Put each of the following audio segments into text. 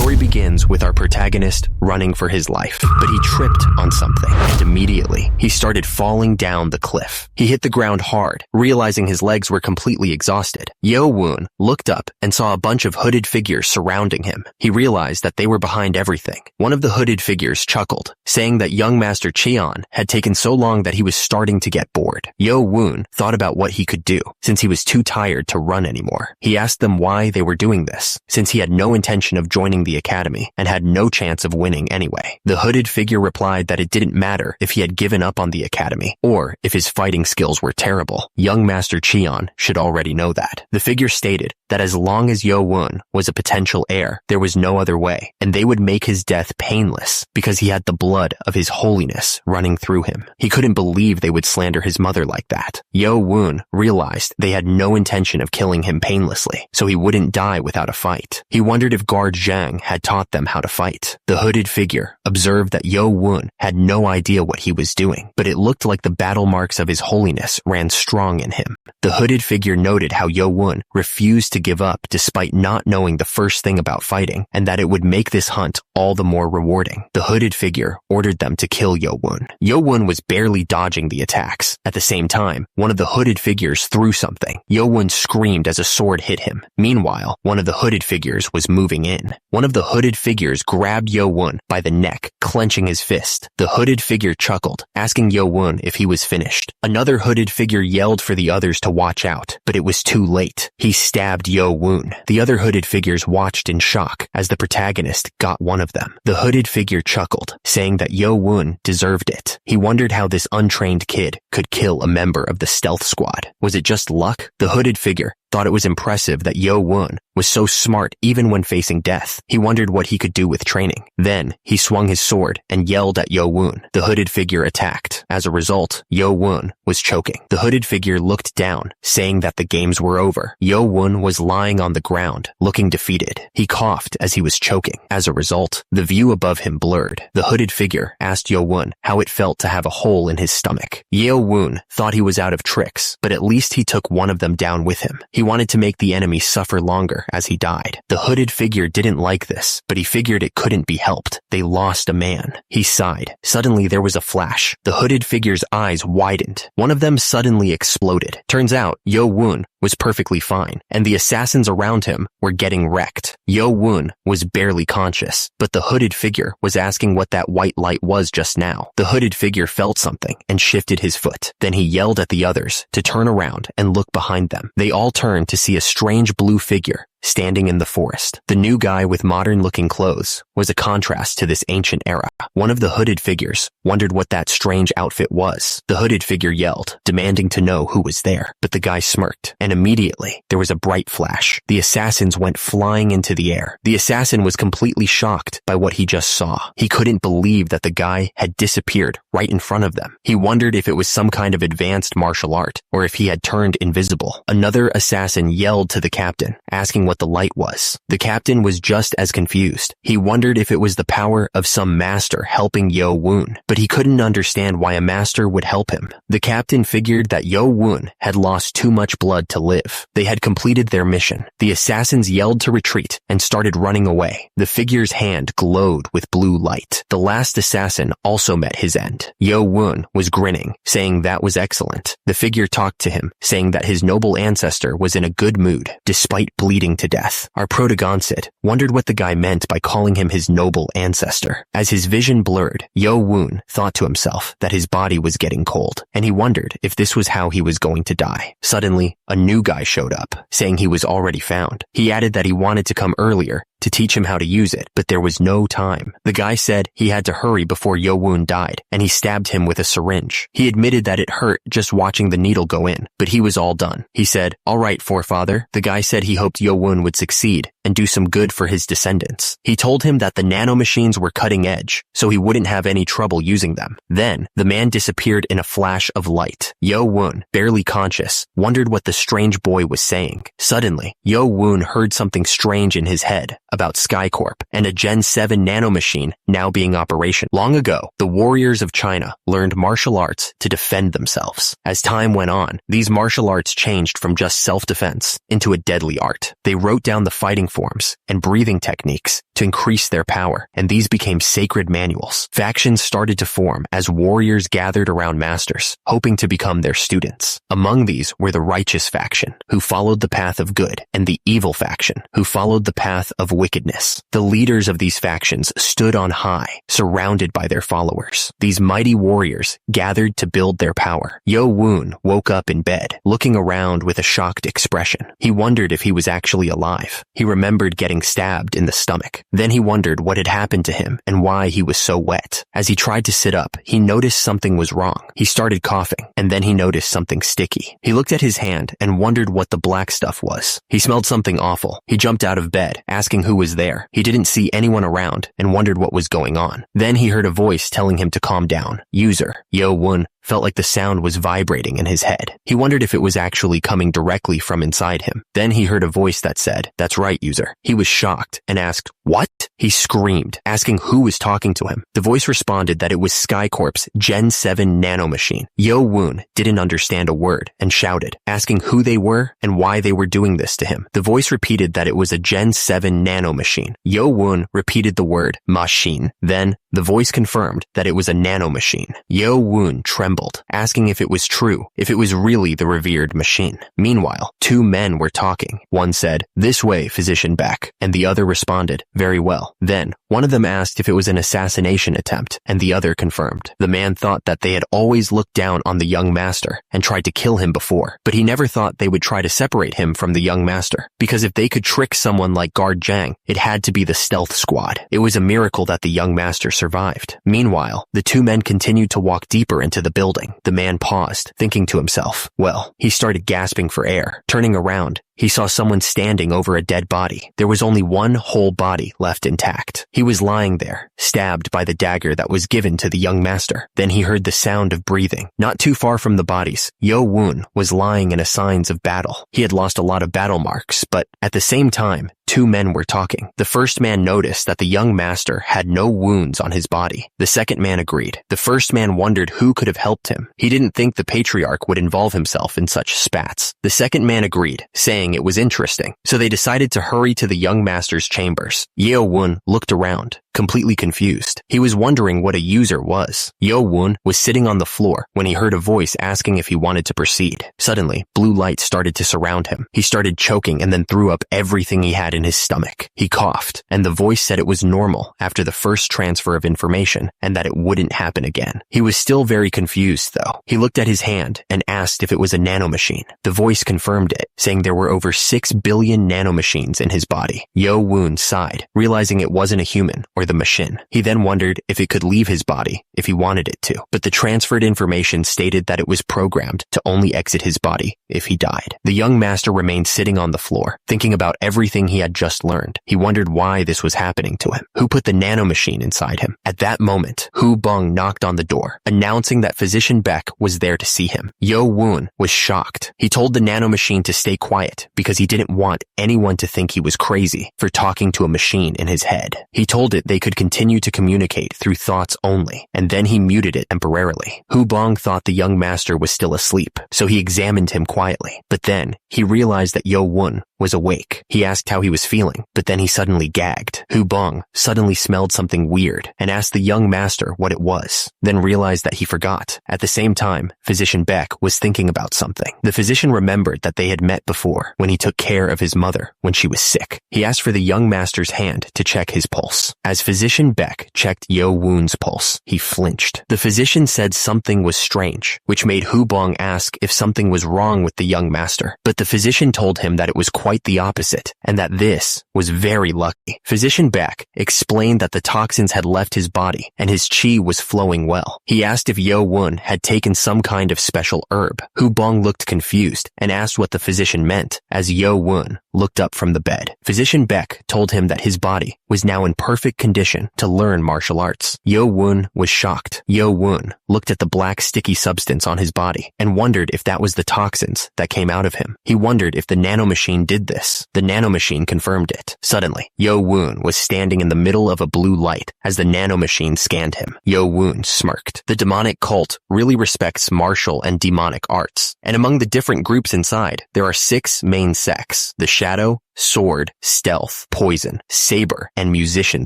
story begins with our protagonist running for his life, but he tripped on something, and immediately, he started falling down the cliff. He hit the ground hard, realizing his legs were completely exhausted. Yo-woon looked up and saw a bunch of hooded figures surrounding him. He realized that they were behind everything. One of the hooded figures chuckled, saying that young Master Cheon had taken so long that he was starting to get bored. Yo-woon thought about what he could do, since he was too tired to run anymore. He asked them why they were doing this, since he had no intention of joining the academy and had no chance of winning anyway. The hooded figure replied that it didn't matter if he had given up on the academy or if his fighting skills were terrible. Young Master Cheon should already know that. The figure stated that as long as Yo-woon was a potential heir, there was no other way, and they would make his death painless because he had the blood of his holiness running through him. He couldn't believe they would slander his mother like that. Yo-woon realized they had no intention of killing him painlessly, so he wouldn't die without a fight. He wondered if guard Zhang had taught them how to fight. The hooded figure observed that Yo-woon had no idea what he was doing, but it looked like the battle marks of his holiness ran strong in him. The hooded figure noted how Yo-woon refused to give up despite not knowing the first thing about fighting, and that it would make this hunt all the more rewarding. The hooded figure ordered them to kill Yo-woon. Yo-woon was barely dodging the attacks. At the same time, one of the hooded figures threw something. Yo-woon screamed as a sword hit him. Meanwhile, one of the hooded figures was moving in. One of the hooded figures grabbed Yo-woon by the neck, clenching his fist. The hooded figure chuckled, asking Yo-woon if he was finished. Another hooded figure yelled for the others to watch out, but it was too late. He stabbed Yo-woon. The other hooded figures watched in shock as the protagonist got one of them. The hooded figure chuckled, saying that Yo-woon deserved it. He wondered how this untrained kid could kill a member of the stealth squad. Was it just luck? The hooded figure thought it was impressive that Yo-woon was so smart even when facing death. He wondered what he could do with training. Then, he swung his sword and yelled at Yo-woon. The hooded figure attacked. As a result, Yo-woon was choking. The hooded figure looked down, saying that the games were over. Yo-woon was lying on the ground, looking defeated. He coughed as he was choking. As a result, the view above him blurred. The hooded figure asked Yo-woon how it felt to have a hole in his stomach. Yo-woon thought he was out of tricks, but at least he took one of them down with him. He wanted to make the enemy suffer longer as he died. The hooded figure didn't like this, but he figured it couldn't be helped. They lost a man. He sighed. Suddenly there was a flash. The hooded figure's eyes widened. One of them suddenly exploded. Turns out, Yo-woon was perfectly fine, and the assassins around him were getting wrecked. Yo-woon was barely conscious, but the hooded figure was asking what that white light was just now. The hooded figure felt something and shifted his foot. Then he yelled at the others to turn around and look behind them. They all turned to see a strange blue figure standing in the forest. The new guy with modern-looking clothes was a contrast to this ancient era. One of the hooded figures wondered what that strange outfit was. The hooded figure yelled, demanding to know who was there, but the guy smirked, and immediately there was a bright flash. The assassins went flying into the air. The assassin was completely shocked by what he just saw. He couldn't believe that the guy had disappeared right in front of them. He wondered if it was some kind of advanced martial art, or if he had turned invisible. Another assassin yelled to the captain, asking what the light was. The captain was just as confused. He wondered if it was the power of some master helping Yo-woon, but he couldn't understand why a master would help him. The captain figured that Yo-woon had lost too much blood to live. They had completed their mission. The assassins yelled to retreat and started running away. The figure's hand glowed with blue light. The last assassin also met his end. Yo-woon was grinning, saying that was excellent. The figure talked to him, saying that his noble ancestor was in a good mood, despite bleeding to death. Our protagonist wondered what the guy meant by calling him his noble ancestor. As his vision blurred, Yo-woon thought to himself that his body was getting cold, and he wondered if this was how he was going to die. Suddenly, a new guy showed up, saying he was already found. He added that he wanted to come earlier to teach him how to use it, but there was no time. The guy said he had to hurry before Yo-woon died, and he stabbed him with a syringe. He admitted that it hurt just watching the needle go in, but he was all done. He said, "All right, forefather." The guy said he hoped Yo-woon would succeed and do some good for his descendants. He told him that the nanomachines were cutting edge, so he wouldn't have any trouble using them. Then, the man disappeared in a flash of light. Yo-woon, barely conscious, wondered what the strange boy was saying. Suddenly, Yo-woon heard something strange in his head. about Skycorp and a Gen 7 nanomachine now being operational. Long ago, the warriors of China learned martial arts to defend themselves. As time went on, these martial arts changed from just self-defense into a deadly art. They wrote down the fighting forms and breathing techniques to increase their power, and these became sacred manuals. Factions started to form as warriors gathered around masters, hoping to become their students. Among these were the righteous faction, who followed the path of good, and the evil faction, who followed the path of wickedness. The leaders of these factions stood on high, surrounded by their followers. These mighty warriors gathered to build their power. Yo Woon woke up in bed, looking around with a shocked expression. He wondered if he was actually alive. He remembered getting stabbed in the stomach. Then he wondered what had happened to him and why he was so wet. As he tried to sit up, he noticed something was wrong. He started coughing, and then he noticed something sticky. He looked at his hand and wondered what the black stuff was. He smelled something awful. He jumped out of bed, asking who was there. He didn't see anyone around and wondered what was going on. Then he heard a voice telling him to calm down. User, Yo Woon, felt like the sound was vibrating in his head. He wondered if it was actually coming directly from inside him. Then he heard a voice that said, "That's right, user." He was shocked and asked, "What?" He screamed, asking who was talking to him. The voice responded that it was Skycorp's Gen 7 nanomachine. Yo Woon didn't understand a word and shouted, asking who they were and why they were doing this to him. The voice repeated that it was a Gen 7 nanomachine. Yo Woon repeated the word machine. Then the voice confirmed that it was a nanomachine. Yo Woon trembled, asking if it was true, if it was really the revered machine. Meanwhile, two men were talking. One said, "This way, Physician Beck," and the other responded, "Very well." Then, one of them asked if it was an assassination attempt, and the other confirmed. The man thought that they had always looked down on the young master and tried to kill him before, but he never thought they would try to separate him from the young master, because if they could trick someone like Guard Zhang, it had to be the stealth squad. It was a miracle that the young master survived. Meanwhile, the two men continued to walk deeper into the building. The man paused, thinking to himself. Well, he started gasping for air. Turning around, he saw someone standing over a dead body. There was only one whole body left intact. He was lying there, stabbed by the dagger that was given to the young master. Then he heard the sound of breathing. Not too far from the bodies, Yo Woon was lying in a signs of battle. He had lost a lot of battle marks, but at the same time, two men were talking. The first man noticed that the young master had no wounds on his body. The second man agreed. The first man wondered who could have helped him. He didn't think the patriarch would involve himself in such spats. The second man agreed, saying it was interesting. So they decided to hurry to the young master's chambers. Yo Woon looked around, completely confused. He was wondering what a user was. Yo Woon was sitting on the floor when he heard a voice asking if he wanted to proceed. Suddenly, blue light started to surround him. He started choking and then threw up everything he had in his stomach. He coughed, and the voice said it was normal after the first transfer of information and that it wouldn't happen again. He was still very confused, though. He looked at his hand and asked if it was a nanomachine. The voice confirmed it, saying there were over 6 billion nanomachines in his body. Yo Woon sighed, realizing it wasn't a human or the machine. He then wondered if it could leave his body if he wanted it to, but the transferred information stated that it was programmed to only exit his body if he died. The young master remained sitting on the floor, thinking about everything he had just learned. He wondered why this was happening to him. Who put the nanomachine inside him? At that moment, Hu Bong knocked on the door, announcing that Physician Beck was there to see him. Yo Woon was shocked. He told the nanomachine to stay quiet because he didn't want anyone to think he was crazy for talking to a machine in his head. He told it they could continue to communicate through thoughts only, and then he muted it temporarily. Hu Bong thought the young master was still asleep, so he examined him quietly. But then, he realized that Yo Woon was awake. He asked how he was feeling, but then he suddenly gagged. Hu Bong suddenly smelled something weird and asked the young master what it was, then realized that he forgot. At the same time, Physician Beck was thinking about something. The physician remembered that they had met before when he took care of his mother when she was sick. He asked for the young master's hand to check his pulse. As Physician Beck checked Yo Woon's pulse, he flinched. The physician said something was strange, which made Hu Bong ask if something was wrong with the young master. But the physician told him that it was quite the opposite, and that this was very lucky. Physician Beck explained that the toxins had left his body and his chi was flowing well. He asked if Yo Woon had taken some kind of special herb. Hu Bong looked confused and asked what the physician meant, as Yo Woon looked up from the bed. Physician Beck told him that his body was now in perfect condition to learn martial arts. Yo-Woon was shocked. Yo-Woon looked at the black sticky substance on his body and wondered if that was the toxins that came out of him. He wondered if the nanomachine did this. The nanomachine confirmed it. Suddenly, Yo-Woon was standing in the middle of a blue light as the nanomachine scanned him. Yo-Woon smirked. The demonic cult really respects martial and demonic arts, and among the different groups inside, there are 6 main sects: the Shadow, Sword, Stealth, Poison, Saber, and Musician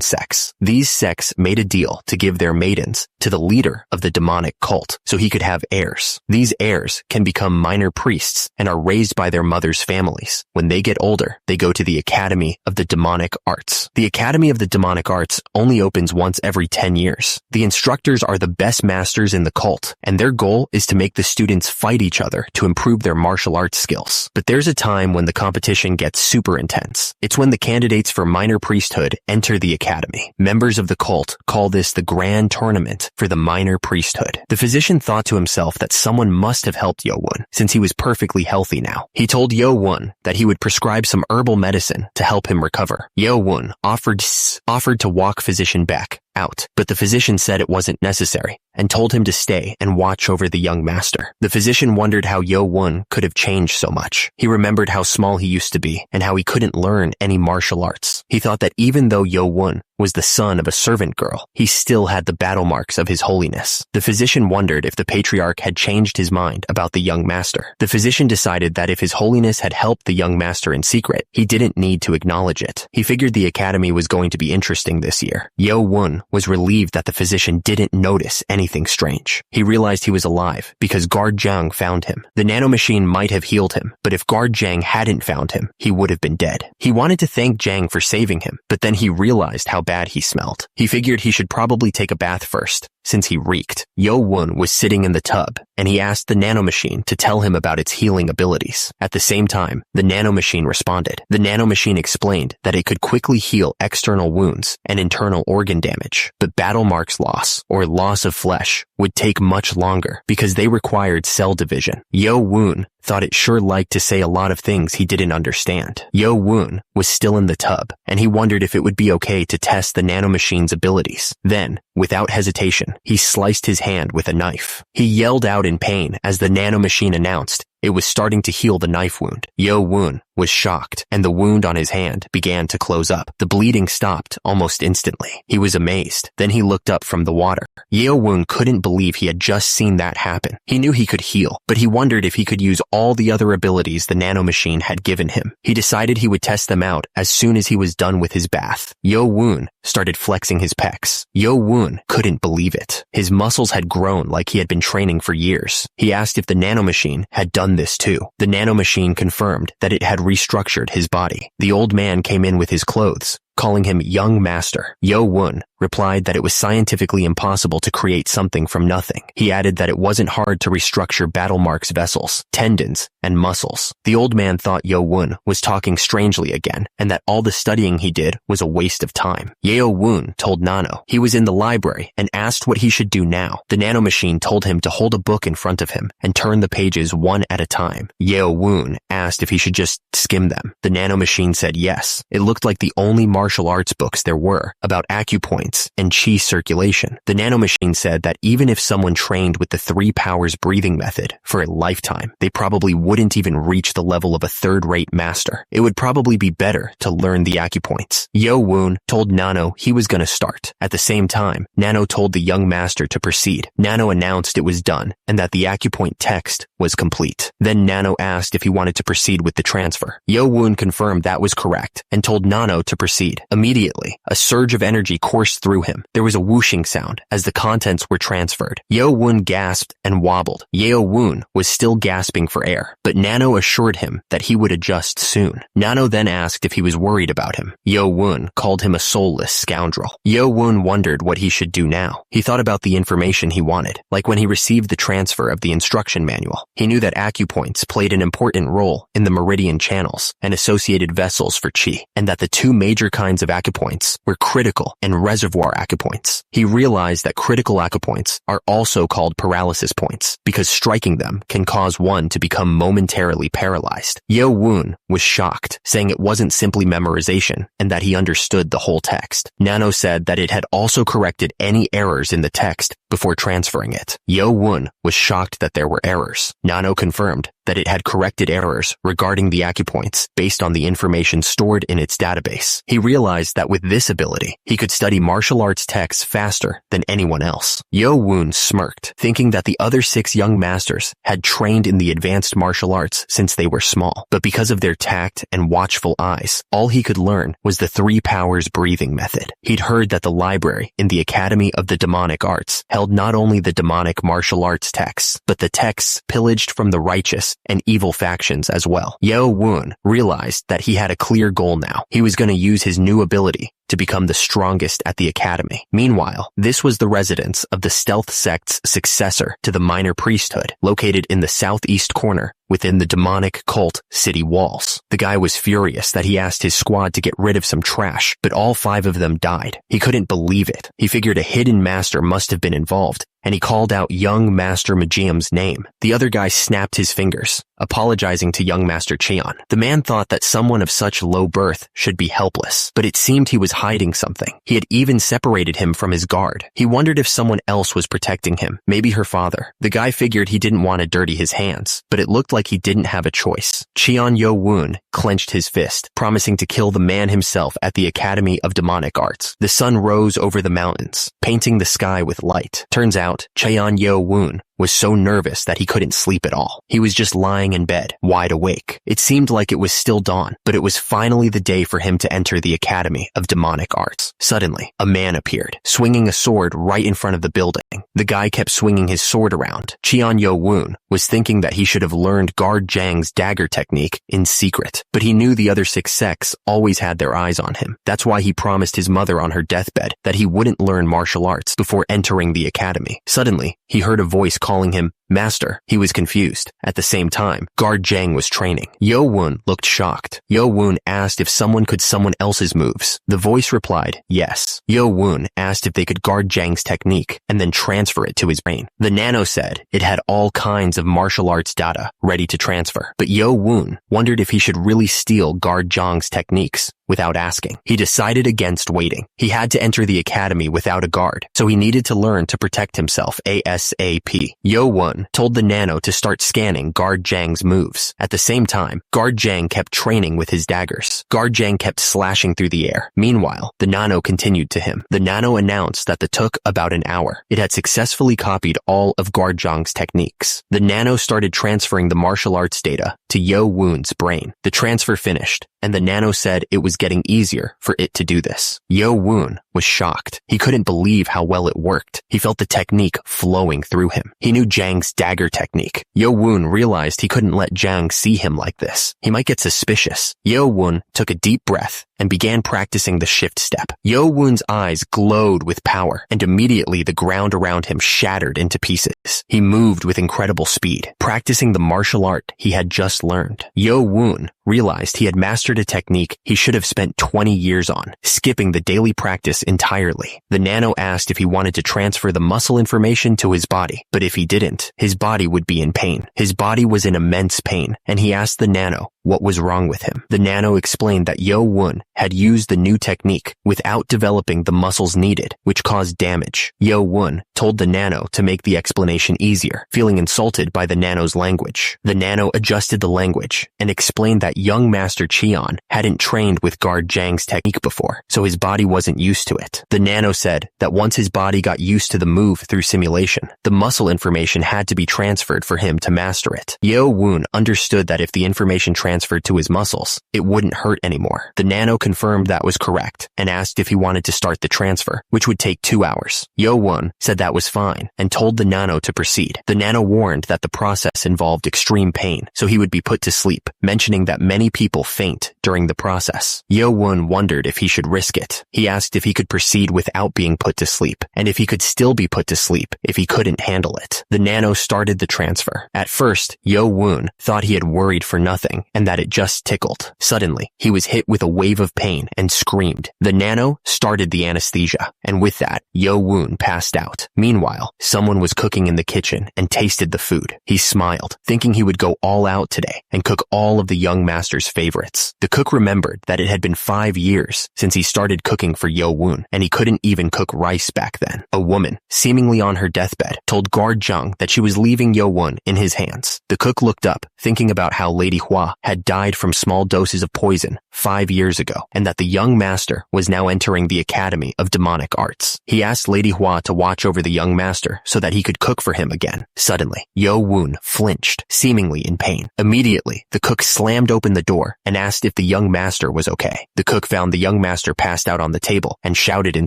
sects. These sects made a deal to give their maidens to the leader of the demonic cult so he could have heirs. These heirs can become minor priests and are raised by their mothers' families. When they get older, they go to the Academy of the Demonic Arts. The Academy of the Demonic Arts only opens once every 10 years. The instructors are the best masters in the cult, and their goal is to make the students fight each other to improve their martial arts skills. But there's a time when the competition gets super intense. It's when the candidates for minor priesthood enter the academy. Members of the cult call this the grand tournament for the minor priesthood. The physician thought to himself that someone must have helped Yo-Woon, since he was perfectly healthy now. He told Yo-Woon that he would prescribe some herbal medicine to help him recover. Yo-Woon offered to walk physician Beck out, but the physician said it wasn't necessary and told him to stay and watch over the young master. The physician wondered how Yo-Woon could have changed so much. He remembered how small he used to be and how he couldn't learn any martial arts. He thought that even though Yo-Woon was the son of a servant girl, he still had the battle marks of his holiness. The physician wondered if the patriarch had changed his mind about the young master. The physician decided that if his holiness had helped the young master in secret, he didn't need to acknowledge it. He figured the academy was going to be interesting this year. Yo-Woon was relieved that the physician didn't notice anything strange. He realized he was alive because Guard Zhang found him. The nanomachine might have healed him, but if Guard Zhang hadn't found him, he would have been dead. He wanted to thank Zhang for saving him, but then he realized how bad he smelled. He figured he should probably take a bath first, since he reeked. Yo-Woon was sitting in the tub, and he asked the nanomachine to tell him about its healing abilities. At the same time, the nanomachine responded. The nanomachine explained that it could quickly heal external wounds and internal organ damage, but battle marks loss, or loss of flesh, would take much longer because they required cell division. Yo-Woon thought it sure liked to say a lot of things he didn't understand. Yo-Woon was still in the tub, and he wondered if it would be okay to test the nanomachine's abilities. Then, without hesitation, he sliced his hand with a knife. He yelled out in pain as the nanomachine announced it was starting to heal the knife wound. Yo-Woon was shocked, and the wound on his hand began to close up. The bleeding stopped almost instantly. He was amazed. Then he looked up from the water. Yo-Woon couldn't believe he had just seen that happen. He knew he could heal, but he wondered if he could use all the other abilities the nanomachine had given him. He decided he would test them out as soon as he was done with his bath. Yo-Woon started flexing his pecs. Yo-Woon couldn't believe it. His muscles had grown like he had been training for years. He asked if the nanomachine had done this too. The nanomachine confirmed that it had restructured his body. The old man came in with his clothes, calling him young master. Yo-Woon replied that it was scientifically impossible to create something from nothing. He added that it wasn't hard to restructure battle marks vessels, tendons, and muscles. The old man thought Yo-Woon was talking strangely again, and that all the studying he did was a waste of time. Yo-Woon told Nano he was in the library and asked what he should do now. The nanomachine told him to hold a book in front of him and turn the pages one at a time. Yo-Woon asked if he should just skim them. The nanomachine said yes. It looked like the only martial arts books there were about acupoints and chi circulation. The nanomachine said that even if someone trained with the 3 powers breathing method for a lifetime, they probably wouldn't even reach the level of a third-rate master. It would probably be better to learn the acupoints. Yo-Woon told Nano he was going to start. At the same time, Nano told the young master to proceed. Nano announced it was done and that the acupoint text was complete. Then Nano asked if he wanted to proceed with the transfer. Yo-Woon confirmed that was correct and told Nano to proceed. Immediately, a surge of energy coursed through him. There was a whooshing sound as the contents were transferred. Yo-Woon gasped and wobbled. Yo-Woon was still gasping for air, but Nano assured him that he would adjust soon. Nano then asked if he was worried about him. Yo-Woon called him a soulless scoundrel. Yo-Woon wondered what he should do now. He thought about the information he wanted, like when he received the transfer of the instruction manual. He knew that acupoints played an important role in the meridian channels and associated vessels for chi, and that the 2 major kinds of acupoints were critical and reservoir acupoints. He realized that critical acupoints are also called paralysis points because striking them can cause one to become momentarily paralyzed. Yo Woon was shocked, saying it wasn't simply memorization and that he understood the whole text. Nano said that it had also corrected any errors in the text before transferring it. Yo Woon was shocked that there were errors. Nano confirmed that it had corrected errors regarding the acupoints based on the information stored in its database. He realized that with this ability, he could study martial arts texts faster than anyone else. Yo Woon smirked, thinking that the other 6 young masters had trained in the advanced martial arts since they were small, but because of their tact and watchful eyes, all he could learn was the 3 powers breathing method. He'd heard that the library in the Academy of the Demonic Arts held not only the demonic martial arts texts, but the texts pillaged from the righteous and evil factions as well. Yo Woon realized that he had a clear goal now. He was going to use his new ability to become the strongest at the academy. Meanwhile, this was the residence of the stealth sect's successor to the minor priesthood, located in the southeast corner within the demonic cult city walls. The guy was furious that he asked his squad to get rid of some trash, but all 5 of them died. He couldn't believe it. He figured a hidden master must have been involved, and he called out young Master Majium's name. The other guy snapped his fingers, apologizing to young Master Cheon. The man thought that someone of such low birth should be helpless, but it seemed he was hiding something. He had even separated him from his guard. He wondered if someone else was protecting him, maybe her father. The guy figured he didn't want to dirty his hands, but it looked like he didn't have a choice. Cheon Yo Woon clenched his fist, promising to kill the man himself at the Academy of Demonic Arts. The sun rose over the mountains, painting the sky with light. Turns out, Cheon Yo Woon was so nervous that he couldn't sleep at all. He was just lying in bed, wide awake. It seemed like it was still dawn, but it was finally the day for him to enter the Academy of Demonic Arts. Suddenly, a man appeared, swinging a sword right in front of the building. The guy kept swinging his sword around. Cheon Yo Woon was thinking that he should have learned Guard Jang's dagger technique in secret, but he knew the other 6 sects always had their eyes on him. That's why he promised his mother on her deathbed that he wouldn't learn martial arts before entering the academy. Suddenly, he heard a voice calling him Master. He was confused. At the same time, Guard Jang was training. Yo Woon looked shocked. Yo Woon asked if someone could someone else's moves. The voice replied, yes. Yo Woon asked if they could guard Jang's technique and then transfer it to his brain. The nano said it had all kinds of martial arts data ready to transfer, but Yo Woon wondered if he should really steal Guard Jang's techniques without asking. He decided against waiting. He had to enter the academy without a guard, so he needed to learn to protect himself ASAP. Yo Woon told the nano to start scanning Guard Jang's moves. At the same time, Guard Jang kept training with his daggers. Guard Jang kept slashing through the air. Meanwhile, the nano continued to him. The nano announced that it took about an hour. It had successfully copied all of Guard Jang's techniques. The nano started transferring the martial arts data to Yo Woon's brain. The transfer finished, and the nano said it was getting easier for it to do this. Yo Woon was shocked. He couldn't believe how well it worked. He felt the technique flowing through him. He knew Jang's dagger technique. Yo Woon realized he couldn't let Jang see him like this. He might get suspicious. Yo Woon took a deep breath and began practicing the shift step. Yo Woon's eyes glowed with power, and immediately the ground around him shattered into pieces. He moved with incredible speed, practicing the martial art he had just learned. Yo Woon realized he had mastered a technique he should have spent 20 years on, skipping the daily practice entirely. The nano asked if he wanted to transfer the muscle information to his body, but if he didn't, his body would be in pain. His body was in immense pain, and he asked the nano what was wrong with him. The nano explained that Yo Woon had used the new technique without developing the muscles needed, which caused damage. Yo Woon told the nano to make the explanation easier, feeling insulted by the nano's language. The nano adjusted the language and explained that young Master Cheon hadn't trained with Guard Jang's technique before, so his body wasn't used to it. The nano said that once his body got used to the move through simulation, the muscle information had to be transferred for him to master it. Yo Woon understood that if the information transferred to his muscles, it wouldn't hurt anymore. The nano confirmed that was correct and asked if he wanted to start the transfer, which would take 2 hours. Yo Woon said that was fine and told the nano to proceed. The nano warned that the process involved extreme pain, so he would be put to sleep, mentioning that many people faint during the process. Yo-woon wondered if he should risk it. He asked if he could proceed without being put to sleep, and if he could still be put to sleep if he couldn't handle it. The nano started the transfer. At first, Yo-woon thought he had worried for nothing and that it just tickled. Suddenly, he was hit with a wave of pain and screamed. The nano started the anesthesia, and with that, Yo-woon passed out. Meanwhile, someone was cooking in the kitchen and tasted the food. He smiled, thinking he would go all out today and cook all of the young master's favorites. The cook remembered that it had been 5 years since he started cooking for Yo-woon, and he couldn't even cook rice back then. A woman, seemingly on her deathbed, told guard Jung that she was leaving Yo-woon in his hands. The cook looked up, thinking about how Lady Hua had died from small doses of poison 5 years ago, and that the young master was now entering the Academy of Demonic Arts. He asked Lady Hua to watch over the young master so that he could cook for him again. Suddenly, Yo-woon flinched, seemingly in pain. Immediately, the cook slammed open the door and asked if the young master was okay. The cook found the young master passed out on the table and shouted in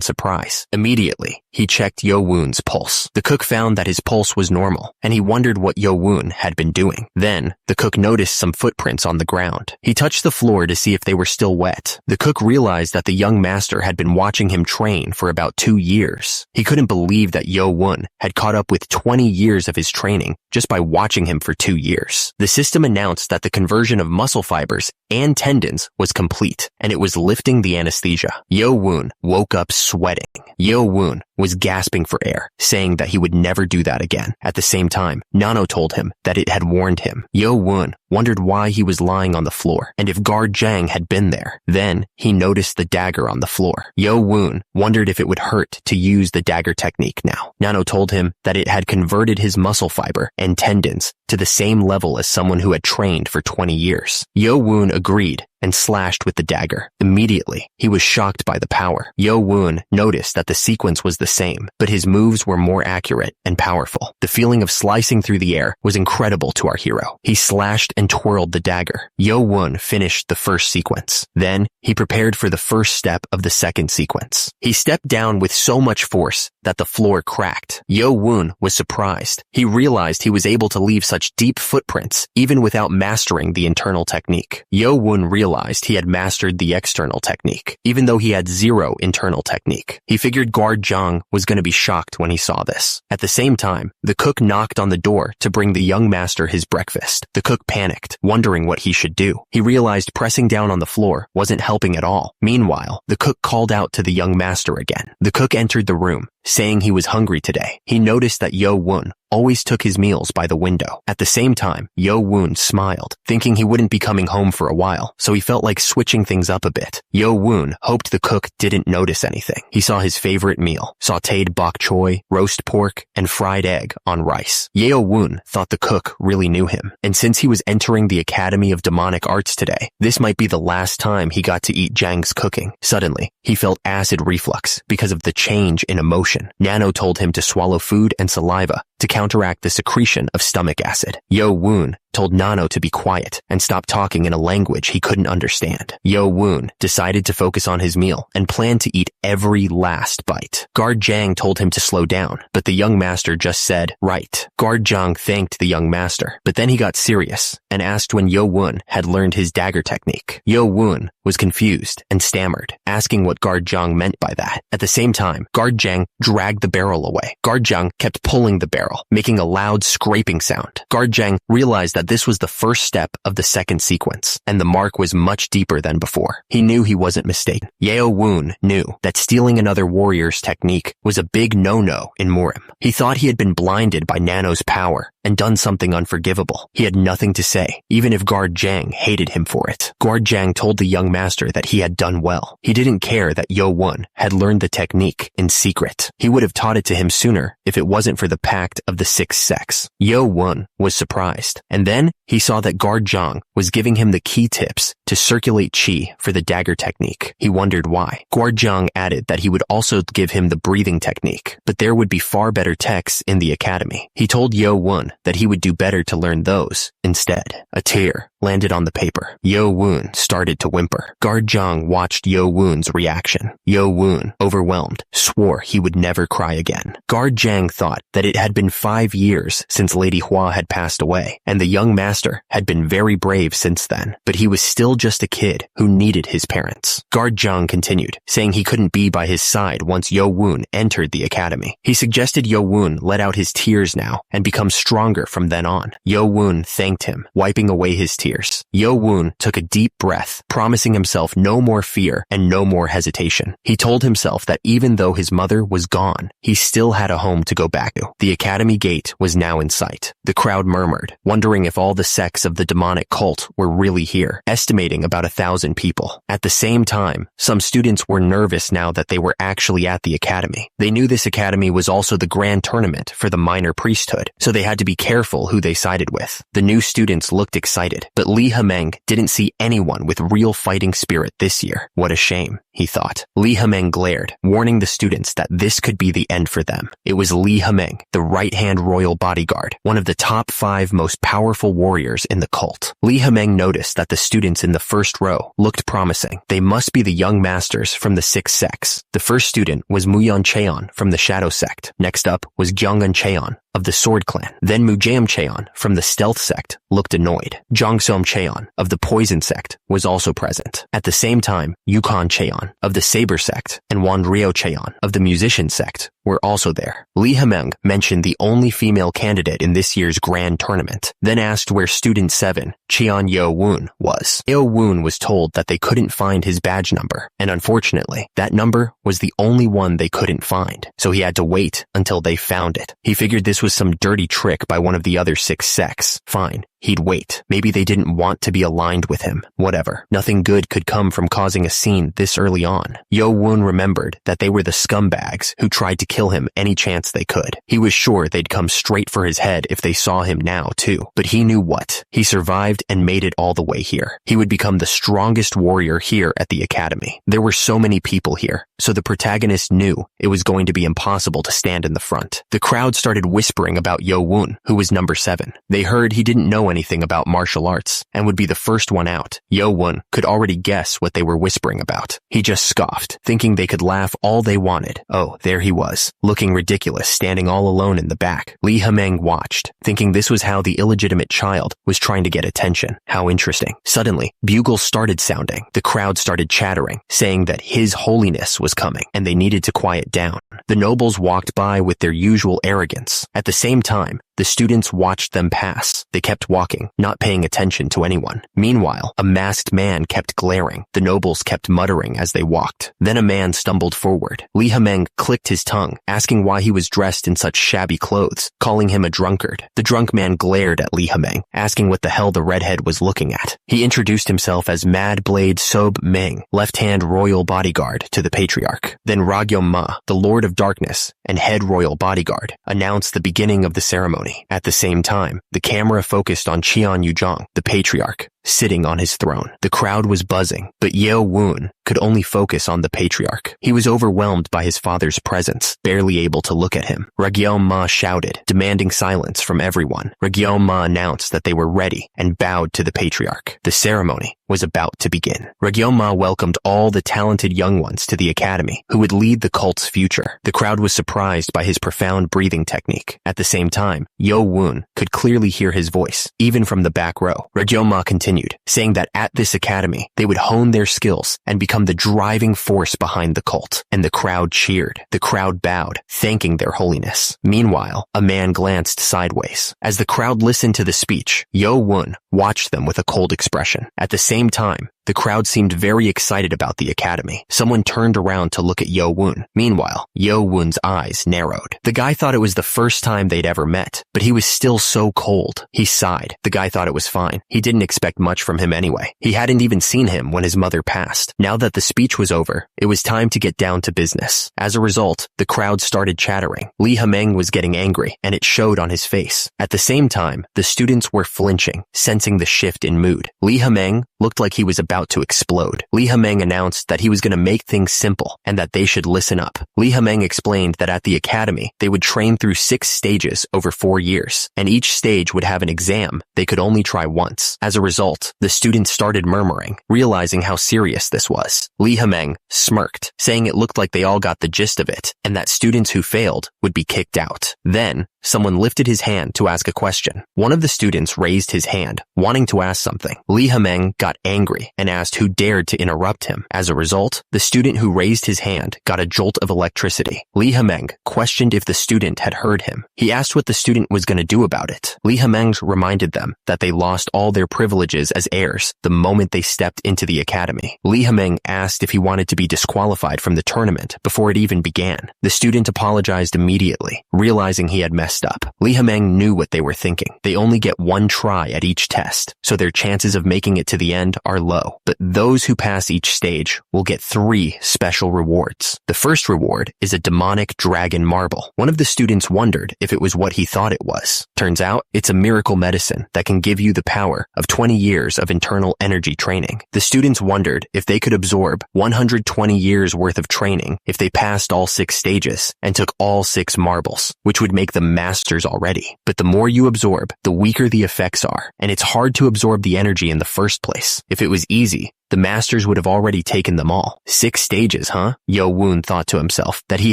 surprise. Immediately, he checked Yo-woon's pulse. The cook found that his pulse was normal, and he wondered what Yo-woon had been doing. Then, the cook noticed some footprints on the ground. He touched the floor to see if they were still wet. The cook realized that the young master had been watching him train for about 2 years. He couldn't believe that Yo-woon had caught up with 20 years of his training just by watching him for 2 years. The system announced that the conversion of muscle fibers and tendons was complete, and it was lifting the anesthesia. Yo-woon woke up sweating. Yo-woon was gasping for air, saying that he would never do that again. At the same time, Nano told him that it had warned him. Yo-woon wondered why he was lying on the floor, and if guard Jang had been there. Then, he noticed the dagger on the floor. Yo-woon wondered if it would hurt to use the dagger technique now. Nano told him that it had converted his muscle fiber and tendons to the same level as someone who had trained for 20 years. Yo-woon agreed and slashed with the dagger. Immediately, he was shocked by the power. Yo-woon noticed that the sequence was the same, but his moves were more accurate and powerful. The feeling of slicing through the air was incredible to our hero. He slashed and twirled the dagger. Yo-woon finished the first sequence. Then, he prepared for the first step of the second sequence. He stepped down with so much force that the floor cracked. Yo-woon was surprised. He realized he was able to leave such deep footprints even without mastering the internal technique. Yo-woon realized he had mastered the external technique, even though he had 0 internal technique. He figured guard Jang was going to be shocked when he saw this. At the same time, the cook knocked on the door to bring the young master his breakfast. The cook panicked, wondering what he should do. He realized pressing down on the floor wasn't helping at all. Meanwhile, the cook called out to the young master again. The cook entered the room, saying he was hungry today. He noticed that Yo-woon always took his meals by the window. At the same time, Yo-woon smiled, thinking he wouldn't be coming home for a while, so he felt like switching things up a bit. Yo-woon hoped the cook didn't notice anything. He saw his favorite meal, sautéed bok choy, roast pork, and fried egg on rice. Yo-woon thought the cook really knew him, and since he was entering the Academy of Demonic Arts today, this might be the last time he got to eat Jang's cooking. Suddenly, he felt acid reflux because of the change in emotion. Nano told him to swallow food and saliva to counteract the secretion of stomach acid. Yo-woon told Nano to be quiet and stop talking in a language he couldn't understand. Yo-woon decided to focus on his meal and planned to eat every last bite. Guard Jang told him to slow down, but the young master just said, "Right." Guard Jang thanked the young master, but then he got serious and asked when Yo-woon had learned his dagger technique. Yo-woon was confused and stammered, asking what Guard Jang meant by that. At the same time, Guard Jang dragged the barrel away. Guard Jang kept pulling the barrel, making a loud scraping sound. Guard Jang realized that this was the first step of the second sequence, and the mark was much deeper than before. He knew he wasn't mistaken. Yo-woon knew that stealing another warrior's technique was a big no-no in Murim. He thought he had been blinded by Nano's power and done something unforgivable. He had nothing to say, even if Guard Jang hated him for it. Guard Jang told the young master that he had done well. He didn't care that Yo-woon had learned the technique in secret. He would have taught it to him sooner if it wasn't for the pact of the sixth sex. Yo-woon was surprised, and then he saw that Guard Jang was giving him the key tips to circulate chi for the dagger technique. He wondered why. Guard Jang added that he would also give him the breathing technique, but there would be far better texts in the academy. He told Yo-woon that he would do better to learn those instead. A tear landed on the paper. Yo-woon started to whimper. Guard Jang watched Yo-woon's reaction. Yo-woon, overwhelmed, swore he would never cry again. Guard Zhang thought that it had been 5 years since Lady Hua had passed away, and the young master had been very brave since then, but he was still just a kid who needed his parents. Guard Zhang continued, saying he couldn't be by his side once Yo Woon entered the academy. He suggested Yo Woon let out his tears now and become stronger from then on. Yo Woon thanked him, wiping away his tears. Yo Woon took a deep breath, promising himself no more fear and no more hesitation. He told himself that even though his mother was gone, he still had a home to go back to. The academy gate was now in sight. The crowd murmured, wondering if all the sects of the demonic cult were really here, estimating about 1,000 people. At the same time, some students were nervous now that they were actually at the academy. They knew this academy was also the grand tournament for the minor priesthood, so they had to be careful who they sided with. The new students looked excited, but Li Hemeng didn't see anyone with real fighting spirit this year. What a shame, he thought. Li Hemeng glared, warning the students that this could be the end for them. It was Li Hemeng, the right-hand royal bodyguard, one of the top 5 most powerful warriors in the cult. Li Hemeng noticed that the students in the first row looked promising. They must be the young masters from the 6 sects. The first student was Muyan Cheon from the Shadow sect. Next up was Gyeongun Cheon of the Sword Clan. Then Mujaem Cheon from the Stealth sect looked annoyed. Jongsom Cheon of the Poison sect was also present. At the same time, Yukon Cheon of the Saber sect and Wanrio Cheon of the Musician sect were also there. Li Hemeng mentioned the only female candidate in this year's grand tournament, then asked where student 7, Cheon Yo Woon, was. Yo Woon was told that they couldn't find his badge number, and unfortunately, that number was the only one they couldn't find, so he had to wait until they found it. He figured this was some dirty trick by one of the other 6 sects. Fine. He'd wait. Maybe they didn't want to be aligned with him. Whatever. Nothing good could come from causing a scene this early on. Yo Woon remembered that they were the scumbags who tried to kill him any chance they could. He was sure they'd come straight for his head if they saw him now, too. But he knew what. He survived and made it all the way here. He would become the strongest warrior here at the academy. There were so many people here, so the protagonist knew it was going to be impossible to stand in the front. The crowd started whispering about Yo Woon, who was number 7. They heard he didn't know anything about martial arts and would be the first one out. Yo Woon could already guess what they were whispering about. He just scoffed, thinking they could laugh all they wanted. Oh, there he was, looking ridiculous, standing all alone in the back. Li Hemeng watched, thinking this was how the illegitimate child was trying to get attention. How interesting. Suddenly, bugles started sounding. The crowd started chattering, saying that His Holiness was coming, and they needed to quiet down. The nobles walked by with their usual arrogance. At the same time, the students watched them pass. They kept walking, not paying attention to anyone. Meanwhile, a masked man kept glaring. The nobles kept muttering as they walked. Then a man stumbled forward. Li Hemeng clicked his tongue, asking why he was dressed in such shabby clothes, calling him a drunkard. The drunk man glared at Li Hemeng, asking what the hell the redhead was looking at. He introduced himself as Mad Blade Sob Meng, left-hand royal bodyguard to the patriarch. Then Ragyom Ma, the Lord of Darkness and head royal bodyguard, announced the beginning of the ceremony. At the same time, the camera focused on Cheon Yujong, the patriarch, sitting on his throne. The crowd was buzzing, but Yo Woon could only focus on the patriarch. He was overwhelmed by his father's presence, barely able to look at him. Ragyom Ma shouted, demanding silence from everyone. Ragyom Ma announced that they were ready and bowed to the patriarch. The ceremony was about to begin. Ragyom Ma welcomed all the talented young ones to the academy who would lead the cult's future. The crowd was surprised by his profound breathing technique. At the same time, Yo Woon could clearly hear his voice, even from the back row. Ragyom Ma continued, saying that at this academy, they would hone their skills and become the driving force behind the cult. And the crowd cheered. The crowd bowed, thanking their holiness. Meanwhile, a man glanced sideways. As the crowd listened to the speech, Yo Woon watched them with a cold expression. At the same time, the crowd seemed very excited about the academy. Someone turned around to look at Yo Woon. Meanwhile, Yo Woon's eyes narrowed. The guy thought it was the first time they'd ever met, but he was still so cold. He sighed. The guy thought it was fine. He didn't expect much from him anyway. He hadn't even seen him when his mother passed. Now that the speech was over, it was time to get down to business. As a result, the crowd started chattering. Li Hemeng was getting angry, and it showed on his face. At the same time, the students were flinching, sensing the shift in mood. Li Hemeng looked like he was about about to explode. Lee Ha-meng announced that he was going to make things simple and that they should listen up. Lee Ha-meng explained that at the academy, they would train through 6 stages over 4 years, and each stage would have an exam they could only try once. As a result, the students started murmuring, realizing how serious this was. Lee Ha-meng smirked, saying it looked like they all got the gist of it, and that students who failed would be kicked out. Then, someone lifted his hand to ask a question. One of the students raised his hand, wanting to ask something. Lee Ha-meng got angry and asked who dared to interrupt him. As a result, the student who raised his hand got a jolt of electricity. Lee Ha-meng questioned if the student had heard him. He asked what the student was going to do about it. Lee Ha-meng reminded them that they lost all their privileges as heirs the moment they stepped into the academy. Lee Ha-meng asked if he wanted to be disqualified from the tournament before it even began. The student apologized immediately, realizing he had messed up. Lee Ha-meng knew what they were thinking. They only get one try at each test, so their chances of making it to the end are low. But those who pass each stage will get 3 special rewards. The first reward is a demonic dragon marble. One of the students wondered if it was what he thought it was. Turns out, it's a miracle medicine that can give you the power of 20 years of internal energy training. The students wondered if they could absorb 120 years worth of training if they passed all 6 stages and took all 6 marbles, which would make them masters already. But the more you absorb, the weaker the effects are, and it's hard to absorb the energy in the first place. If it was easy, the masters would have already taken them all. 6 stages, huh? Yo Woon thought to himself that he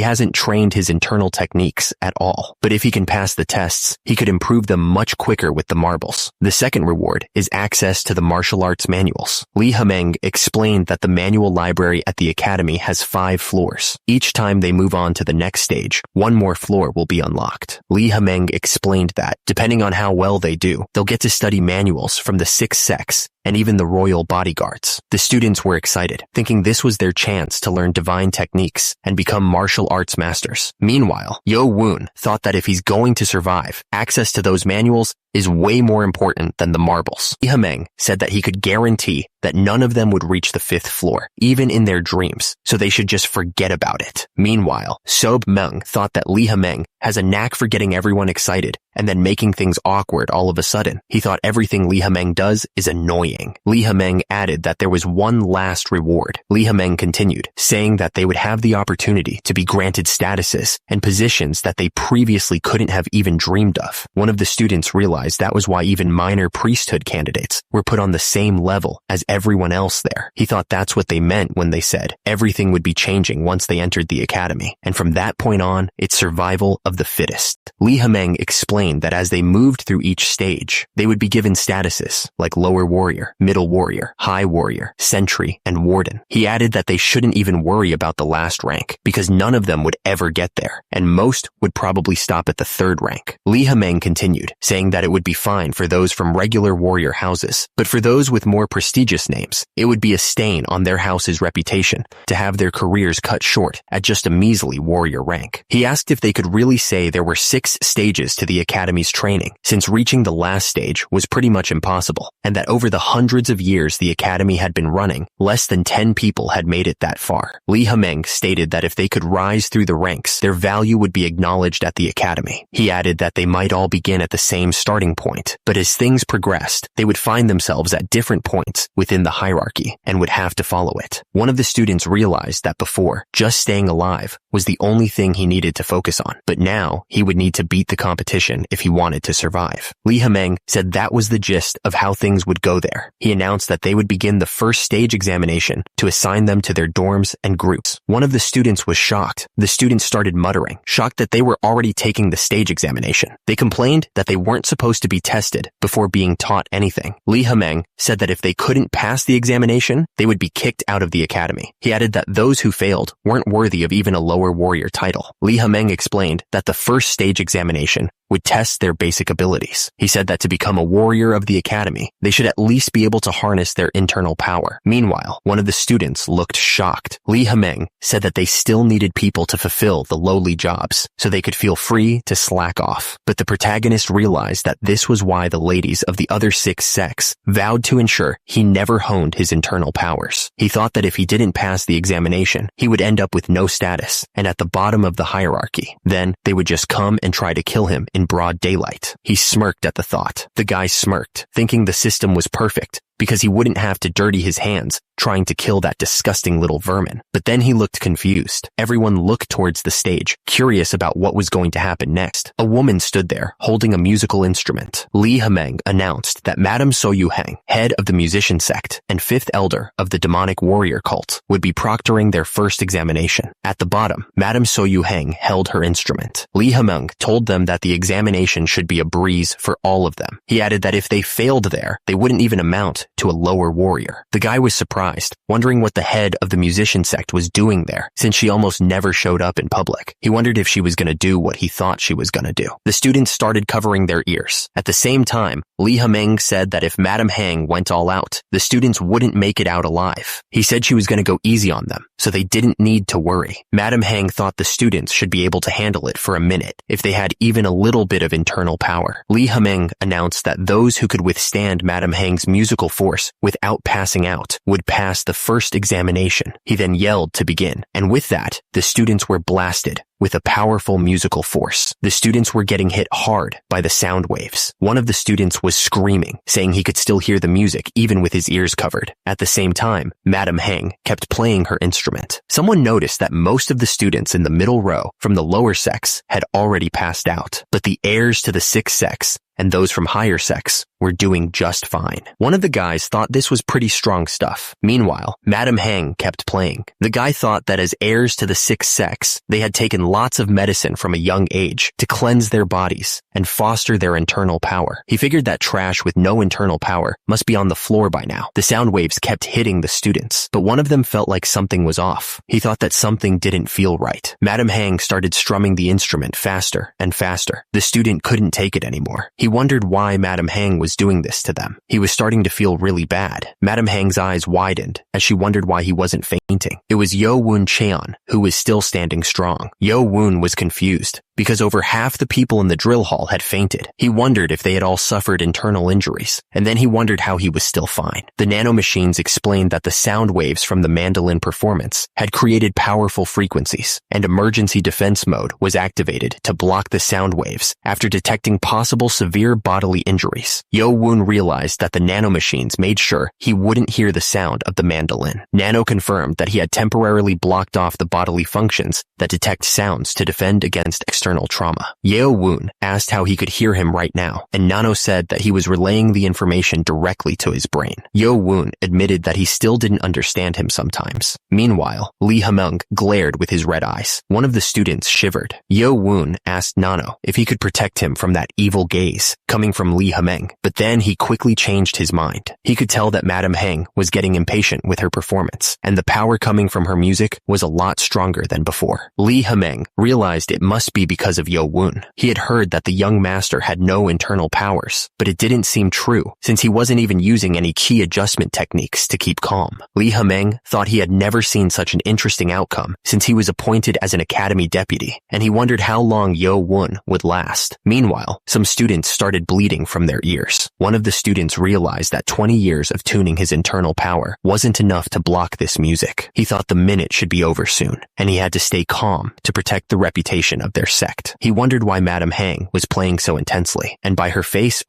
hasn't trained his internal techniques at all. But if he can pass the tests, he could improve them much quicker with the marbles. The second reward is access to the martial arts manuals. Lee Ha-meng explained that the manual library at the academy has 5 floors. Each time they move on to the next stage, 1 more floor will be unlocked. Lee Ha-meng explained that, depending on how well they do, they'll get to study manuals from the 6 sects and even the royal bodyguards. The students were excited, thinking this was their chance to learn divine techniques and become martial arts masters. Meanwhile, Yo Woon thought that if he's going to survive, access to those manuals is way more important than the marbles. Lee Ha-meng said that he could guarantee that none of them would reach the 5th floor, even in their dreams, so they should just forget about it. Meanwhile, Sob Meng thought that Lee Ha-meng has a knack for getting everyone excited and then making things awkward all of a sudden. He thought everything Lee Ha-meng does is annoying. Lee Ha-meng added that there was one last reward. Lee Ha-meng continued, saying that they would have the opportunity to be granted statuses and positions that they previously couldn't have even dreamed of. One of the students realized that was why even minor priesthood candidates were put on the same level as everyone else there. He thought that's what they meant when they said everything would be changing once they entered the academy, and from that point on, it's survival of the fittest. Lee Ha-meng explained that as they moved through each stage, they would be given statuses like lower warrior, middle warrior, high warrior, sentry, and warden. He added that they shouldn't even worry about the last rank because none of them would ever get there, and most would probably stop at the 3rd rank. Lee Ha-meng continued, saying that it would be fine for those from regular warrior houses, but for those with more prestigious names, it would be a stain on their house's reputation to have their careers cut short at just a measly warrior rank. He asked if they could really say there were 6 stages to the academy's training, since reaching the last stage was pretty much impossible, and that over the hundreds of years the academy had been running, less than 10 people had made it that far. Lee Ha-meng stated that if they could rise through the ranks, their value would be acknowledged at the academy. He added that they might all begin at the same starting point, but as things progressed, they would find themselves at different points within the hierarchy and would have to follow it. One of the students realized that before, just staying alive was the only thing he needed to focus on, but now he would need to beat the competition if he wanted to survive. Lee Ha-meng said that was the gist of how things would go there. He announced that they would begin the first stage examination to assign them to their dorms and groups. One of the students was shocked. The students started muttering, shocked that they were already taking the stage examination. They complained that they weren't supposed to be tested before being taught anything. Lee Ha-meng said that if they couldn't pass the examination, they would be kicked out of the academy. He added that those who failed weren't worthy of even a lower warrior title. Lee Ha-meng explained that the first stage examination would test their basic abilities. He said that to become a warrior of the academy, they should at least be able to harness their internal power. Meanwhile, one of the students looked shocked. Lee Ha-meng said that they still needed people to fulfill the lowly jobs, so they could feel free to slack off. But the protagonist realized that this was why the ladies of the other 6 sects vowed to ensure he never honed his internal powers. He thought that if he didn't pass the examination, he would end up with no status and at the bottom of the hierarchy. Then they would just come and try to kill him in broad daylight. He smirked at the thought. The guy smirked, thinking the system was perfect, because he wouldn't have to dirty his hands trying to kill that disgusting little vermin. But then he looked confused. Everyone looked towards the stage, curious about what was going to happen next. A woman stood there, holding a musical instrument. Lee Hameng announced that Madame Soyuheng, head of the musician sect and fifth elder of the demonic warrior cult, would be proctoring their first examination. At the bottom, Madame Soyuheng held her instrument. Lee Hameng told them that the examination should be a breeze for all of them. He added that if they failed there, they wouldn't even amount to a lower warrior. The guy was surprised, wondering what the head of the musician sect was doing there, since she almost never showed up in public. He wondered if she was going to do what he thought she was going to do. The students started covering their ears. At the same time, Lee Hameng said that if Madame Hang went all out, the students wouldn't make it out alive. He said she was going to go easy on them, so they didn't need to worry. Madame Hang thought the students should be able to handle it for a minute if they had even a little bit of internal power. Lee Hameng announced that those who could withstand Madame Hang's musical force without passing out would pass the first examination. He then yelled to begin, and with that, the students were blasted with a powerful musical force. The students were getting hit hard by the sound waves. One of the students was screaming, saying he could still hear the music even with his ears covered. At the same time, Madame Hang kept playing her instrument. Someone noticed that most of the students in the middle row from the lower sex had already passed out, but the heirs to the sixth sex and those from higher sex were doing just fine. One of the guys thought this was pretty strong stuff. Meanwhile, Madame Hang kept playing. The guy thought that as heirs to the sixth sex, they had taken lots of medicine from a young age to cleanse their bodies and foster their internal power. He figured that trash with no internal power must be on the floor by now. The sound waves kept hitting the students, but one of them felt like something was off. He thought that something didn't feel right. Madame Hang started strumming the instrument faster and faster. The student couldn't take it anymore. He wondered why Madame Hang was doing this to them. He was starting to feel really bad. Madame Hang's eyes widened as she wondered why he wasn't fainting. It was Yo Woon Cheon who was still standing strong. Yo Woon was confused because over half the people in the drill hall had fainted. He wondered if they had all suffered internal injuries, and then he wondered how he was still fine. The nanomachines explained that the sound waves from the mandolin performance had created powerful frequencies, and emergency defense mode was activated to block the sound waves after detecting possible severe bodily injuries. Yo Woon realized that the nanomachines made sure he wouldn't hear the sound of the mandolin. Nano confirmed that he had temporarily blocked off the bodily functions that detect sounds to defend against external trauma. Yeo Woon asked how he could hear him right now, and Nano said that he was relaying the information directly to his brain. Yo Woon admitted that he still didn't understand him sometimes. Meanwhile, Lee Hamung glared with his red eyes. One of the students shivered. Yo Woon asked Nano if he could protect him from that evil gaze coming from Lee Hameng, but then he quickly changed his mind. He could tell that Madame Heng was getting impatient with her performance, and the power coming from her music was a lot stronger than before. Lee Hameng realized it must be because of Yo Woon. He had heard that the young master had no internal powers, but it didn't seem true since he wasn't even using any key adjustment techniques to keep calm. Lee Hameng thought he had never seen such an interesting outcome since he was appointed as an academy deputy, and he wondered how long Yo Woon would last. Meanwhile, some students started bleeding from their ears. One of the students realized that 20 years of tuning his internal power wasn't enough to block this music. He thought the minute should be over soon, and he had to stay calm to protect the reputation of their sect. He wondered why Madame Hang was playing so intensely, and by her face,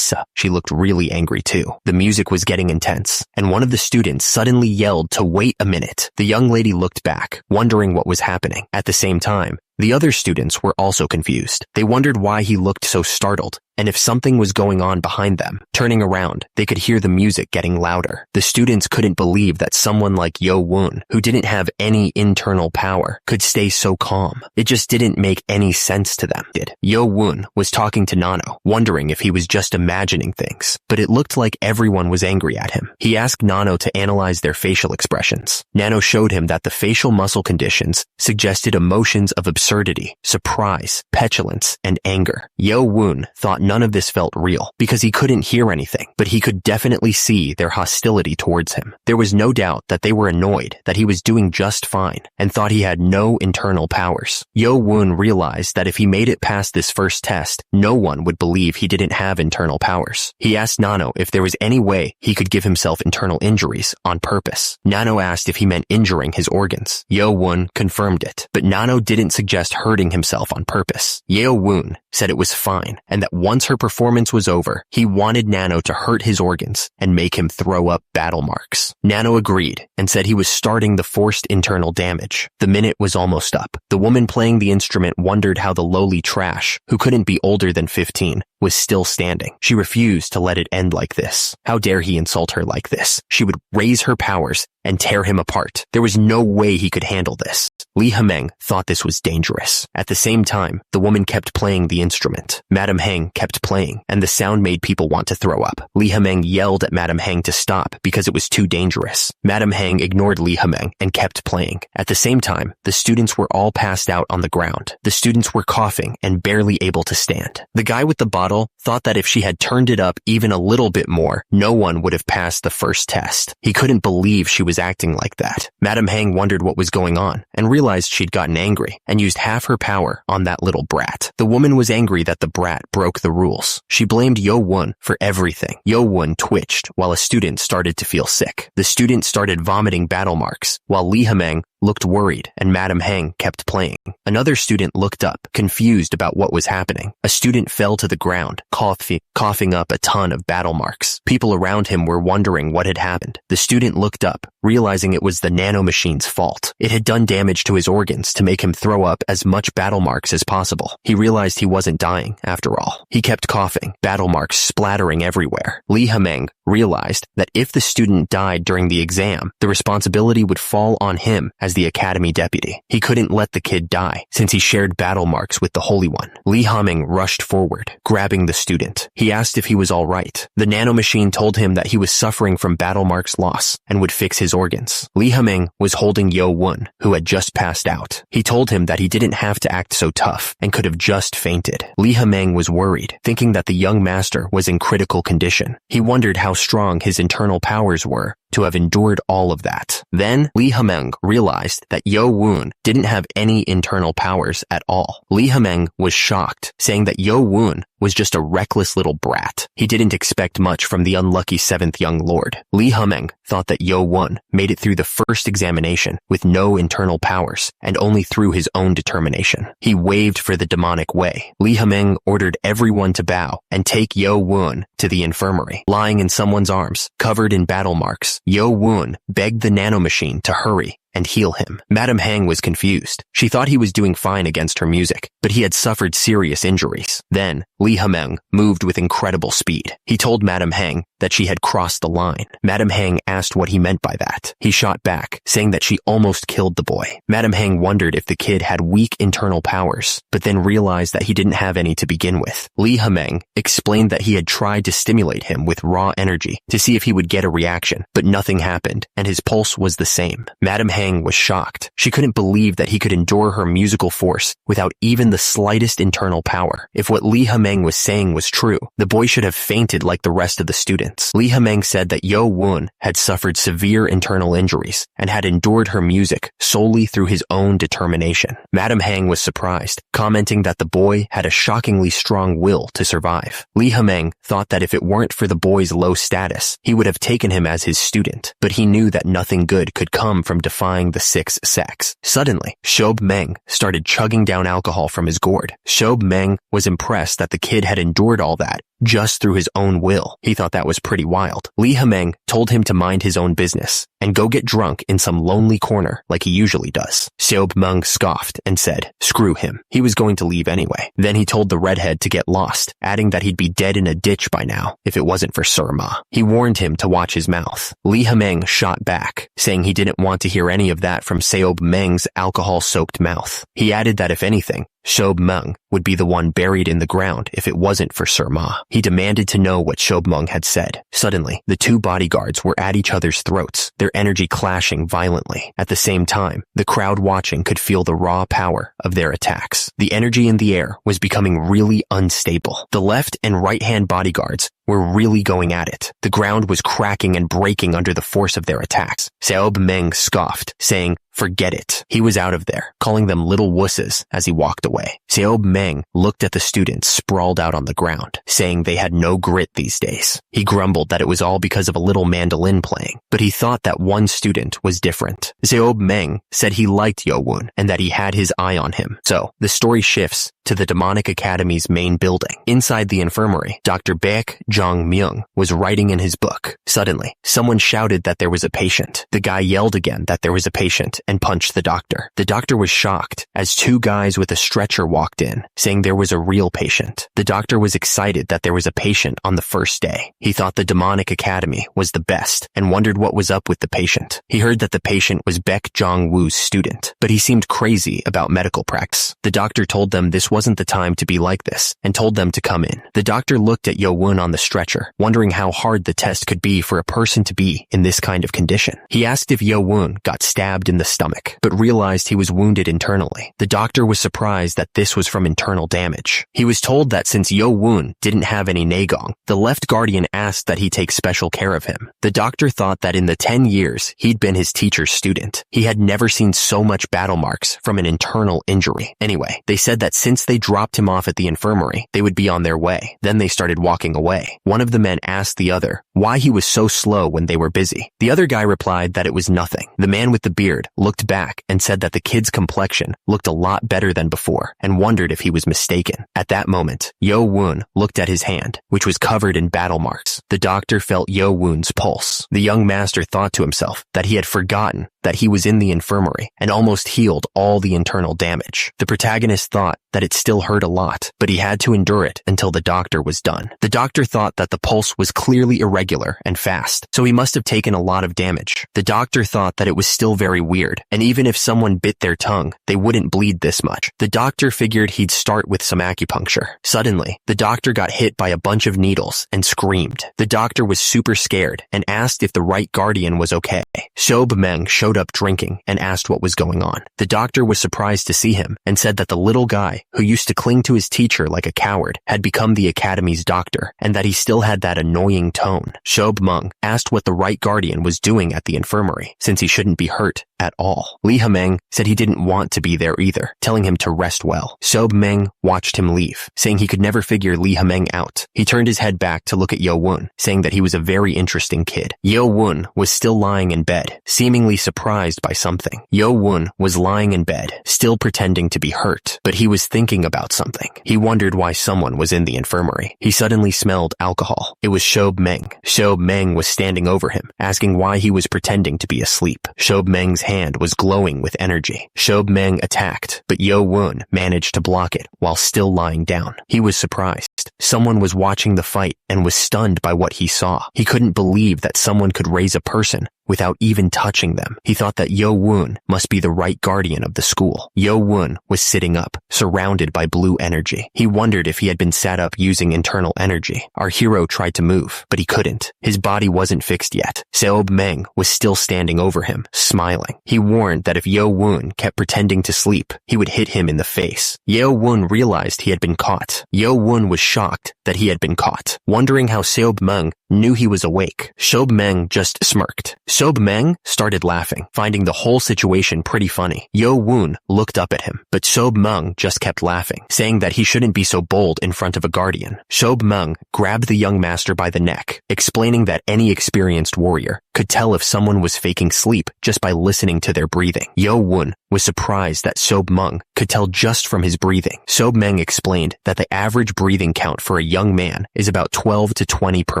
she looked really angry too. The music was getting intense, and one of the students suddenly yelled to wait a minute. The young lady looked back, wondering what was happening. At the same time, the other students were also confused. They wondered why he looked so startled, and if something was going on behind them. Turning around, they could hear the music getting louder. The students couldn't believe that someone like Yo Woon, who didn't have any internal power, could stay so calm. It just didn't make any sense to them. Yo Woon was talking to Nano, wondering if he was just imagining things, but it looked like everyone was angry at him. He asked Nano to analyze their facial expressions. Nano showed him that the facial muscle conditions suggested emotions of absurdity, surprise, petulance, and anger. Yo Woon thought none of this felt real because he couldn't hear anything, but he could definitely see their hostility towards him. There was no doubt that they were annoyed that he was doing just fine and thought he had no internal powers. Yo Woon realized that if he made it past this first test, no one would believe he didn't have internal powers. He asked Nano if there was any way he could give himself internal injuries on purpose. Nano asked if he meant injuring his organs. Yo Woon confirmed it, but Nano didn't suggest hurting himself on purpose. Yo Woon said it was fine and that one Once her performance was over, he wanted Nano to hurt his organs and make him throw up battle marks. Nano agreed and said he was starting the forced internal damage. The minute was almost up. The woman playing the instrument wondered how the lowly trash, who couldn't be older than 15, was still standing. She refused to let it end like this. How dare he insult her like this? She would raise her powers and tear him apart. There was no way he could handle this. Lee Hameng thought this was dangerous. At the same time, the woman kept playing the instrument. Madam Heng kept playing, and the sound made people want to throw up. Lee Hameng yelled at Madam Heng to stop because it was too dangerous. Madam Heng ignored Lee Hameng and kept playing. At the same time, the students were all passed out on the ground. The students were coughing and barely able to stand. The guy with the bottle thought that if she had turned it up even a little bit more, no one would have passed the first test. He couldn't believe she was acting like that. Madam Heng wondered what was going on and realized she'd gotten angry and used half her power on that little brat. The woman was angry that the brat broke the rules. She blamed Yo Won for everything. Yo Won twitched while a student started to feel sick. The student started vomiting battle marks while Lee Hameng looked worried and Madam Heng kept playing. Another student looked up, confused about what was happening. A student fell to the ground, coughing up a ton of battle marks. People around him were wondering what had happened. The student looked up, realizing it was the nanomachine's fault. It had done damage to his organs to make him throw up as much battle marks as possible. He realized he wasn't dying, after all. He kept coughing, battle marks splattering everywhere. Lee Hameng realized that if the student died during the exam, the responsibility would fall on him as the academy deputy. He couldn't let the kid die, since he shared battle marks with the Holy One. Lee Hameng rushed forward, grabbing the student. He asked if he was all right. The nanomachine told him that he was suffering from battle marks loss and would fix his organs. Lee Hameng was holding Yo Won, who had just passed out. He told him that he didn't have to act so tough and could have just fainted. Lee Hameng was worried, thinking that the young master was in critical condition. He wondered how strong his internal powers were to have endured all of that. Then, Lee Hameng realized that Yo Won didn't have any internal powers at all. Lee Hameng was shocked, saying that Yo Won was just a reckless little brat. He didn't expect much from the unlucky 7th young lord. Lee Hameng thought that Yo Won made it through the first examination with no internal powers and only through his own determination. He waved for the demonic way. Lee Hameng ordered everyone to bow and take Yo Won to the infirmary. Lying in someone's arms, covered in battle marks, Yo Won begged the nanomachine to hurry and heal him. Madam Heng was confused. She thought he was doing fine against her music, but he had suffered serious injuries. Then, Lee Hameng moved with incredible speed. He told Madam Heng that she had crossed the line. Madam Heng asked what he meant by that. He shot back, saying that she almost killed the boy. Madam Heng wondered if the kid had weak internal powers, but then realized that he didn't have any to begin with. Lee Hameng explained that he had tried to stimulate him with raw energy to see if he would get a reaction, but nothing happened, and his pulse was the same. Madam Heng was shocked. She couldn't believe that he could endure her musical force without even the slightest internal power. If what Lee Hameng was saying was true, the boy should have fainted like the rest of the students. Lee Hameng said that Yo Won had suffered severe internal injuries and had endured her music solely through his own determination. Madam Heng was surprised, commenting that the boy had a shockingly strong will to survive. Lee Hameng thought that if it weren't for the boy's low status, he would have taken him as his student, but he knew that nothing good could come from defying the 6 sex. Suddenly, Shob Meng started chugging down alcohol from his gourd. Shob Meng was impressed that the kid had endured all that just through his own will. He thought that was pretty wild. Lee Hameng told him to mind his own business and go get drunk in some lonely corner like he usually does. Shob Meng scoffed and said, screw him. He was going to leave anyway. Then he told the redhead to get lost, adding that he'd be dead in a ditch by now if it wasn't for Sir Ma. He warned him to watch his mouth. Lee Hameng shot back, saying he didn't want to hear any of that from Shob Meng's alcohol-soaked mouth. He added that if anything, Shob Meng would be the one buried in the ground if it wasn't for Sir Ma. He demanded to know what Shob Meng had said. Suddenly, the two bodyguards were at each other's throats, their energy clashing violently. At the same time, the crowd watching could feel the raw power of their attacks. The energy in the air was becoming really unstable. The left and right-hand bodyguards were really going at it. The ground was cracking and breaking under the force of their attacks. Seob Meng scoffed, saying, "Forget it." He was out of there, calling them little wusses as he walked away. Seob Meng looked at the students sprawled out on the ground, saying they had no grit these days. He grumbled that it was all because of a little mandolin playing, but he thought that one student was different. Seob Meng said he liked Yo-woon and that he had his eye on him. So, the story shifts to the Demonic Academy's main building. Inside the infirmary, Dr. Baek Jong-myung was writing in his book. Suddenly, someone shouted that there was a patient. The guy yelled again that there was a patient and punched the doctor. The doctor was shocked as two guys with a stretcher walked in, saying there was a real patient. The doctor was excited that there was a patient on the first day. He thought the Demonic Academy was the best and wondered what was up with the patient. He heard that the patient was Baek Jong-woo's student, but he seemed crazy about medical practice. The doctor told them this wasn't the time to be like this and told them to come in. The doctor looked at Yo-woon on the stretcher, wondering how hard the test could be for a person to be in this kind of condition. He asked if Yo-woon got stabbed in the stomach, but realized he was wounded internally. The doctor was surprised that this was from internal damage. He was told that since Yo-woon didn't have any nagong, the left guardian asked that he take special care of him. The doctor thought that in the 10 years he'd been his teacher's student, he had never seen so much battle marks from an internal injury. Anyway, they said that since they dropped him off at the infirmary, they would be on their way. Then they started walking away. One of the men asked the other why he was so slow when they were busy. The other guy replied that it was nothing. The man with the beard looked back and said that the kid's complexion looked a lot better than before and wondered if he was mistaken. At that moment, Yo-woon looked at his hand, which was covered in battle marks. The doctor felt Yo-woon's pulse. The young master thought to himself that he had forgotten that he was in the infirmary and almost healed all the internal damage. The protagonist thought that it still hurt a lot, but he had to endure it until the doctor was done. The doctor thought that the pulse was clearly irregular and fast, so he must have taken a lot of damage. The doctor thought that it was still very weird, and even if someone bit their tongue, they wouldn't bleed this much. The doctor figured he'd start with some acupuncture. Suddenly, the doctor got hit by a bunch of needles and screamed. The doctor was super scared and asked if the right guardian was okay. Seob Meng showed up drinking and asked what was going on. The doctor was surprised to see him and said that the little guy, who used to cling to his teacher like a coward, had become the academy's doctor and that he still had that annoying tone. Seob Meng asked what the right guardian was doing at the infirmary, since he shouldn't be hurt at all. Lee Ha-meng said he didn't want to be there either, telling him to rest well. Seob Meng watched him leave, saying he could never figure Lee Ha-meng out. He turned his head back to look at Yo-woon, saying that he was a very interesting kid. Yo-woon was still lying in bed, seemingly surprised by something. Yo-woon was lying in bed, still pretending to be hurt, but he was thinking about something. He wondered why someone was in the infirmary. He suddenly smelled alcohol. It was Seob Meng. Seob Meng was standing over him, asking why he was pretending to be asleep. Seob Meng's hand was glowing with energy. Seob Meng attacked, but Yo-woon managed to block it while still lying down. He was surprised. Someone was watching the fight and was stunned by what he saw. He couldn't believe that someone could raise a person without even touching them. He thought that Yo-woon must be the right guardian of the school. Yo-woon was sitting up, surrounded by blue energy. He wondered if he had been sat up using internal energy. Our hero tried to move, but he couldn't. His body wasn't fixed yet. Seob Meng was still standing over him, smiling. He warned that if Yo-woon kept pretending to sleep, he would hit him in the face. Yo-woon realized he had been caught. Yo-woon was shocked that he had been caught, wondering how Seob Meng knew he was awake. Seob Meng just smirked. Seob Meng started laughing, finding the whole situation pretty funny. Yo-woon looked up at him, but Seob Meng just kept laughing, saying that he shouldn't be so bold in front of a guardian. Seob Meng grabbed the young master by the neck, explaining that any experienced warrior could tell if someone was faking sleep just by listening to their breathing. Yo-woon was surprised that Seob Meng could tell just from his breathing. Seob Meng explained that the average breathing count for a young man is about 12 to 20 per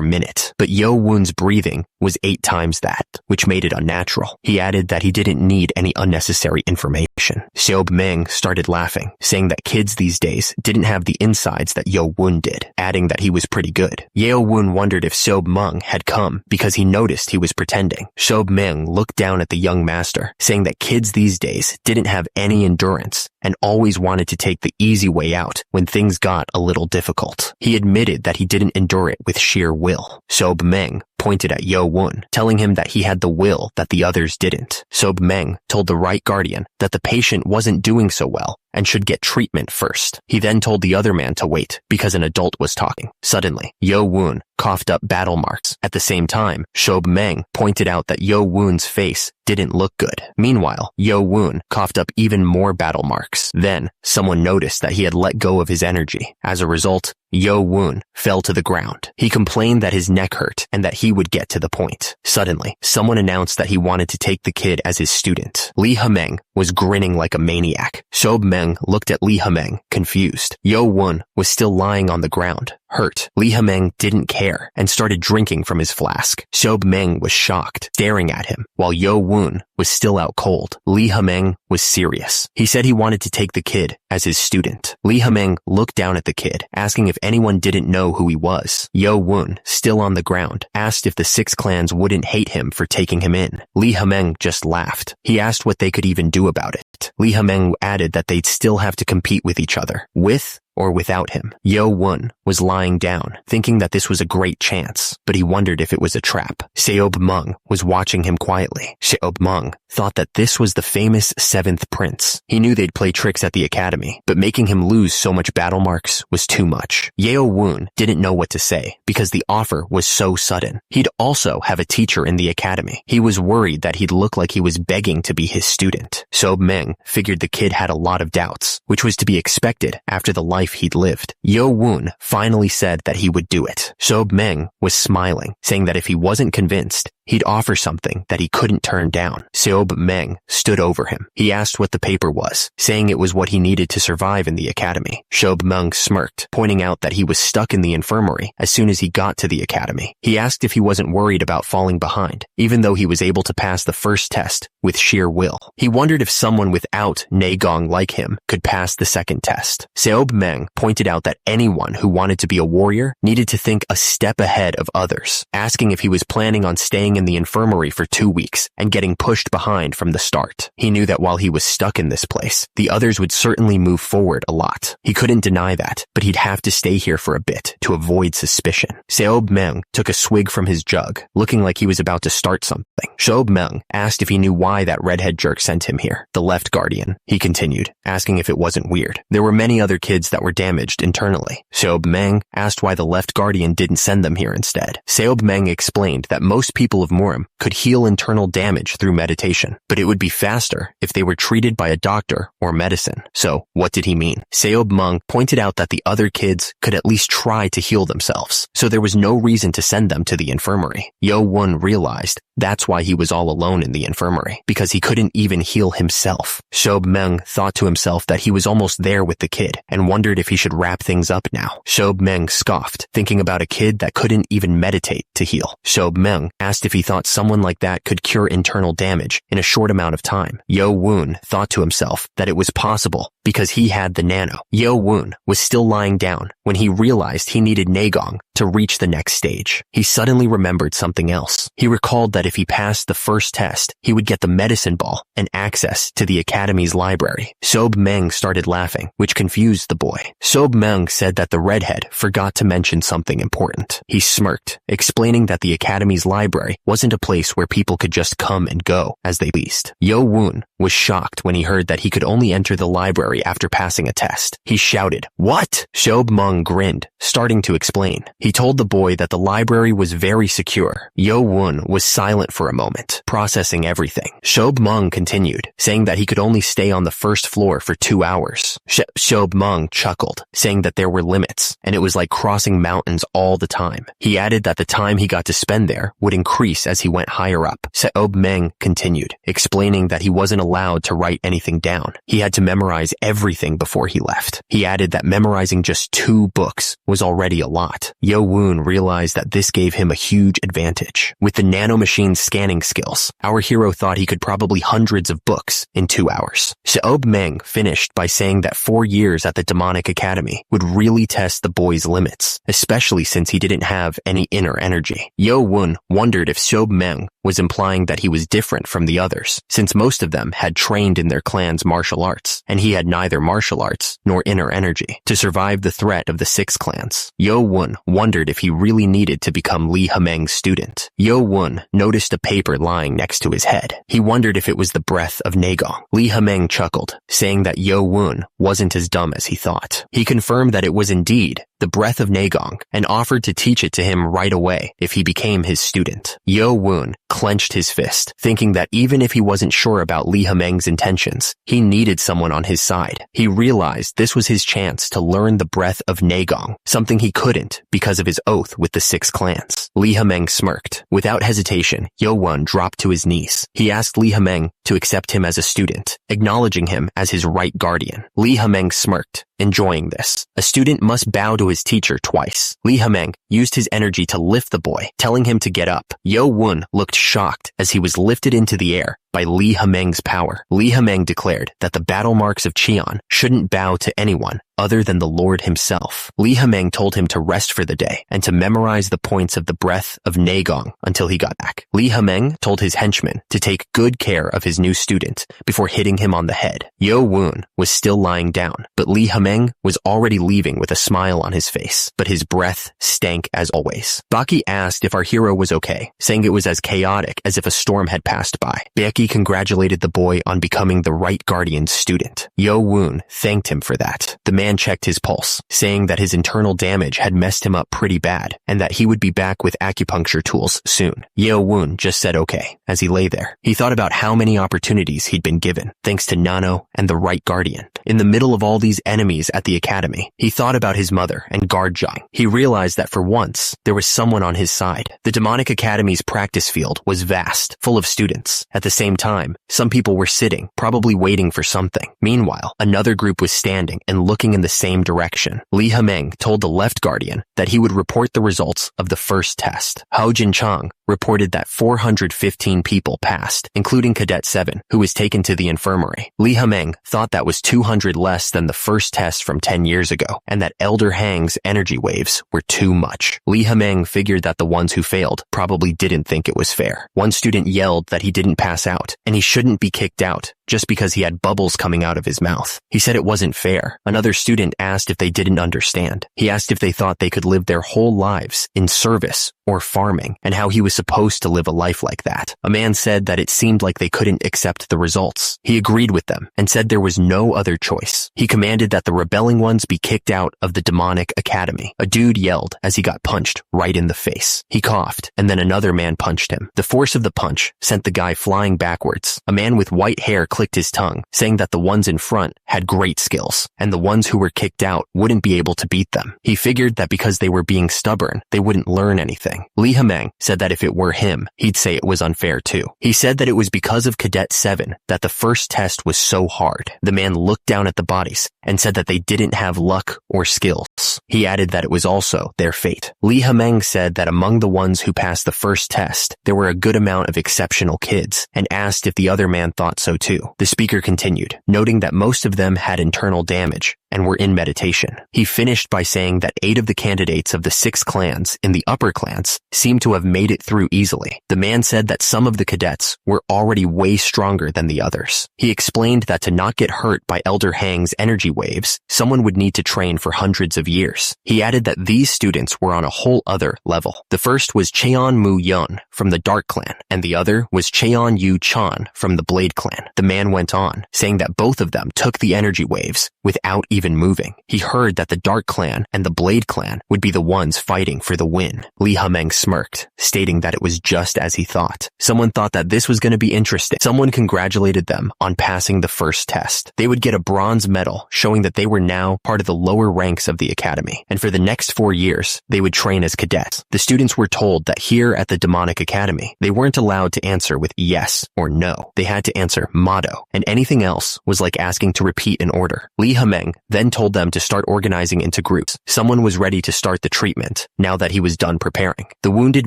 minute, but Yo-woon's breathing was 8 times that, which made it unnatural. He added that he didn't need any unnecessary information. Seob Meng started laughing, saying that kids these days didn't have the insides that Yo-woon did, adding that he was pretty good. Yo-woon wondered if Seob Meng had come because he noticed he was pretending. Seob Meng looked down at the young master, saying that kids these days didn't have any endurance and always wanted to take the easy way out when things got a little difficult. He admitted that he didn't endure it with sheer will. Seob Meng pointed at Yo Won, telling him that he had the will that the others didn't. Sob Meng told the right guardian that the patient wasn't doing so well and should get treatment first. He then told the other man to wait because an adult was talking. Suddenly, Yo Won coughed up battle marks. At the same time, Sob Meng pointed out that Yo Won's face didn't look good. Meanwhile, Yo Won coughed up even more battle marks. Then, someone noticed that he had let go of his energy. As a result, Yo Won fell to the ground. He complained that his neck hurt and that he would get to the point. Suddenly, someone announced that he wanted to take the kid as his student. Lee Hameng was grinning like a maniac. Sob Meng looked at Lee Hameng, confused. Yo Won was still lying on the ground, hurt. Lee Hameng didn't care and started drinking from his flask. Sob Meng was shocked, staring at him, while Yo Won was still out cold. Lee Hameng was serious. He said he wanted to take the kid as his student. Lee Hameng looked down at the kid, asking if anyone didn't know who he was. Yo Won, still on the ground, asked if the 6 clans wouldn't hate him for taking him in. Lee Hameng just laughed. He asked what they could even do about it. Lee Hameng added that they'd still have to compete with each other, with or without him. Yo Won was lying down, thinking that this was a great chance, but he wondered if it was a trap. Seob Meng was watching him quietly. Seob Meng thought that this was the famous 7th prince. He knew they'd play tricks at the academy, but making him lose so much battle marks was too much. Yo Won didn't know what to say because the offer was so sudden. He'd also have a teacher in the academy. He was worried that he'd look like he was begging to be his student. Sob Meng figured the kid had a lot of doubts, which was to be expected after the life he'd lived. Yo Won finally said that he would do it. Sob Meng was smiling, saying that if he wasn't convinced, he'd offer something that he couldn't turn down. Seob Meng stood over him. He asked what the paper was, saying it was what he needed to survive in the academy. Sob Meng smirked, pointing out that he was stuck in the infirmary as soon as he got to the academy. He asked if he wasn't worried about falling behind, even though he was able to pass the first test with sheer will. He wondered if someone without Negong like him could pass the second test. Seob Meng pointed out that anyone who wanted to be a warrior needed to think a step ahead of others, asking if he was planning on staying in the infirmary for 2 weeks and getting pushed behind from the start. He knew that while he was stuck in this place, the others would certainly move forward a lot. He couldn't deny that, but he'd have to stay here for a bit to avoid suspicion. Seob Meng took a swig from his jug, looking like he was about to start something. Sob Meng asked if he knew why that redhead jerk sent him here. The left guardian, he continued, asking if it wasn't weird. There were many other kids that were damaged internally. Seob Meng asked why the left guardian didn't send them here instead. Seob Meng explained that most people of Murim could heal internal damage through meditation, but it would be faster if they were treated by a doctor or medicine. So, what did he mean? Seob Meng pointed out that the other kids could at least try to heal themselves, so there was no reason to send them to the infirmary. Yo Won realized that's why he was all alone in the infirmary, because he couldn't even heal himself. Sob Meng thought to himself that he was almost there with the kid and wondered if he should wrap things up now. Sob Meng scoffed, thinking about a kid that couldn't even meditate to heal. Sob Meng asked if he thought someone like that could cure internal damage in a short amount of time. Yo Won thought to himself that it was possible because he had the nano. Yo Won was still lying down when he realized he needed Negong to reach the next stage. He suddenly remembered something else. He recalled that if he passed the first test, he would get the medicine ball and access to the academy's library. Sob Meng started laughing, which confused the boy. Sob Meng said that the redhead forgot to mention something important. He smirked, explaining that the academy's library wasn't a place where people could just come and go as they pleased. Yo Won was shocked when he heard that he could only enter the library after passing a test. He shouted, "What?" Sob Meng grinned, starting to explain. He told the boy that the library was very secure. Yo Won was silent for a moment, processing everything. Sob Meng continued, saying that he could only stay on the first floor for 2 hours. Sob Meng chuckled, saying that there were limits, and it was like crossing mountains all the time. He added that the time he got to spend there would increase as he went higher up. Sob Meng continued, explaining that he wasn't allowed to write anything down. He had to memorize everything before he left. He added that memorizing just 2 books was already a lot. Yo Won realized that this gave him a huge advantage. With the nanomachine's scanning skills, our hero thought he could probably hundreds of books in 2 hours. Sob Meng finished by saying that 4 years at the demonic academy would really test the boy's limits, especially since he didn't have any inner energy. Yo Won wondered if Sob Meng was implying that he was different from the others, since most of them had trained in their clan's martial arts, and he had neither martial arts nor inner energy to survive the threat of the six clans. Yo-won wondered if he really needed to become Lee Ha-meng's student. Yo-won noticed a paper lying next to his head. He wondered if it was the breath of Nagong. Lee Ha-meng chuckled, saying that Yo-won wasn't as dumb as he thought. He confirmed that it was indeed the breath of Nagong and offered to teach it to him right away if he became his student. Yo-won clenched his fist, thinking that even if he wasn't sure about Lee Ha-meng's intentions, he needed someone on his side. He realized this was his chance to learn the breath of Nagong, something he couldn't because of his oath with the six clans. Lee Ha-meng smirked. Without hesitation, Yo-won dropped to his knees. He asked Lee Ha-meng to accept him as a student, acknowledging him as his right guardian. Lee Ha-meng smirked, enjoying this. A student must bow to his teacher twice. Lee Ha-meng used his energy to lift the boy, telling him to get up. Yo-won looked shocked as he was lifted into the air by Lee Ha-meng's power. Lee Ha-meng declared that the battle marks of Cheon shouldn't bow to anyone other than the Lord himself. Lee Ha-meng told him to rest for the day and to memorize the points of the breath of Nagong until he got back. Lee Ha-meng told his henchmen to take good care of his new student before hitting him on the head. Yo-won was still lying down, but Lee Ha-meng was already leaving with a smile on his face, but his breath stank as always. Baki asked if our hero was okay, saying it was as chaotic as if a storm had passed by. Baki congratulated the boy on becoming the right guardian's student. Yo-won thanked him for that. The man checked his pulse, saying that his internal damage had messed him up pretty bad and that he would be back with acupuncture tools soon. Yo-won just said okay as he lay there. He thought about how many opportunities he'd been given, thanks to Nano and the right guardian. In the middle of all these enemies at the academy, he thought about his mother and guard Zhang. He realized that for once, there was someone on his side. The demonic academy's practice field was vast, full of students. At the same time, some people were sitting, probably waiting for something. Meanwhile, another group was standing and looking in the same direction. Lee Ha-meng told the left guardian that he would report the results of the first test. Hao Jinchang reported that 415 people passed, including Cadet 7, who was taken to the infirmary. Lee Ha-meng thought that was 200 less than the first test from 10 years ago, and that Elder Hang's energy waves were too much. Lee Ha-meng figured that the ones who failed probably didn't think it was fair. One student yelled that he didn't pass out, and he shouldn't be kicked out just because he had bubbles coming out of his mouth. He said it wasn't fair. Another student asked if they didn't understand. He asked if they thought they could live their whole lives in service or farming, and how he was supposed to live a life like that. A man said that it seemed like they couldn't accept the results. He agreed with them and said there was no other choice. He commanded that the rebelling ones be kicked out of the demonic academy. A dude yelled as he got punched right in the face. He coughed, and then another man punched him. The force of the punch sent the guy flying backwards. A man with white hair clicked his tongue, saying that the ones in front had great skills, and the ones who were kicked out wouldn't be able to beat them. He figured that because they were being stubborn, they wouldn't learn anything. Lee Ha-meng said that if it were him, he'd say it was unfair too. He said that it was because of Cadet 7 that the first test was so hard. The man looked down at the bodies and said that they didn't have luck or skills. He added that it was also their fate. Lee Ha-meng said that among the ones who passed the first test, there were a good amount of exceptional kids, and asked if the other man thought so too. The speaker continued, noting that most of them had internal damage and were in meditation. He finished by saying that 8 of the candidates of the 6 clans in the upper clans seemed to have made it through easily. The man said that some of the cadets were already way stronger than the others. He explained that to not get hurt by Elder Hang's energy waves, someone would need to train for hundreds of years. He added that these students were on a whole other level. The first was Cheon Mu Yun from the Dark Clan, and the other was Cheon Yu Chan from the Blade Clan. The man went on, saying that both of them took the energy waves without even moving. He heard that the Dark Clan and the Blade Clan would be the ones fighting for the win. Lee Ha-meng smirked, stating that it was just as he thought. Someone thought that this was going to be interesting. Someone congratulated them on passing the first test. They would get a bronze medal, showing that they were now part of the lower ranks of the academy, and for the next 4 years, they would train as cadets. The students were told that here at the demonic academy, they weren't allowed to answer with yes or no. They had to answer motto, and anything else was like asking to repeat an order. Lee Ha-meng then told them to start organizing into groups. Someone was ready to start the treatment, now that he was done preparing. The wounded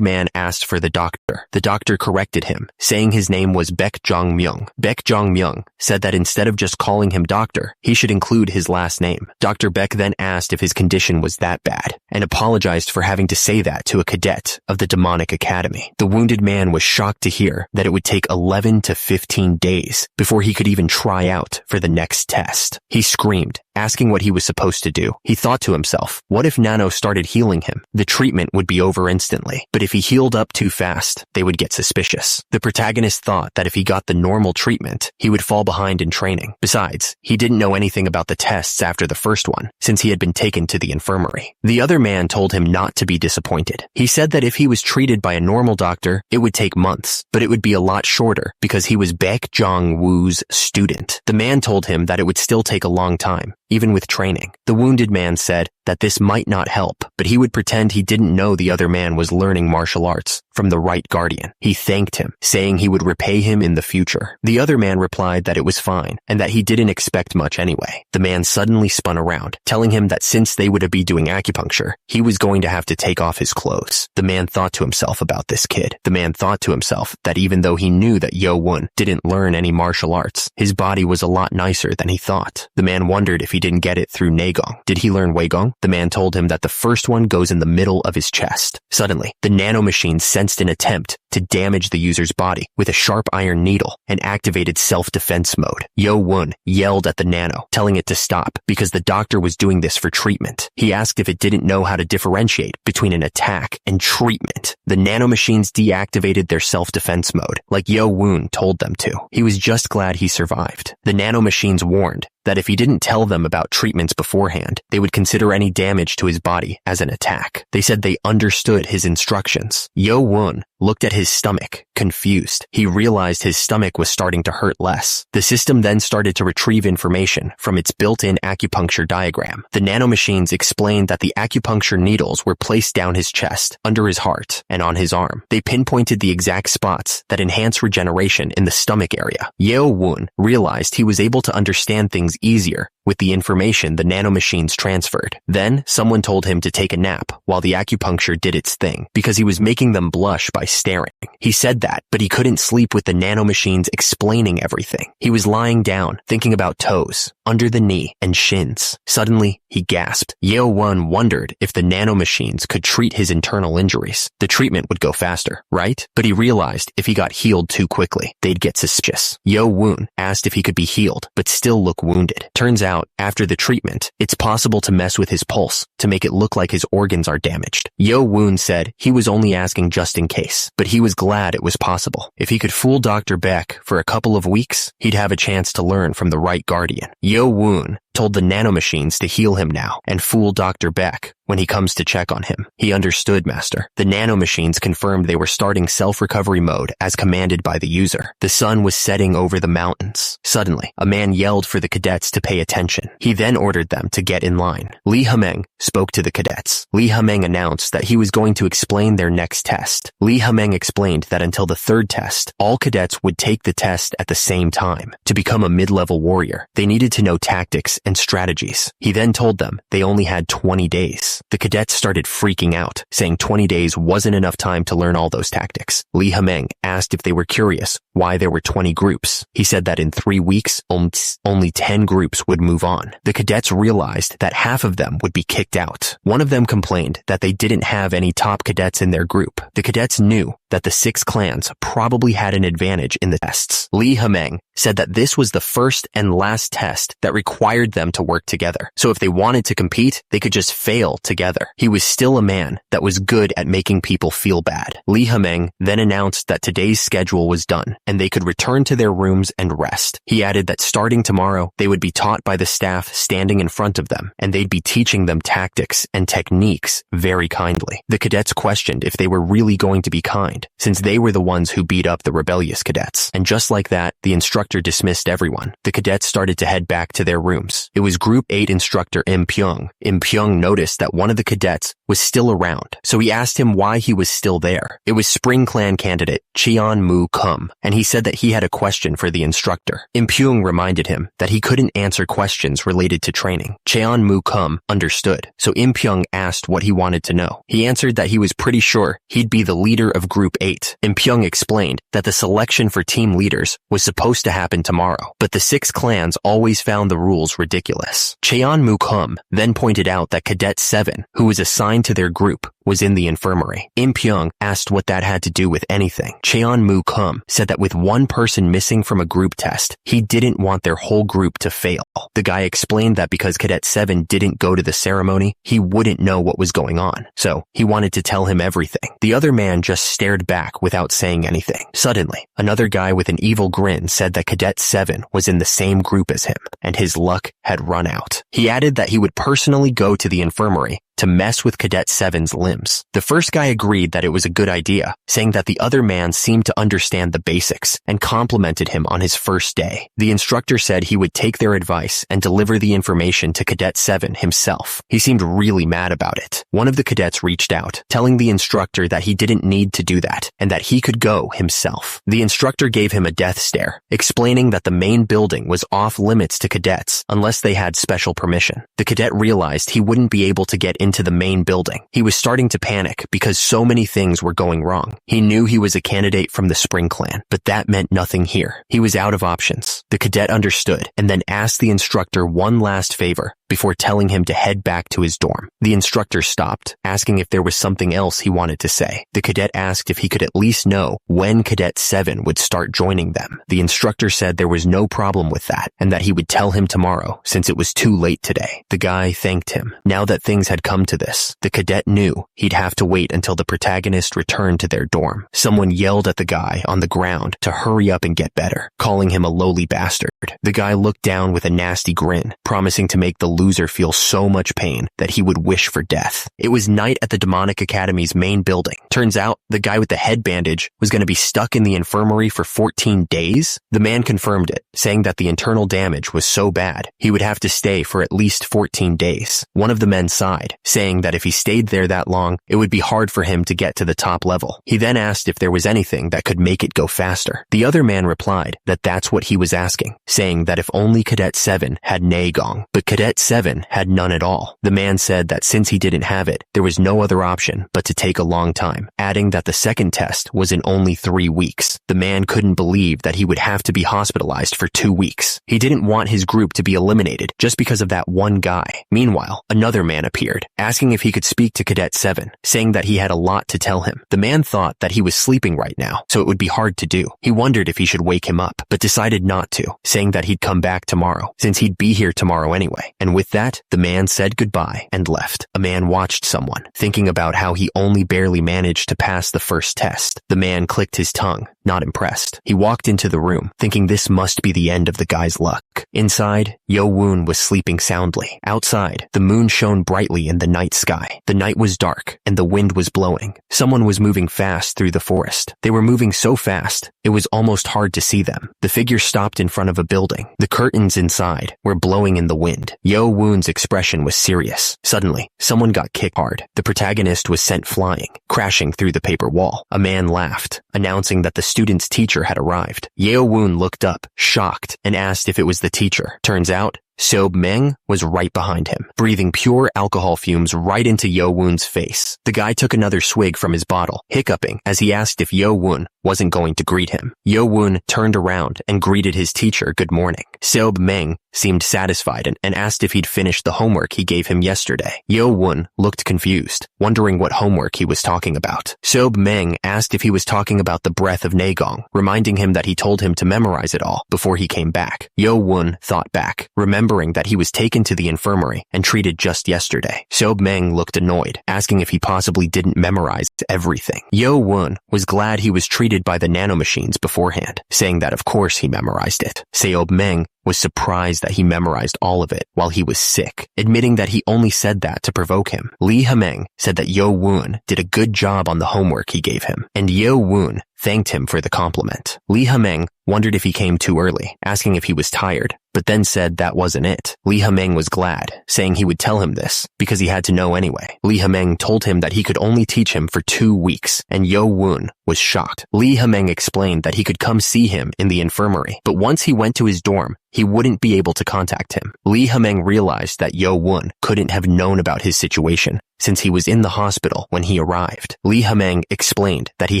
man asked for the doctor. The doctor corrected him, saying his name was Baek Jong-myung. Baek Jong-myung said that instead of just calling him doctor, he should include his last name. Dr. Baek then asked if his condition was that bad, and apologized for having to say that to a cadet of the demonic academy. The wounded man was shocked to hear that it would take 11 to 15 days before he could even try out for the next test. He screamed, asking what he was supposed to do. He thought to himself, what if Nano started healing him? The treatment would be over instantly, but if he healed up too fast, they would get suspicious. The protagonist thought that if he got the normal treatment, he would fall behind in training. Besides, he didn't know anything about the tests after the first one, since he had been taken to the infirmary. The other man told him not to be disappointed. He said that if he was treated by a normal doctor, it would take months, but it would be a lot shorter because he was Baek Jong-woo's student. The man told him that it would still take a long time, even with training. The wounded man said that this might not help, but he would pretend he didn't know the other man was learning martial arts from the right guardian. He thanked him, saying he would repay him in the future. The other man replied that it was fine, and that he didn't expect much anyway. The man suddenly spun around, telling him that since they would be doing acupuncture, he was going to have to take off his clothes. The man thought to himself about this kid. The man thought to himself that even though he knew that Yo-won didn't learn any martial arts, his body was a lot nicer than he thought. The man wondered if he didn't get it through Naegong. Did he learn Weigong? The man told him that the first one goes in the middle of his chest. Suddenly, the nanomachine sensed an attempt to damage the user's body with a sharp iron needle and activated self-defense mode. Yo-won yelled at the nano, telling it to stop because the doctor was doing this for treatment. He asked if it didn't know how to differentiate between an attack and treatment. The nanomachines deactivated their self-defense mode, like Yo-won told them to. He was just glad he survived. The nanomachines warned that if he didn't tell them about treatments beforehand, they would consider any damage to his body as an attack. They said they understood his instructions. Yo-won looked at his stomach, confused. He realized his stomach was starting to hurt less. The system then started to retrieve information from its built-in acupuncture diagram. The nanomachines explained that the acupuncture needles were placed down his chest, under his heart, and on his arm. They pinpointed the exact spots that enhance regeneration in the stomach area. Yo-won realized he was able to understand things easier with the information the nanomachines transferred. Then, someone told him to take a nap while the acupuncture did its thing, because he was making them blush by staring. He said that, but he couldn't sleep with the nanomachines explaining everything. He was lying down, thinking about toes, under the knee, and shins. Suddenly, he gasped. Yo-won wondered if the nanomachines could treat his internal injuries. The treatment would go faster, right? But he realized if he got healed too quickly, they'd get suspicious. Yo-won asked if he could be healed, but still look wounded. Turns out, after the treatment, it's possible to mess with his pulse to make it look like his organs are damaged. Yo-won said he was only asking just in case, but he was glad it was possible. If he could fool Dr. Baek for a couple of weeks, he'd have a chance to learn from the right guardian. Yo-won told the nanomachines to heal him now and fool Dr. Baek when he comes to check on him. He understood, Master. The nanomachines confirmed they were starting self-recovery mode as commanded by the user. The sun was setting over the mountains. Suddenly, a man yelled for the cadets to pay attention. He then ordered them to get in line. Lee Hameng spoke to the cadets. Lee Hameng announced that he was going to explain their next test. Lee Hameng explained that until the third test, all cadets would take the test at the same time. To become a mid-level warrior, they needed to know tactics and strategies. He then told them they only had 20 days. The cadets started freaking out, saying 20 days wasn't enough time to learn all those tactics. Lee Hameng asked if they were curious why there were 20 groups. He said that in 3 weeks, only 10 groups would move on. The cadets realized that half of them would be kicked out. One of them complained that they didn't have any top cadets in their group. The cadets knew that the 6 clans probably had an advantage in the tests. Lee Hameng said that this was the first and last test that required them to work together. So if they wanted to compete, they could just fail together. He was still a man that was good at making people feel bad. Lee Hameng then announced that today's schedule was done and they could return to their rooms and rest. He added that starting tomorrow, they would be taught by the staff standing in front of them, and they'd be teaching them tactics and techniques very kindly. The cadets questioned if they were really going to be kind. mind, since they were the ones who beat up the rebellious cadets. And just like that, the instructor dismissed everyone. The cadets started to head back to their rooms. It was Group 8 instructor Im Pyong. Im Pyong noticed that one of the cadets was still around, so he asked him why he was still there. It was Spring Clan candidate Cheon Moo Kum, and he said that he had a question for the instructor. Im Pyong reminded him that he couldn't answer questions related to training. Cheon Moo Kum understood, so Im Pyong asked what he wanted to know. He answered that he was pretty sure he'd be the leader of Group 8. Im Pyong explained that the selection for team leaders was supposed to happen tomorrow, but the 6 clans always found the rules ridiculous. Cheon Moo Kum then pointed out that Cadet 7, who was assigned to their group, was in the infirmary. Im Pyong asked what that had to do with anything. Cheon Moo Kum said that with one person missing from a group test, he didn't want their whole group to fail. The guy explained that because Cadet 7 didn't go to the ceremony, he wouldn't know what was going on, so he wanted to tell him everything. The other man just stared back without saying anything. Suddenly, another guy with an evil grin said that Cadet 7 was in the same group as him, and his luck had run out. He added that he would personally go to the infirmary to mess with Cadet 7's limbs. The first guy agreed that it was a good idea, saying that the other man seemed to understand the basics and complimented him on his first day. The instructor said he would take their advice and deliver the information to Cadet 7 himself. He seemed really mad about it. One of the cadets reached out, telling the instructor that he didn't need to do that and that he could go himself. The instructor gave him a death stare, explaining that the main building was off limits to cadets unless they had special permission. The cadet realized he wouldn't be able to get into the main building. He was starting to panic because so many things were going wrong. He knew he was a candidate from the Spring Clan, but that meant nothing here. He was out of options. The cadet understood and then asked the instructor one last favor before telling him to head back to his dorm. The instructor stopped, asking if there was something else he wanted to say. The cadet asked if he could at least know when Cadet 7 would start joining them. The instructor said there was no problem with that and that he would tell him tomorrow since it was too late today. The guy thanked him. Now that things had come to this, the cadet knew he'd have to wait until the protagonist returned to their dorm. Someone yelled at the guy on the ground to hurry up and get better, calling him a lowly bastard. The guy looked down with a nasty grin, promising to make the loser feel so much pain that he would wish for death. It was night at the Demonic Academy's main building. Turns out, the guy with the head bandage was going to be stuck in the infirmary for 14 days. The man confirmed it, saying that the internal damage was so bad, he would have to stay for at least 14 days. One of the men sighed, saying that if he stayed there that long, it would be hard for him to get to the top level. He then asked if there was anything that could make it go faster. The other man replied that that's what he was asking, saying that if only Cadet 7 had Nagong, but Cadet 7 had none at all. The man said that since he didn't have it, there was no other option but to take a long time, adding that the second test was in only 3 weeks. The man couldn't believe that he would have to be hospitalized for 2 weeks. He didn't want his group to be eliminated just because of that one guy. Meanwhile, another man appeared, asking if he could speak to Cadet 7, saying that he had a lot to tell him. The man thought that he was sleeping right now, so it would be hard to do. He wondered if he should wake him up, but decided not to, saying that he'd come back tomorrow, since he'd be here tomorrow anyway. And with that, the man said goodbye and left. A man watched someone, thinking about how he only barely managed to pass the first test. The man clicked his tongue, not impressed. He walked into the room, thinking this must be the end of the guy's luck. Inside, Yo Woon was sleeping soundly. Outside, the moon shone brightly in the night sky. The night was dark, and the wind was blowing. Someone was moving fast through the forest. They were moving so fast, it was almost hard to see them. The figure stopped in front of a building. The curtains inside were blowing in the wind. Yo Woon's expression was serious. Suddenly, someone got kicked hard. The protagonist was sent flying, crashing through the paper wall. A man laughed, announcing that the student's teacher had arrived. Yo Woon looked up, shocked, and asked if it was the teacher. Turns out, Sob Meng was right behind him, breathing pure alcohol fumes right into Yo Woon's face. The guy took another swig from his bottle, hiccuping as he asked if Yo Woon wasn't going to greet him. Yo Woon turned around and greeted his teacher good morning. Sob Meng seemed satisfied and asked if he'd finished the homework he gave him yesterday. Yo Woon looked confused, wondering what homework he was talking about. Sob Meng asked if he was talking about the breath of Nagong, reminding him that he told him to memorize it all before he came back. Yo Woon thought back, remembering that he was taken to the infirmary and treated just yesterday. Sob Meng looked annoyed, asking if he possibly didn't memorize everything. Yo-won was glad he was treated by the nanomachines beforehand, saying that of course he memorized it. Seob-meng was surprised that he memorized all of it while he was sick, admitting that he only said that to provoke him. Lee Ha-meng said that Yo-won did a good job on the homework he gave him, and Yo-won thanked him for the compliment. Lee Ha-meng wondered if he came too early, asking if he was tired, but then said that wasn't it. Lee Ha-meng was glad, saying he would tell him this because he had to know anyway. Lee Ha-meng told him that he could only teach him for 2 weeks, and Yo-won was shocked. Lee Ha-meng explained that he could come see him in the infirmary, but once he went to his dorm, he wouldn't be able to contact him. Lee Ha-meng realized that Yo-won couldn't have known about his situation since he was in the hospital when he arrived. Lee Ha-meng explained that he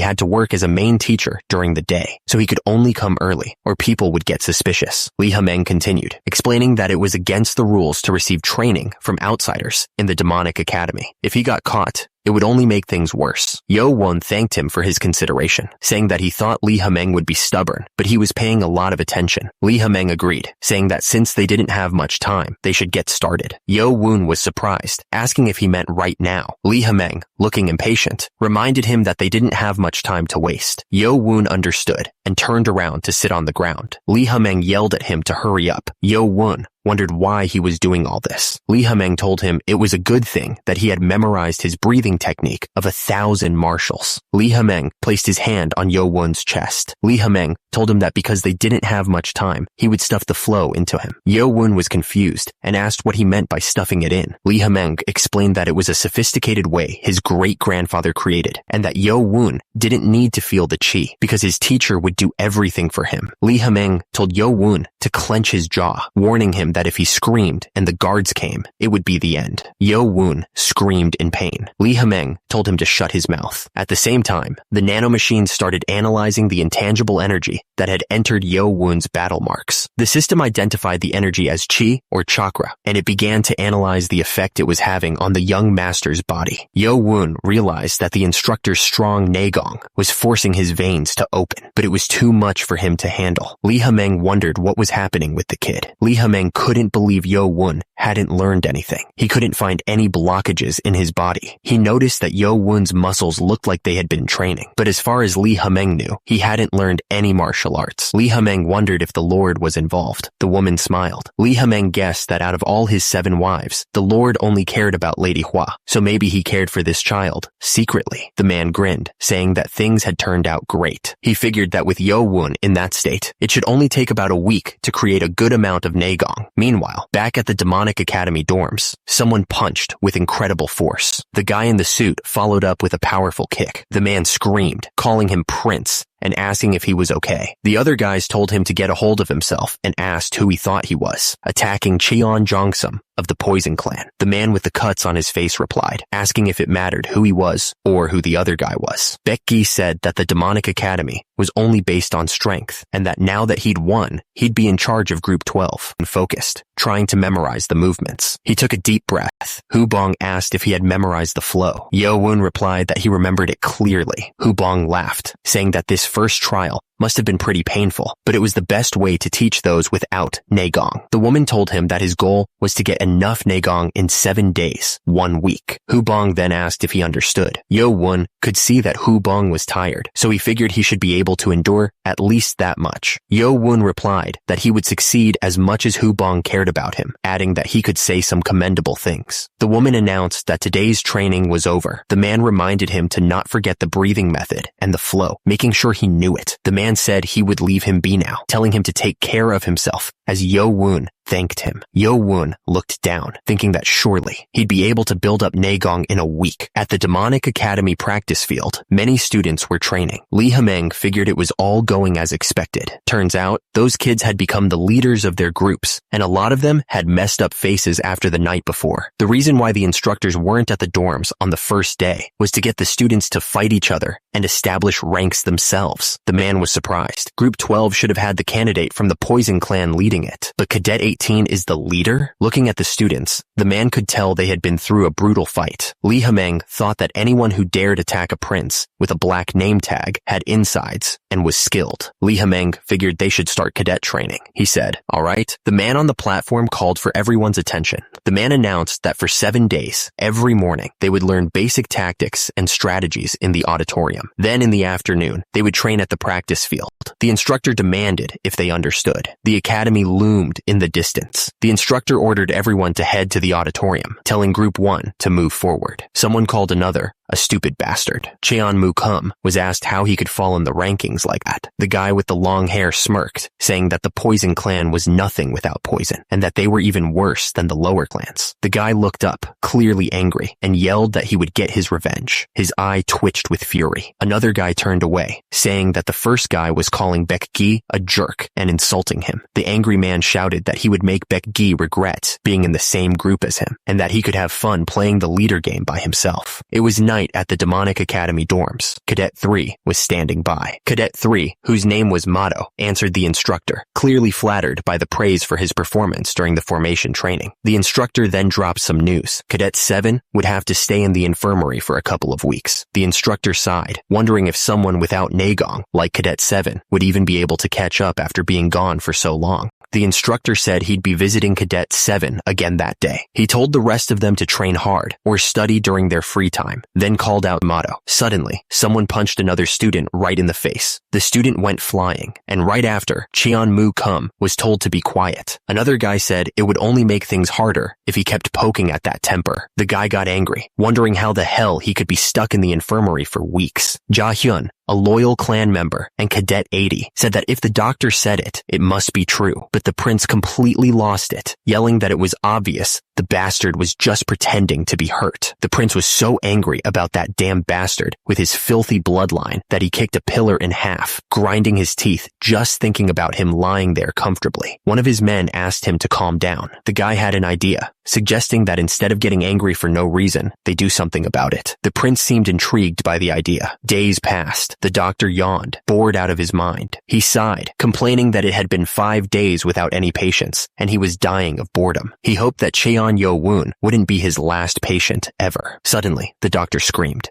had to work as a main teacher during the day, so he could only come early or people would get suspicious. Lee Ha-meng continued, explaining that it was against the rules to receive training from outsiders in the demonic academy. If he got caught, it would only make things worse. Yo-won thanked him for his consideration, saying that he thought Lee Ha-meng would be stubborn, but he was paying a lot of attention. Lee Ha-meng agreed, saying that since they didn't have much time, they should get started. Yo-won was surprised, asking if he meant right now. Lee Ha-meng, looking impatient, reminded him that they didn't have much time to waste. Yo-won understood and turned around to sit on the ground. Lee Ha-meng yelled at him to hurry up. Yo-won wondered why he was doing all this. Lee Ha-meng told him it was a good thing that he had memorized his breathing technique of 1,000 martials. Lee Ha-meng placed his hand on Yo-won's chest. Lee Ha-meng told him that because they didn't have much time, he would stuff the flow into him. Yo-won was confused and asked what he meant by stuffing it in. Lee Ha-meng explained that it was a sophisticated way his great-grandfather created, and that Yo-won didn't need to feel the chi because his teacher would do everything for him. Lee Ha-meng told Yo-won to clench his jaw, warning him that if he screamed and the guards came, it would be the end. Yo-won screamed in pain. Lee Ha-meng told him to shut his mouth. At the same time, the nanomachines started analyzing the intangible energy that had entered Yo-won's battle marks. The system identified the energy as chi or chakra, and it began to analyze the effect it was having on the young master's body. Yo-won realized that the instructor's strong naegong was forcing his veins to open, but it was too much for him to handle. Lee Ha-meng wondered what was happening with the kid. Lee Ha-meng couldn't believe Yo-won hadn't learned anything. He couldn't find any blockages in his body. He noticed that Yo-won's muscles looked like they had been training, but as far as Lee Ha-meng knew, he hadn't learned any martial arts. Lee Ha-meng wondered if the Lord was involved. The woman smiled. Lee Ha-meng guessed that out of all his 7 wives, the Lord only cared about Lady Hua, so maybe he cared for this child secretly. The man grinned, saying that things had turned out great. He figured that with Yo-won in that state, it should only take about a week to create a good amount of naegong. Meanwhile, back at the demonic academy dorms, someone punched with incredible force. The guy in the suit followed up with a powerful kick. The man screamed, calling him Prince, and asking if he was okay. The other guys told him to get a hold of himself and asked who he thought he was, attacking Cheon Jongsum of the Poison Clan. The man with the cuts on his face replied, asking if it mattered who he was or who the other guy was. Becky said that the demonic academy was only based on strength, and that now that he'd won, he'd be in charge of Group 12 and focused, trying to memorize the movements. He took a deep breath. Hu Bong asked if he had memorized the flow. Yo-won replied that he remembered it clearly. Hu Bong laughed, saying that this first trial must have been pretty painful, but it was the best way to teach those without naegong. The woman told him that his goal was to get enough naegong in 7 days, 1 week. Hu Bong then asked if he understood. Yo-won could see that Hu Bong was tired, so he figured he should be able to endure at least that much. Yo-won replied that he would succeed as much as Hu Bong cared about him, adding that he could say some commendable things. The woman announced that today's training was over. The man reminded him to not forget the breathing method and the flow, making sure he knew it. The man said he would leave him be now, telling him to take care of himself as Yo-won thanked him. Yo-won looked down, thinking that surely he'd be able to build up naegong in a week. At the Demonic Academy practice field, many students were training. Lee Ha-meng figured it was all going as expected. Turns out, those kids had become the leaders of their groups, and a lot of them had messed up faces after the night before. The reason why the instructors weren't at the dorms on the first day was to get the students to fight each other and establish ranks themselves. The man was surprised. Group 12 should have had the candidate from the Poison Clan leading it, but Cadet 18 18 is the leader? Looking at the students, the man could tell they had been through a brutal fight. Li Hemeng thought that anyone who dared attack a prince with a black name tag had insides and was skilled. Li Hemeng figured they should start cadet training. He said, "All right." The man on the platform called for everyone's attention. The man announced that for 7 days, every morning, they would learn basic tactics and strategies in the auditorium. Then in the afternoon, they would train at the practice field. The instructor demanded if they understood. The academy loomed in the distance. The instructor ordered everyone to head to the auditorium, telling Group 1 to move forward. Someone called another a stupid bastard. Cheon Kum was asked how he could fall in the rankings like that. The guy with the long hair smirked, saying that the Poison clan was nothing without poison, and that they were even worse than the lower clans. The guy looked up, clearly angry, and yelled that he would get his revenge. His eye twitched with fury. Another guy turned away, saying that the first guy was calling Baek Gi a jerk and insulting him. The angry man shouted that he would make Baek Gi regret being in the same group as him, and that he could have fun playing the leader game by himself. It was night at the Demonic Academy dorms. Cadet 3 was standing by. Cadet 3, whose name was Motto, answered the instructor, clearly flattered by the praise for his performance during the formation training. The instructor then dropped some news. Cadet 7 would have to stay in the infirmary for a couple of weeks. The instructor sighed, wondering if someone without Nagong, like Cadet 7, would even be able to catch up after being gone for so long. The instructor said he'd be visiting Cadet 7 again that day. He told the rest of them to train hard or study during their free time, then called out motto. Suddenly, someone punched another student right in the face. The student went flying, and right after, Cheon Kum was told to be quiet. Another guy said it would only make things harder if he kept poking at that temper. The guy got angry, wondering how the hell he could be stuck in the infirmary for weeks. Ja Hyun, a loyal clan member, and Cadet 80 said that if the doctor said it, it must be true. But the prince completely lost it, yelling that it was obvious the bastard was just pretending to be hurt. The prince was so angry about that damn bastard with his filthy bloodline that he kicked a pillar in half, grinding his teeth just thinking about him lying there comfortably. One of his men asked him to calm down. The guy had an idea, suggesting that instead of getting angry for no reason, they do something about it. The prince seemed intrigued by the idea. Days passed. The doctor yawned, bored out of his mind. He sighed, complaining that it had been 5 days without any patients, and he was dying of boredom. He hoped that Cheon Yo-woon wouldn't be his last patient ever. Suddenly, the doctor screamed.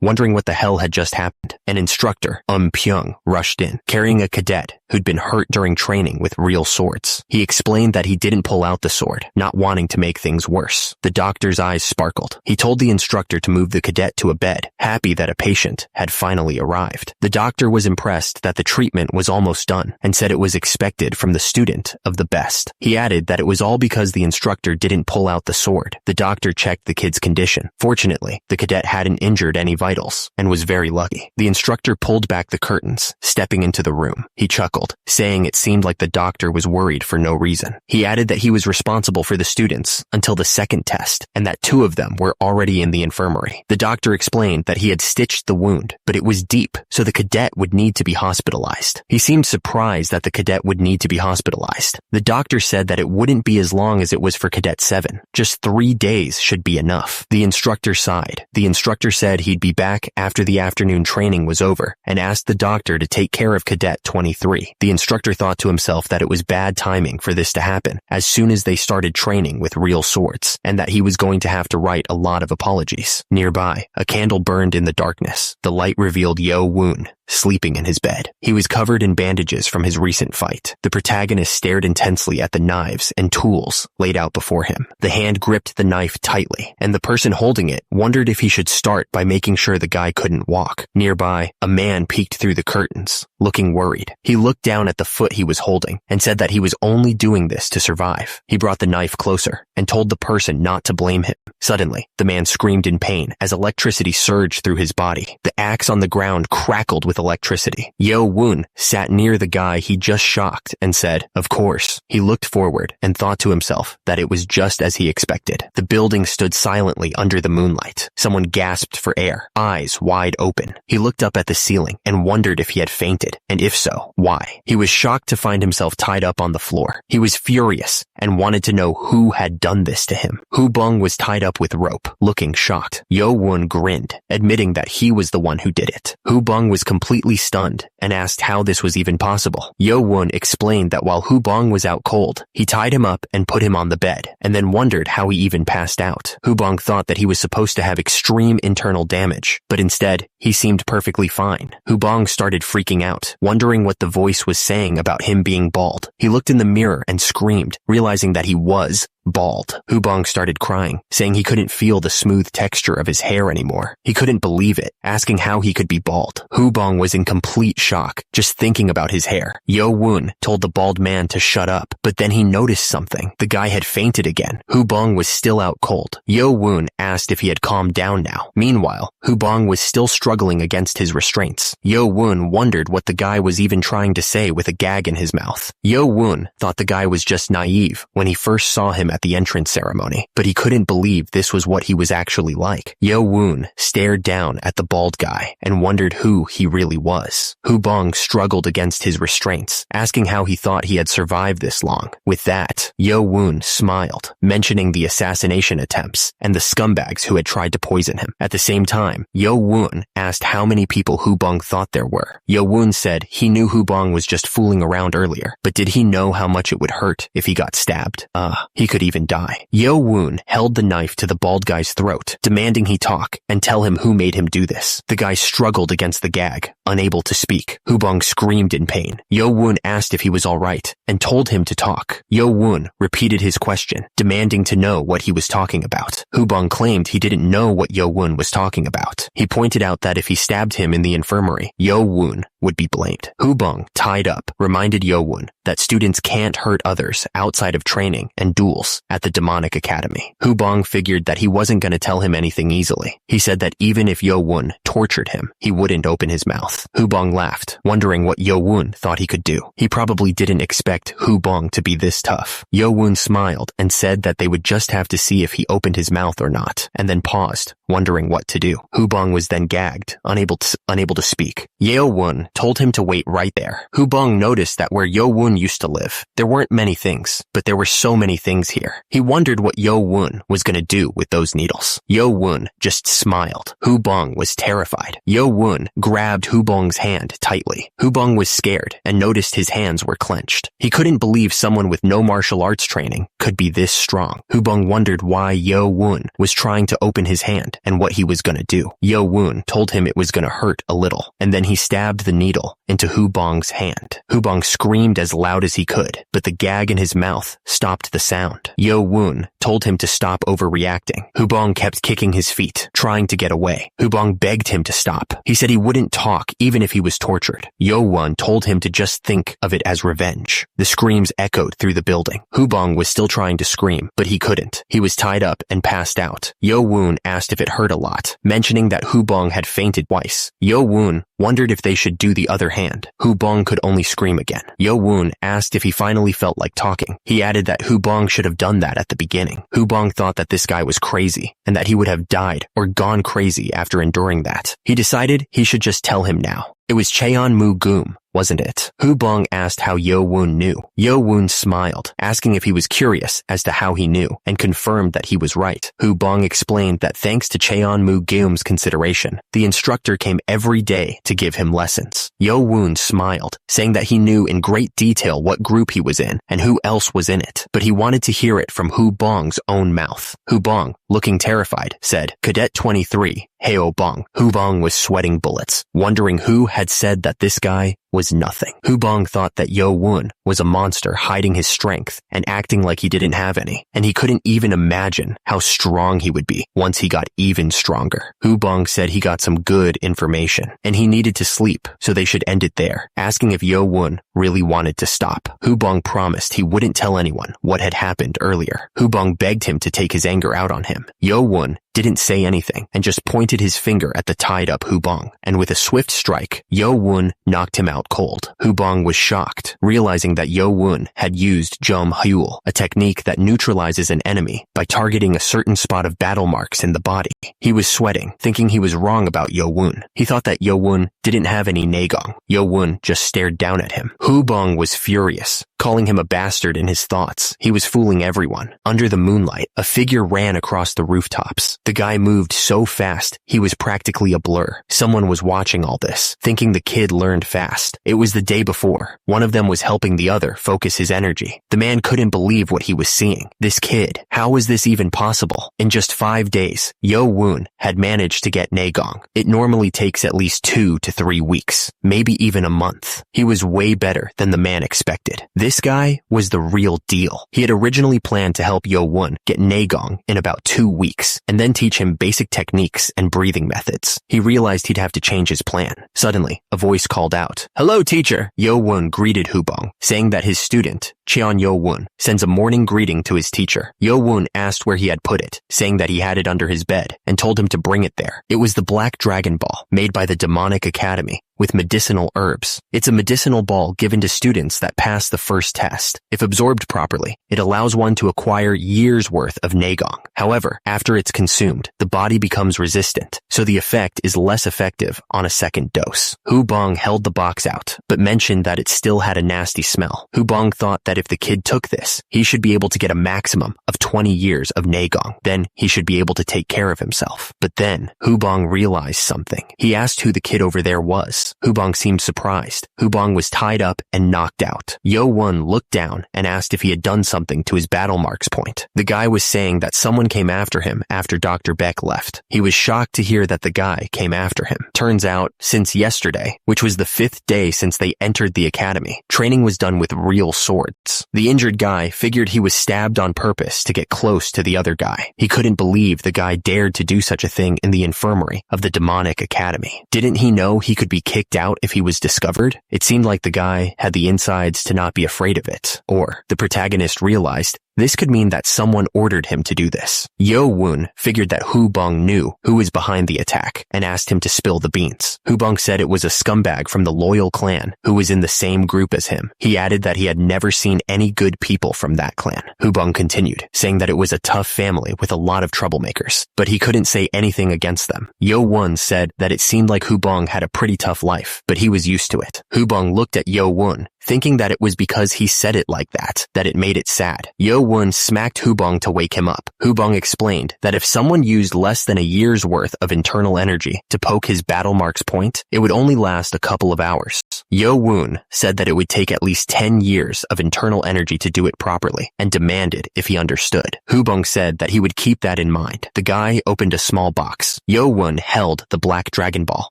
Wondering what the hell had just happened. An instructor, Pyung, rushed in, carrying a cadet who'd been hurt during training with real swords. He explained that he didn't pull out the sword, not wanting to make things worse. The doctor's eyes sparkled. He told the instructor to move the cadet to a bed, happy that a patient had finally arrived. The doctor was impressed that the treatment was almost done and said it was expected from the student of the best. He added that it was all because the instructor didn't pull out the sword. The doctor checked the kid's condition. Fortunately, the cadet hadn't injured any vitals and was very lucky. The instructor pulled back the curtains, stepping into the room. He chuckled, saying it seemed like the doctor was worried for no reason. He added that he was responsible for the students until the second test and that 2 of them were already in the infirmary. The doctor explained that he had stitched the wound, but it was deep, so the cadet would need to be hospitalized. He seemed surprised that the cadet would need to be hospitalized. The doctor said that it wouldn't be as long as it was for Cadet 7. Just 3 days should be enough. The instructor sighed. The instructor said he'd be back after the afternoon training was over and asked the doctor to take care of Cadet 23. The instructor thought to himself that it was bad timing for this to happen as soon as they started training with real swords, and that he was going to have to write a lot of apologies. Nearby, a candle burned in the darkness. The light revealed Yo-woon sleeping in his bed. He was covered in bandages from his recent fight. The protagonist stared intensely at the knives and tools laid out before him. The hand gripped the knife tightly, and the person holding it wondered if he should start by making sure the guy couldn't walk. Nearby, a man peeked through the curtains, looking worried. He looked down at the foot he was holding and said that he was only doing this to survive. He brought the knife closer and told the person not to blame him. Suddenly, the man screamed in pain as electricity surged through his body. The axe on the ground crackled with electricity. Yo-woon sat near the guy he just shocked and said, "Of course." He looked forward and thought to himself that it was just as he expected. The building stood silently under the moonlight. Someone gasped for air, eyes wide open. He looked up at the ceiling and wondered if he had fainted, and if so, why. He was shocked to find himself tied up on the floor. He was furious and wanted to know who had done this to him. Hu Bung was tied up with rope, looking shocked. Yo-woon grinned, admitting that he was the one who did it. Hu Bung was completely completely stunned and asked how this was even possible. Yo-woon explained that while Hubong was out cold, he tied him up and put him on the bed, and then wondered how he even passed out. Hubong thought that he was supposed to have extreme internal damage, but instead, he seemed perfectly fine. Hubong started freaking out, wondering what the voice was saying about him being bald. He looked in the mirror and screamed, realizing that he was bald. Hubong started crying, saying he couldn't feel the smooth texture of his hair anymore. He couldn't believe it, asking how he could be bald. Hubong was in complete shock, just thinking about his hair. Yo-woon told the bald man to shut up, but then he noticed something. The guy had fainted again. Hubong was still out cold. Yo-woon asked if he had calmed down now. Meanwhile, Hubong was still struggling against his restraints. Yo-woon wondered what the guy was even trying to say with a gag in his mouth. Yo-woon thought the guy was just naive when he first saw him at the entrance ceremony, but he couldn't believe this was what he was actually like. Yo-woon stared down at the bald guy and wondered who he really was. Hubong struggled against his restraints, asking how he thought he had survived this long. With that, Yo-woon smiled, mentioning the assassination attempts and the scumbags who had tried to poison him. At the same time, Yo-woon asked how many people Hubong thought there were. Yo-woon said he knew Hubong was just fooling around earlier, but did he know how much it would hurt if he got stabbed? He could even die. Yo-woon held the knife to the bald guy's throat, demanding he talk and tell him who made him do this. The guy struggled against the gag, unable to speak. Hubong screamed in pain. Yo-woon asked if he was alright and told him to talk. Yo-woon repeated his question, demanding to know what he was talking about. Hubong claimed he didn't know what Yo-woon was talking about. He pointed out that if he stabbed him in the infirmary, Yo-woon would be blamed. Hubong, tied up, reminded Yo-woon that students can't hurt others outside of training and duels at the demonic academy. Hubong figured that he wasn't going to tell him anything easily. He said that even if Yo-woon tortured him, he wouldn't open his mouth. Hubong laughed, wondering what Yo-woon thought he could do. He probably didn't expect Hubong to be this tough. Yo-woon smiled and said that they would just have to see if he opened his mouth or not, and then paused, wondering what to do. Hubong was then gagged, unable to speak. Yo-woon told him to wait right there. Hubong noticed that where Yo-woon used to live, there weren't many things, but there were so many things here. He wondered what Yo-woon was going to do with those needles. Yo-woon just smiled. Hubong was terrified. Yo-woon grabbed Hubong's hand tightly. Hubong was scared and noticed his hands were clenched. He couldn't believe someone with no martial arts training could be this strong. Hubong wondered why Yo-woon was trying to open his hand and what he was going to do. Yo-woon told him it was going to hurt a little, and then he stabbed the needle into Hubong's hand. Hubong screamed as loud as he could, but the gag in his mouth stopped the sound. Yo-woon told him to stop overreacting. Hubong kept kicking his feet, trying to get away. Hubong begged him to stop. He said he wouldn't talk even if he was tortured. Yo-woon told him to just think of it as revenge. The screams echoed through the building. Hubong was still trying to scream, but he couldn't. He was tied up and passed out. Yo-woon asked if it hurt a lot, mentioning that Hubong had fainted twice. Yo-woon wondered if they should do the other hand. Hubong could only scream again. Yo-woon asked if he finally felt like talking. He added that Hubong should have done that at the beginning. Hubong thought that this guy was crazy and that he would have died or gone crazy after enduring that. He decided he should just tell him now. It was Cheon-mu-goom, wasn't it? Hubong asked how Yo-woon knew. Yo-woon smiled, asking if he was curious as to how he knew, and confirmed that he was right. Hubong explained that thanks to Cheon-mu-goom's consideration, the instructor came every day to give him lessons. Yo-woon smiled, saying that he knew in great detail what group he was in and who else was in it, but he wanted to hear it from Hubong's own mouth. Hubong, looking terrified, said, "Cadet 23, Heo-bong." Hubong was sweating bullets, wondering who had said that this guy was nothing. Hubong thought that Yo-woon was a monster hiding his strength and acting like he didn't have any, and he couldn't even imagine how strong he would be once he got even stronger. Hubong said he got some good information, and he needed to sleep, so they should end it there, asking if Yo-woon really wanted to stop. Hubong promised he wouldn't tell anyone what had happened earlier. Hubong begged him to take his anger out on him. Yo-woon didn't say anything and just pointed his finger at the tied-up Hubong, and with a swift strike, Yo-woon knocked him out cold. Hubong was shocked, realizing that Yo-woon had used Jom-hyul, a technique that neutralizes an enemy by targeting a certain spot of battle marks in the body. He was sweating, thinking he was wrong about Yo-woon. He thought that Yo-woon didn't have any nagong. Yo-woon just stared down at him. Hubong was furious, calling him a bastard in his thoughts. He was fooling everyone. Under the moonlight, a figure ran across the rooftops. The guy moved so fast, he was practically a blur. Someone was watching all this, thinking the kid learned fast. It was the day before. One of them was helping the other focus his energy. The man couldn't believe what he was seeing. This kid, how was this even possible? In just 5 days, Yo-woon had managed to get Naegong. It normally takes at least 2 to 3 weeks, maybe even a month. He was way better than the man expected. This guy was the real deal. He had originally planned to help Yo-woon get Naegong in about 2 weeks, and then teach him basic techniques and breathing methods. He realized he'd have to change his plan. Suddenly, a voice called out, "Hello, teacher!" Yo-woon greeted Hubong, saying that his student, Cheon Yo-woon, sends a morning greeting to his teacher. Yo-woon asked where he had put it, saying that he had it under his bed, and told him to bring it there. It was the Black Dragon Ball, made by the Demonic Academy, with medicinal herbs. It's a medicinal ball given to students that pass the first test. If absorbed properly, it allows one to acquire years' worth of Naegong. However, after it's consumed, the body becomes resistant, so the effect is less effective on a second dose. Hubong held the box out, but mentioned that it still had a nasty smell. Hubong thought that if the kid took this, he should be able to get a maximum of 20 years of Naegong. Then he should be able to take care of himself. But then, Hubong realized something. He asked who the kid over there was. Hubong seemed surprised. Hubong was tied up and knocked out. Yo-woon looked down and asked if he had done something to his battle marks point. The guy was saying that someone came after him after Dr. Beck left. He was shocked to hear that the guy came after him. Turns out, since yesterday, which was the 5th day since they entered the academy, training was done with real swords. The injured guy figured he was stabbed on purpose to get close to the other guy. He couldn't believe the guy dared to do such a thing in the infirmary of the Demonic Academy. Didn't he know he could be kicked out if he was discovered? It seemed like the guy had the insides to not be afraid of it. Or, the protagonist realized, this could mean that someone ordered him to do this. Yo-woon figured that Hubong knew who was behind the attack and asked him to spill the beans. Hubong said it was a scumbag from the loyal clan who was in the same group as him. He added that he had never seen any good people from that clan. Hubong continued, saying that it was a tough family with a lot of troublemakers, but he couldn't say anything against them. Yo-woon said that it seemed like Hubong had a pretty tough life, but he was used to it. Hubong looked at Yo-woon, thinking that it was because he said it like that it made it sad. Yo-woon smacked Hubong to wake him up. Hubong explained that if someone used less than a year's worth of internal energy to poke his battle marks point, it would only last a couple of hours. Yo-woon said that it would take at least 10 years of internal energy to do it properly, and demanded if he understood. Hubong said that he would keep that in mind. The guy opened a small box. Yo-woon held the Black Dragon Ball,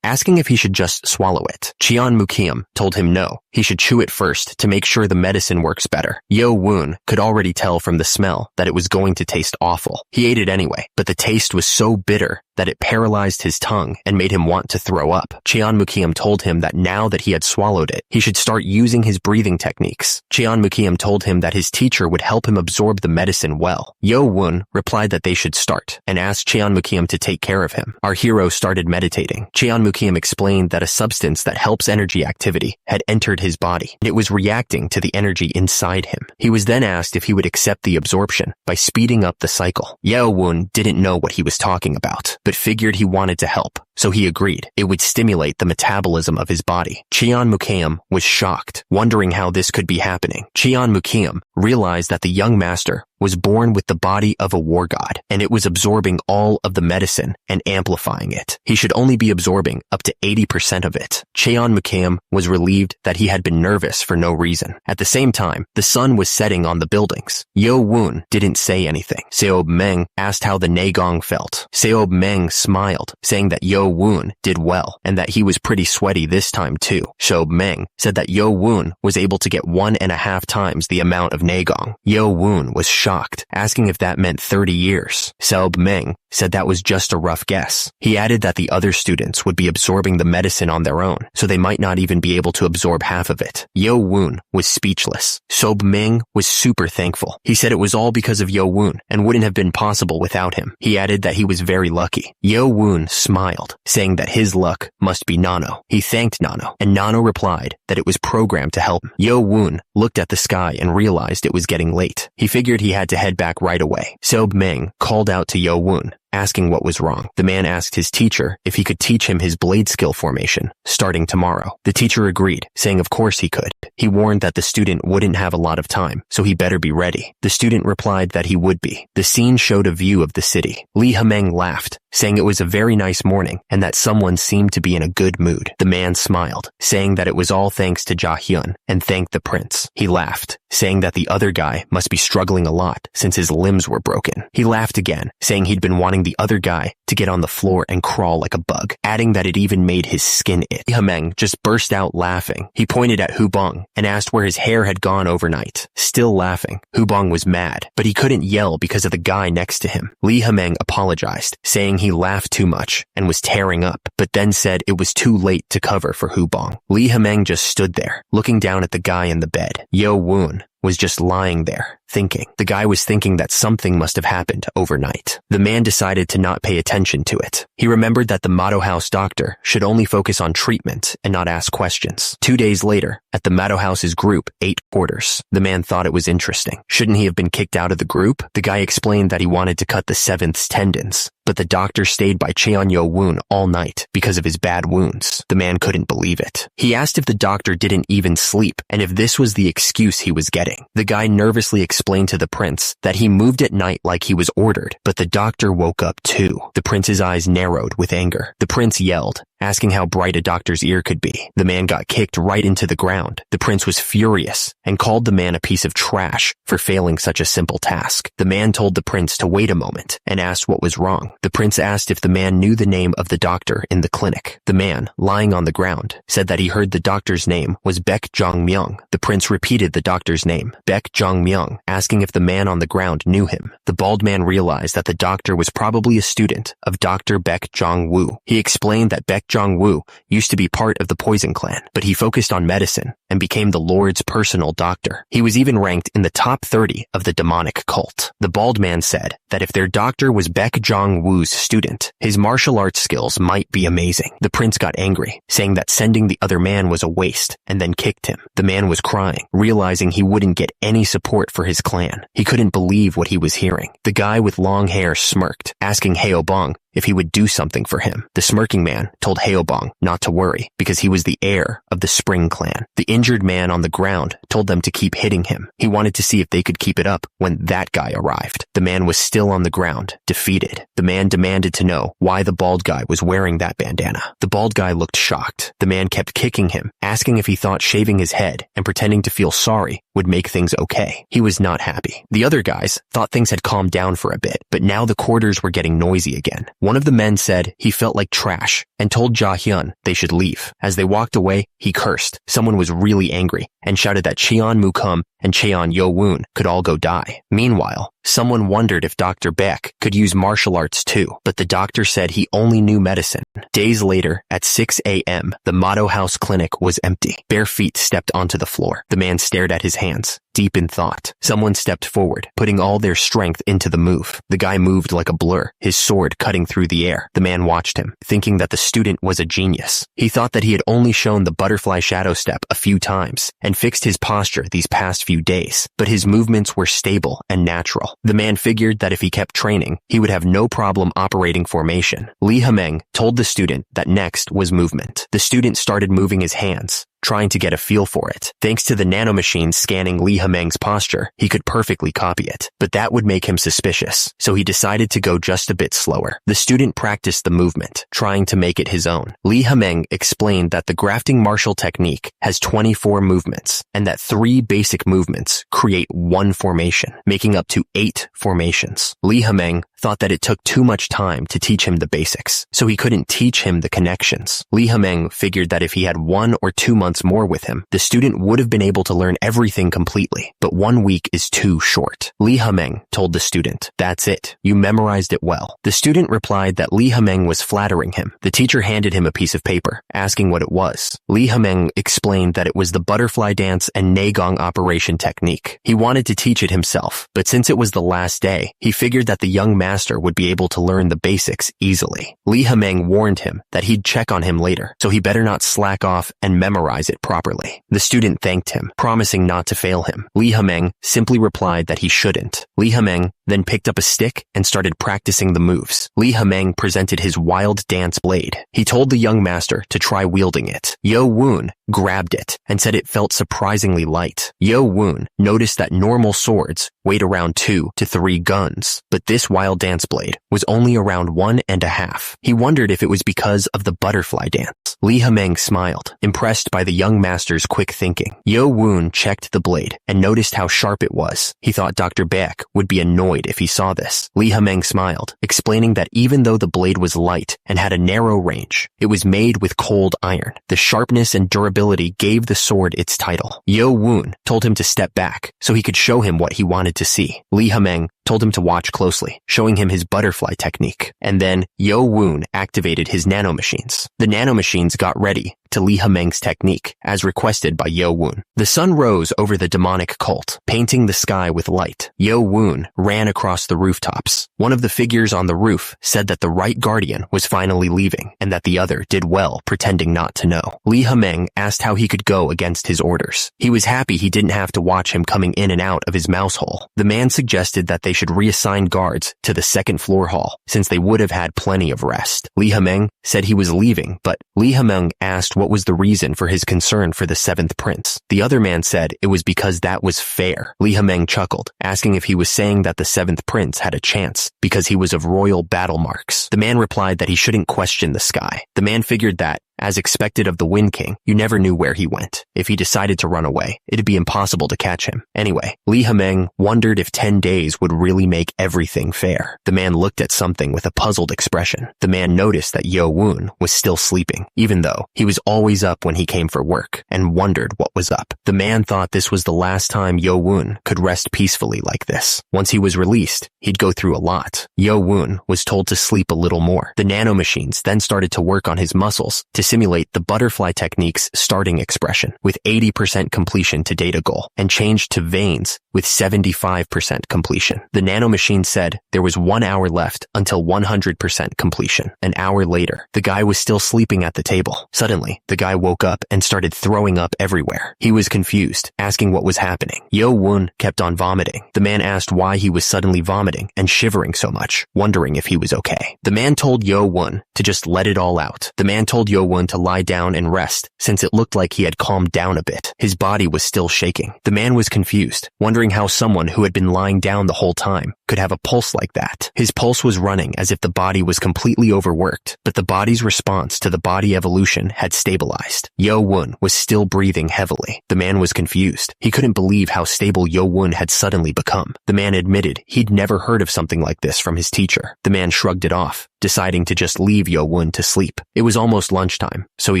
asking if he should just swallow it. Cheon Mukium told him no, he should chew it first to make sure the medicine works better. Yo-woon could already tell from the smell that it was going to taste awful. He ate it anyway, but the taste was so bitter that it paralyzed his tongue and made him want to throw up. Cheon Mukium told him that now that he had swallowed it, he should start using his breathing techniques. Cheon Mukium told him that his teacher would help him absorb the medicine well. Yo-woon replied that they should start, and asked Cheon Mukium to take care of him. Our hero started meditating. Cheon Mukium explained that a substance that helps energy activity had entered his body, and it was reacting to the energy inside him. He was then asked if he would accept the absorption by speeding up the cycle. Yo-woon didn't know what he was talking about, but figured he wanted to help, so he agreed. It would stimulate the metabolism of his body. Cheon Mukium was shocked, wondering how this could be happening. Cheon Mukium realized that the young master was born with the body of a war god, and it was absorbing all of the medicine and amplifying it. He should only be absorbing up to 80% of it. Cheon Mukium was relieved that he had been nervous for no reason. At the same time, the sun was setting on the buildings. Yo-woon didn't say anything. Seob Meng asked how the Naegong felt. Seob Meng smiled, saying that Yo-woon did well, and that he was pretty sweaty this time too. Seob Meng said that Yo-woon was able to get 1.5 times the amount of Naegong. Yo-woon was shocked, asking if that meant 30 years. Seob Meng said that was just a rough guess. He added that the other students would be absorbing the medicine on their own, so they might not even be able to absorb half of it. Yo-woon was speechless. Seob Meng was super thankful. He said it was all because of Yo-woon and wouldn't have been possible without him. He added that he was very lucky. Yo-woon smiled, saying that his luck must be Nano. He thanked Nano, and Nano replied that it was programmed to help him. Yo-woon looked at the sky and realized it was getting late. He figured he had to head back right away. Seob Meng called out to Yo-woon, asking what was wrong. The man asked his teacher if he could teach him his blade skill formation, starting tomorrow. The teacher agreed, saying of course he could. He warned that the student wouldn't have a lot of time, so he better be ready. The student replied that he would be. The scene showed a view of the city. Lee Hameng laughed, saying it was a very nice morning and that someone seemed to be in a good mood. The man smiled, saying that it was all thanks to Jahyun, and thanked the prince. He laughed, saying that the other guy must be struggling a lot since his limbs were broken. He laughed again, saying he'd been wanting the other guy to get on the floor and crawl like a bug, adding that it even made his skin itch. Lee Hameng just burst out laughing. He pointed at Hubong and asked where his hair had gone overnight. Still laughing, Hubong was mad, but he couldn't yell because of the guy next to him. Lee Hameng apologized, saying he laughed too much and was tearing up, but then said it was too late to cover for Hubong. Lee Hameng just stood there, looking down at the guy in the bed. Yo Woon was just lying there, thinking. The guy was thinking that something must have happened overnight. The man decided to not pay attention to it. He remembered that the Mado House doctor should only focus on treatment and not ask questions. 2 days later, at the Mado House's group 8 quarters, the man thought it was interesting. Shouldn't he have been kicked out of the group? The guy explained that he wanted to cut the 7th's tendons, but the doctor stayed by Cheon-yo Woon all night because of his bad wounds. The man couldn't believe it. He asked if the doctor didn't even sleep and if this was the excuse he was getting. The guy nervously explained to the prince that he moved at night like he was ordered, but the doctor woke up too. The prince's eyes narrowed with anger. The prince yelled, asking how bright a doctor's ear could be. The man got kicked right into the ground. The prince was furious and called the man a piece of trash for failing such a simple task. The man told the prince to wait a moment and asked what was wrong. The prince asked if the man knew the name of the doctor in the clinic. The man, lying on the ground, said that he heard the doctor's name was Baek Jong-myung. The prince repeated the doctor's name, Baek Jong-myung, asking if the man on the ground knew him. The bald man realized that the doctor was probably a student of Dr. Baek Jong-woo. He explained that Baek Jong-woo used to be part of the Poison Clan, but he focused on medicine and became the Lord's personal doctor. He was even ranked in the top 30 of the demonic cult. The bald man said that if their doctor was Baek Jong-woo's student, his martial arts skills might be amazing. The prince got angry, saying that sending the other man was a waste, and then kicked him. The man was crying, realizing he wouldn't get any support for his clan. He couldn't believe what he was hearing. The guy with long hair smirked, asking Haobong if he would do something for him. The smirking man told Haobong not to worry because he was the heir of the Spring Clan. The injured man on the ground told them to keep hitting him. He wanted to see if they could keep it up when that guy arrived. The man was still on the ground, defeated. The man demanded to know why the bald guy was wearing that bandana. The bald guy looked shocked. The man kept kicking him, asking if he thought shaving his head and pretending to feel sorry would make things okay. He was not happy. The other guys thought things had calmed down for a bit, but now the quarters were getting noisy again. One of the men said he felt like trash and told Jahyun they should leave. As they walked away, he cursed. Someone was really angry and shouted that Cheon Mukum and Cheon Yo Woon could all go die. Meanwhile, someone wondered if Dr. Beck could use martial arts too, but the doctor said he only knew medicine. Days later, at 6 a.m., the Mado House clinic was empty. Bare feet stepped onto the floor. The man stared at his hands, deep in thought. Someone stepped forward, putting all their strength into the move. The guy moved like a blur, his sword cutting through the air. The man watched him, thinking that the student was a genius. He thought that he had only shown the butterfly shadow step a few times and fixed his posture these past few days, but his movements were stable and natural. The man figured that if he kept training, he would have no problem operating formation. Lee Hameng told the student that next was movement. The student started moving his hands, trying to get a feel for it. Thanks to the nanomachine scanning Lee Hameng's posture, he could perfectly copy it, but that would make him suspicious, so he decided to go just a bit slower. The student practiced the movement, trying to make it his own. Lee Hameng explained that the grafting martial technique has 24 movements, and that 3 basic movements create 1 formation, making up to 8 formations. Lee Hameng thought that it took too much time to teach him the basics, so he couldn't teach him the connections. Lee Hameng figured that if he had 1 or 2 months more with him, the student would have been able to learn everything completely, but 1 week is too short. Lee Hameng told the student, "That's it. You memorized it well." The student replied that Lee Hameng was flattering him. The teacher handed him a piece of paper, asking what it was. Lee Hameng explained that it was the butterfly dance and Naegong operation technique. He wanted to teach it himself, but since it was the last day, he figured that the young master master would be able to learn the basics easily. Li Hemeng warned him that he'd check on him later, so he better not slack off and memorize it properly. The student thanked him, promising not to fail him. Li Hemeng simply replied that he shouldn't. Li Hemeng then picked up a stick and started practicing the moves. Li Hemeng presented his wild dance blade. He told the young master to try wielding it. Yo Woon grabbed it and said it felt surprisingly light. Yo Woon noticed that normal swords weighed around 2 to 3 guns, but this wild dance blade was only around 1.5. He wondered if it was because of the butterfly dance. Li Hemeng smiled, impressed by the young master's quick thinking. Yo Woon checked the blade and noticed how sharp it was. He thought Dr. Beck would be annoyed if he saw this. Li Hemeng smiled, explaining that even though the blade was light and had a narrow range, it was made with cold iron. The sharpness and durability gave the sword its title. Yo Woon told him to step back so he could show him what he wanted to see. Li Hemeng told him to watch closely, showing him his butterfly technique. And then Yo Woon activated his nanomachines. The nanomachines got ready to Li Hemeng's technique, as requested by Yo Woon. The sun rose over the demonic cult, painting the sky with light. Yo Woon ran across the rooftops. One of the figures on the roof said that the right guardian was finally leaving, and that the other did well pretending not to know. Li Hemeng asked how he could go against his orders. He was happy he didn't have to watch him coming in and out of his mouse hole. The man suggested that they should reassign guards to the second floor hall, since they would have had plenty of rest. Li Hemeng said he was leaving, but Li Hemeng asked what was the reason for his concern for the 7th prince. The other man said it was because that was fair. Li Hemeng chuckled, asking if he was saying that the 7th prince had a chance because he was of royal battle marks. The man replied that he shouldn't question the sky. The man figured that, as expected of the Wind King, you never knew where he went. If he decided to run away, it'd be impossible to catch him. Anyway, Li Hemeng wondered if 10 days would really make everything fair. The man looked at something with a puzzled expression. The man noticed that Yo Woon was still sleeping, even though he was always up when he came for work, and wondered what was up. The man thought this was the last time Yo Woon could rest peacefully like this. Once he was released, he'd go through a lot. Yo Woon was told to sleep a little more. The nanomachines then started to work on his muscles to simulate the butterfly technique's starting expression with 80% completion to data goal, and changed to veins with 75% completion. The nanomachine said there was 1 hour left until 100% completion. An hour later, the guy was still sleeping at the table. Suddenly, the guy woke up and started throwing up everywhere. He was confused, asking what was happening. Yo Woon kept on vomiting. The man asked why he was suddenly vomiting and shivering so much, wondering if he was okay. The man told Yo Woon to just let it all out. The man told Yo Woon to lie down and rest, since it looked like he had calmed down a bit. His body was still shaking. The man was confused, wondering how someone who had been lying down the whole time could have a pulse like that. His pulse was running as if the body was completely overworked, but the body's response to the body evolution had stabilized. Yo Woon was still breathing heavily. The man was confused. He couldn't believe how stable Yo Woon had suddenly become. The man admitted he'd never heard of something like this from his teacher. The man shrugged it off, deciding to just leave Yo Woon to sleep. It was almost lunchtime, so he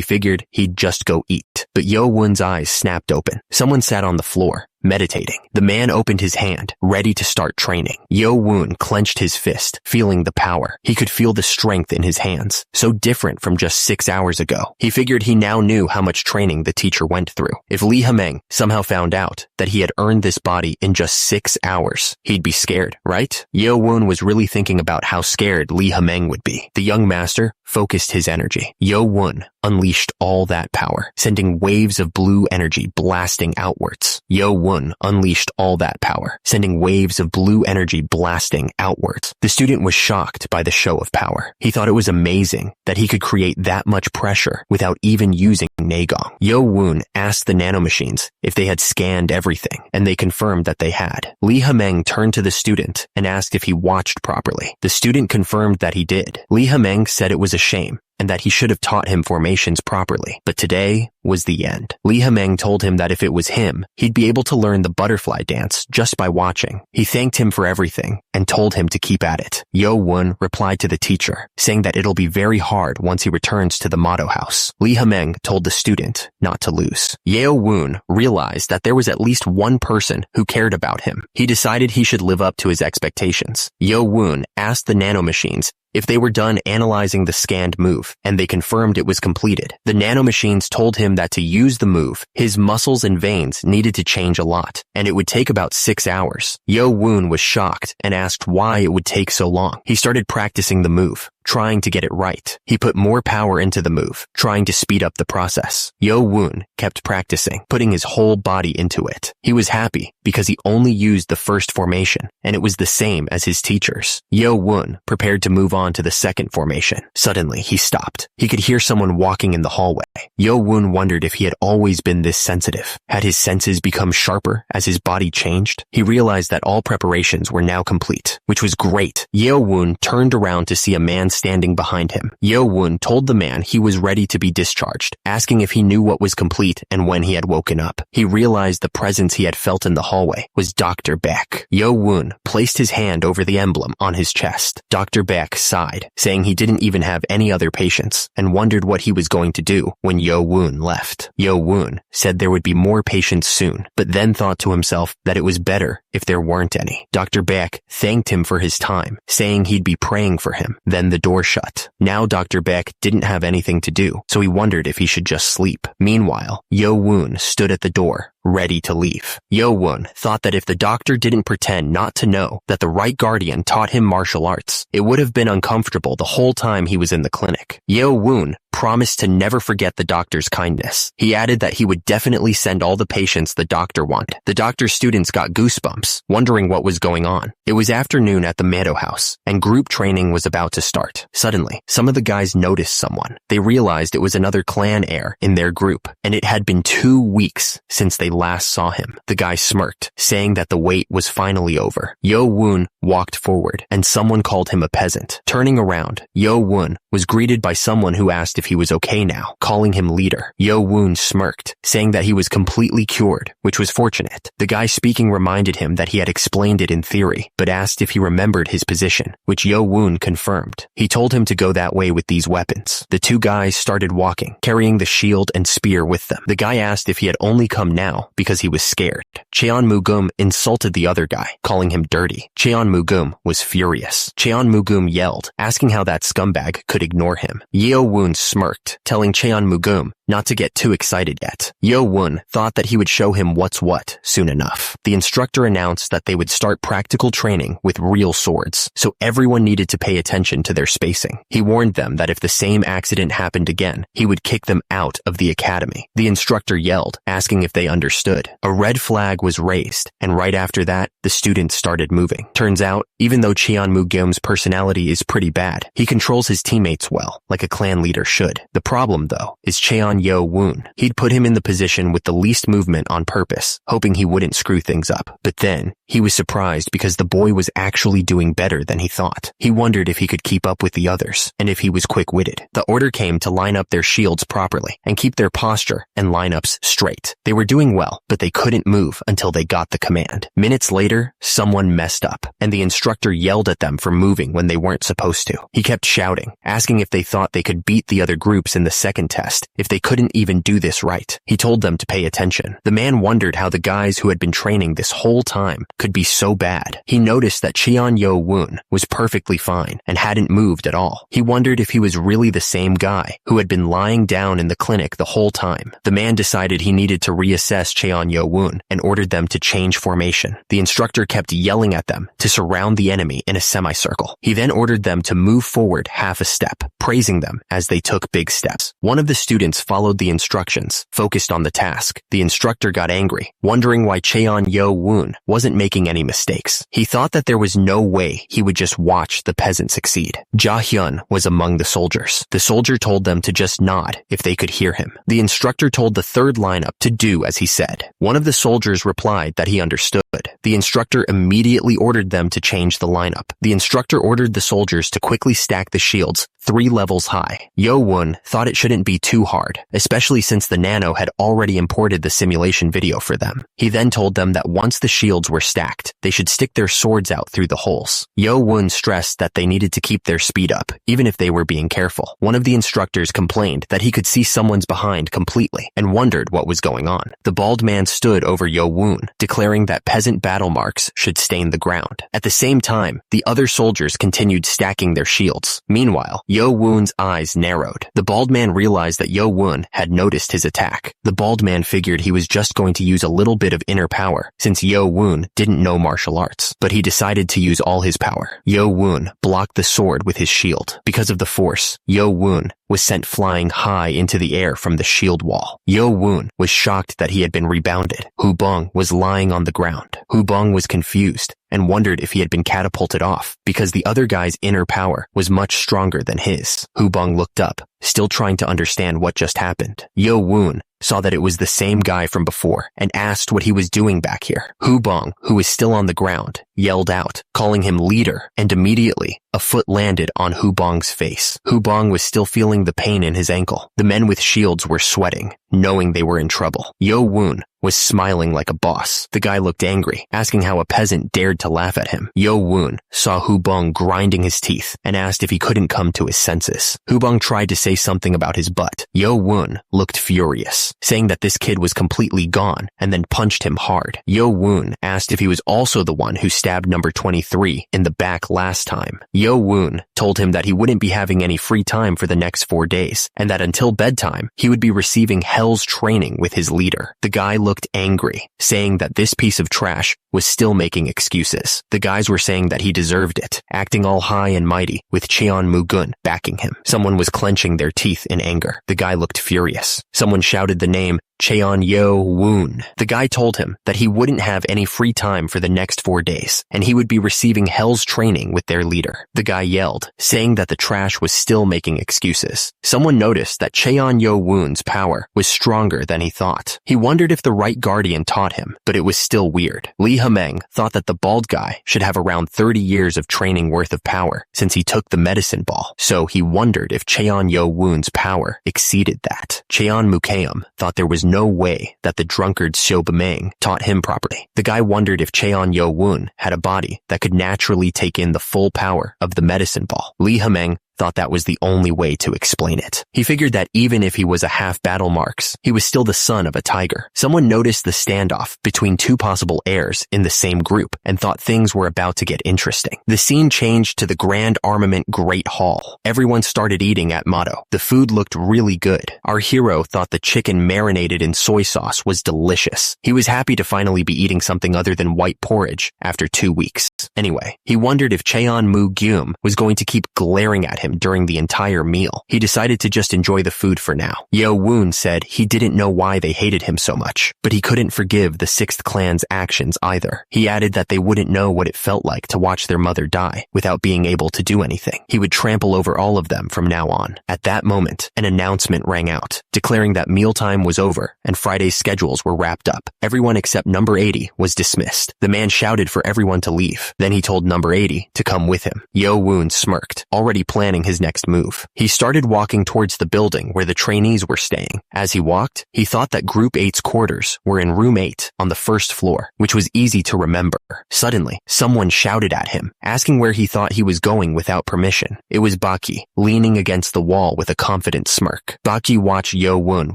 figured he'd just go eat. But Yo Woon's eyes snapped open. Someone sat on the floor, meditating. The man opened his hand, ready to start training. Yo Woon clenched his fist, feeling the power. He could feel the strength in his hands, so different from just 6 hours ago. He figured he now knew how much training the teacher went through. If Li Hemeng somehow found out that he had earned this body in just 6 hours, he'd be scared, right? Yo Woon was really thinking about how scared Li Hemeng would be. The young master focused his energy. Yo Woon unleashed all that power, sending waves of blue energy blasting outwards. Yo Woon unleashed all that power, sending waves of blue energy blasting outwards. The student was shocked by the show of power. He thought it was amazing that he could create that much pressure without even using Nagong. Yo Woon asked the nanomachines if they had scanned everything, and they confirmed that they had. Li Hemeng turned to the student and asked if he watched properly. The student confirmed that he did. Li Hemeng said it was a shame, and that he should have taught him formations properly. But today was the end. Li Hemeng told him that if it was him, he'd be able to learn the butterfly dance just by watching. He thanked him for everything and told him to keep at it. Yo Woon replied to the teacher, saying that it'll be very hard once he returns to the motto house. Li Hemeng told the student not to lose. Yo Woon realized that there was at least one person who cared about him. He decided he should live up to his expectations. Yo Woon asked the nanomachines If they were done analyzing the scanned move, and they confirmed it was completed, the nanomachines told him that to use the move, his muscles and veins needed to change a lot, and it would take about 6 hours. Yo-woon was shocked and asked why it would take so long. He started practicing the move, trying to get it right. He put more power into the move, trying to speed up the process. Yo-woon kept practicing, putting his whole body into it. He was happy because he only used the first formation, and it was the same as his teachers. Yo-woon prepared to move on to the second formation. Suddenly, he stopped. He could hear someone walking in the hallway. Yo-woon wondered if he had always been this sensitive. Had his senses become sharper as his body changed? He realized that all preparations were now complete, which was great. Yo-woon turned around to see a man standing behind him. Yo-woon told the man he was ready to be discharged, asking if he knew what was complete and when he had woken up. He realized the presence he had felt in the hallway was Dr. Beck. Yo-woon placed his hand over the emblem on his chest. Dr. Beck sighed, saying he didn't even have any other patients, and wondered what he was going to do when Yo-woon left. Yo-woon said there would be more patients soon, but then thought to himself that it was better if there weren't any. Dr. Beck thanked him for his time, saying he'd be praying for him. Then the door shut. Now Dr. Beck didn't have anything to do, so he wondered if he should just sleep. Meanwhile, Yo-woon stood at the door, ready to leave. Yo-woon thought that if the doctor didn't pretend not to know that the right guardian taught him martial arts, it would have been uncomfortable the whole time he was in the clinic. Yo-woon promised to never forget the doctor's kindness. He added that he would definitely send all the patients the doctor wanted. The doctor's students got goosebumps, wondering what was going on. It was afternoon at the Meadow House, and group training was about to start. Suddenly, some of the guys noticed someone. They realized it was another clan heir in their group, and it had been 2 weeks since they last saw him. The guy smirked, saying that the wait was finally over. Yo-woon walked forward, and someone called him a peasant. Turning around, Yo-woon was greeted by someone who asked if he was okay now, calling him leader. Yo-woon smirked, saying that he was completely cured, which was fortunate. The guy speaking reminded him that he had explained it in theory, but asked if he remembered his position, which Yo-woon confirmed. He told him to go that way with these weapons. The 2 guys started walking, carrying the shield and spear with them. The guy asked if he had only come now because he was scared. Cheon Mugum insulted the other guy, calling him dirty. Cheon Mugum was furious. Cheon Mugum yelled, asking how that scumbag could ignore him. Yo-woon smirked, telling Cheon Mugum not to get too excited yet. Yo-woon thought that he would show him what's what soon enough. The instructor announced that they would start practical training with real swords, so everyone needed to pay attention to their spacing. He warned them that if the same accident happened again, he would kick them out of the academy. The instructor yelled, asking if they understood. A red flag was raised, and right after that, the students started moving. Turns out, even though Cheon Mugum's personality is pretty bad, he controls his teammates well, like a clan leader should. The problem, though, is Cheon Yo-woon. He'd put him in the position with the least movement on purpose, hoping he wouldn't screw things up. But then, he was surprised because the boy was actually doing better than he thought. He wondered if he could keep up with the others, and if he was quick-witted. The order came to line up their shields properly, and keep their posture and lineups straight. They were doing well, but they couldn't move until they got the command. Minutes later, someone messed up, and the instructor yelled at them for moving when they weren't supposed to. He kept shouting, asking if they thought they could beat the other groups in the second test, if they couldn't even do this right. He told them to pay attention. The man wondered how the guys who had been training this whole time could be so bad. He noticed that Cheon Yo-woon was perfectly fine and hadn't moved at all. He wondered if he was really the same guy who had been lying down in the clinic the whole time. The man decided he needed to reassess Cheon Yo-woon and ordered them to change formation. The instructor kept yelling at them to surround the enemy in a semicircle. He then ordered them to move forward half a step, praising them as they took big steps. One of the students followed the instructions, focused on the task. The instructor got angry, wondering why Cheon Yo-woon wasn't making any mistakes. He thought that there was no way he would just watch the peasant succeed. Ja-hyun was among the soldiers. The soldier told them to just nod if they could hear him. The instructor told the third lineup to do as he said. One of the soldiers replied that he understood. The instructor immediately ordered them to change the lineup. The instructor ordered the soldiers to quickly stack the shields 3 levels high. Yo-woon thought it shouldn't be too hard, especially since the nano had already imported the simulation video for them. He then told them that once the shields were stacked, they should stick their swords out through the holes. Yo-woon stressed that they needed to keep their speed up, even if they were being careful. One of the instructors complained that he could see someone's behind completely and wondered what was going on. The bald man stood over Yo-woon, declaring that peasant battle marks should stain the ground. At the same time, the other soldiers continued stacking their shields. Meanwhile, Yo-woon's eyes narrowed. The bald man realized that Yo-woon had noticed his attack. The bald man figured he was just going to use a little bit of inner power, since Yo-woon didn't know martial arts. But he decided to use all his power. Yo-woon blocked the sword with his shield. Because of the force, Yo-woon was sent flying high into the air from the shield wall. Yo-woon was shocked that he had been rebounded. Hubong was lying on the ground. Hubong was confused and wondered if he had been catapulted off because the other guy's inner power was much stronger than his. Hubong looked up, still trying to understand what just happened. Yo-woon saw that it was the same guy from before and asked what he was doing back here. Hubong, who was still on the ground, yelled out, calling him leader, and immediately a foot landed on Hubong's face. Hubong was still feeling the pain in his ankle. The men with shields were sweating, knowing they were in trouble. Yo-woon was smiling like a boss. The guy looked angry, asking how a peasant dared to laugh at him. Yo-woon saw Hubong grinding his teeth and asked if he couldn't come to his senses. Hubong tried to say something about his butt. Yo-woon looked furious, saying that this kid was completely gone, and then punched him hard. Yo-woon asked if he was also the one who stabbed number 23 in the back last time. Yo-woon told him that he wouldn't be having any free time for the next 4 days, and that until bedtime, he would be receiving hell's training with his leader. The guy looked angry, saying that this piece of trash was still making excuses. The guys were saying that he deserved it, acting all high and mighty, with Cheon Mugun backing him. Someone was clenching their teeth in anger. The guy looked furious. Someone shouted the name Cheon Yo-woon. The guy told him that he wouldn't have any free time for the next 4 days, and he would be receiving hell's training with their leader. The guy yelled, saying that the trash was still making excuses. Someone noticed that Cheon Yo-woon's power was stronger than he thought. He wondered if the right guardian taught him, but it was still weird. Lee Hameng thought that the bald guy should have around 30 years of training worth of power since he took the medicine ball, so he wondered if Cheon Yo-woon's power exceeded that. Cheon Mukeum thought there was no way that the drunkard Xiao Bemeng taught him properly. The guy wondered if Cheon Yo-woon had a body that could naturally take in the full power of the medicine ball. Lee Hameng thought that was the only way to explain it. He figured that even if he was a half battle marks, he was still the son of a tiger. Someone noticed the standoff between 2 possible heirs in the same group and thought things were about to get interesting. The scene changed to the Grand Armament Great Hall. Everyone started eating at Motto. The food looked really good. Our hero thought the chicken marinated in soy sauce was delicious. He was happy to finally be eating something other than white porridge after 2 weeks. Anyway, he wondered if Cheon Mu-gyum was going to keep glaring at him during the entire meal. He decided to just enjoy the food for now. Yo-woon said he didn't know why they hated him so much, but he couldn't forgive the 6th clan's actions either. He added that they wouldn't know what it felt like to watch their mother die without being able to do anything. He would trample over all of them from now on. At that moment, an announcement rang out, declaring that mealtime was over and Friday's schedules were wrapped up. Everyone except number 80 was dismissed. The man shouted for everyone to leave. Then he told number 80 to come with him. Yo-woon smirked, already planning his next move. He started walking towards the building where the trainees were staying. As he walked, he thought that Group 8's quarters were in room 8 on the 1st floor, which was easy to remember. Suddenly, someone shouted at him, asking where he thought he was going without permission. It was Baki, leaning against the wall with a confident smirk. Baki watched Yo-woon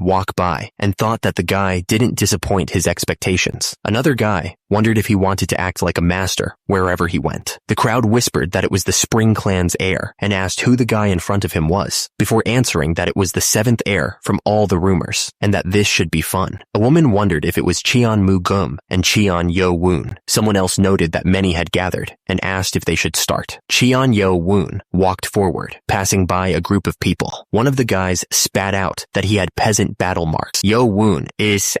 walk by and thought that the guy didn't disappoint his expectations. Another guy wondered if he wanted to act like a master wherever he went. The crowd whispered that it was the Spring Clan's heir and asked who the guy in front of him was, before answering that it was the 7th heir from all the rumors, and that this should be fun. A woman wondered if it was Cheon Mu-gum and Cheon Yo-woon. Someone else noted that many had gathered, and asked if they should start. Cheon Yo-woon walked forward, passing by a group of people. One of the guys spat out that he had peasant battle marks. Yo-woon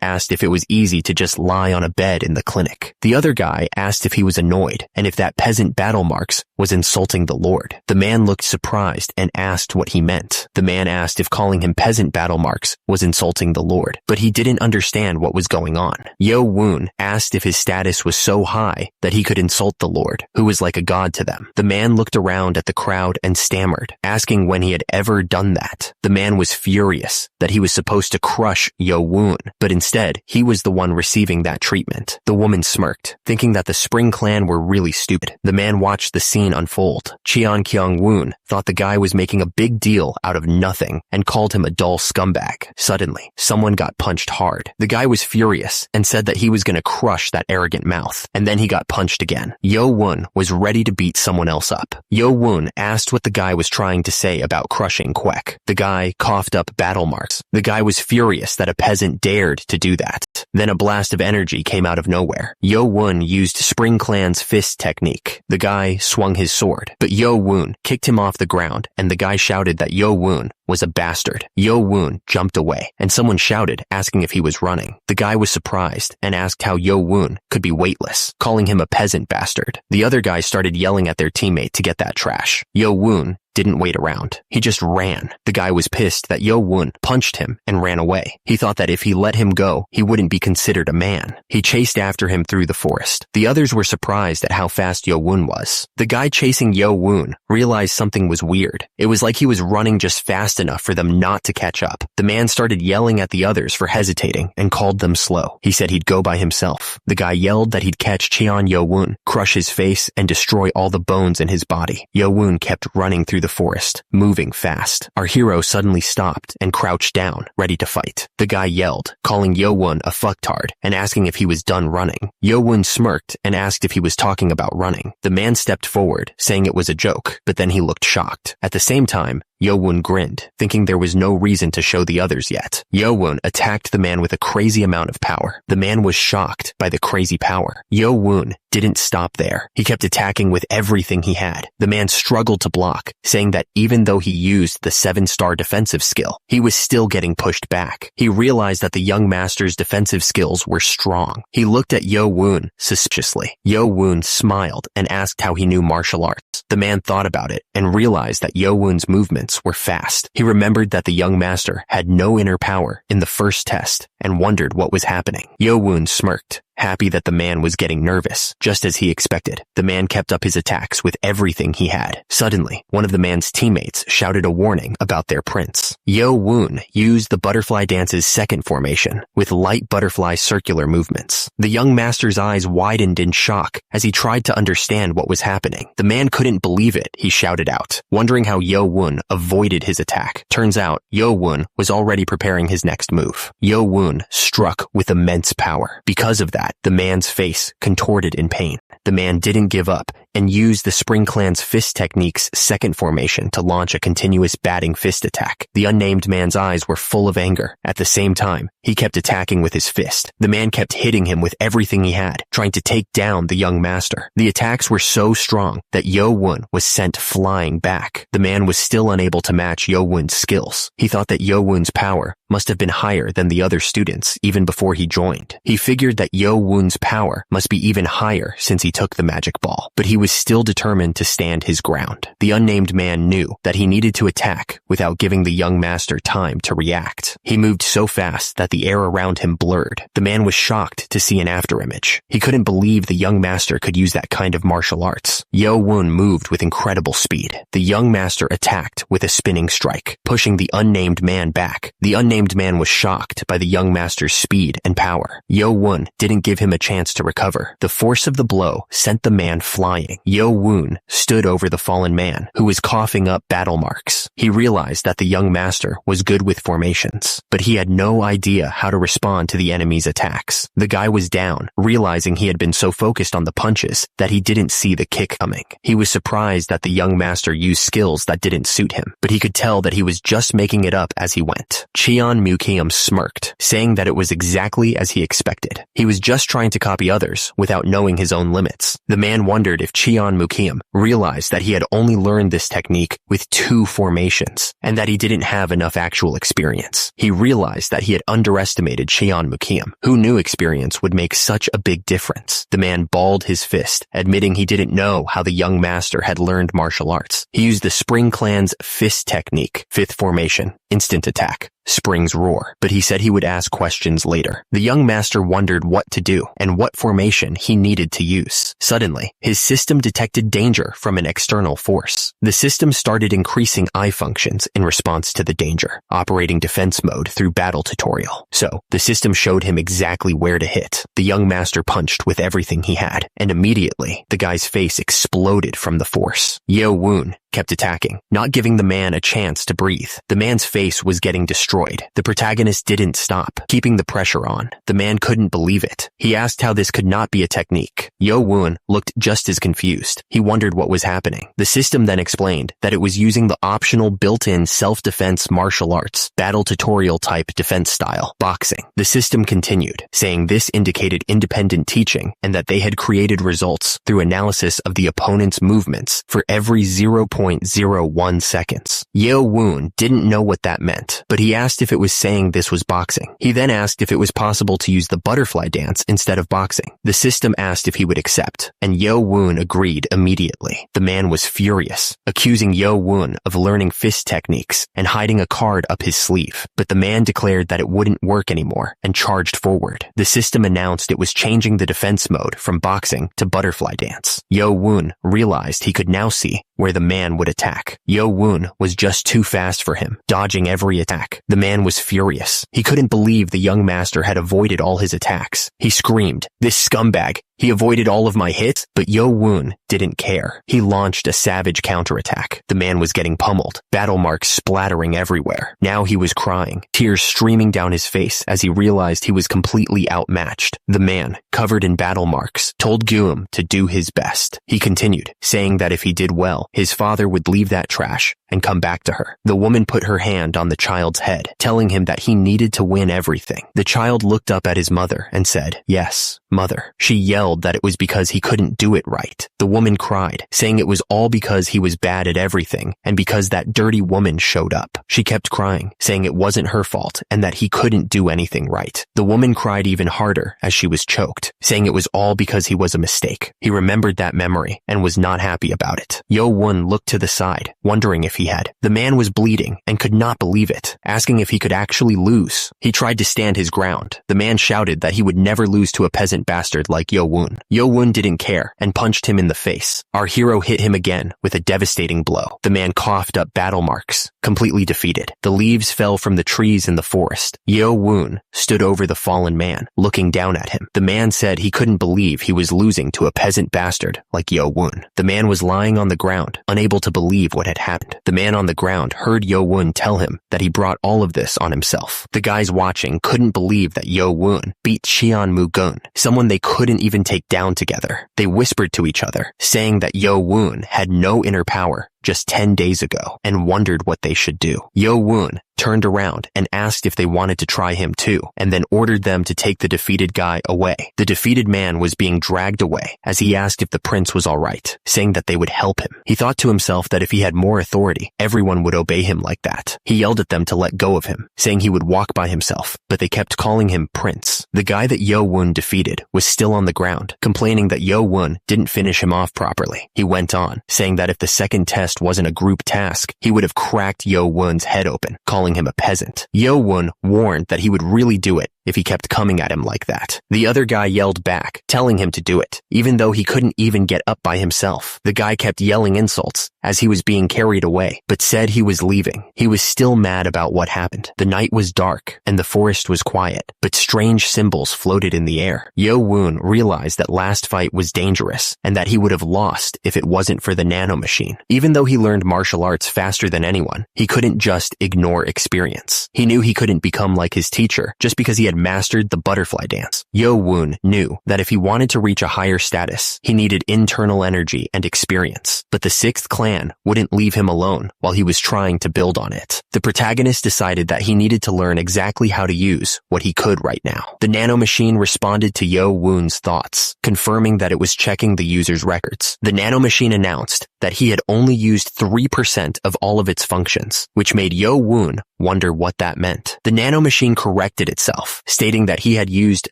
asked if it was easy to just lie on a bed in the clinic. quick. The other guy asked if he was annoyed and if that peasant battle marks was insulting the Lord. The man looked surprised and asked what he meant. The man asked if calling him peasant battle marks was insulting the Lord, but he didn't understand what was going on. Yo Woon asked if his status was so high that he could insult the Lord, who was like a god to them. The man looked around at the crowd and stammered, asking when he had ever done that. The man was furious that he was supposed to crush Yo Woon, but instead, he was the one receiving that treatment. The woman smirked, thinking that the Spring Clan were really stupid. The man watched the scene unfold. Cheon Kyung Woon thought the guy was making a big deal out of nothing and called him a dull scumbag. Suddenly, someone got punched hard. The guy was furious and said that he was going to crush that arrogant mouth, and then he got punched again. Yo Woon was ready to beat someone else up. Yo Woon asked what the guy was trying to say about crushing Kwek. The guy coughed up battle marks. The guy was furious that a peasant dared to do that. Then a blast of energy came out of nowhere. Yo Woon used Spring Clan's fist technique. The guy swung his sword, but Yo Woon kicked him off the ground, and the guy shouted that Yo Woon was a bastard. Yo Woon jumped away, and someone shouted, asking if he was running. The guy was surprised and asked how Yo Woon could be weightless, calling him a peasant bastard. The other guy started yelling at their teammate to get that trash. Yo Woon didn't wait around. He just ran. The guy was pissed that Yo Woon punched him and ran away. He thought that if he let him go, he wouldn't be considered a man. He chased after him through the forest. The others were surprised at how fast Yo Woon was. The guy chasing Yo Woon realized something was weird. It was like he was running just fast enough for them not to catch up. The man started yelling at the others for hesitating and called them slow. He said he'd go by himself. The guy yelled that he'd catch Cheon Yo Woon, crush his face, and destroy all the bones in his body. Yo Woon kept running through the forest, moving fast. Our hero suddenly stopped and crouched down, ready to fight. The guy yelled, calling Yo Woon a fucktard and asking if he was done running. Yo Woon smirked and asked if he was talking about running. The man stepped forward, saying it was a joke, but then he looked shocked. At the same time, Yo Woon grinned, thinking there was no reason to show the others yet. Yo Woon attacked the man with a crazy amount of power. The man was shocked by the crazy power. Yo Woon didn't stop there. He kept attacking with everything he had. The man struggled to block, saying that even though he used the 7-star defensive skill, he was still getting pushed back. He realized that the young master's defensive skills were strong. He looked at Yo Woon suspiciously. Yo Woon smiled and asked how he knew martial arts. The man thought about it and realized that Yo Woon's movements were fast. He remembered that the young master had no inner power in the first test and wondered what was happening. Yo Woon smirked, happy that the man was getting nervous, just as he expected. The man kept up his attacks with everything he had. Suddenly, one of the man's teammates shouted a warning about their prince. Yo Woon used the butterfly dance's second formation, with light butterfly circular movements. The young master's eyes widened in shock as he tried to understand what was happening. The man couldn't believe it, he shouted out, wondering how Yo Woon avoided his attack. Turns out, Yo Woon was already preparing his next move. Yo Woon struck with immense power. Because of that, the man's face contorted in pain. The man didn't give up and used the Spring Clan's fist technique's second formation to launch a continuous batting fist attack. The unnamed man's eyes were full of anger. At the same time, he kept attacking with his fist. The man kept hitting him with everything he had, trying to take down the young master. The attacks were so strong that Yo Woon was sent flying back. The man was still unable to match Yo Woon's skills. He thought that Yo Woon's power must have been higher than the other students even before he joined. He figured that Yo Woon's power must be even higher since he took the magic ball, but he was still determined to stand his ground. The unnamed man knew that he needed to attack without giving the young master time to react. He moved so fast that the air around him blurred. The man was shocked to see an afterimage. He couldn't believe the young master could use that kind of martial arts. Yo Woon moved with incredible speed. The young master attacked with a spinning strike, pushing the unnamed man back. The unnamed man was shocked by the young master's speed and power. Yo Woon didn't give him a chance to recover. The force of the blow sent the man flying. Yo Woon stood over the fallen man, who was coughing up battle marks. He realized that the young master was good with formations, but he had no idea how to respond to the enemy's attacks. The guy was down, realizing he had been so focused on the punches that he didn't see the kick coming. He was surprised that the young master used skills that didn't suit him, but he could tell that he was just making it up as he went. Cheon Mukium smirked, saying that it was exactly as he expected. He was just trying to copy others without knowing his own limits. The man wondered if Cheon Mukium, realized that he had only learned this technique with 2 formations, and that he didn't have enough actual experience. He realized that he had underestimated Cheon Mukium. Who knew experience would make such a big difference? The man balled his fist, admitting he didn't know how the young master had learned martial arts. He used the Spring Clan's fist technique, 5th formation, instant attack, Spring's roar, but he said he would ask questions later. The young master wondered what to do and what formation he needed to use. Suddenly, his system detected danger from an external force. The system started increasing eye functions in response to the danger, operating defense mode through battle tutorial. So, the system showed him exactly where to hit. The young master punched with everything he had, and immediately, the guy's face exploded from the force. Yo Woon kept attacking, not giving the man a chance to breathe. The man's face was getting destroyed. The protagonist didn't stop, keeping the pressure on. The man couldn't believe it. He asked how this could not be a technique. Yo Woon looked just as confused. He wondered what was happening. The system then explained that it was using the optional built-in self-defense martial arts, battle tutorial type defense style, boxing. The system continued, saying this indicated independent teaching and that they had created results through analysis of the opponent's movements for every 0.01 seconds. Yo Woon didn't know what that meant, but he asked if it was saying this was boxing. He then asked if it was possible to use the butterfly dance instead of boxing. The system asked if he would accept, and Yo Woon agreed immediately. The man was furious, accusing Yo Woon of learning fist techniques and hiding a card up his sleeve. But the man declared that it wouldn't work anymore and charged forward. The system announced it was changing the defense mode from boxing to butterfly dance. Yo Woon realized he could now see where the man would attack. Yo Woon was just too fast for him, dodging every attack. The man was furious. He couldn't believe the young master had avoided all his attacks. He screamed, "This scumbag! He avoided all of my hits," but Yo Woon didn't care. He launched a savage counterattack. The man was getting pummeled, battle marks splattering everywhere. Now he was crying, tears streaming down his face as he realized he was completely outmatched. The man, covered in battle marks, told Guum to do his best. He continued, saying that if he did well, his father would leave that trash and come back to her. The woman put her hand on the child's head, telling him that he needed to win everything. The child looked up at his mother and said, "Yes, mother." She yelled that it was because he couldn't do it right. The woman cried, saying it was all because he was bad at everything and because that dirty woman showed up. She kept crying, saying it wasn't her fault and that he couldn't do anything right. The woman cried even harder as she was choked, saying it was all because he was a mistake. He remembered that memory and was not happy about it. Yo Woon looked to the side, wondering if he had. The man was bleeding and could not believe it, asking if he could actually lose. He tried to stand his ground. The man shouted that he would never lose to a peasant bastard like Yo Woon. Yo Woon didn't care and punched him in the face. Our hero hit him again with a devastating blow. The man coughed up battle marks, completely defeated. The leaves fell from the trees in the forest. Yo Woon stood over the fallen man, looking down at him. The man said he couldn't believe he was losing to a peasant bastard like Yo Woon. The man was lying on the ground, unable to believe what had happened. The man on the ground heard Yo Woon tell him that he brought all of this on himself. The guys watching couldn't believe that Yo Woon beat Cheon Mugun, someone they couldn't even take down together. They whispered to each other, saying that Yo Woon had no inner power just 10 days ago and wondered what they should do. Yo Woon turned around and asked if they wanted to try him too, and then ordered them to take the defeated guy away. The defeated man was being dragged away as he asked if the prince was alright, saying that they would help him. He thought to himself that if he had more authority, everyone would obey him like that. He yelled at them to let go of him, saying he would walk by himself, but they kept calling him Prince. The guy that Yo Woon defeated was still on the ground, complaining that Yo Woon didn't finish him off properly. He went on, saying that if the second test wasn't a group task, he would have cracked Yo Woon's head open, calling him a peasant. Yo Woon warned that he would really do it if he kept coming at him like that. The other guy yelled back, telling him to do it, even though he couldn't even get up by himself. The guy kept yelling insults as he was being carried away, but said he was leaving. He was still mad about what happened. The night was dark and the forest was quiet, but strange symbols floated in the air. Yo Woon realized that last fight was dangerous and that he would have lost if it wasn't for the nanomachine. Even though he learned martial arts faster than anyone, he couldn't just ignore experience. He knew he couldn't become like his teacher just because he had mastered the butterfly dance. Yo-woon knew that if he wanted to reach a higher status, he needed internal energy and experience, but the 6th clan wouldn't leave him alone while he was trying to build on it. The protagonist decided that he needed to learn exactly how to use what he could right now. The nanomachine responded to Yo-woon's thoughts, confirming that it was checking the user's records. The nanomachine announced that he had only used 3% of all of its functions, which made Yo-woon wonder what that meant. The nanomachine corrected itself, stating that he had used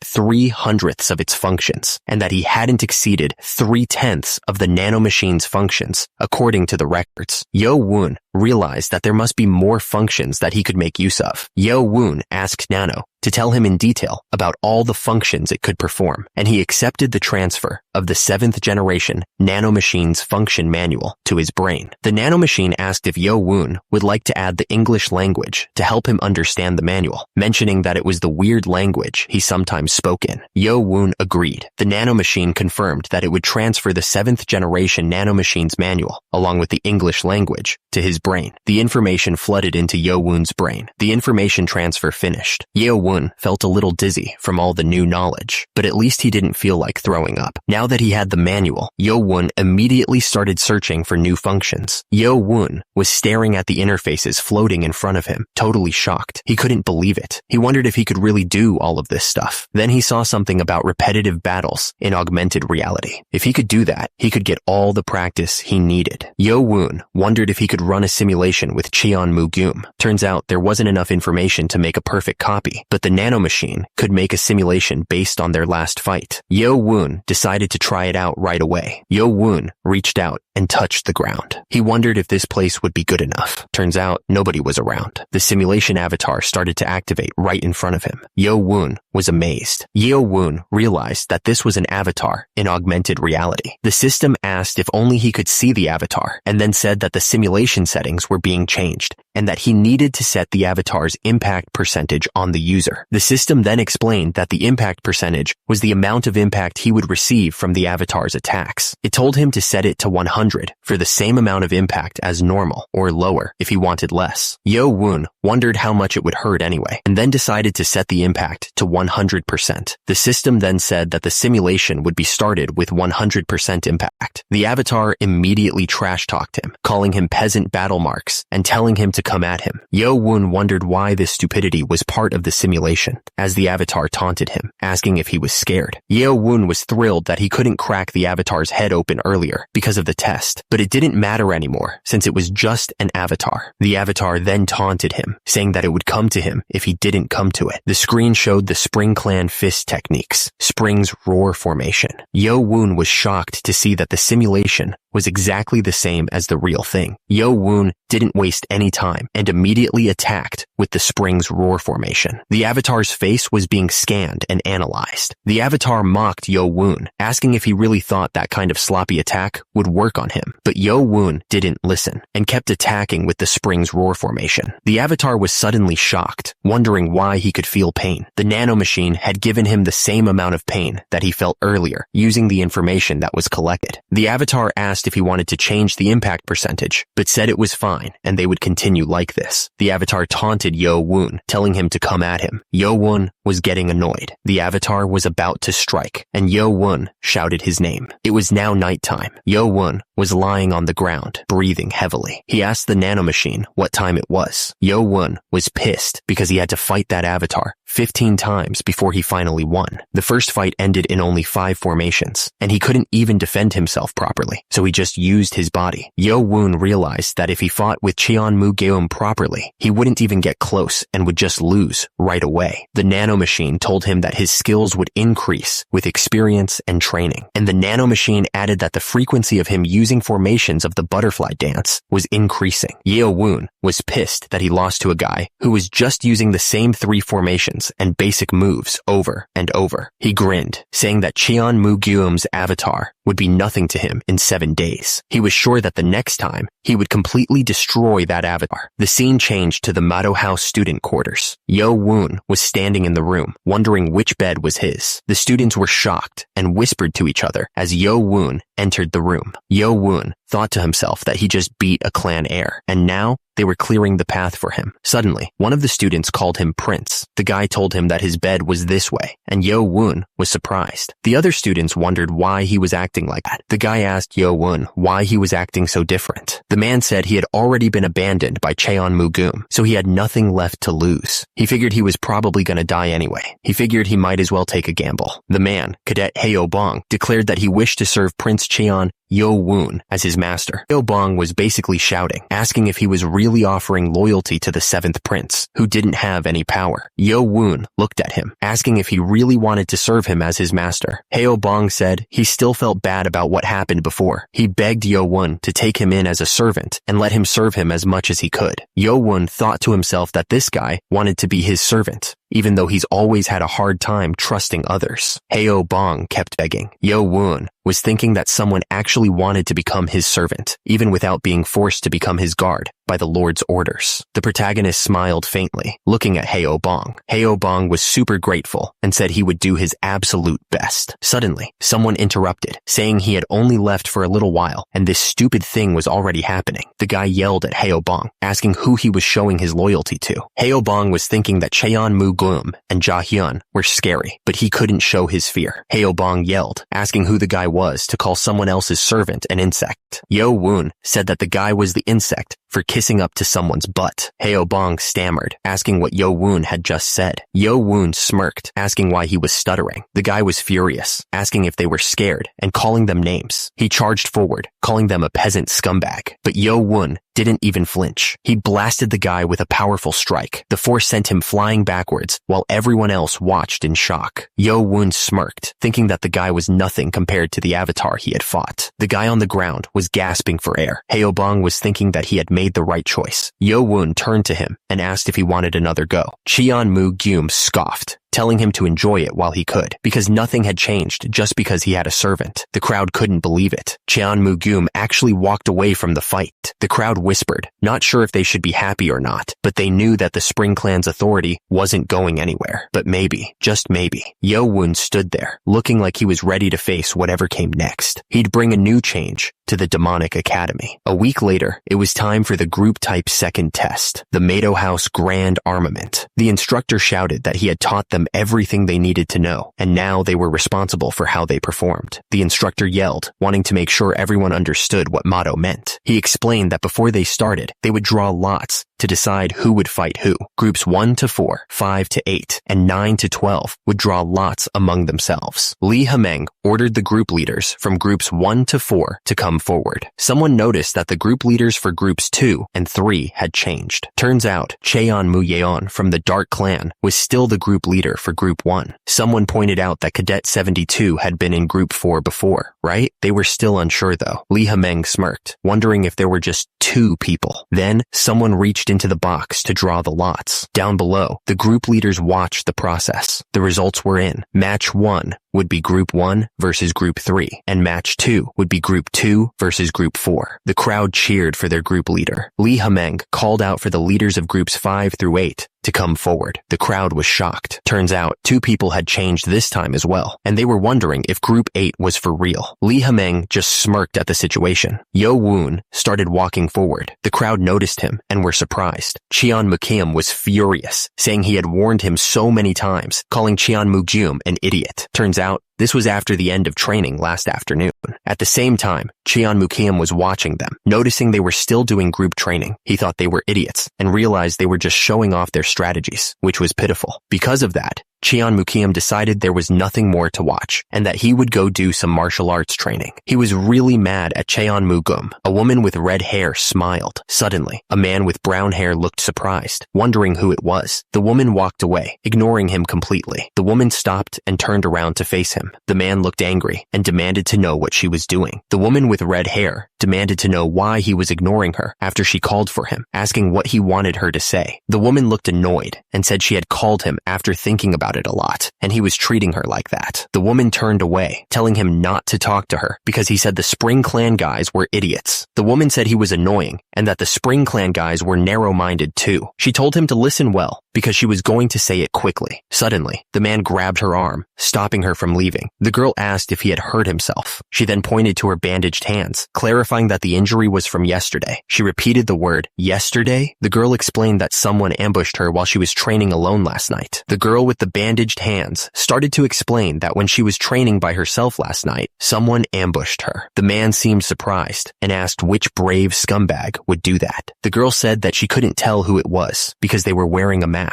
3/100ths of its functions, and that he hadn't exceeded 3/10ths of the nanomachine's functions, according to the records. Yo-woon realized that there must be more functions that he could make use of. Yo-woon asked Nano to tell him in detail about all the functions it could perform, and he accepted the transfer of the 7th generation nanomachine's function manual to his brain. The nanomachine asked if Yo-woon would like to add the English language to help him understand the manual, mentioning that it was the weird language he sometimes spoke in. Yo-woon agreed. The nanomachine confirmed that it would transfer the 7th generation nanomachine's manual, along with the English language, to his brain. The information flooded into Yo-woon's brain. The information transfer finished. Yo-woon felt a little dizzy from all the new knowledge, but at least he didn't feel like throwing up. Now that he had the manual, Yo-woon immediately started searching for new functions. Yo-woon was staring at the interfaces floating in front of him, totally shocked. He couldn't believe it. He wondered if he could really do all of this stuff. Then he saw something about repetitive battles in augmented reality. If he could do that, he could get all the practice he needed. Yo-woon wondered if he could run a simulation with Cheon-mu-geum. Turns out there wasn't enough information to make a perfect copy, but the nanomachine could make a simulation based on their last fight. Yo-woon decided to try it out right away. Yo-woon reached out and touched the ground. He wondered if this place would be good enough. Turns out nobody was around. The simulation avatar started to activate right in front of him. Yo-woon was amazed. Yo-woon realized that this was an avatar in augmented reality. The system asked if only he could see the avatar, and then said that the simulation settings were being changed, and that he needed to set the avatar's impact percentage on the user. The system then explained that the impact percentage was the amount of impact he would receive from the avatar's attacks. It told him to set it to 100 for the same amount of impact as normal, or lower if he wanted less. Yo-woon wondered how much it would hurt anyway, and then decided to set the impact to 100%. The system then said that the simulation would be started with 100% impact. The avatar immediately trash-talked him, calling him peasant battle marks and telling him to come at him. Yo-woon wondered why this stupidity was part of the simulation, as the avatar taunted him, asking if he was scared. Yo-woon was thrilled that he couldn't crack the avatar's head open earlier because of the test, but it didn't matter anymore since it was just an avatar. The avatar then taunted him, saying that it would come to him if he didn't come to it. The screen showed the Spring Clan fist techniques, Spring's roar formation. Yo-woon was shocked to see that the simulation was exactly the same as the real thing. Yo-woon didn't waste any time and immediately attacked with the Spring's roar formation. The avatar's face was being scanned and analyzed. The avatar mocked Yo-woon, asking if he really thought that kind of sloppy attack would work on him. But Yo-woon didn't listen and kept attacking with the Spring's roar formation. The avatar was suddenly shocked, wondering why he could feel pain. The nanomachine had given him the same amount of pain that he felt earlier, using the information that was collected. The avatar asked if he wanted to change the impact percentage, but said it was fine and they would continue like this. The avatar taunted Yo-woon, telling him to come at him. Yo-woon was getting annoyed. The avatar was about to strike, and Yo-woon shouted his name. It was now nighttime. Yo-woon was lying on the ground, breathing heavily. He asked the nanomachine what time it was. Yo-woon was pissed because he had to fight that avatar 15 times before he finally won. The first fight ended in only 5 formations, and he couldn't even defend himself properly, so he just used his body. Yo-woon realized that if he fought with Cheon-mu-geum properly, he wouldn't even get close and would just lose right away. The nanomachine told him that his skills would increase with experience and training, and the nanomachine added that the frequency of him using formations of the butterfly dance was increasing. Yo-woon was pissed that he lost to a guy who was just using the same 3 formations and basic moves over and over. He grinned, saying that Cheon-mu-geum's avatar would be nothing to him in 7 days. He was sure that the next time, he would completely destroy that avatar. The scene changed to the Mado House student quarters. Yo-woon was standing in the room, wondering which bed was his. The students were shocked and whispered to each other as Yo-woon entered the room. Yo-woon thought to himself that he just beat a clan heir, and now They were clearing the path for him. Suddenly, one of the students called him Prince. The guy told him that his bed was this way, and Yo-woon was surprised. The other students wondered why he was acting like that. The guy asked Yo-woon why he was acting so different. The man said he had already been abandoned by Cheon-mu-gum, so he had nothing left to lose. He figured he was probably gonna die anyway. He figured he might as well take a gamble. The man, Cadet Hyo-bong, declared that he wished to serve Prince Cheon Yo-woon as his master. Hyo-bong was basically shouting, asking if he was really offering loyalty to the 7th prince, who didn't have any power. Yo-woon looked at him, asking if he really wanted to serve him as his master. Hyo-bong said he still felt bad about what happened before. He begged Yo-woon to take him in as a servant and let him serve him as much as he could. Yo-woon thought to himself that this guy wanted to be his servant, even though he's always had a hard time trusting others. Hyo-bong kept begging. Yo-woon was thinking that someone actually wanted to become his servant, even without being forced to become his guard by the Lord's orders. The protagonist smiled faintly, looking at Hyo-bong. Hyo-bong was super grateful and said he would do his absolute best. Suddenly, someone interrupted, saying he had only left for a little while, and this stupid thing was already happening. The guy yelled at Hyo-bong, asking who he was showing his loyalty to. Hyo-bong was thinking that Cheon-mu-gum and Ja-hyun were scary, but he couldn't show his fear. Hyo-bong yelled, asking who the guy was to call someone else's servant an insect. Yo-woon said that the guy was the insect for kissing up to someone's butt. Hyo-bong stammered, asking what Yo-woon had just said. Yo-woon smirked, asking why he was stuttering. The guy was furious, asking if they were scared and calling them names. He charged forward, calling them a peasant scumbag. But Yo-woon didn't even flinch. He blasted the guy with a powerful strike. The force sent him flying backwards, while everyone else watched in shock. Yo-woon smirked, thinking that the guy was nothing compared to the avatar he had fought. The guy on the ground was gasping for air. Hyo-bong was thinking that he had made the right choice. Yo-woon turned to him and asked if he wanted another go. Cheon-mu-gum scoffed, telling him to enjoy it while he could, because nothing had changed just because he had a servant. The crowd couldn't believe it. Cheon-mu-gum actually walked away from the fight. The crowd whispered, not sure if they should be happy or not, but they knew that the Spring Clan's authority wasn't going anywhere. But maybe, just maybe, Yo-woon stood there, looking like he was ready to face whatever came next. He'd bring a new change to the demonic academy. A week later, it was time for the group type second test, the Mado House Grand Armament. The instructor shouted that he had taught them everything they needed to know, and now they were responsible for how they performed. The instructor yelled, wanting to make sure everyone understood what motto meant. He explained that before they started, they would draw lots to decide who would fight who. Groups 1 to 4, 5 to 8, and 9 to 12 would draw lots among themselves. Lee Ha-meng ordered the group leaders from groups 1 to 4 to come forward. Someone noticed that the group leaders for groups 2 and 3 had changed. Turns out, Cheon-mu-yeon from the Dark Clan was still the group leader for group 1. Someone pointed out that Cadet 72 had been in group 4 before, right? They were still unsure though. Lee Ha-meng smirked, wondering if there were just 2 people. Then, someone reached into the box to draw the lots. Down below, the group leaders watched the process. The results were in. Match 1 would be Group 1 versus Group 3, and Match 2 would be Group 2 versus Group 4. The crowd cheered for their group leader. Lee Ha-meng called out for the leaders of Groups 5 through 8 to come forward. The crowd was shocked. Turns out, 2 people had changed this time as well, and they were wondering if Group 8 was for real. Lee Ha-meng just smirked at the situation. Yo-woon started walking forward. The crowd noticed him and were surprised. Cheon-mu-gum was furious, saying he had warned him so many times, calling Cheon-mu-gum an idiot. Turns out, this was after the end of training last afternoon. At the same time, Cheon-mu-gum was watching them. Noticing they were still doing group training, he thought they were idiots and realized they were just showing off their strategies, which was pitiful. Because of that, Cheon-mu-gum decided there was nothing more to watch and that he would go do some martial arts training. He was really mad at Cheon-mu-gum. A woman with red hair smiled. Suddenly, a man with brown hair looked surprised, wondering who it was. The woman walked away, ignoring him completely. The woman stopped and turned around to face him. The man looked angry and demanded to know what she was doing. The woman with red hair demanded to know why he was ignoring her after she called for him, asking what he wanted her to say. The woman looked annoyed and said she had called him after thinking about it a lot, and he was treating her like that. The woman turned away, telling him not to talk to her because he said the Spring Clan guys were idiots. The woman said he was annoying and that the Spring Clan guys were narrow-minded too. She told him to listen well because she was going to say it quickly. Suddenly, the man grabbed her arm, stopping her from leaving. The girl asked if he had hurt himself. She then pointed to her bandaged hands, clarifying that the injury was from yesterday. She repeated the word, yesterday? The girl explained that someone ambushed her while she was training alone last night. The girl with the bandaged hands started to explain that when she was training by herself last night, someone ambushed her. The man seemed surprised and asked which brave scumbag would do that. The girl said that she couldn't tell who it was because they were wearing a mask.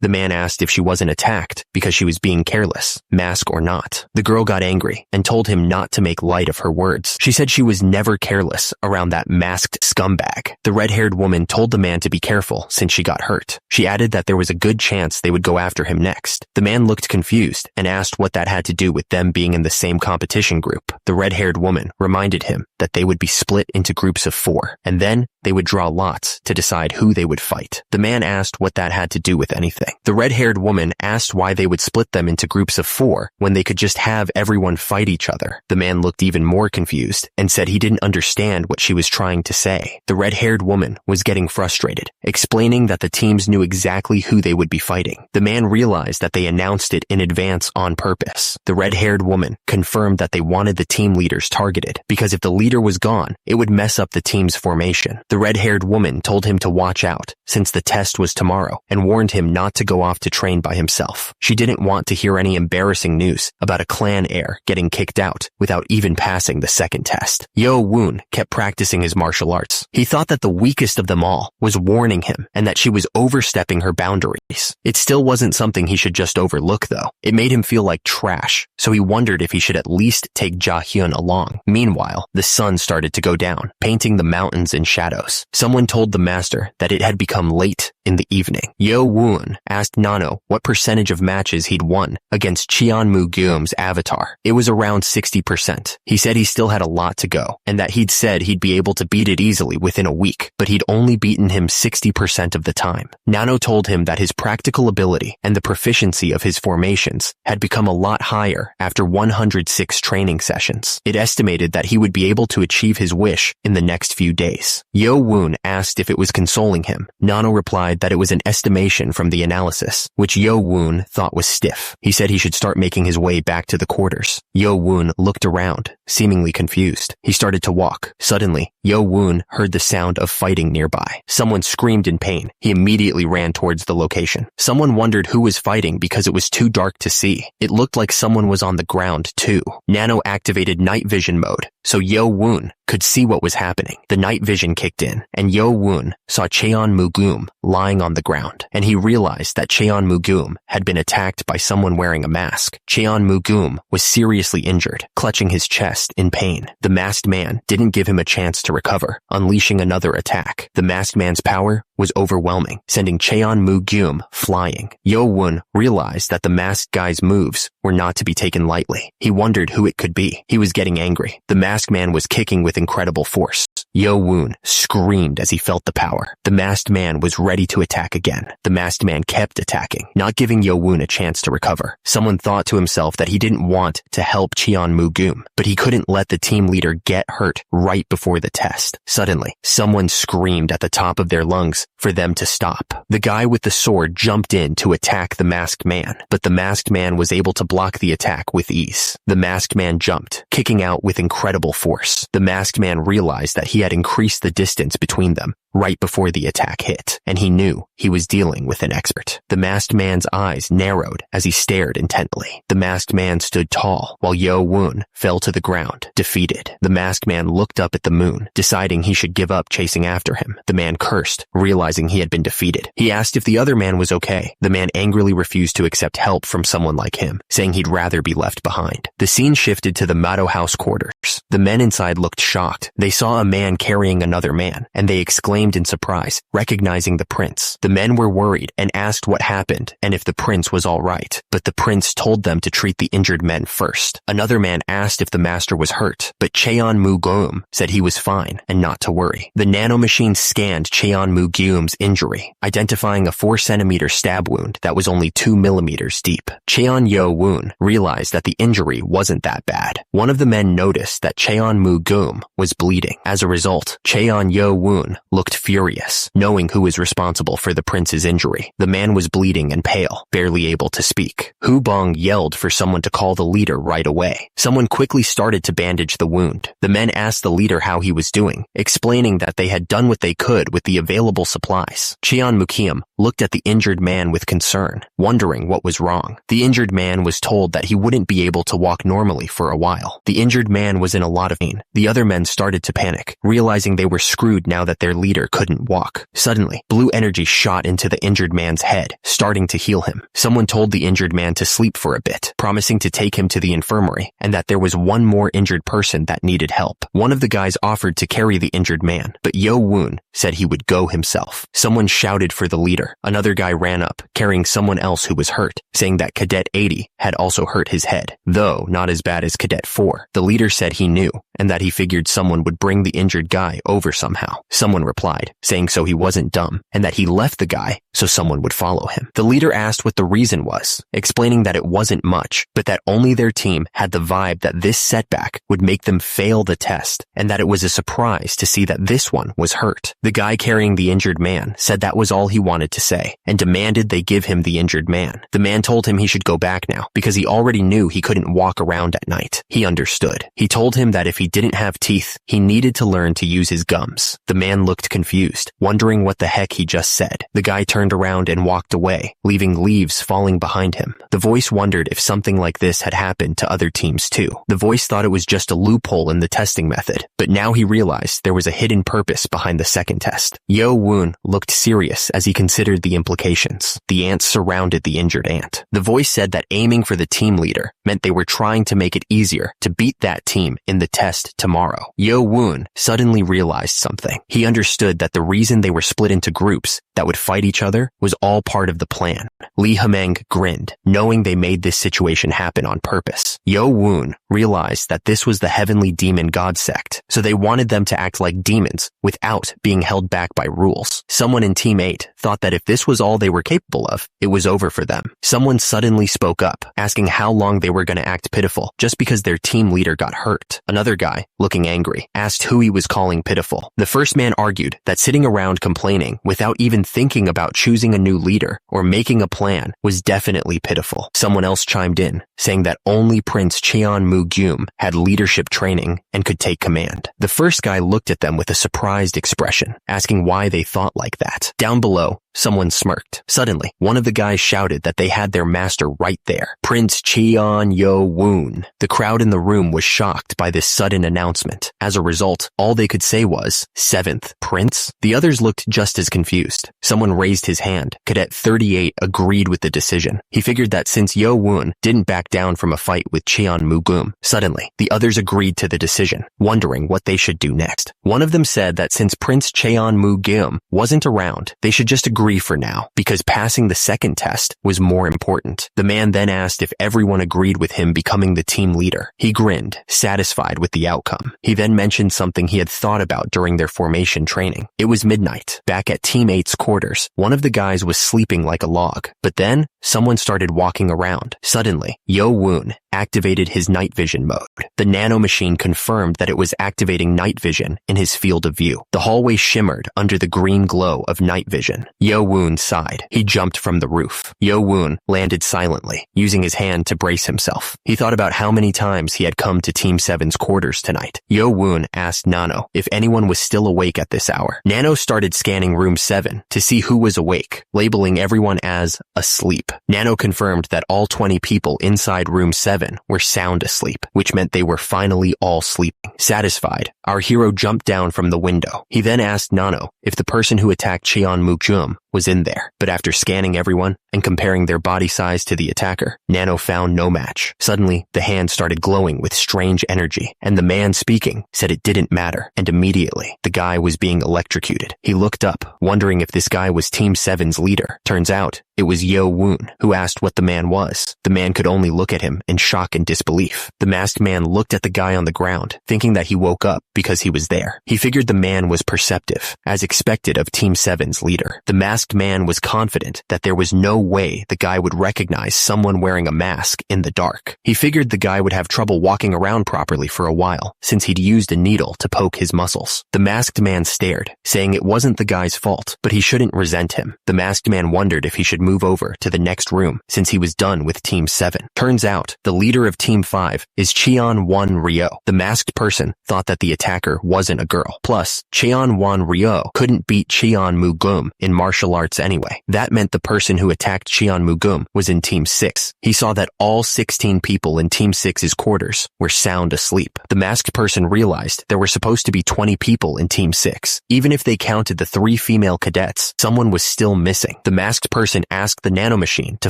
The man asked if she wasn't attacked because she was being careless, mask or not. The girl got angry and told him not to make light of her words. She said she was never careless around that masked scumbag. The red-haired woman told the man to be careful since she got hurt. She added that there was a good chance they would go after him next. The man looked confused and asked what that had to do with them being in the same competition group. The red-haired woman reminded him that they would be split into groups of 4, and then they would draw lots to decide who they would fight. The man asked what that had to do with anything. The red-haired woman asked why they would split them into groups of 4 when they could just have everyone fight each other. The man looked even more confused and said he didn't understand what she was trying to say. The red-haired woman was getting frustrated, explaining that the teams knew exactly who they would be fighting. The man realized that they announced it in advance on purpose. The red-haired woman confirmed that they wanted the team leaders targeted because if the leader was gone, it would mess up the team's formation. The red-haired woman told him to watch out since the test was tomorrow and warned him not to go off to train by himself. She didn't want to hear any embarrassing news about a clan heir getting kicked out without even passing the second test. Yo-woon kept practicing his martial arts. He thought that the weakest of them all was warning him and that she was overstepping her boundaries. It still wasn't something he should just overlook though. It made him feel like trash, so he wondered if he should at least take Ja-hyun along. Meanwhile, the sun started to go down, painting the mountains in shadows. Someone told the master that it had become late in the evening. Yo-woon asked Nano what percentage of matches he'd won against Cheon-mu-geum's avatar. It was around 60%. He said he still had a lot to go, and that he'd said he'd be able to beat it easily within a week, but he'd only beaten him 60% of the time. Nano told him that his practical ability and the proficiency of his formations had become a lot higher after 106 training sessions. It estimated that he would be able to achieve his wish in the next few days. Yo-woon asked if it was consoling him. Nano replied that it was an estimation from the analysis, which Yo-woon thought was stiff. He said he should start making his way back to the quarters. Yo-woon looked around, seemingly confused. He started to walk. Suddenly, Yo-woon heard the sound of fighting nearby. Someone screamed in pain. He immediately ran towards the location. Someone wondered who was fighting because it was too dark to see. It looked like someone was on the ground too. Nano activated night vision mode, so Yo-woon could see what was happening. The night vision kicked in, and Yo-woon saw Cheon-mu-geum lying on the ground, and he realized that Cheon-mu-geum had been attacked by someone wearing a mask. Cheon-mu-geum was seriously injured, clutching his chest in pain. The masked man didn't give him a chance to recover, unleashing another attack. The masked man's power was overwhelming, sending Cheon-mu-geum flying. Yo-woon realized that the masked guy's moves were not to be taken lightly. He wondered who it could be. He was getting angry. The masked man was kicking with incredible force. Yo-woon screamed as he felt the power. The masked man was ready to attack again. The masked man kept attacking, not giving Yo-woon a chance to recover. Someone thought to himself that he didn't want to help Cheon-mu-geum, but he couldn't let the team leader get hurt right before the test. Suddenly, someone screamed at the top of their lungs for them to stop. The guy with the sword jumped in to attack the masked man, but the masked man was able to block the attack with ease. The masked man jumped, kicking out with incredible force. The masked man realized that he had increased the distance between them right before the attack hit, and he knew he was dealing with an expert. The masked man's eyes narrowed as he stared intently. The masked man stood tall, while Yo-woon fell to the ground, defeated. The masked man looked up at the moon, deciding he should give up chasing after him. The man cursed, realizing he had been defeated. He asked if the other man was okay. The man angrily refused to accept help from someone like him, saying he'd rather be left behind. The scene shifted to the Mado house quarters. The men inside looked shocked. They saw a man carrying another man, and they exclaimed in surprise, recognizing the prince. The men were worried and asked what happened and if the prince was all right, but the prince told them to treat the injured men first. Another man asked if the master was hurt, but Cheon-mu-geum said he was fine and not to worry. The nanomachine scanned Cheon-mu-geum's injury, identifying a 4-centimeter stab wound that was only 2 millimeters deep. Cheon-yo-woon realized that the injury wasn't that bad. One of the men noticed that Cheon-mu-geum was bleeding. As a result, Cheon-yo-woon looked furious, knowing who was responsible for the prince's injury. The man was bleeding and pale, barely able to speak. Hu Bong yelled for someone to call the leader right away. Someone quickly started to bandage the wound. The men asked the leader how he was doing, explaining that they had done what they could with the available supplies. Cheon Mukiam looked at the injured man with concern, wondering what was wrong. The injured man was told that he wouldn't be able to walk normally for a while. The injured man was in a lot of pain. The other men started to panic, realizing they were screwed now that their leader couldn't walk. Suddenly, blue energy shot into the injured man's head, starting to heal him. Someone told the injured man to sleep for a bit, promising to take him to the infirmary, and that there was one more injured person that needed help. One of the guys offered to carry the injured man, but Yo Woon said he would go himself. Someone shouted for the leader. Another guy ran up, carrying someone else who was hurt, saying that Cadet 80 had also hurt his head, though not as bad as Cadet 4. The leader said he knew, and that he figured someone would bring the injured guy over somehow. Someone replied, saying so he wasn't dumb, and that he left the guy so someone would follow him. The leader asked what the reason was, explaining that it wasn't much, but that only their team had the vibe that this setback would make them fail the test, and that it was a surprise to see that this one was hurt. The guy carrying the injured man said that was all he wanted to say, and demanded they give him the injured man. The man told him he should go back now, because he already knew he couldn't walk around at night. He understood. He told him that if he didn't have teeth, he needed to learn to use his gums. The man looked confused, wondering what the heck he just said. The guy turned around and walked away, leaving leaves falling behind him. The voice wondered if something like this had happened to other teams too. The voice thought it was just a loophole in the testing method, but now he realized there was a hidden purpose behind the second test. Yo Woon looked serious as he considered the implications. The ants surrounded the injured ant. The voice said that aiming for the team leader meant they were trying to make it easier to beat that team in the test tomorrow. Yo Woon suddenly realized something. He understood that the reason they were split into groups that would fight each other was all part of the plan. Lee Hameng grinned, knowing they made this situation happen on purpose. Yo Woon realized that this was the heavenly demon god sect, so they wanted them to act like demons without being held back by rules. Someone in Team 8 thought that if this was all they were capable of, it was over for them. Someone suddenly spoke up, asking how long they were going to act pitiful just because their team leader got hurt. Another guy, looking angry, asked who he was calling pitiful. The first man argued that sitting around complaining without even thinking about choosing a new leader or making a plan was definitely pitiful. Someone else chimed in, saying that only Prince Cheon Mu-gyum had leadership training and could take command. The first guy looked at them with a surprised expression, asking why they thought like that. Down below, someone smirked. Suddenly, one of the guys shouted that they had their master right there, Prince Cheon Yo Woon. The crowd in the room was shocked by this sudden announcement. As a result, all they could say was, 7th Prince? The others looked just as confused. Someone raised his hand. Cadet 38 agreed with the decision. He figured that since Yo Woon didn't back down from a fight with Cheon Mu-gyum, suddenly, the others agreed to the decision, wondering what they should do next. One of them said that since Prince Cheon Mu-gyum wasn't around, they should just agree for now, because passing the second test was more important. The man then asked if everyone agreed with him becoming the team leader. He grinned, satisfied with the outcome. He then mentioned something he had thought about during their formation training. It was midnight. Back at Team 8's quarters, one of the guys was sleeping like a log, but then someone started walking around. Suddenly, Yo Woon activated his night vision mode. The nanomachine confirmed that it was activating night vision in his field of view. The hallway shimmered under the green glow of night vision. Yo Woon sighed. He jumped from the roof. Yo Woon landed silently, using his hand to brace himself. He thought about how many times he had come to Team 7's quarters tonight. Yo Woon asked Nano if anyone was still awake at this hour. Nano started scanning room 7 to see who was awake, labeling everyone as asleep. Nano confirmed that all 20 people inside room 7 were sound asleep, which meant they were finally all sleeping. Satisfied, our hero jumped down from the window. He then asked Nano if the person who attacked Cheon Mu-gyum was in there, but after scanning everyone and comparing their body size to the attacker, Nano found no match. Suddenly, the hand started glowing with strange energy, and the man speaking said it didn't matter, and immediately, the guy was being electrocuted. He looked up, wondering if this guy was Team 7's leader. Turns out, it was Yo Woon, who asked what the man was. The man could only look at him in shock and disbelief. The masked man looked at the guy on the ground, thinking that he woke up because he was there. He figured the man was perceptive, as expected of Team 7's leader. The masked man was confident that there was no way the guy would recognize someone wearing a mask in the dark. He figured the guy would have trouble walking around properly for a while, since he'd used a needle to poke his muscles. The masked man stared, saying it wasn't the guy's fault, but he shouldn't resent him. The masked man wondered if he should move over to the next room, since he was done with Team 7. Turns out, the leader of Team 5 is Cheon-won Ryo. The masked person thought that the attacker wasn't a girl. Plus, Cheon-won Ryo couldn't beat Cheon-mu-gum in martial arts anyway. That meant the person who attacked Cheon-mu-gum was in Team 6. He saw that all 16 people in Team 6's quarters were sound asleep. The masked person realized there were supposed to be 20 people in Team 6. Even if they counted the 3 female cadets, someone was still missing. The masked person asked the nanomachine to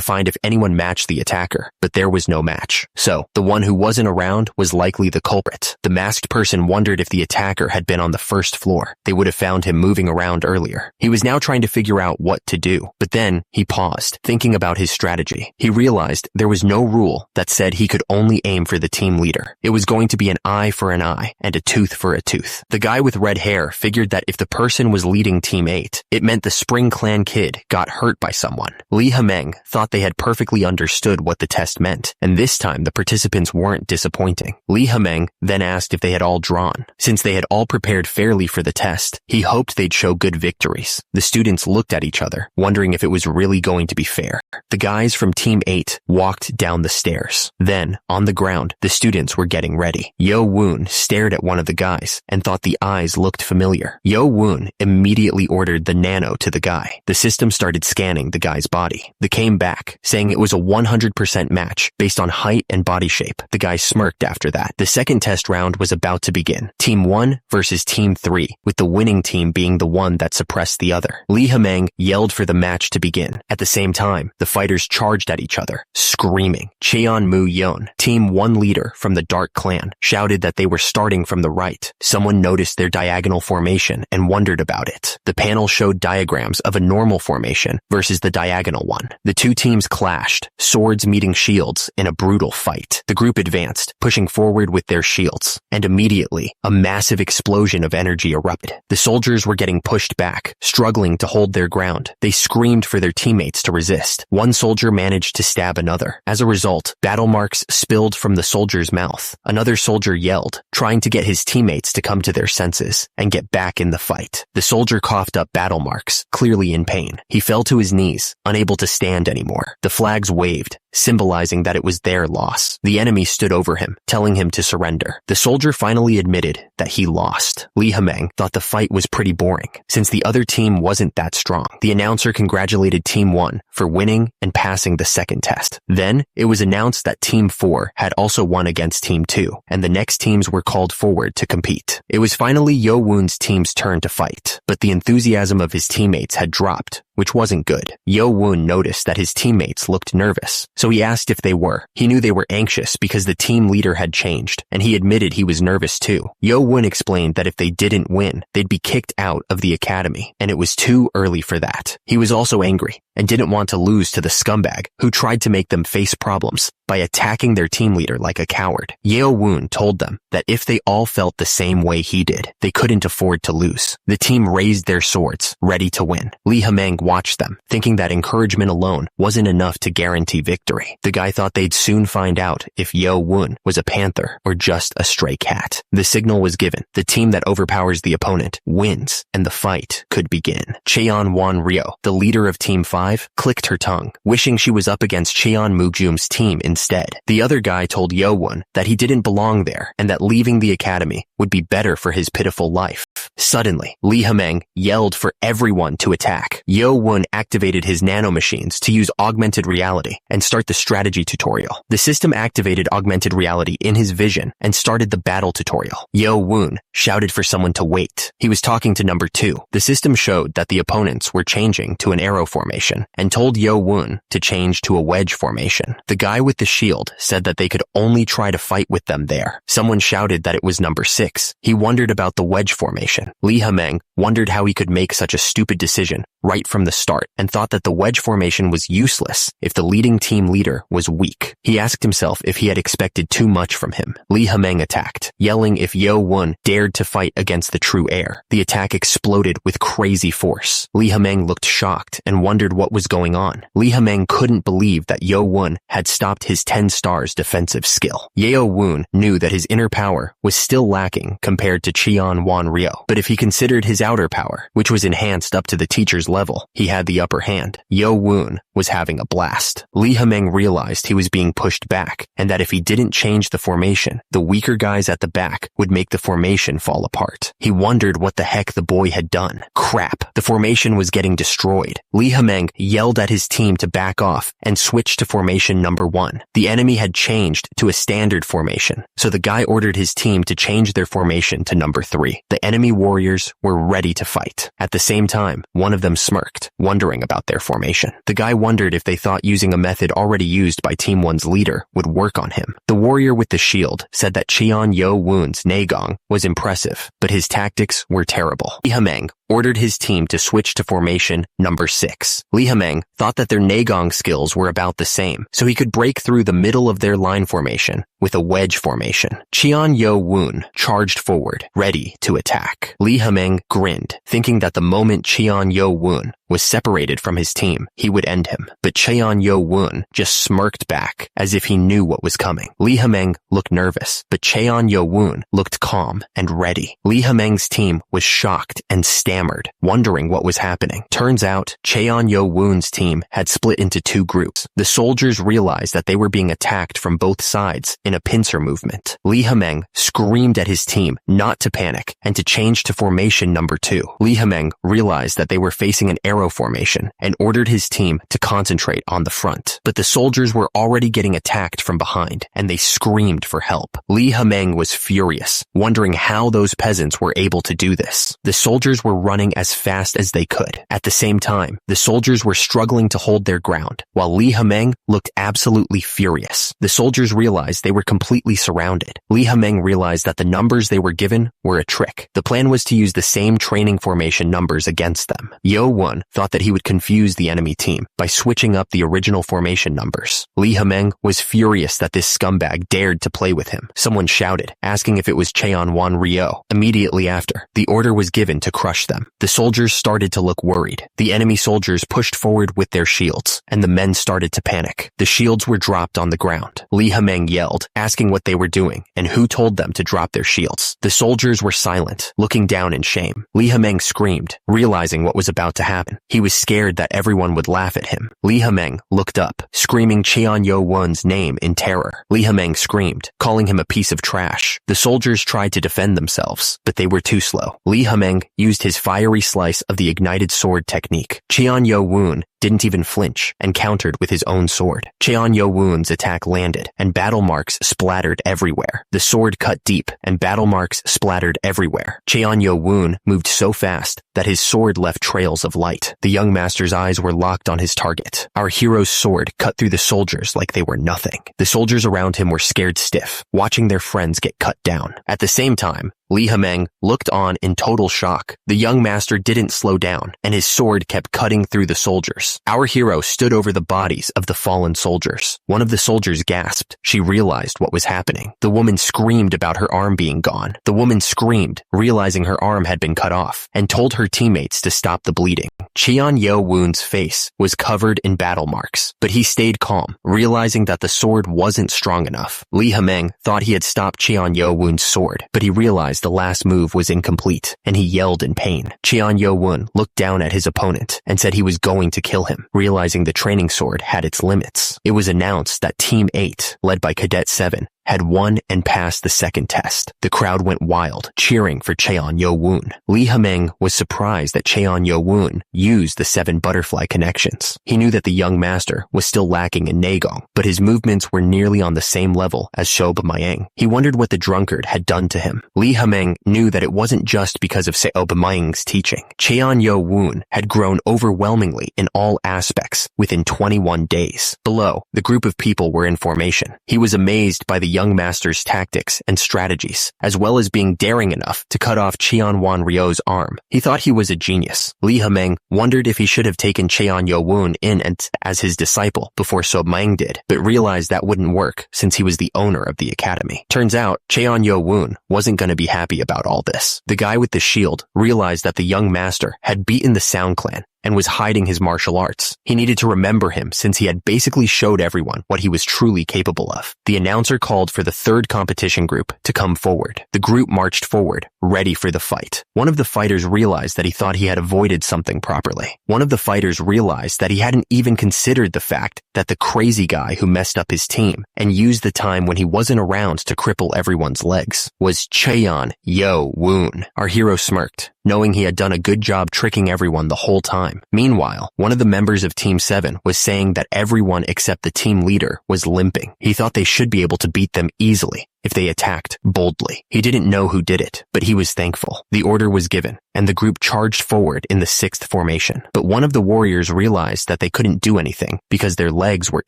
find if anyone matched the attacker, but there was no match. So, the one who wasn't around was likely the culprit. The masked person wondered if the attacker had been on the first floor. They would have found him moving around earlier. He was now trying to figure out what to do, but then he paused, thinking about his strategy. He realized there was no rule that said he could only aim for the team leader. It was going to be an eye for an eye and a tooth for a tooth. The guy with red hair figured that if the person was leading Team 8, it meant the Spring Clan kid got hurt by someone. Lee Hameng thought they had perfectly understood what the test meant, and this time the participants weren't disappointing. Lee Hameng then asked if they had all drawn. Since they had all prepared fairly for the test, he hoped they'd show good victories. The students looked at each other, wondering if it was really going to be fair. The guys from Team 8 walked down the stairs. Then, on the ground, the students were getting ready. Yo Woon stared at one of the guys and thought the eyes looked familiar. Yo Woon immediately ordered the nano to the guy. The system started scanning the guy's body. They came back, saying it was a 100% match based on height and body shape. The guy smirked after that. The second test round was about to begin. Team 1 versus Team 3, with the winning team being the one that suppressed the other. Lee Hameng yelled for the match to begin. At the same time, the fighters charged at each other, screaming. Cheon-mu-yeon, Team 1 leader from the Dark Clan, shouted that they were starting from the right. Someone noticed their diagonal formation and wondered about it. The panel showed diagrams of a normal formation versus the diagonal one. The two teams clashed, swords meeting shields in a brutal fight. The group advanced, pushing forward with their shields, and immediately, a massive explosion of energy erupted. The soldiers were getting pushed back, struggling to hold their ground. They screamed for their teammates to resist. One soldier managed to stab another. As a result, battle marks spilled from the soldier's mouth. Another soldier yelled, trying to get his teammates to come to their senses and get back in the fight. The soldier coughed up battle marks, clearly in pain. He fell to his knees, unable to stand anymore. The flags waved, symbolizing that it was their loss. The enemy stood over him, telling him to surrender. The soldier finally admitted that he lost. Lee Hameng thought the fight was pretty boring, since the other team wasn't that strong. The announcer congratulated Team 1 for winning and passing the second test. Then, it was announced that Team 4 had also won against Team 2, and the next teams were called forward to compete. It was finally Yo Woon's team's turn to fight, but the enthusiasm of his teammates had dropped, which wasn't good. Yo Woon noticed that his teammates looked nervous, so he asked if they were. He knew they were anxious because the team leader had changed, and he admitted he was nervous too. Yo Woon explained that if they didn't win, they'd be kicked out of the academy, and it was too early for that. He was also angry, and didn't want to lose to the scumbag who tried to make them face problems by attacking their team leader like a coward. Yo Woon told them that if they all felt the same way he did, they couldn't afford to lose. The team raised their swords, ready to win. Lee Hameng watched them, thinking that encouragement alone wasn't enough to guarantee victory. The guy thought they'd soon find out if Yo Woon was a panther or just a stray cat. The signal was given. The team that overpowers the opponent wins, and the fight could begin. Cheon-won Ryo, the leader of Team 5, clicked her tongue, wishing she was up against Cheon-mu-gum's team instead. The other guy told Yo Woon that he didn't belong there and that leaving the academy would be better for his pitiful life. Suddenly, Lee Hameng yelled for everyone to attack. Yo Woon activated his nanomachines to use augmented reality and start the strategy tutorial. The system activated augmented reality in his vision and started the battle tutorial. Yo Woon shouted for someone to wait. He was talking to number 2. The system showed that the opponents were changing to an arrow formation and told Yo Woon to change to a wedge formation. The guy with the shield said that they could only try to fight with them there. Someone shouted that it was number 6. He wondered about the wedge formation. formation. Li Hemeng wondered how he could make such a stupid decision right from the start and thought that the wedge formation was useless if the leading team leader was weak. He asked himself if he had expected too much from him. Li Hemeng attacked, yelling if Yo Won dared to fight against the true heir. The attack exploded with crazy force. Li Hemeng looked shocked and wondered what was going on. Li Hemeng couldn't believe that Yo Won had stopped his 10 stars defensive skill. Yo Won knew that his inner power was still lacking compared to Qian Wan Ryo, but if he considered his outer power, which was enhanced up to the teacher's level, he had the upper hand. Yo Won was having a blast. Li Hemeng realized he was being pushed back, and that if he didn't change the formation, the weaker guys at the back would make the formation fall apart. He wondered what the heck the boy had done. Crap, the formation was getting destroyed. Li Hemeng yelled at his team to back off and switch to formation number 1. The enemy had changed to a standard formation, so the guy ordered his team to change their formation to number 3. The enemy warriors were ready to fight. At the same time, one of them smirked, wondering about their formation. The guy wondered if they thought using a method already used by Team 1's leader would work on him. The warrior with the shield said that Qian Yo Won's Negong was impressive, but his tactics were terrible. Li Hemeng ordered his team to switch to formation number 6. Li Hemeng thought that their Negong skills were about the same, so he could break through the middle of their line formation with a wedge formation. Qian Yo Won charged forward, ready to attack. Li Hemeng grinned, thinking that the moment Qian Yo Won was separated from his team, he would end him. But Qian Yo Won just smirked back, as if he knew what was coming. Li Hemeng looked nervous, but Qian Yo Won looked calm and ready. Li Hemeng's team was shocked and stammered, wondering what was happening. Turns out, Qian Yo Won's team had split into 2 groups. The soldiers realized that they were being attacked from both sides in a pincer movement. Li Hemeng screamed at his team not to panic and to change to formation number 2. Li Hemeng realized that they were facing an arrow formation and ordered his team to concentrate on the front. But the soldiers were already getting attacked from behind, and they screamed for help. Li Hemeng was furious, wondering how those peasants were able to do this. The soldiers were running as fast as they could. At the same time, the soldiers were struggling to hold their ground, while Li Hemeng looked absolutely furious. The soldiers realized they were completely surrounded. Li Hemeng realized that the numbers they were given were a trick. The plan was to use the same training formation numbers against them. Yo Won thought that he would confuse the enemy team by switching up the original formation numbers. Li Hemeng was furious that this scumbag dared to play with him. Someone shouted, asking if it was Cheon Wan Ryo. Immediately after, the order was given to crush them. The soldiers started to look worried. The enemy soldiers pushed forward with their shields, and the men started to panic. The shields were dropped on the ground. Li Hemeng yelled, asking what they were doing and who told them to drop their shields. The soldiers were silent, looking down in shame. Li Hemeng screamed, realizing what was about to happen. He was scared that everyone would laugh at him. Li Hemeng looked up, screaming Qian Yo Won's name in terror. Li Hemeng screamed, calling him a piece of trash. The soldiers tried to defend themselves, but they were too slow. Li Hemeng used his fiery slice of the ignited sword technique. Qian Yo Won didn't even flinch and countered with his own sword. Qian Yo Won's attack landed, and battle marks splattered everywhere. The sword cut deep, and battle marks splattered everywhere. Qian Yo Won moved so fast that his sword left trails of light. The young master's eyes were locked on his target. Our hero's sword cut through the soldiers like they were nothing. The soldiers around him were scared stiff, watching their friends get cut down. At the same time, Li Hemeng looked on in total shock. The young master didn't slow down, and his sword kept cutting through the soldiers. Our hero stood over the bodies of the fallen soldiers. One of the soldiers gasped. She realized what was happening. The woman screamed about her arm being gone. The woman screamed, realizing her arm had been cut off, and told her teammates to stop the bleeding. Qian Yo Won's face was covered in battle marks, but he stayed calm, realizing that the sword wasn't strong enough. Li Hemeng thought he had stopped Qian Yo Won's sword, but he realized the last move was incomplete, and he yelled in pain. Qian Yo Won looked down at his opponent and said he was going to kill him, realizing the training sword had its limits. It was announced that Team 8, led by Cadet 7, had won and passed the second test. The crowd went wild, cheering for Cheon Yo Won. Li Hemeng was surprised that Cheon Yo Won used the 7 butterfly connections. He knew that the young master was still lacking in Negong, but his movements were nearly on the same level as Shob Mayang. He wondered what the drunkard had done to him. Li Hemeng knew that it wasn't just because of Seob Mayang's teaching. Cheon Yo Won had grown overwhelmingly in all aspects within 21 days. Below, the group of people were in formation. He was amazed by the young master's tactics and strategies, as well as being daring enough to cut off Cheon Wan Ryo's arm. He thought he was a genius. Lee Hameng wondered if he should have taken Cheon Yo-woon in and as his disciple before So Mang did, but realized that wouldn't work since he was the owner of the academy. Turns out, Cheon Yo-woon wasn't going to be happy about all this. The guy with the shield realized that the young master had beaten the Sound Clan and was hiding his martial arts. He needed to remember him since he had basically showed everyone what he was truly capable of. The announcer called for the third competition group to come forward. The group marched forward, ready for the fight. One of the fighters realized that he thought he had avoided something properly. One of the fighters realized that he hadn't even considered the fact that the crazy guy who messed up his team and used the time when he wasn't around to cripple everyone's legs was Cheon Yo-woon. Our hero smirked, knowing he had done a good job tricking everyone the whole time. Meanwhile, one of the members of Team 7 was saying that everyone except the team leader was limping. He thought they should be able to beat them easily if they attacked boldly. He didn't know who did it, but he was thankful. The order was given, and the group charged forward in the 6th formation. But one of the warriors realized that they couldn't do anything because their legs were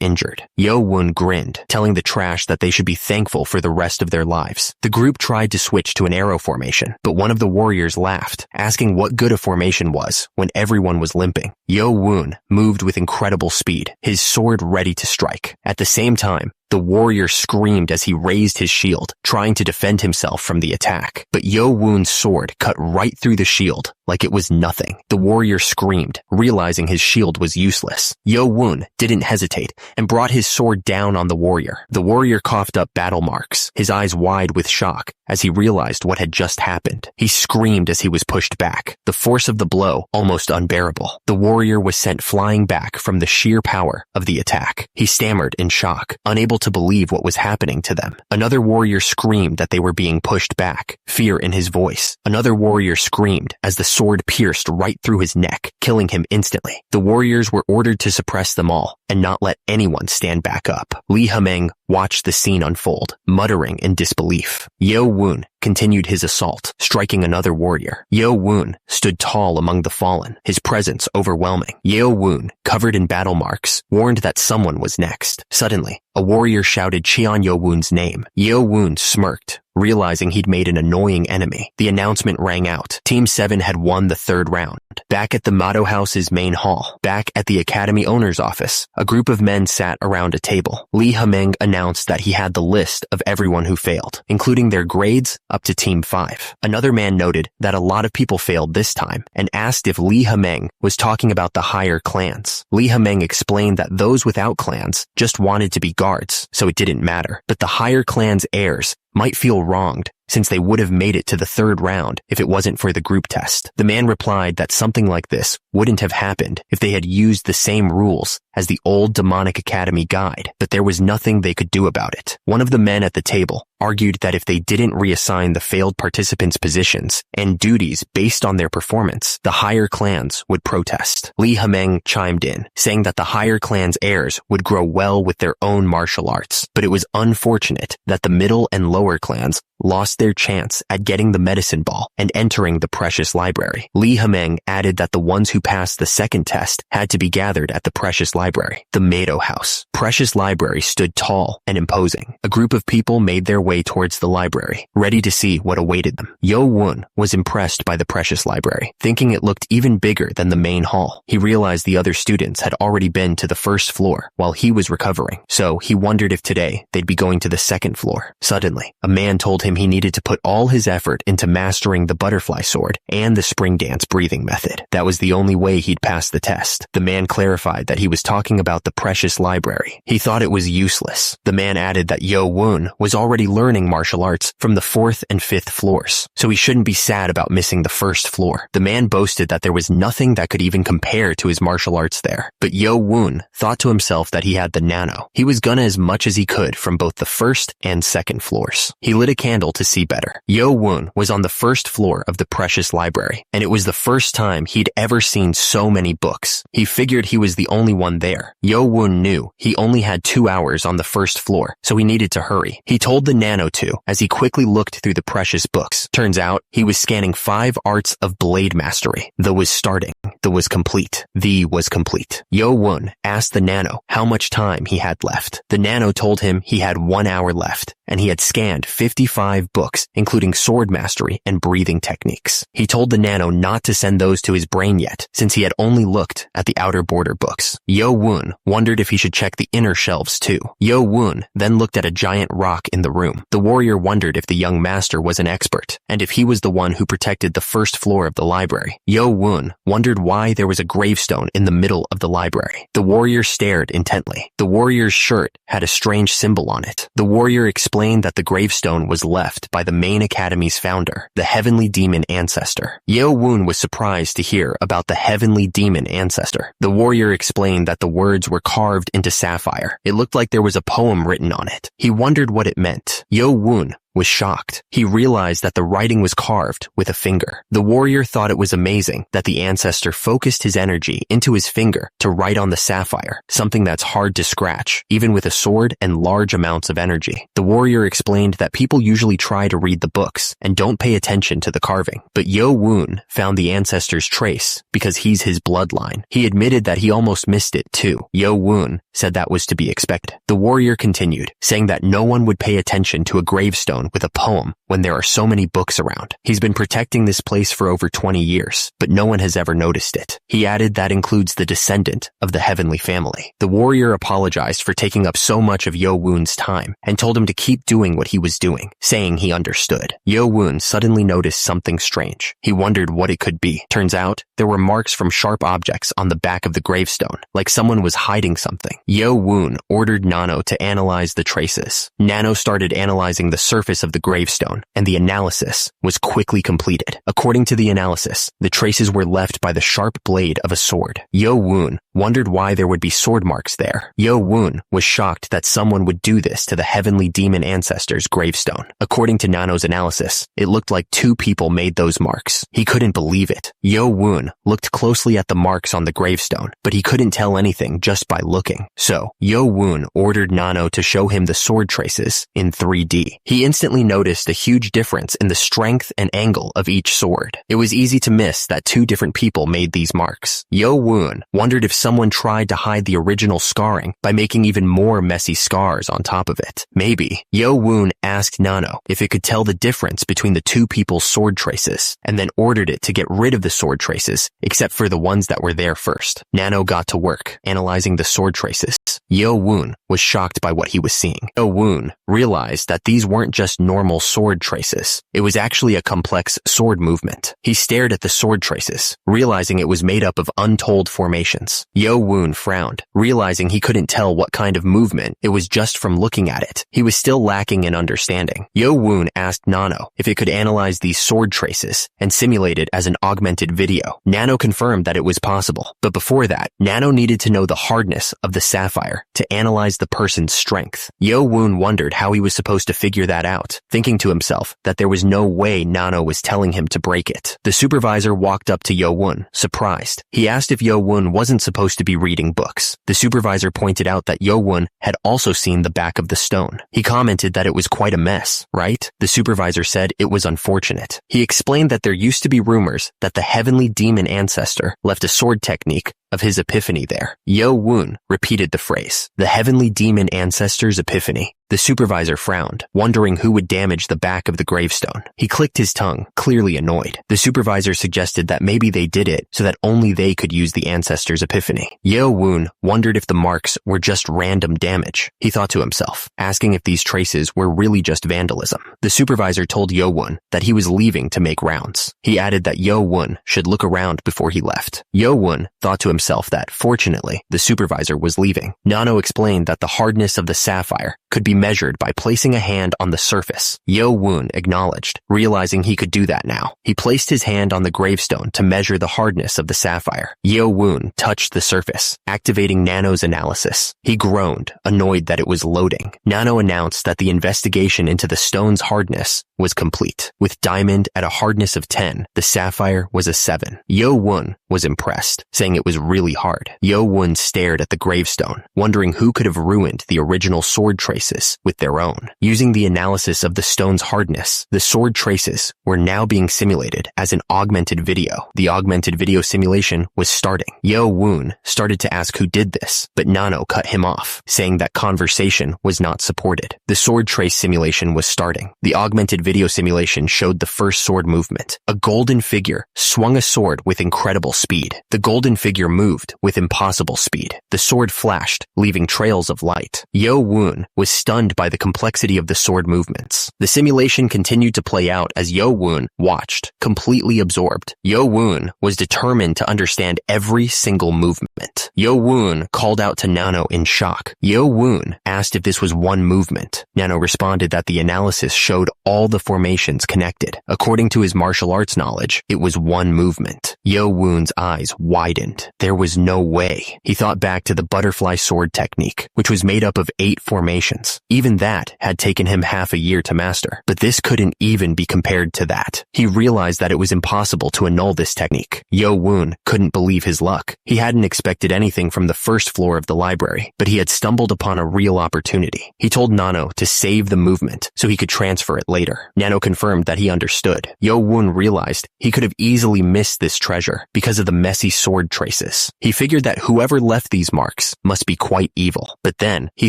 injured. Yo-woon grinned, telling the trash that they should be thankful for the rest of their lives. The group tried to switch to an arrow formation, but one of the warriors laughed, asking what good a formation was when everyone was limping. Yo-woon moved with incredible speed, his sword ready to strike. At the same time, the warrior screamed as he raised his shield, trying to defend himself from the attack. But Yo-woon's sword cut right through the shield like it was nothing. The warrior screamed, realizing his shield was useless. Yo-woon didn't hesitate and brought his sword down on the warrior. The warrior coughed up battle marks, his eyes wide with shock as he realized what had just happened. He screamed as he was pushed back, the force of the blow almost unbearable. The warrior was sent flying back from the sheer power of the attack. He stammered in shock, unable to believe what was happening to them. Another warrior screamed that they were being pushed back, fear in his voice. Another warrior screamed as the sword pierced right through his neck, killing him instantly. The warriors were ordered to suppress them all and not let anyone stand back up. Lee Hameng watched the scene unfold, muttering in disbelief. Yo-woon continued his assault, striking another warrior. Yo-woon stood tall among the fallen, his presence overwhelming. Yo-woon, covered in battle marks, warned that someone was next. Suddenly, a warrior shouted Cheon Yo-woon's name. Yo-woon smirked, realizing he'd made an annoying enemy. The announcement rang out. Team 7 had won the 3rd round. Back at the Mado House's main hall, back at the academy owner's office, a group of men sat around a table. Lee Hameng announced that he had the list of everyone who failed, including their grades up to Team 5. Another man noted that a lot of people failed this time and asked if Lee Hameng was talking about the higher clans. Lee Hameng explained that those without clans just wanted to be guards, so it didn't matter. But the higher clan's heirs might feel wronged since they would have made it to the 3rd round if it wasn't for the group test. The man replied that something like this wouldn't have happened if they had used the same rules as the old demonic academy guide, but there was nothing they could do about it. One of the men at the table argued that if they didn't reassign the failed participants positions and duties based on their performance, the higher clans would protest. Lee Hameng chimed in, saying that the higher clan's heirs would grow well with their own martial arts, but it was unfortunate that the middle and lower clans lost their chance at getting the medicine ball and entering the precious library. Lee Hameng added that the ones who passed the 2nd test had to be gathered at the precious library, the Mado House. Precious library stood tall and imposing. A group of people made their way towards the library, ready to see what awaited them. Yo-woon was impressed by the precious library, thinking it looked even bigger than the main hall. He realized the other students had already been to the 1st floor while he was recovering, so he wondered if today they'd be going to the 2nd floor. Suddenly, a man told him he needed to put all his effort into mastering the butterfly sword and the spring dance breathing method. That was the only way he'd pass the test. The man clarified that he was talking about the precious library. He thought it was useless. The man added that Yo-woon was already learning martial arts from the 4th and 5th floors, so he shouldn't be sad about missing the 1st floor. The man boasted that there was nothing that could even compare to his martial arts there. But Yo-woon thought to himself that he had the nano. He was gonna as much as he could from both the 1st and 2nd floors. He lit a candle candle to see better. Yo-woon was on the first floor of the precious library, and it was the first time he'd ever seen so many books. He figured he was the only one there. Yo-woon knew he only had 2 hours on the first floor, so he needed to hurry. He told the nano to as he quickly looked through the precious books. Turns out, he was scanning 5 arts of blade mastery. The was starting. The was complete. The was complete. Yo-woon asked the nano how much time he had left. The nano told him he had 1 hour left, and he had scanned 55 books, including sword mastery and breathing techniques. He told the nano not to send those to his brain yet, since he had only looked at the outer border books. Yo-woon wondered if he should check the inner shelves too. Yo-woon then looked at a giant rock in the room. The warrior wondered if the young master was an expert, and if he was the one who protected the first floor of the library. Yo-woon wondered why there was a gravestone in the middle of the library. The warrior stared intently. The warrior's shirt had a strange symbol on it. The warrior explained that the gravestone was left by the main academy's founder, the heavenly demon ancestor. Yo-woon was surprised to hear about the heavenly demon ancestor. The warrior explained that the words were carved into sapphire. It looked like there was a poem written on it. He wondered what it meant. Yo-woon was shocked. He realized that the writing was carved with a finger. The warrior thought it was amazing that the ancestor focused his energy into his finger to write on the sapphire, something that's hard to scratch, even with a sword and large amounts of energy. The warrior explained that people usually try to read the books and don't pay attention to the carving, but Yo-woon found the ancestor's trace because he's his bloodline. He admitted that he almost missed it too. Yo-woon said that was to be expected. The warrior continued, saying that no one would pay attention to a gravestone with a poem when there are so many books around. He's been protecting this place for over 20 years, but no one has ever noticed it. He added that includes the descendant of the heavenly family. The warrior apologized for taking up so much of Yo-woon's time and told him to keep doing what he was doing, saying he understood. Yo-woon suddenly noticed something strange. He wondered what it could be. Turns out, there were marks from sharp objects on the back of the gravestone, like someone was hiding something. Yo-woon ordered Nano to analyze the traces. Nano started analyzing the surface of the gravestone, and the analysis was quickly completed. According to the analysis, the traces were left by the sharp blade of a sword. Yo-woon wondered why there would be sword marks there. Yo-woon was shocked that someone would do this to the heavenly demon ancestor's gravestone. According to Nano's analysis, it looked like 2 people made those marks. He couldn't believe it. Yo-woon looked closely at the marks on the gravestone, but he couldn't tell anything just by looking. So, Yo-woon ordered Nano to show him the sword traces in 3D. He instantly noticed a huge difference in the strength and angle of each sword. It was easy to miss that 2 different people made these marks. Yo-woon wondered if someone tried to hide the original scarring by making even more messy scars on top of it. Maybe. Yo-woon asked Nano if it could tell the difference between the 2 people's sword traces, and then ordered it to get rid of the sword traces, except for the ones that were there first. Nano got to work, analyzing the sword traces. Yo-woon was shocked by what he was seeing. Yo-woon realized that these weren't just normal sword traces. It was actually a complex sword movement. He stared at the sword traces, realizing it was made up of untold formations. Yo-woon frowned, realizing he couldn't tell what kind of movement it was just from looking at it. He was still lacking in understanding. Yo-woon asked Nano if it could analyze these sword traces and simulate it as an augmented video. Nano confirmed that it was possible, but before that, Nano needed to know the hardness of the sapphire to analyze the person's strength. Yo-woon wondered how he was supposed to figure that out, thinking to himself that there was no way Nano was telling him to break it. The supervisor walked up to Yo-woon, surprised. He asked if Yo-woon wasn't supposed to be reading books. The supervisor pointed out that Yo-woon had also seen the back of the stone. He commented that it was quite a mess, right? The supervisor said it was unfortunate. He explained that there used to be rumors that the heavenly demon ancestor left a sword technique of his epiphany there. Yo-woon repeated the phrase, the heavenly demon ancestor's epiphany. The supervisor frowned, wondering who would damage the back of the gravestone. He clicked his tongue, clearly annoyed. The supervisor suggested that maybe they did it so that only they could use the ancestor's epiphany. Yo-woon wondered if the marks were just random damage. He thought to himself, asking if these traces were really just vandalism. The supervisor told Yo-woon that he was leaving to make rounds. He added that Yo-woon should look around before he left. Yo-woon thought to himself that, fortunately, the supervisor was leaving. Nano explained that the hardness of the sapphire could be measured by placing a hand on the surface. Yo-woon acknowledged, realizing he could do that now. He placed his hand on the gravestone to measure the hardness of the sapphire. Yo-woon touched the surface, activating Nano's analysis. He groaned, annoyed that it was loading. Nano announced that the investigation into the stone's hardness was complete. With diamond at a hardness of 10, the sapphire was a 7. Yo-woon was impressed, saying it was really hard. Yo-woon stared at the gravestone, wondering who could have ruined the original sword traces with their own. Using the analysis of the stone's hardness, the sword traces were now being simulated as an augmented video. The augmented video simulation was starting. Yo-woon started to ask who did this, but Nano cut him off, saying that conversation was not supported. The sword trace simulation was starting. The augmented video simulation showed the first sword movement. A golden figure swung a sword with incredible speed. The golden figure moved with impossible speed. The sword flashed, leaving trails of light. Yo-woon was stunned by the complexity of the sword movements. The simulation continued to play out as Yo-woon watched, completely absorbed. Yo-woon was determined to understand every single movement. Yo-woon called out to Nano in shock. Yo-woon asked if this was one movement. Nano responded that the analysis showed all the formations connected. According to his martial arts knowledge, it was one movement. Yo-woon's eyes widened. There was no way. He thought back to the butterfly sword technique, which was made up of 8 formations. Even that had taken him half a year to master, but this couldn't even be compared to that. He realized that it was impossible to annul this technique. Yo-woon couldn't believe his luck. He hadn't expected anything from the first floor of the library, but he had stumbled upon a real opportunity. He told Nano to save the movement so he could transfer it later. Nano confirmed that he understood. Yo-woon realized he could have easily missed this treasure because of the messy sword traces. He figured that whoever left these marks must be quite evil, but then he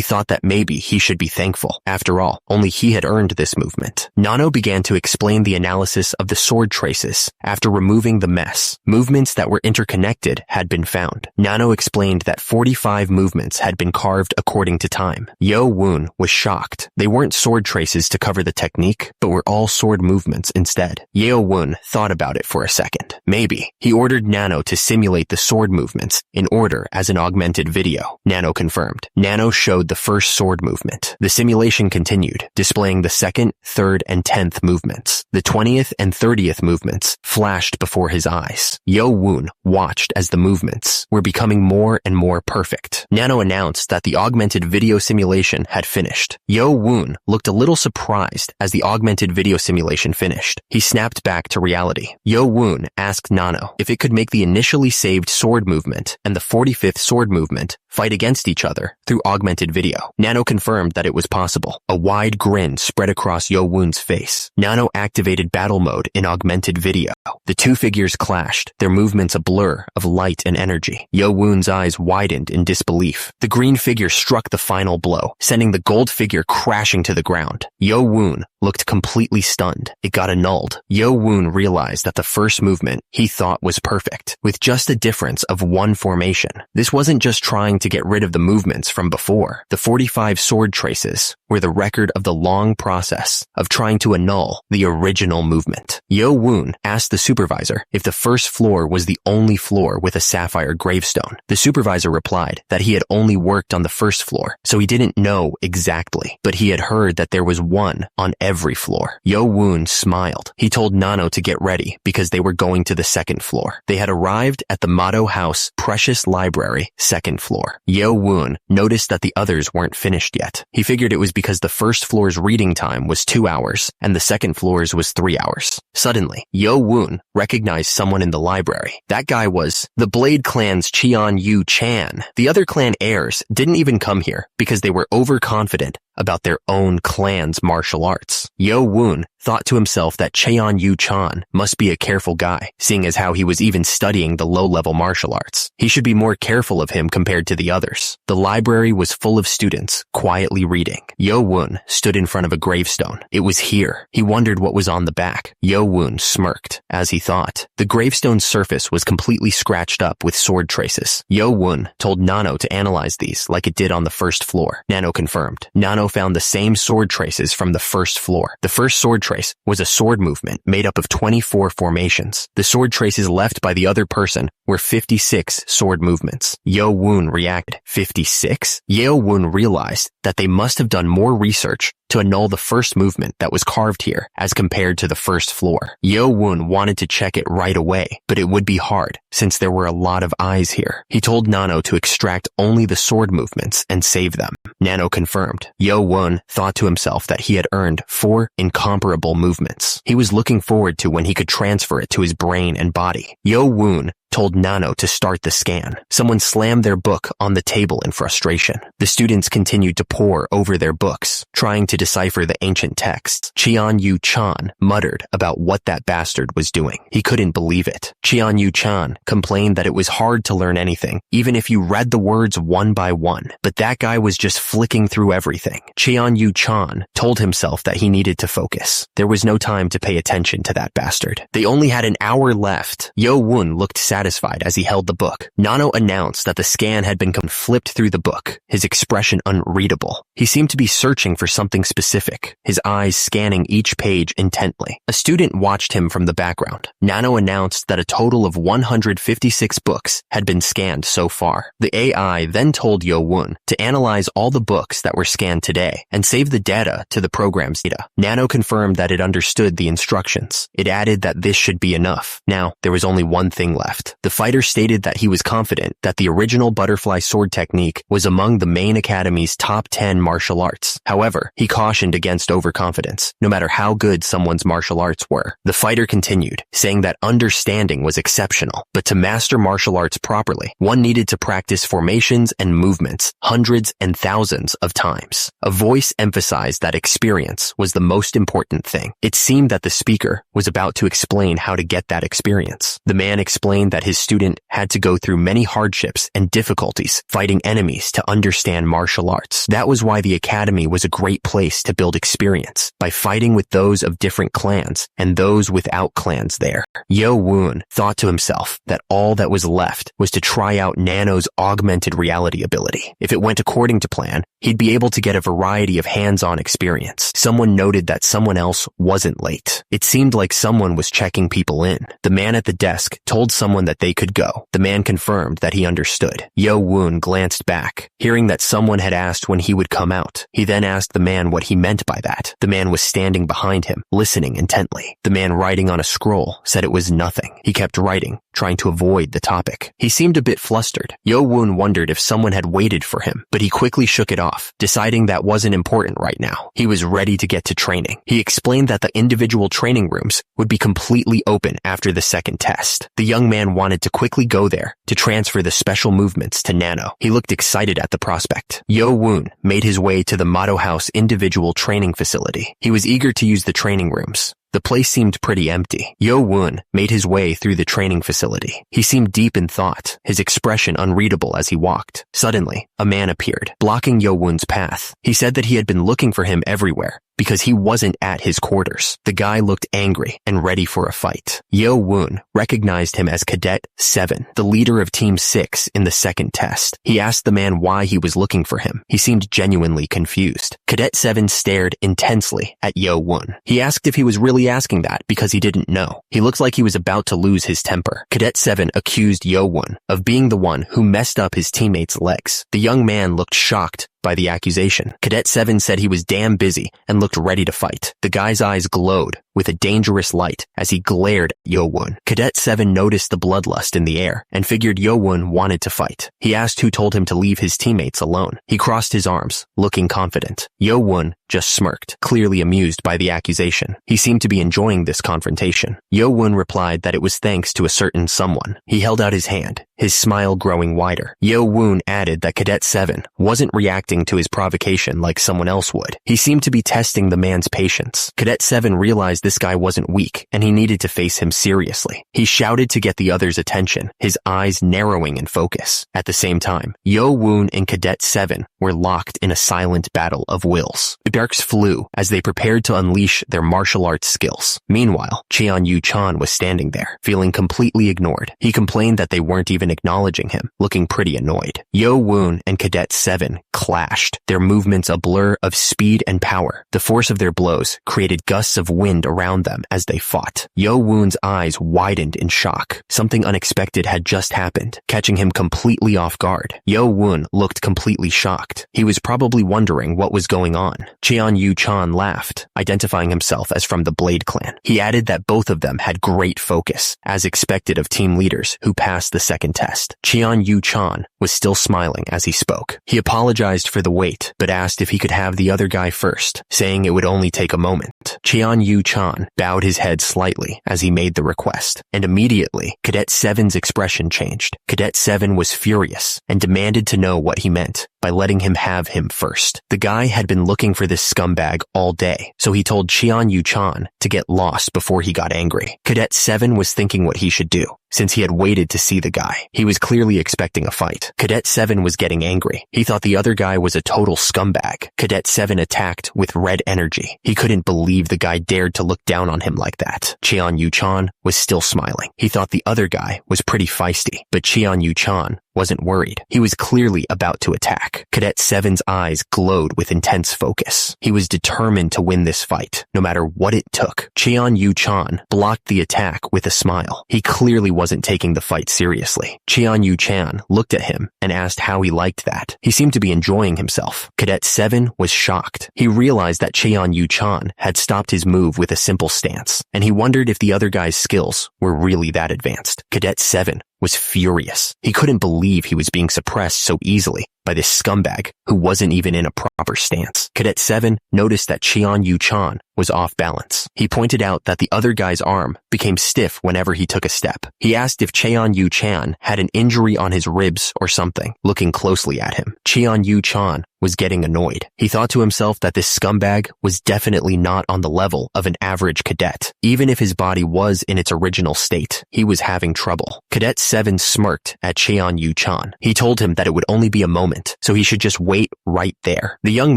thought that maybe he should be thankful. After all, only he had earned this movement. Nano began to explain the analysis of the sword traces after removing the mess. Movements that were interconnected had been found. Nano explained that 45 movements had been carved according to time. Yo-woon was shocked. They weren't sword traces to cover the technique, but were all sword movements instead. Yo-woon thought about it for a second. Maybe. He ordered Nano to simulate the sword movements in order as an augmented video. Nano confirmed. Nano showed the first sword movement. The simulation continued, displaying the 2nd, 3rd, and 10th movements. The 20th and 30th movements flashed before his eyes. Yo-woon watched as the movements were becoming more and more perfect. Nano announced that the augmented video simulation had finished. Yo-woon looked a little surprised as the augmented video simulation finished. He snapped back to reality. Yo-woon asked Nano if it could make the initially saved sword movement and the 45th sword movement fight against each other through augmented video. Nano confirmed that it was possible. A wide grin spread across Yo-woon's face. Nano activated battle mode in augmented video. The two figures clashed, their movements a blur of light and energy. Yo-woon's eyes widened in disbelief. The green figure struck the final blow, sending the gold figure crashing to the ground. Yo-woon looked completely stunned. It got annulled. Yo-woon realized that the first movement he thought was perfect, with just a difference of one formation. This wasn't just trying to get rid of the movements from before. The 45 sword traces were the record of the long process of trying to annul the original movement. Yo-woon asked the supervisor if the first floor was the only floor with a sapphire gravestone. The supervisor replied that he had only worked on the first floor, so he didn't know exactly, but he had heard that there was one on every floor. Yo-woon smiled. He told Nano to get ready because they were going to the 2nd floor. They had arrived at the Motto House Precious Library, 2nd floor. Yo-woon noticed that the others weren't finished yet. He figured it was because the first floor's reading time was 2 hours and the 2nd floor's was 3 hours. Suddenly, Yo-woon recognized someone in the library. That guy was the Blade Clan's Cheon-yu-chan. The other clan heirs didn't even come here because they were overconfident about their own clan's martial arts. Yo-woon thought to himself that Cheon-yu-chan must be a careful guy, seeing as how he was even studying the low-level martial arts. He should be more careful of him compared to the others. The library was full of students, quietly reading. Yo-woon stood in front of a gravestone. It was here. He wondered what was on the back. Yo-woon smirked, as he thought. The gravestone's surface was completely scratched up with sword traces. Yo-woon told Nano to analyze these like it did on the first floor. Nano confirmed. Nano found the same sword traces from the first floor. The first sword trace was a sword movement made up of 24 formations. The sword traces left by the other person were 56 sword movements. Yo-Woon reacted. 56? Yo-Woon realized that they must have done more research to annul the first movement that was carved here as compared to the first floor. Yo-Woon wanted to check it right away, but it would be hard since there were a lot of eyes here. He told Nano to extract only the sword movements and save them. Nano confirmed. Yo-Woon thought to himself that he had earned 4 incomparable movements. He was looking forward to when he could transfer it to his brain and body. Yo-Woon told Nano to start the scan. Someone slammed their book on the table in frustration. The students continued to pore over their books, trying to decipher the ancient texts. Cheon-Yu-chan muttered about what that bastard was doing. He couldn't believe it. Cheon-Yu-chan complained that it was hard to learn anything, even if you read the words one by one. But that guy was just flicking through everything. Cheon-Yu-chan told himself that he needed to focus. There was no time to pay attention to that bastard. They only had an hour left. Yo-Woon looked satisfied as he held the book. Nano announced that the scan had been flipped through the book, his expression unreadable. He seemed to be searching for something specific, his eyes scanning each page intently. A student watched him from the background. Nano announced that a total of 156 books had been scanned so far. The AI then told Yo-Woon to analyze all the books that were scanned today and save the data to the program's data. Nano confirmed that it understood the instructions. It added that this should be enough. Now, there was only one thing left. The fighter stated that he was confident that the original butterfly sword technique was among the main academy's top 10 martial arts. However, he cautioned against overconfidence, no matter how good someone's martial arts were. The fighter continued, saying that understanding was exceptional, but to master martial arts properly, one needed to practice formations and movements hundreds and thousands of times. A voice emphasized that experience was the most important thing. It seemed that the speaker was about to explain how to get that experience. The man explained that his student had to go through many hardships and difficulties fighting enemies to understand martial arts. That was why the academy was a great place to build experience, by fighting with those of different clans and those without clans there. Yo-Woon thought to himself that all that was left was to try out Nano's augmented reality ability. If it went according to plan, he'd be able to get a variety of hands-on experience. Someone noted that someone else wasn't late. It seemed like someone was checking people in. The man at the desk told someone that they could go. The man confirmed that he understood. Yo-Woon glanced back, hearing that someone had asked when he would come out. He then asked the man what he meant by that. The man was standing behind him, listening intently. The man writing on a scroll said it was nothing. He kept writing, trying to avoid the topic. He seemed a bit flustered. Yo-Woon wondered if someone had waited for him, but he quickly shook it off, deciding that wasn't important right now. He was ready to get to training. He explained that the individual training rooms would be completely open after the second test. The young man wanted to quickly go there to transfer the special movements to Nano. He looked excited at the prospect. Yo-Woon made his way to the Motto House individual training facility. He was eager to use the training rooms. The place seemed pretty empty. Yo-Woon made his way through the training facility. He seemed deep in thought, his expression unreadable as he walked. Suddenly, a man appeared, blocking Yo-Woon's path. He said that he had been looking for him everywhere, because he wasn't at his quarters. The guy looked angry and ready for a fight. Yo-Woon recognized him as Cadet 7, the leader of Team 6 in the second test. He asked the man why he was looking for him. He seemed genuinely confused. Cadet 7 stared intensely at Yo-Woon. He asked if he was really asking that because he didn't know. He looked like he was about to lose his temper. Cadet 7 accused Yo-Woon of being the one who messed up his teammates' legs. The young man looked shocked by the accusation. Cadet 7 said he was damn busy and looked ready to fight. The guy's eyes glowed with a dangerous light as he glared at Yo-Woon. Cadet 7 noticed the bloodlust in the air and figured Yo-Woon wanted to fight. He asked who told him to leave his teammates alone. He crossed his arms, looking confident. Yo-Woon just smirked, clearly amused by the accusation. He seemed to be enjoying this confrontation. Yo-Woon replied that it was thanks to a certain someone. He held out his hand, his smile growing wider. Yo-Woon added that Cadet 7 wasn't reacting to his provocation like someone else would. He seemed to be testing the man's patience. Cadet 7 realized realized this guy wasn't weak and he needed to face him seriously. He shouted to get the others' attention, his eyes narrowing in focus. At the same time, Yo-woon and Cadet 7 were locked in a silent battle of wills. The sparks flew as they prepared to unleash their martial arts skills. Meanwhile, Cheon-Yu-chan was standing there, feeling completely ignored. He complained that they weren't even acknowledging him, looking pretty annoyed. Yo-woon and Cadet 7 clashed, their movements a blur of speed and power. The force of their blows created gusts of wind around them as they fought. Yo-woon's eyes widened in shock. Something unexpected had just happened, catching him completely off guard. Yo-woon looked completely shocked. He was probably wondering what was going on. Cheon-Yu-chan laughed, identifying himself as from the Blade clan. He added that both of them had great focus, as expected of team leaders who passed the second test. Cheon-Yu-chan was still smiling as he spoke. He apologized for the wait, but asked if he could have the other guy first, saying it would only take a moment. Cheon-Yu-chan bowed his head slightly as he made the request, and immediately, Cadet 7's expression changed. Cadet 7 was furious and demanded to know what he meant by letting him have him first. The guy had been looking for this scumbag all day, so he told Cheon-Yu-chan to get lost before he got angry. Cadet 7 was thinking what he should do, since he had waited to see the guy. He was clearly expecting a fight. Cadet 7 was getting angry. He thought the other guy was a total scumbag. Cadet 7 attacked with red energy. He couldn't believe the guy dared to look down on him like that. Cheon-Yu-chan was still smiling. He thought the other guy was pretty feisty, but Cheon-Yu-chan wasn't worried. He was clearly about to attack. Cadet 7's eyes glowed with intense focus. He was determined to win this fight, no matter what it took. Cheon-Yu-chan blocked the attack with a smile. He clearly wasn't taking the fight seriously. Cheon-Yu-chan looked at him and asked how he liked that. He seemed to be enjoying himself. Cadet 7 was shocked. He realized that Cheon-Yu-chan had stopped his move with a simple stance, and he wondered if the other guy's skills were really that advanced. Cadet 7 was furious. He couldn't believe he was being suppressed so easily by this scumbag who wasn't even in a proper stance. Cadet 7 noticed that Cheon-Yu-chan was off balance. He pointed out that the other guy's arm became stiff whenever he took a step. He asked if Cheon-Yu-chan had an injury on his ribs or something, looking closely at him. Cheon-Yu-chan was getting annoyed. He thought to himself that this scumbag was definitely not on the level of an average cadet. Even if his body was in its original state, he was having trouble. Cadet 7 smirked at Cheon-Yu-chan. He told him that it would only be a moment, so he should just wait right there. The young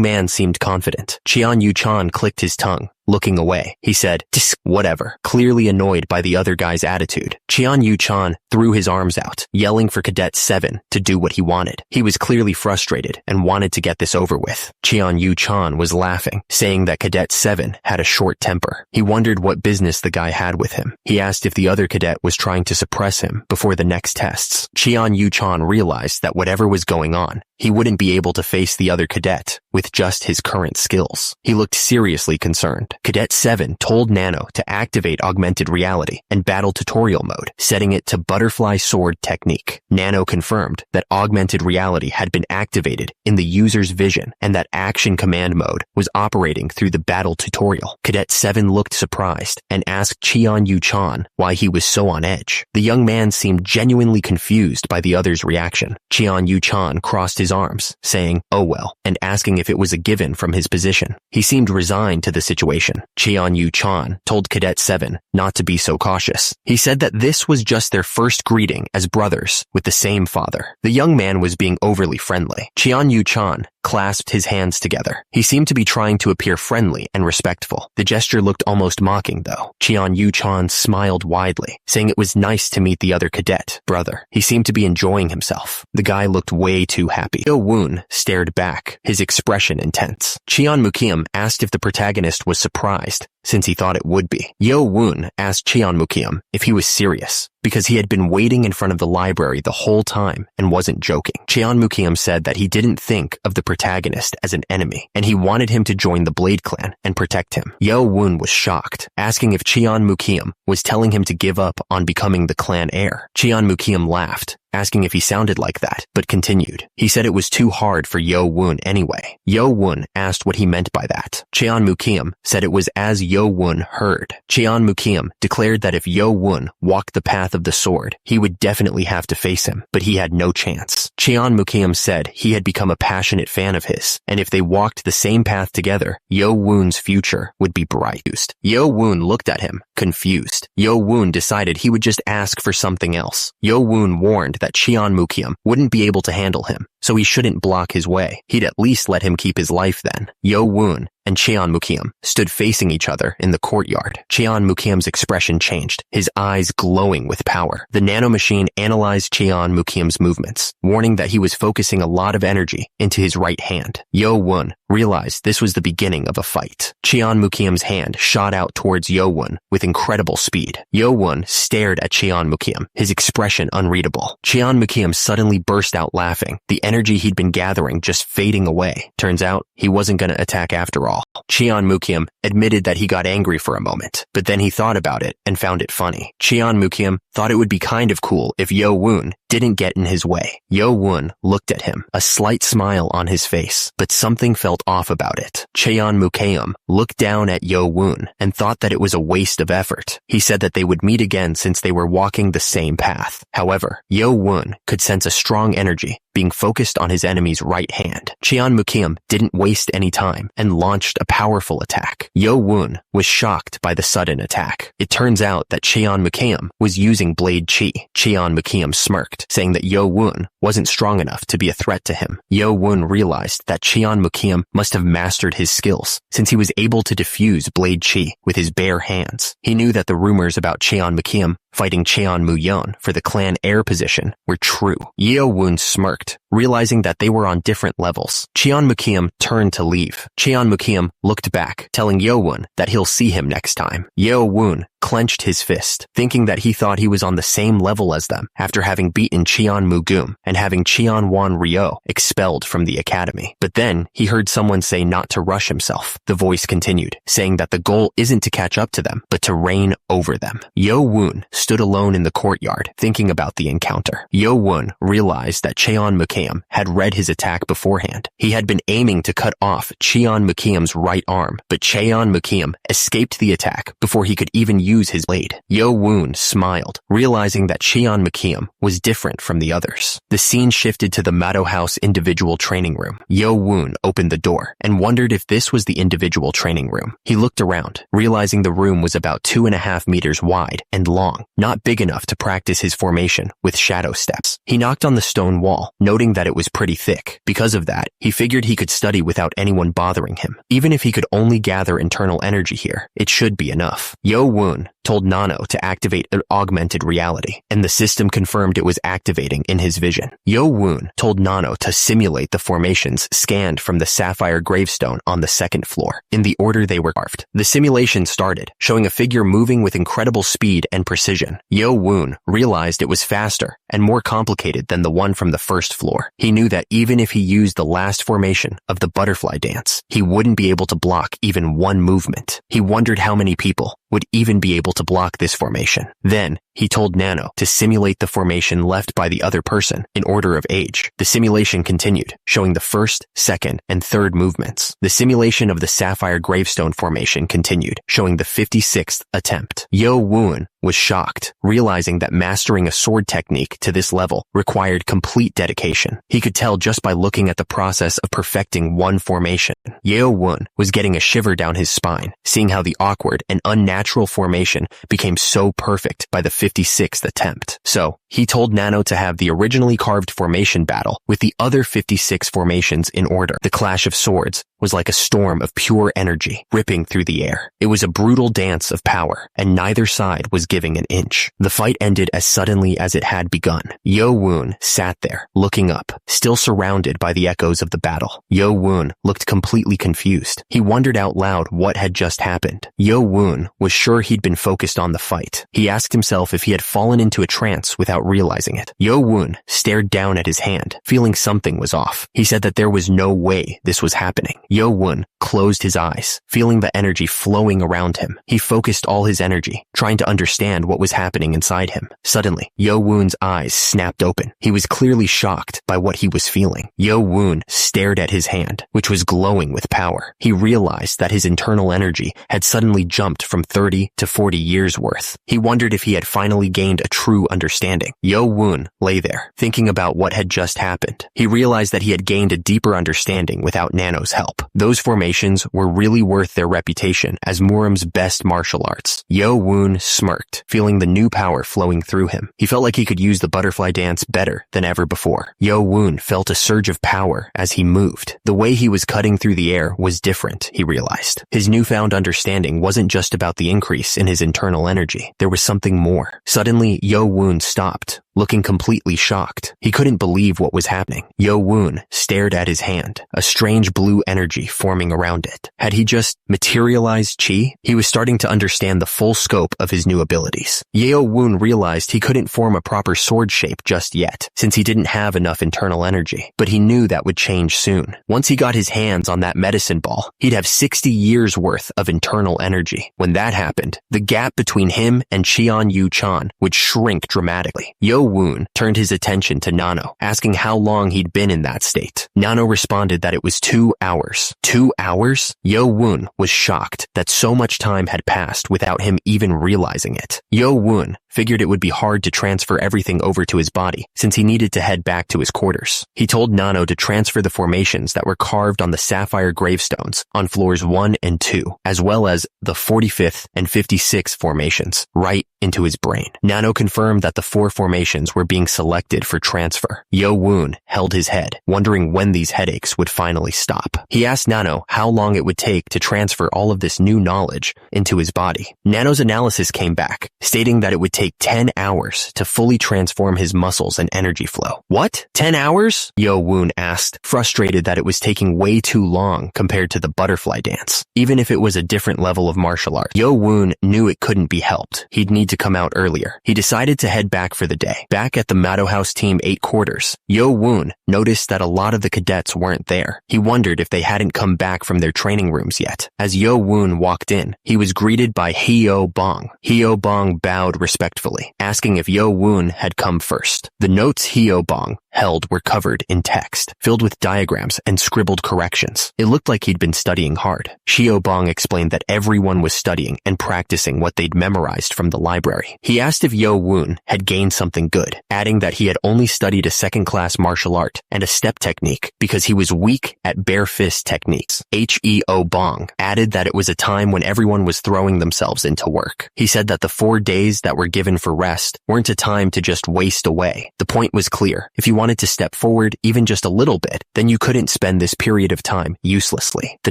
man seemed confident. Cheon-Yu-chan clicked his tongue, looking away. He said, whatever, clearly annoyed by the other guy's attitude. Cheon-Yu-chan threw his arms out, yelling for Cadet 7 to do what he wanted. He was clearly frustrated and wanted to get this over with. Cheon-Yu-chan was laughing, saying that Cadet 7 had a short temper. He wondered what business the guy had with him. He asked if the other cadet was trying to suppress him before the next tests. Cheon-Yu-chan realized that whatever was going on, he wouldn't be able to face the other cadet with just his current skills. He looked seriously concerned. Cadet 7 told Nano to activate augmented reality and battle tutorial mode, setting it to butterfly sword technique. Nano confirmed that augmented reality had been activated in the user's vision and that action command mode was operating through the battle tutorial. Cadet 7 looked surprised and asked Cheon-Yu-chan why he was so on edge. The young man seemed genuinely confused by the other's reaction. Cheon-Yu-chan crossed his arms, saying, "Oh well," and asking if it was a given from his position. He seemed resigned to the situation. Cheon-Yu-chan told Cadet 7 not to be so cautious. He said that this was just their first greeting as brothers with the same father. The young man was being overly friendly. Cheon-Yu-chan clasped his hands together. He seemed to be trying to appear friendly and respectful. The gesture looked almost mocking, though. Cheon-Yu-chan smiled widely, saying it was nice to meet the other cadet, brother. He seemed to be enjoying himself. The guy looked way too happy. Yo-woon stared back, his expression intense. Cheon-Mukiam asked if the protagonist was surprised, since he thought it would be. Yo-woon asked Cheon-Mukiam if he was serious, because he had been waiting in front of the library the whole time and wasn't joking. Cheon-Mukiam said that he didn't think of the protagonist as an enemy, and he wanted him to join the Blade clan and protect him. Yo-woon was shocked, asking if Cheon-Mukiam was telling him to give up on becoming the clan heir. Cheon-Mukiam laughed asking if he sounded like that, but continued. He said it was too hard for Yo Woon anyway. Yo Woon asked what he meant by that. Cheon Mukium said it was as Yo Woon heard. Cheon Mukium declared that if Yo Woon walked the path of the sword, he would definitely have to face him, but he had no chance. Cheon Mukium said he had become a passionate fan of his, and if they walked the same path together, Yo Woon's future would be bright. Yo Woon looked at him, confused. Yo Woon decided he would just ask for something else. Yo Woon warned that Cheon Mukium wouldn't be able to handle him, so he shouldn't block his way. He'd at least let him keep his life then. Yo Woon and Cheon Mukium stood facing each other in the courtyard. Cheon Mukium's expression changed, his eyes glowing with power. The nanomachine analyzed Cheon Mukium's movements, warning that he was focusing a lot of energy into his right hand. Yo Woon realized this was the beginning of a fight. Cheon Mukium's hand shot out towards Yo Woon with incredible speed. Yo Woon stared at Cheon Mukium, his expression unreadable. Cheon Mukium suddenly burst out laughing, the energy he'd been gathering just fading away. Turns out, he wasn't gonna attack after all. Cheon Mukium admitted that he got angry for a moment, but then he thought about it and found it funny. Cheon Mukium thought it would be kind of cool if Yo Woon didn't get in his way. Yo Woon looked at him, a slight smile on his face, but something felt off about it. Cheon Mukium looked down at Yo Woon and thought that it was a waste of effort. He said that they would meet again since they were walking the same path. However, Yo Woon could sense a strong energy being focused on his enemy's right hand. Cheon Mukium didn't waste any time and launched a powerful attack. Yo Woon was shocked by the sudden attack. It turns out that Cheon Mukium was using blade chi. Cheon Mukium smirked, saying that Yo Woon wasn't strong enough to be a threat to him. Yo Woon realized that Cheon Mukium must have mastered his skills, since he was able to diffuse blade chi with his bare hands. He knew that the rumors about Cheon Mukium fighting Cheon Muyeon for the clan heir position were true. Yo Woon smirked, realizing that they were on different levels. Cheon Mukium turned to leave. Cheon Mukium looked back, telling Yo Woon that he'll see him next time. Yo Woon clenched his fist, thinking that he thought he was on the same level as them after having beaten Cheon Mugum and having Cheon Wan Ryo expelled from the academy. But then he heard someone say not to rush himself. The voice continued, saying that the goal isn't to catch up to them, but to reign over them. Yo Woon stood alone in the courtyard, thinking about the encounter. Yo Woon realized that Cheon Mukium had read his attack beforehand. He had been aiming to cut off Cheon Mukium's right arm, but Cheon Mukium escaped the attack before he could even use his blade. Yo Woon smiled, realizing that Cheon Mukium was different from the others. The scene shifted to the Mado House individual training room. Yo Woon opened the door and wondered if this was the individual training room. He looked around, realizing the room was about 2.5 meters wide and long, not big enough to practice his formation with shadow steps. He knocked on the stone wall, noting that it was pretty thick. Because of that, he figured he could study without anyone bothering him. Even if he could only gather internal energy here, it should be enough. Yo Woon told Nano to activate an augmented reality, and the system confirmed it was activating in his vision. Yo Woon told Nano to simulate the formations scanned from the sapphire gravestone on the second floor, in the order they were carved. The simulation started, showing a figure moving with incredible speed and precision. Yo Woon realized it was faster and more complicated than the one from the first floor. He knew that even if he used the last formation of the butterfly dance, he wouldn't be able to block even one movement. He wondered how many people would even be able to block this formation. Then, he told Nano to simulate the formation left by the other person in order of age. The simulation continued, showing the first, second, and third movements. The simulation of the sapphire gravestone formation continued, showing the 56th attempt. Yo Woon was shocked, realizing that mastering a sword technique to this level required complete dedication. He could tell just by looking at the process of perfecting one formation. Yo Woon was getting a shiver down his spine, seeing how the awkward and unnatural formation became so perfect by the 56th attempt. So, he told Nano to have the originally carved formation battle with the other 56 formations in order. The clash of swords was like a storm of pure energy ripping through the air. It was a brutal dance of power, and neither side was giving an inch. The fight ended as suddenly as it had begun. Yo Woon sat there, looking up, still surrounded by the echoes of the battle. Yo Woon looked completely confused. He wondered out loud what had just happened. Yo Woon was sure he'd been focused on the fight. He asked himself if he had fallen into a trance without without realizing it. Yo-woon stared down at his hand, feeling something was off. He said that there was no way this was happening. Yo-woon closed his eyes, feeling the energy flowing around him. He focused all his energy, trying to understand what was happening inside him. Suddenly, Yo-woon's eyes snapped open. He was clearly shocked by what he was feeling. Yo-woon stared at his hand, which was glowing with power. He realized that his internal energy had suddenly jumped from 30 to 40 years worth. He wondered if he had finally gained a true understanding. Yo-woon lay there, thinking about what had just happened. He realized that he had gained a deeper understanding without Nano's help. Those formations were really worth their reputation as Murum's best martial arts. Yo-woon smirked, feeling the new power flowing through him. He felt like he could use the butterfly dance better than ever before. Yo-woon felt a surge of power as he moved. The way he was cutting through the air was different, he realized. His newfound understanding wasn't just about the increase in his internal energy. There was something more. Suddenly, Yo-woon stopped, looking completely shocked. He couldn't believe what was happening. Yo-woon stared at his hand, a strange blue energy forming around it. Had he just materialized chi? He was starting to understand the full scope of his new abilities. Yo-woon realized he couldn't form a proper sword shape just yet, since he didn't have enough internal energy. But he knew that would change soon. Once he got his hands on that medicine ball, he'd have 60 years worth of internal energy. When that happened, the gap between him and Cheon Yu-chan would shrink dramatically. Yo-woon turned his attention to Nano, asking how long he'd been in that state. Nano responded that it was 2 hours. 2 hours? Yo-woon was shocked that so much time had passed without him even realizing it. Yo-woon figured it would be hard to transfer everything over to his body, since he needed to head back to his quarters. He told Nano to transfer the formations that were carved on the sapphire gravestones on floors 1 and 2, as well as the 45th and 56th formations, right into his brain. Nano confirmed that the 4 formations were being selected for transfer. Yo-woon held his head, wondering when these headaches would finally stop. He asked Nano how long it would take to transfer all of this new knowledge into his body. Nano's analysis came back, stating that it would take 10 hours to fully transform his muscles and energy flow. What? 10 hours? Yo-woon asked, frustrated that it was taking way too long compared to the butterfly dance. Even if it was a different level of martial art, Yo-woon knew it couldn't be helped. He'd need to come out earlier. He decided to head back for the day. Back at the Mado House Team 8 quarters, Yo-woon noticed that a lot of the cadets weren't there. He wondered if they hadn't come back from their training rooms yet. As Yo-woon walked in, he was greeted by Hyo-bong. Hyo-bong bowed respectfully, asking if Yo-woon had come first. The notes Hyo-bong held were covered in text, filled with diagrams and scribbled corrections. It looked like he'd been studying hard. Hyo-bong explained that everyone was studying and practicing what they'd memorized from the library. He asked if Yo-woon had gained something good, adding that he had only studied a second-class martial art and a step technique because he was weak at bare fist techniques. Hyo-bong added that it was a time when everyone was throwing themselves into work. He said that the 4 days that were given for rest weren't a time to just waste away. The point was clear. If you wanted to step forward even just a little bit, then you couldn't spend this period of time uselessly. The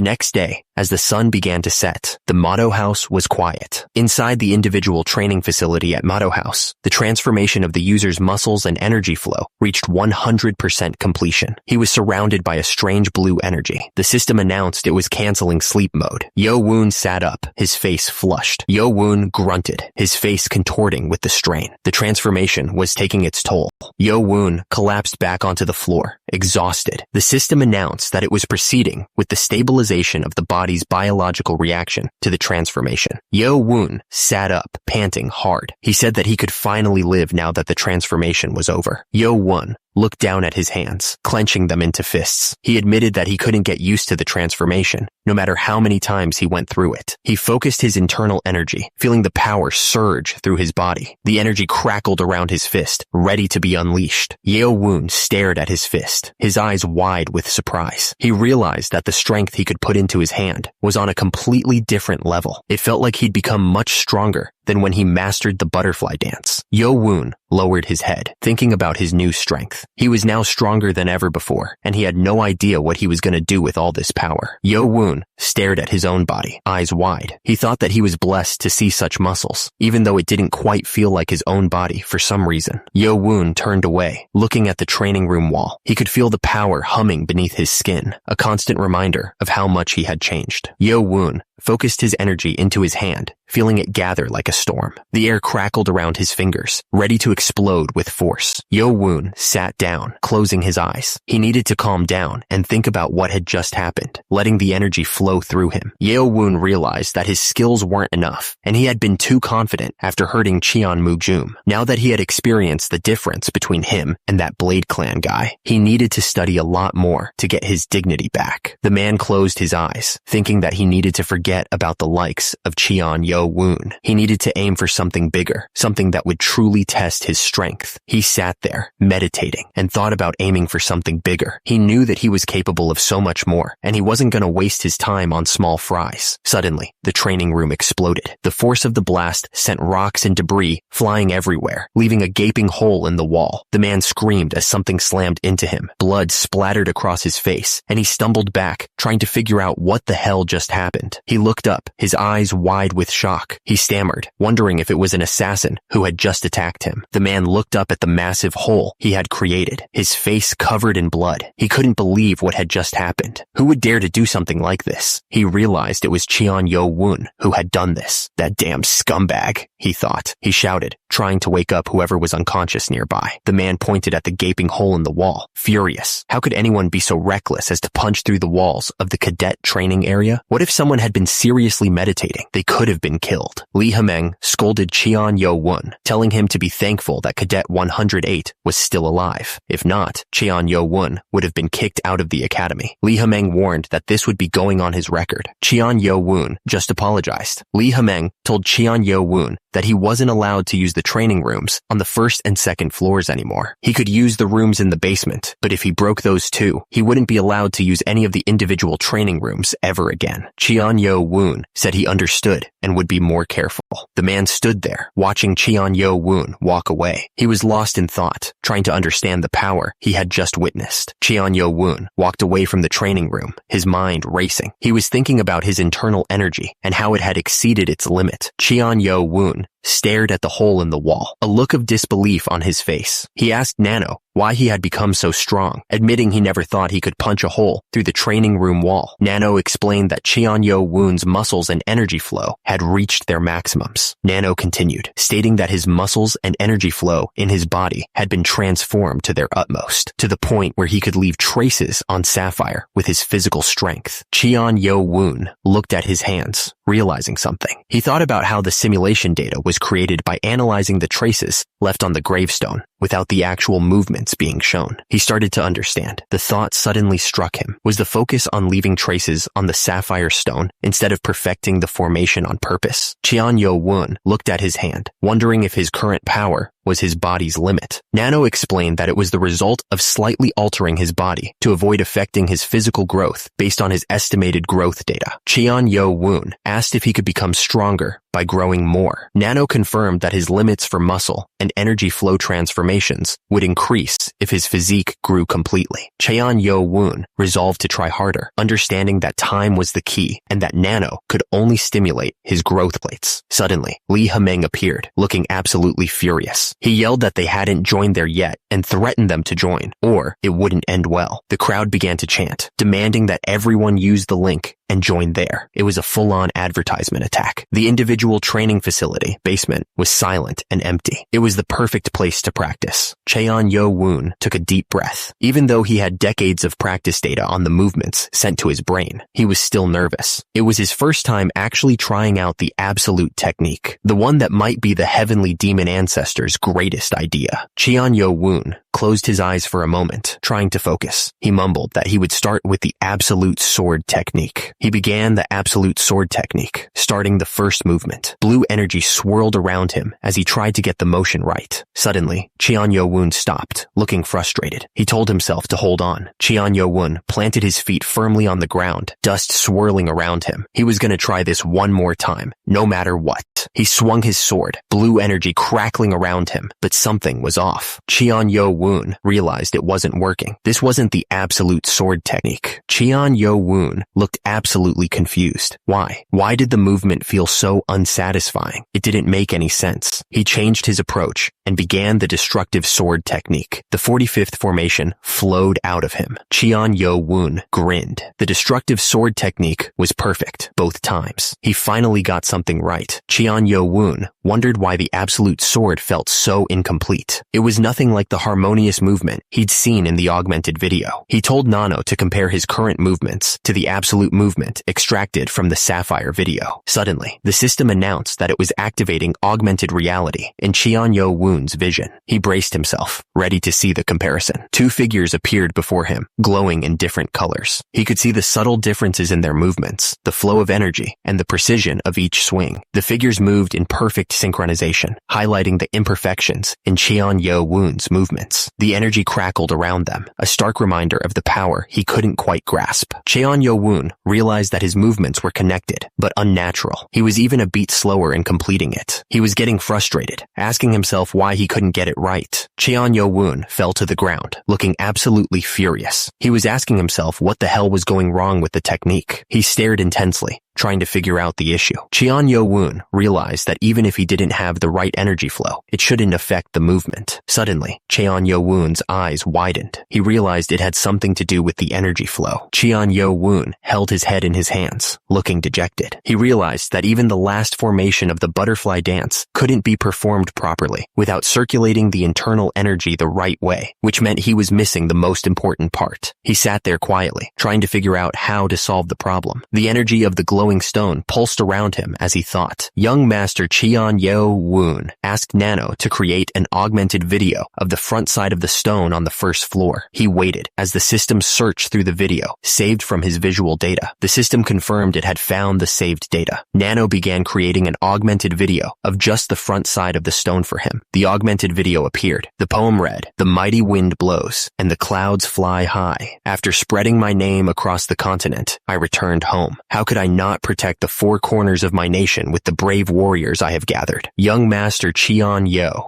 next day, as the sun began to set, the Mado House was quiet. Inside the individual training facility at Mado House, the transformation of the user's muscles and energy flow reached 100% completion. He was surrounded by a strange blue energy. The system announced it was canceling sleep mode. Yo-woon sat up, his face flushed. Yo-woon grunted, his face contorting with the strain. The transformation was taking its toll. Yo-woon collapsed back onto the floor, exhausted. The system announced that it was proceeding with the stabilization of the body's biological reaction to the transformation. Yo-woon sat up, panting hard. He said that he could finally live now that the transformation was over. Yo-woon looked down at his hands, clenching them into fists. He admitted that he couldn't get used to the transformation, no matter how many times he went through it. He focused his internal energy, feeling the power surge through his body. The energy crackled around his fist, ready to be unleashed. Yo-woon stared at his fist, his eyes wide with surprise. He realized that the strength he could put into his hand was on a completely different level. It felt like he'd become much stronger than when he mastered the butterfly dance. Yo-woon lowered his head, thinking about his new strength. He was now stronger than ever before, and he had no idea what he was going to do with all this power. Yo-woon stared at his own body, eyes wide. He thought that he was blessed to see such muscles, even though it didn't quite feel like his own body for some reason. Yo-woon turned away, looking at the training room wall. He could feel the power humming beneath his skin, a constant reminder of how much he had changed. Yo-woon focused his energy into his hand, feeling it gather like a storm. The air crackled around his fingers, ready to explode with force. Yo-woon sat down, closing his eyes. He needed to calm down and think about what had just happened, letting the energy flow through him. Yo-woon realized that his skills weren't enough, and he had been too confident after hurting Cheon Mujum. Now that he had experienced the difference between him and that Blade Clan guy, he needed to study a lot more to get his dignity back. The man closed his eyes, thinking that he needed to forget about the likes of Cheon Yo-woon. He needed to aim for something bigger, something that would truly test his strength. He sat there, meditating, and thought about aiming for something bigger. He knew that he was capable of so much more, and he wasn't going to waste his time on small fries. Suddenly, the training room exploded. The force of the blast sent rocks and debris flying everywhere, leaving a gaping hole in the wall. The man screamed as something slammed into him. Blood splattered across his face, and he stumbled back, trying to figure out what the hell just happened. He looked up, his eyes wide with shock. He stammered, wondering if it was an assassin who had just attacked him. The man looked up at the massive hole he had created, his face covered in blood. He couldn't believe what had just happened. Who would dare to do something like this? He realized it was Cheon Yo-woon who had done this. That damn scumbag, he thought. He shouted, trying to wake up whoever was unconscious nearby. The man pointed at the gaping hole in the wall, furious. How could anyone be so reckless as to punch through the walls of the cadet training area? What if someone had been seriously meditating? They could have been killed. Lee Hameng scolded Cheon Yo-woon, telling him to be thankful that Cadet 108 was still alive. If not, Cheon Yo-woon would have been kicked out of the academy. Lee Hameng warned that this would be going on his record. Cheon Yo-woon just apologized. Lee Hameng told Cheon Yo-woon that he wasn't allowed to use the training rooms on the first and second floors anymore. He could use the rooms in the basement, but if he broke those too, he wouldn't be allowed to use any of the individual training rooms ever again. Cheon Yo-woon said he understood and would be more careful. The man stood there, watching Cheon Yo-woon walk away. He was lost in thought, trying to understand the power he had just witnessed. Cheon Yo-woon walked away from the training room, his mind racing. He was thinking about his internal energy and how it had exceeded its limit. Cheon Yo-woon stared at the hole in the wall, a look of disbelief on his face. He asked Nano why he had become so strong, admitting he never thought he could punch a hole through the training room wall. Nano explained that Cheon Yo-woon's muscles and energy flow had reached their maximums. Nano continued, stating that his muscles and energy flow in his body had been transformed to their utmost, to the point where he could leave traces on Sapphire with his physical strength. Cheon Yo-woon looked at his hands, realizing something. He thought about how the simulation data was created by analyzing the traces left on the gravestone without the actual movements being shown. He started to understand. The thought suddenly struck him. Was the focus on leaving traces on the sapphire stone instead of perfecting the formation on purpose? Cheon Yo-woon looked at his hand, wondering if his current power was his body's limit. Nano explained that it was the result of slightly altering his body to avoid affecting his physical growth based on his estimated growth data. Cheon Yo-woon asked if he could become stronger by growing more. Nano confirmed that his limits for muscle and energy flow transformations would increase if his physique grew completely. Cheon Yo-woon resolved to try harder, understanding that time was the key and that Nano could only stimulate his growth plates. Suddenly, Lee Hameng appeared, looking absolutely furious. He yelled that they hadn't joined there yet and threatened them to join, or it wouldn't end well. The crowd began to chant, demanding that everyone use the link and join there. It was a full-on advertisement attack. The individual training facility, basement, was silent and empty. It was the perfect place to practice. Cheon Yo-woon took a deep breath. Even though he had decades of practice data on the movements sent to his brain, he was still nervous. It was his first time actually trying out the absolute technique, the one that might be the heavenly demon ancestor's greatest idea. Cheon Yo-woon closed his eyes for a moment, trying to focus. He mumbled that he would start with the absolute sword technique. He began the absolute sword technique, starting the first movement. Blue energy swirled around him as he tried to get the motion right. Suddenly, Cheon Yo-woon stopped, looking frustrated. He told himself to hold on. Cheon Yo-woon planted his feet firmly on the ground, dust swirling around him. He was going to try this one more time, no matter what. He swung his sword, blue energy crackling around him, but something was off. Cheon Yo-woon Woon realized it wasn't working. This wasn't the absolute sword technique. Cheon Woon looked absolutely confused. Why? Why did the movement feel so unsatisfying? It didn't make any sense. He changed his approach and began the destructive sword technique. The 45th formation flowed out of him. Cheon Woon grinned. The destructive sword technique was perfect both times. He finally got something right. Cheon Woon wondered why the absolute sword felt so incomplete. It was nothing like the harmonious movement he'd seen in the augmented video. He told Nano to compare his current movements to the absolute movement extracted from the Sapphire video. Suddenly, the system announced that it was activating augmented reality in Cheon Woon's vision. He braced himself, ready to see the comparison. Two figures appeared before him, glowing in different colors. He could see the subtle differences in their movements, the flow of energy, and the precision of each swing. The figures moved in perfect synchronization, highlighting the imperfections in Cheon Woon's movements. The energy crackled around them, a stark reminder of the power he couldn't quite grasp. Cheon Woon realized that his movements were connected, but unnatural. He was even a beat slower in completing it. He was getting frustrated, asking himself why he couldn't get it right. Cheon Woon fell to the ground, looking absolutely furious. He was asking himself what the hell was going wrong with the technique. He stared intensely, trying to figure out the issue. Cheon Woon realized that even if he didn't have the right energy flow, it shouldn't affect the movement. Suddenly, Cheon Woon's eyes widened. He realized it had something to do with the energy flow. Cheon Woon held his head in his hands, looking dejected. He realized that even the last formation of the butterfly dance couldn't be performed properly without circulating the internal energy the right way, which meant he was missing the most important part. He sat there quietly, trying to figure out how to solve the problem. The energy of the glowing stone pulsed around him as he thought. Young Master Cheon Woon asked Nano to create an augmented video of the front side of the stone on the first floor. He waited as the system searched through the video, saved from his visual data. The system confirmed it had found the saved data. Nano began creating an augmented video of just the front side of the stone for him. The augmented video appeared. The poem read, "The mighty wind blows, and the clouds fly high. After spreading my name across the continent, I returned home. How could I not protect the four corners of my nation with the brave warriors I have gathered?" Young Master Cheon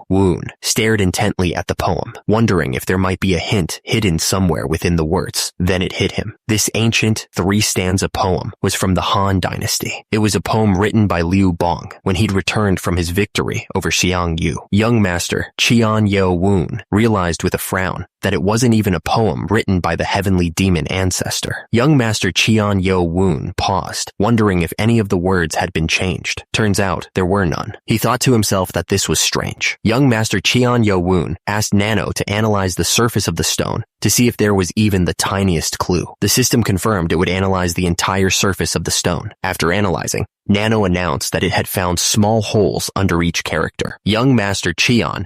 Woon stared intently at the poem, wondering if there might be a hint hidden somewhere within the words. Then it hit him. This ancient three-stanza poem was from the Han Dynasty. It was a poem written by Liu Bong when he'd returned from his victory over Xiang Yu. Young Master Cheon Woon realized with a frown that it wasn't even a poem written by the heavenly demon ancestor. Young Master Cheon Woon paused, wondering if any of the words had been changed. Turns out there were none. He thought to himself that this was strange. Young Master Cheon Woon asked Nano to analyze the surface of the stone to see if there was even the tiniest clue. The system confirmed it would analyze the entire surface of the stone. After analyzing, Nano announced that it had found small holes under each character. Young Master Cheon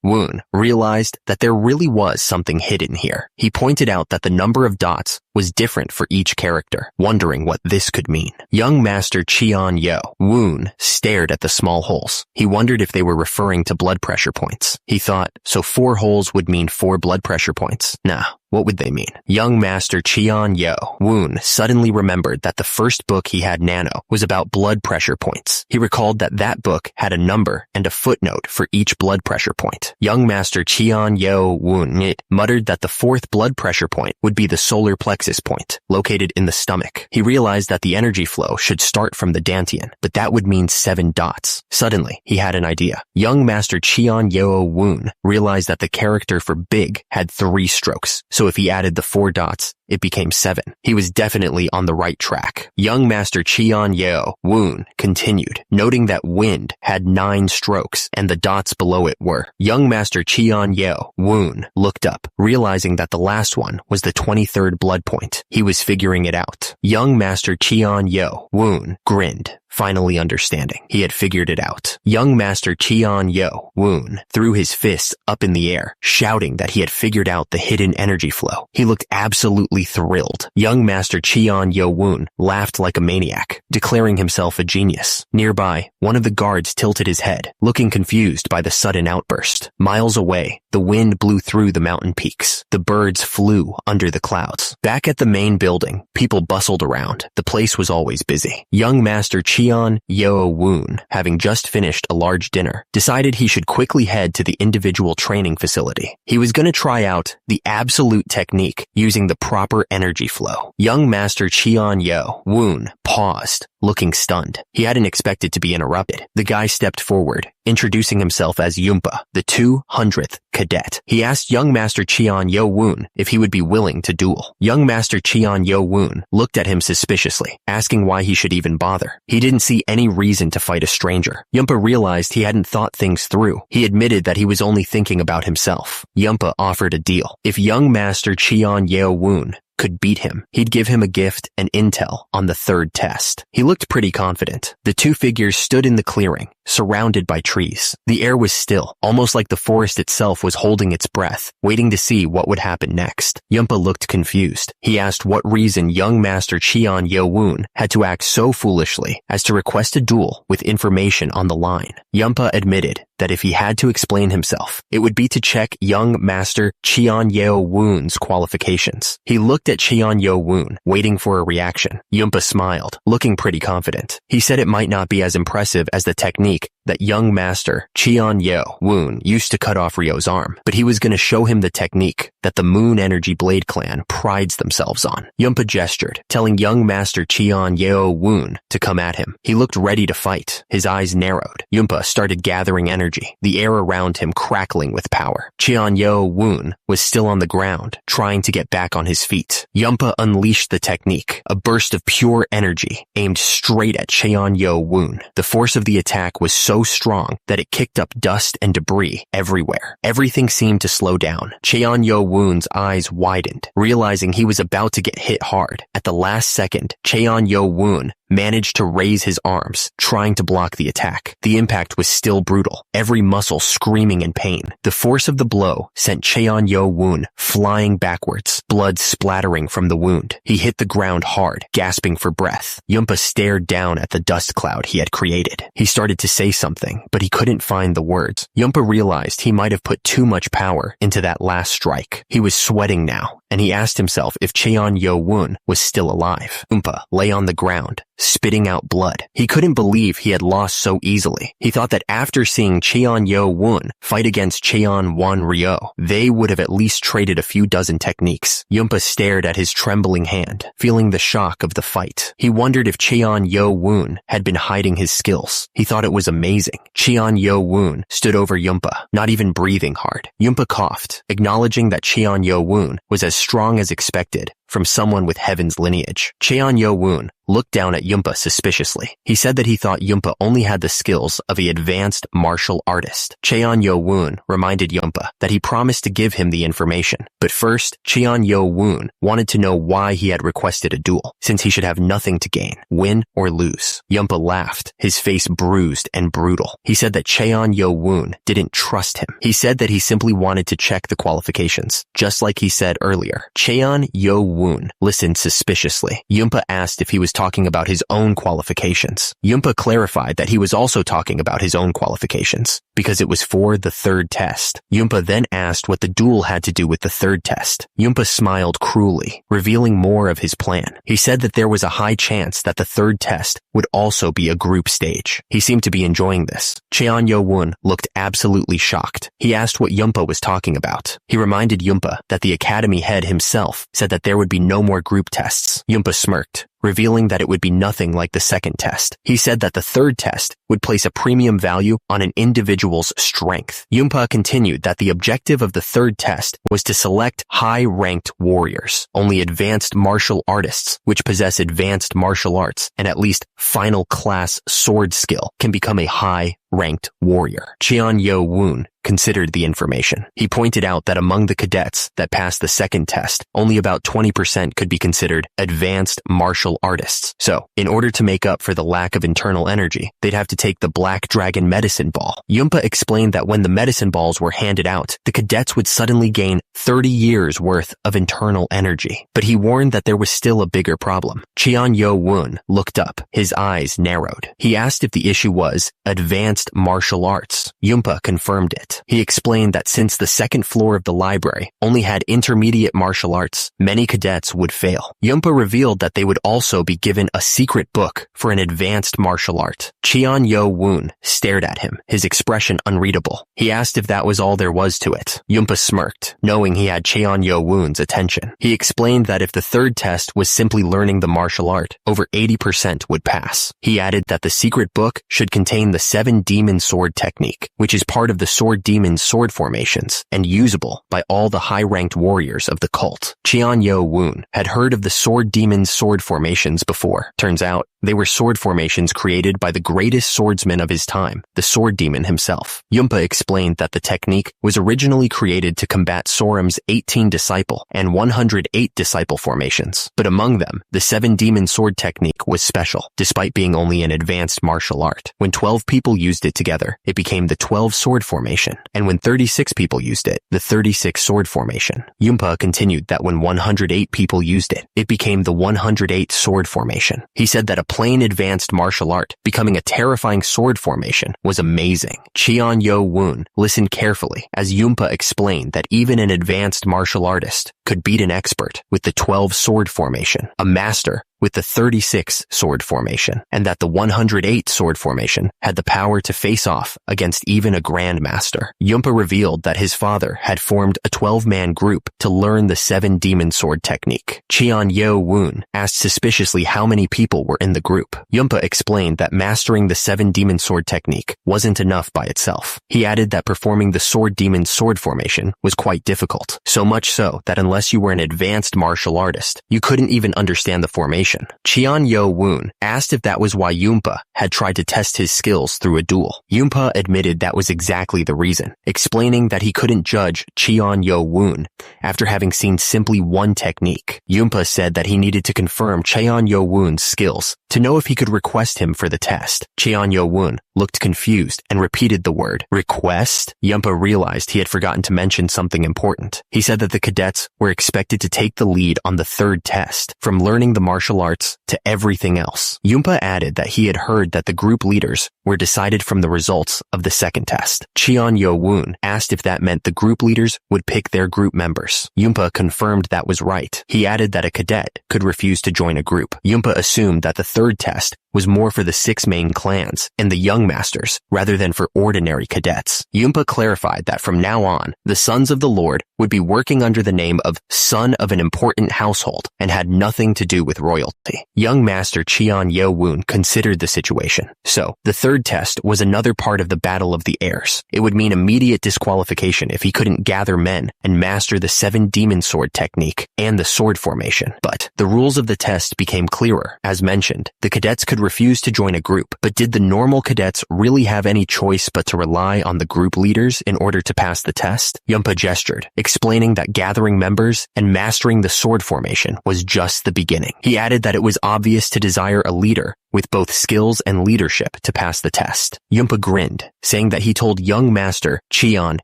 Woon realized that there really was something hidden here. He pointed out that the number of dots was different for each character, wondering what this could mean. Young Master Cheon Woon stared at the small holes. He wondered if they were referring to blood pressure points. He thought, so 4 holes would mean 4 blood pressure points. Nah, what would they mean? Young Master Cheon Woon suddenly remembered that the first book he had Nano was about blood pressure points. He recalled that that book had a number and a footnote for each blood pressure point. Young Master Cheon Woon muttered that the 4th blood pressure point would be the solar plexus point, located in the stomach. He realized that the energy flow should start from the dantian, but that would mean 7 dots. Suddenly, he had an idea. Young Master Cheon Woon realized that the character for big had 3 strokes, so if he added the 4 dots, it became 7. He was definitely on the right track. Young Master Cheon Woon continued, noting that wind had 9 strokes and the dots below it were. Young Master Cheon Woon looked up, realizing that the last one was the 23rd blood point. He was figuring it out. Young Master Cheon Woon grinned, finally understanding. He had figured it out. Young Master Cheon Woon threw his fists up in the air, shouting that he had figured out the hidden energy flow. He looked absolutely absolutely thrilled. Young Master Cheon Yo-woon laughed like a maniac, declaring himself a genius. Nearby, one of the guards tilted his head, looking confused by the sudden outburst. Miles away, the wind blew through the mountain peaks. The birds flew under the clouds. Back at the main building, people bustled around. The place was always busy. Young Master Cheon Yo-woon, having just finished a large dinner, decided he should quickly head to the individual training facility. He was going to try out the absolute technique using the proper energy flow. Young Master Cheon Yo-woon paused, looking stunned. He hadn't expected to be interrupted. The guy stepped forward, introducing himself as Yumpa, the 200th cadet. He asked young Master Cheon Yo-woon if he would be willing to duel. Young Master Cheon Yo-woon looked at him suspiciously, asking why he should even bother. He didn't see any reason to fight a stranger. Yumpa realized he hadn't thought things through. He admitted that he was only thinking about himself. Yumpa offered a deal. If young Master Cheon Yo-woon could beat him, he'd give him a gift and intel on the third test. He looked pretty confident. The two figures stood in the clearing, surrounded by trees. The air was still, almost like the forest itself was holding its breath, waiting to see what would happen next. Yumpa looked confused. He asked what reason young Master Cheon Yo-woon had to act so foolishly as to request a duel with information on the line. Yumpa admitted that if he had to explain himself, it would be to check young Master Cheon Yo-woon's qualifications. He looked at Cheon Yo-woon, waiting for a reaction. Yumpa smiled, looking pretty confident. He said it might not be as impressive as the technique that young Master Cheon Yo-woon used to cut off Ryo's arm, but he was going to show him the technique that the Moon Energy Blade clan prides themselves on. Yumpa gestured, telling young Master Cheon Yo-woon to come at him. He looked ready to fight. His eyes narrowed. Yumpa started gathering energy, the air around him crackling with power. Cheon Yo-woon was still on the ground, trying to get back on his feet. Yumpa unleashed the technique, a burst of pure energy aimed straight at Cheon Yo-woon. The force of the attack was so strong that it kicked up dust and debris everywhere. Everything seemed to slow down. Cheon Yo-woon's eyes widened, realizing he was about to get hit hard. At the last second, Cheon Yo-woon managed to raise his arms, trying to block the attack. The impact was still brutal, every muscle screaming in pain. The force of the blow sent Cheon Yo-woon flying backwards, blood splattering from the wound. He hit the ground hard, gasping for breath. Yumpa stared down at the dust cloud he had created. He started to say something, but he couldn't find the words. Yumpa realized he might have put too much power into that last strike. He was sweating now, and he asked himself if Cheon Yo-woon was still alive. Yumpa lay on the ground, spitting out blood. He couldn't believe he had lost so easily. He thought that after seeing Cheon Yo-woon fight against Cheon Wan-ryo, they would have at least traded a few dozen techniques. Yumpa stared at his trembling hand, feeling the shock of the fight. He wondered if Cheon Yo-woon had been hiding his skills. He thought it was amazing. Cheon Yo-woon stood over Yumpa, not even breathing hard. Yumpa coughed, acknowledging that Cheon Yo-woon was as strong as expected from someone with heaven's lineage. Cheon Yo-woon looked down at Yumpa suspiciously. He said that he thought Yumpa only had the skills of an advanced martial artist. Cheon Yo-woon reminded Yumpa that he promised to give him the information. But first, Cheon Yo-woon wanted to know why he had requested a duel, since he should have nothing to gain, win or lose. Yumpa laughed, his face bruised and brutal. He said that Cheon Yo-woon didn't trust him. He said that he simply wanted to check the qualifications, just like he said earlier. Cheon Yo-woon listened suspiciously. Yumpa asked if he was talking about his own qualifications. Yumpa clarified that he was also talking about his own qualifications, because it was for the third test. Yumpa then asked what the duel had to do with the third test. Yumpa smiled cruelly, revealing more of his plan. He said that there was a high chance that the third test would also be a group stage. He seemed to be enjoying this. Cheon Yo-woon looked absolutely shocked. He asked what Yumpa was talking about. He reminded Yumpa that the academy head himself said that there would be no more group tests. Yumpa smirked, revealing that it would be nothing like the second test. He said that the third test would place a premium value on an individual's strength. Yumpa continued that the objective of the third test was to select high-ranked warriors. Only advanced martial artists, which possess advanced martial arts and at least final class sword skill, can become a high high-ranked warrior. Yo-woon considered the information. He pointed out that among the cadets that passed the second test, only about 20% could be considered advanced martial artists. So, in order to make up for the lack of internal energy, they'd have to take the Black Dragon medicine ball. Yunpa explained that when the medicine balls were handed out, the cadets would suddenly gain 30 years worth of internal energy. But he warned that there was still a bigger problem. Yo-woon looked up. His eyes narrowed. He asked if the issue was advanced martial arts. Yunpa confirmed it. He explained that since the second floor of the library only had intermediate martial arts, many cadets would fail. Yunpa revealed that they would also be given a secret book for an advanced martial art. Yo-woon stared at him, his expression unreadable. He asked if that was all there was to it. Yunpa smirked, knowing he had Yo-woon's attention. He explained that if the third test was simply learning the martial art, over 80% would pass. He added that the secret book should contain the 7 demon sword technique, which is part of the sword demon sword formations and usable by all the high-ranked warriors of the cult. Yo-woon had heard of the sword demon sword formations before. Turns out, they were sword formations created by the greatest swordsman of his time, the sword demon himself. Yunpa explained that the technique was originally created to combat Soram's 18 disciple and 108 disciple formations, but among them, the 7 demon sword technique was special, despite being only an advanced martial art. When 12 people used it together, it became the 12 sword formation, and when 36 people used it, the 36 sword formation. Yunpa continued that when 108 people used it, it became the 108 sword formation. He said that a plain advanced martial art becoming a terrifying sword formation was amazing. Yo-woon listened carefully as Yunpa explained that even an advanced martial artist could beat an expert with the 12 sword formation, a master with the 36 sword formation, and that the 108 sword formation had the power to face off against even a grandmaster. Yunpa revealed that his father had formed a 12-man group to learn the 7 demon sword technique. Yo-woon asked suspiciously how many people were in the group. Yunpa explained that mastering the 7 demon sword technique wasn't enough by itself. He added that performing the sword demon sword formation was quite difficult, so much so that unless you were an advanced martial artist, you couldn't even understand the formation. Yo-woon asked if that was why Yunpa had tried to test his skills through a duel. Yunpa admitted that was exactly the reason, explaining that he couldn't judge Yo-woon after having seen simply one technique. Yunpa said that he needed to confirm Yo-woon's skills to know if he could request him for the test. Yo-woon looked confused and repeated the word request. Yunpa realized he had forgotten to mention something important. He said that the cadets were expected to take the lead on the third test, from learning the martial arts to everything else. Yunpa added that he had heard that the group leaders were decided from the results of the second test. Yo-woon asked if that meant the group leaders would pick their group members. Yunpa confirmed that was right. He added that a cadet could refuse to join a group. Yunpa assumed that the third test was more for the 6 main clans and the young masters rather than for ordinary cadets. Yunpa clarified that from now on, the Sons of the Lord would be working under the name of Son of an Important Household and had nothing to do with royalty. Young Master Yo-woon considered the situation. So, the third test was another part of the Battle of the Heirs. It would mean immediate disqualification if he couldn't gather men and master the 7 demon sword technique and the sword formation. But the rules of the test became clearer. As mentioned, the cadets could refuse to join a group, but did the normal cadets really have any choice but to rely on the group leaders in order to pass the test? Yunpa gestured, explaining that gathering members and mastering the sword formation was just the beginning. He added that it was obvious to desire a leader with both skills and leadership to pass the test. Yunpa grinned, saying that he told young master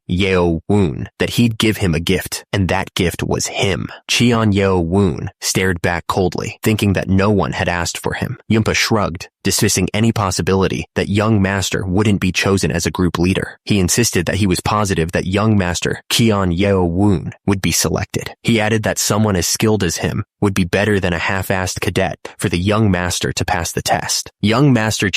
Yo-woon that he'd give him a gift, and that gift was him. Yo-woon stared back coldly, thinking that no one had asked for him. Yunpa shrugged, dismissing any possibility that young master wouldn't be chosen as a group leader. He insisted that he was positive that young master Yo-woon would be selected. He added that someone as skilled as him would be better than a half-assed cadet for the young master to pass the test. Young Master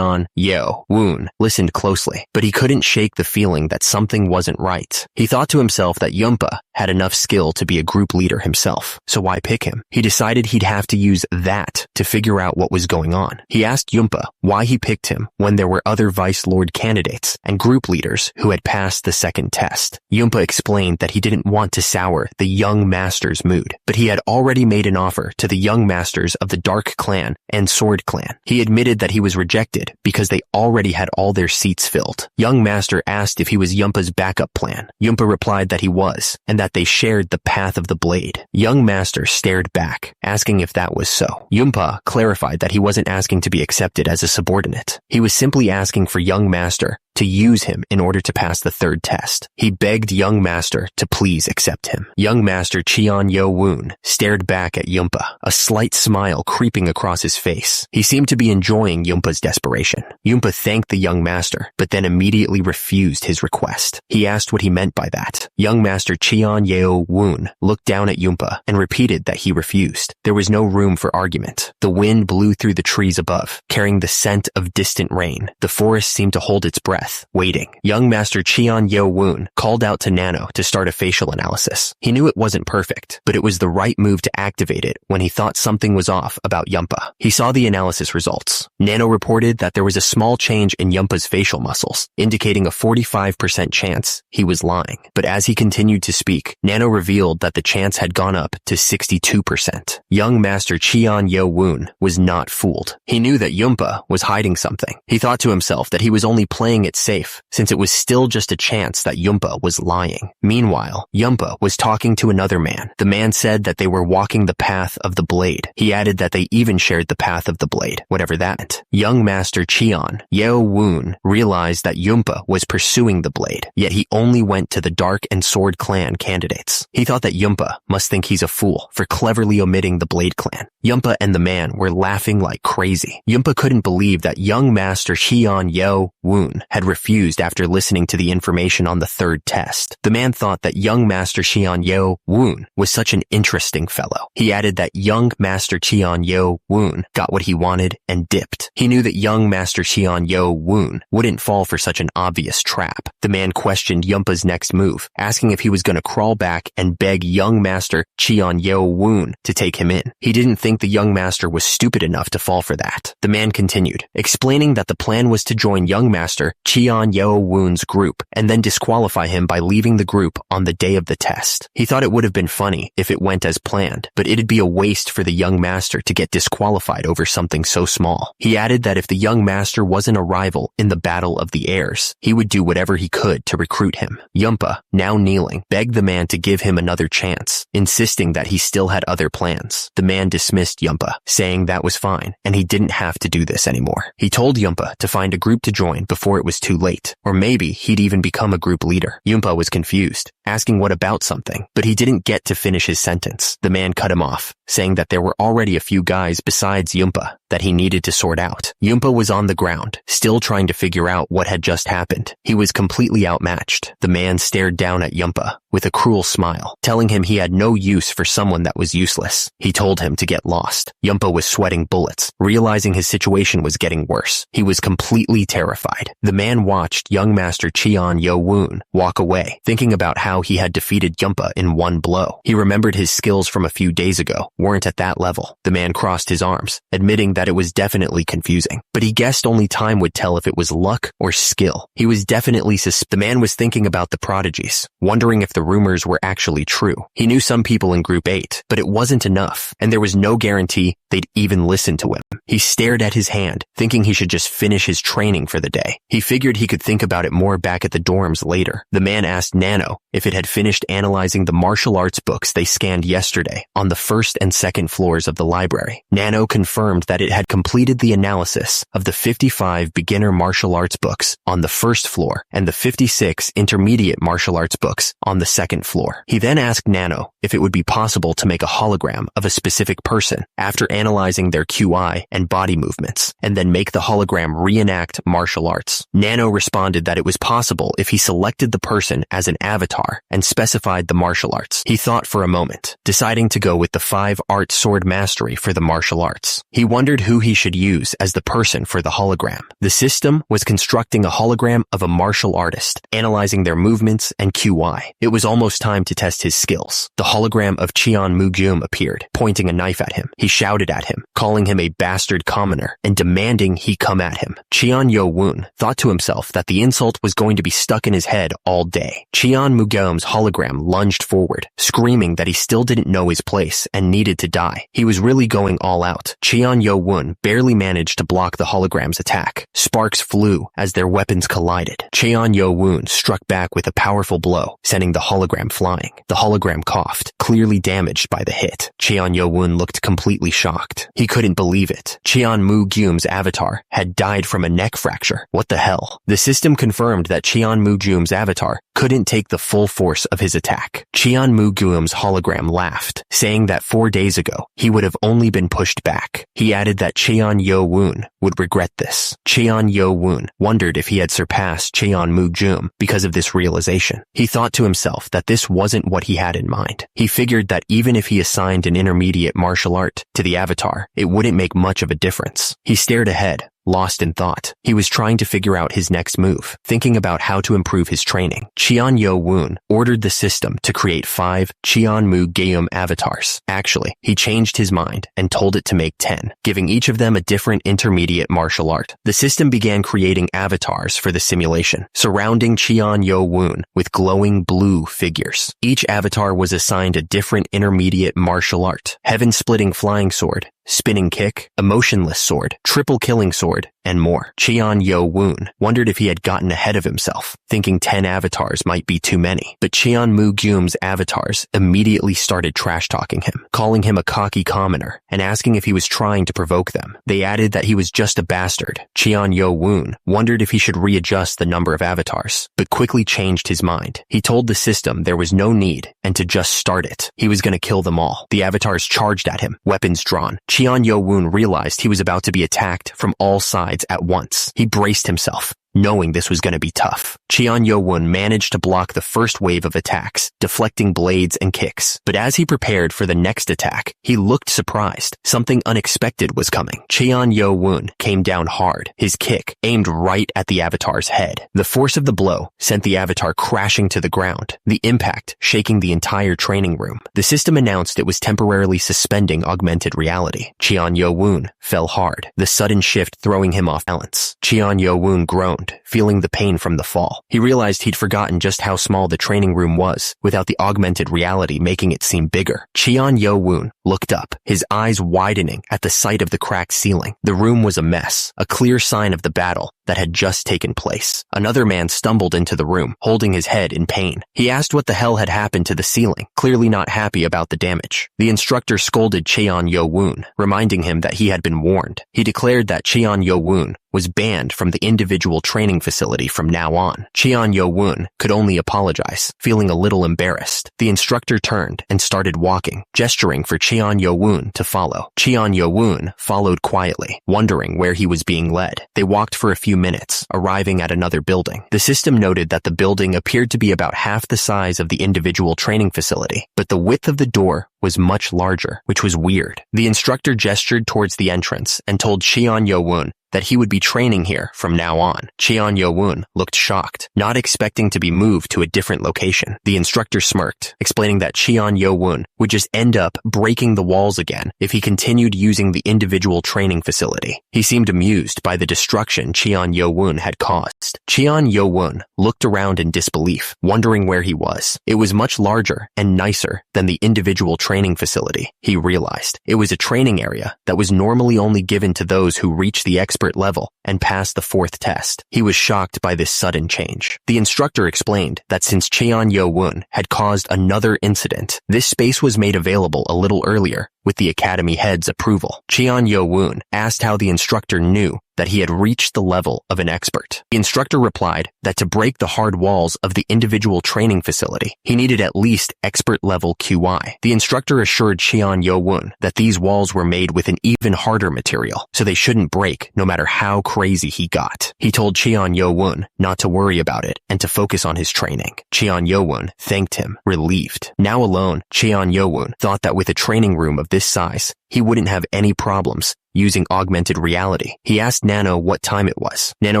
Yo-woon listened closely, but he couldn't shake the feeling that something wasn't right. He thought to himself that Yunpa had enough skill to be a group leader himself, so why pick him? He decided he'd have to use that to figure out what was going on. He asked Yunpa why he picked him when there were other Vice Lord candidates and group leaders who had passed the second test. Yunpa explained that he didn't want to sour the young master's mood, but he had already made an offer to the young masters of the Dark Clan and Sword Clan. He admitted that he was rejected because they already had all their seats filled. Young Master asked if he was Yumpa's backup plan. Yumpa replied that he was, and that they shared the path of the blade. Young Master stared back, asking if that was so. Yumpa clarified that he wasn't asking to be accepted as a subordinate. He was simply asking for Young Master to use him in order to pass the third test. He begged Young Master to please accept him. Young Master Cheon Yo Woon stared back at Yumpa, a slight smile creeping across his face. He seemed to be enjoying Yumpa's desperation. Yumpa thanked the Young Master, but then immediately refused his request. He asked what he meant by that. Young Master Cheon Yo Woon looked down at Yumpa and repeated that he refused. There was no room for argument. The wind blew through the trees above, carrying the scent of distant rain. The forest seemed to hold its breath, waiting. Young Master Cheon Yo Woon called out to Nano to start a facial analysis. He knew it wasn't perfect, but it was the right move to activate it when he thought something was off about Yumpa. He saw the analysis results. Nano reported that there was a small change in Yumpa's facial muscles, indicating a 45% chance he was lying. But as he continued to speak, Nano revealed that the chance had gone up to 62%. Young Master Cheon Yo Woon was not fooled. He knew that Yumpa was hiding something. He thought to himself that he was only playing it safe, since it was still just a chance that Yumpa was lying. Meanwhile, Yumpa was talking to another man. The man said that they were walking the path of the blade. He added that they even shared the path of the blade, whatever that meant. Young Master Cheon Yo Woon realized that Yumpa was pursuing the blade, yet he only went to the Dark and Sword Clan candidates. He thought that Yumpa must think he's a fool for cleverly omitting the Blade Clan. Yumpa and the man were laughing like crazy. Yumpa couldn't believe that Young Master Cheon Yo Woon had refused after listening to the information on the third test. The man thought that Young Master Cheon Yo Woon was such an interesting fellow. He added that Young Master Cheon Yo Woon got what he wanted and dipped. He knew that Young Master Cheon Yo Woon wouldn't fall for such an obvious trap. The man questioned Yumpa's next move, asking if he was going to crawl back and beg Young Master Cheon Yo Woon to take him in. He didn't think the Young Master was stupid enough to fall for that. The man continued, explaining that the plan was to join Young Master Cheon Yo Woon's group and then disqualify him by leaving the group on the day of the test. He thought it would have been funny if it went as planned, but it'd be a waste for the Young Master to get disqualified over something so small. He added that if the Young Master wasn't a rival in the Battle of the Airs, he would do whatever he could to recruit him. Yumpa, now kneeling, begged the man to give him another chance, insisting that he still had other plans. The man dismissed Yumpa, saying that was fine, and he didn't have to do this anymore. He told Yumpa to find a group to join before it was too late, or maybe he'd even become a group leader. Yumpa was confused, asking what about something, but he didn't get to finish his sentence. The man cut him off, saying that there were already a few guys besides Yumpa that he needed to sort out. Yumpa was on the ground, still trying to figure out what had just happened. He was completely outmatched. The man stared down at Yumpa with a cruel smile, telling him he had no use for someone that was useless. He told him to get lost. Yumpa was sweating bullets, realizing his situation was getting worse. He was completely terrified. The man watched Young Master Cheon Yo Woon walk away, thinking about how he had defeated Yumpa in one blow. He remembered his skills from a few days ago weren't at that level. The man crossed his arms, admitting that it was definitely confusing, but he guessed only time would tell if it was luck or skill. He was definitely the man was thinking about the prodigies, wondering if the rumors were actually true. He knew some people in Group 8, but it wasn't enough, and there was no guarantee they'd even listen to him. He stared at his hand, thinking he should just finish his training for the day. He figured he could think about it more back at the dorms later. The man asked Nano if it had finished analyzing the martial arts books they scanned yesterday on the first and second floors of the library. Nano confirmed that it had completed the analysis of the 55 beginner martial arts books on the first floor and the 56 intermediate martial arts books on the second floor. He then asked Nano if it would be possible to make a hologram of a specific person after analyzing their QI and body movements, and then make the hologram reenact martial arts. Nano responded that it was possible if he selected the person as an avatar and specified the martial arts. He thought for a moment, deciding to go with the 5-art sword mastery for the martial arts. He wondered who he should use as the person for the hologram. The system was constructing a hologram of a martial artist, analyzing their movements and QI. It was almost time to test his skills. The hologram of Cheon Mugyum appeared, pointing a knife at him. He shouted at him, calling him a bastard commoner, and demanding he come at him. Cheon Yo Woon thought to himself that the insult was going to be stuck in his head all day. Cheon Mugyum's hologram lunged forward, screaming that he still didn't know his place and needed to die. He was really going all out. Cheon Yo Woon barely managed to block the hologram's attack. Sparks flew as their weapons collided. Cheon Yo-woon struck back with a powerful blow, sending the hologram flying. The hologram coughed, clearly damaged by the hit. Cheon Yo-woon looked completely shocked. He couldn't believe it. Cheon Moo-gyum's avatar had died from a neck fracture. What the hell? The system confirmed that Cheon Moo-gyum's avatar couldn't take the full force of his attack. Cheon Moo-gyum's hologram laughed, saying that 4 days ago, he would have only been pushed back. He added that Cheon Yo-woon would regret this. Cheon Yo-woon wondered if he had surpassed Cheon Moo-gyum because of this realization. He thought to himself that this wasn't what he had in mind. He figured that even if he assigned an intermediate martial art to the avatar, it wouldn't make much of a difference. He stared ahead, lost in thought. He was trying to figure out his next move, thinking about how to improve his training. Cheon Yo-woon ordered the system to create 5 Cheon Moo-gyum avatars. Actually, he changed his mind and told it to make 10, giving each of them a different intermediate martial art. The system began creating avatars for the simulation, surrounding Cheon Yo-woon with glowing blue figures. Each avatar was assigned a different intermediate martial art: heaven-splitting flying sword, spinning kick, emotionless sword, triple killing sword, and more. Cheon Yo-woon wondered if he had gotten ahead of himself, thinking 10 avatars might be too many. But Cheon Moo-gyum's avatars immediately started trash-talking him, calling him a cocky commoner, and asking if he was trying to provoke them. They added that he was just a bastard. Cheon Yo-woon wondered if he should readjust the number of avatars, but quickly changed his mind. He told the system there was no need, and to just start it. He was going to kill them all. The avatars charged at him, weapons drawn. Cheon Yo-woon realized he was about to be attacked from all sides at once. He braced himself, knowing this was going to be tough. Cheon Yo-woon managed to block the first wave of attacks, deflecting blades and kicks. But as he prepared for the next attack, he looked surprised. Something unexpected was coming. Cheon Yo-woon came down hard, his kick aimed right at the avatar's head. The force of the blow sent the avatar crashing to the ground, the impact shaking the entire training room. The system announced it was temporarily suspending augmented reality. Cheon Yo-woon fell hard, the sudden shift throwing him off balance. Cheon Yo-woon groaned, feeling the pain from the fall. He realized he'd forgotten just how small the training room was, without the augmented reality making it seem bigger. Cheon Yo-woon looked up, his eyes widening at the sight of the cracked ceiling. The room was a mess, a clear sign of the battle that had just taken place. Another man stumbled into the room, holding his head in pain. He asked what the hell had happened to the ceiling, clearly not happy about the damage. The instructor scolded Cheon Yo-woon, reminding him that he had been warned. He declared that Cheon Yo-woon was banned from the individual training facility from now on. Cheon Yo-woon could only apologize, feeling a little embarrassed. The instructor turned and started walking, gesturing for Cheon Yo-woon to follow. Cheon Yo-woon followed quietly, wondering where he was being led. They walked for a few minutes, arriving at another building. The system noted that the building appeared to be about half the size of the individual training facility, but the width of the door was much larger, which was weird. The instructor gestured towards the entrance and told Cheon Yo-woon that he would be training here from now on. Cheon Yo-woon looked shocked, not expecting to be moved to a different location. The instructor smirked, explaining that Cheon Yo-woon would just end up breaking the walls again if he continued using the individual training facility. He seemed amused by the destruction Cheon Yo-woon had caused. Cheon Yo-woon looked around in disbelief, wondering where he was. It was much larger and nicer than the individual training facility. He realized it was a training area that was normally only given to those who reached the expert level and passed the 4th test. He was shocked by this sudden change. The instructor explained that since Cheon Yo-woon had caused another incident, this space was made available a little earlier with the academy head's approval. Cheon Yo-woon asked how the instructor knew that he had reached the level of an expert. The instructor replied that to break the hard walls of the individual training facility, he needed at least expert level QI. The instructor assured Cheon Yo-woon that these walls were made with an even harder material, so they shouldn't break no matter how crazy he got. He told Cheon Yo-woon not to worry about it and to focus on his training. Cheon Yo-woon thanked him, relieved. Now alone, Cheon Yo-woon thought that with a training room of this size, he wouldn't have any problems using augmented reality. He asked Nano what time it was. Nano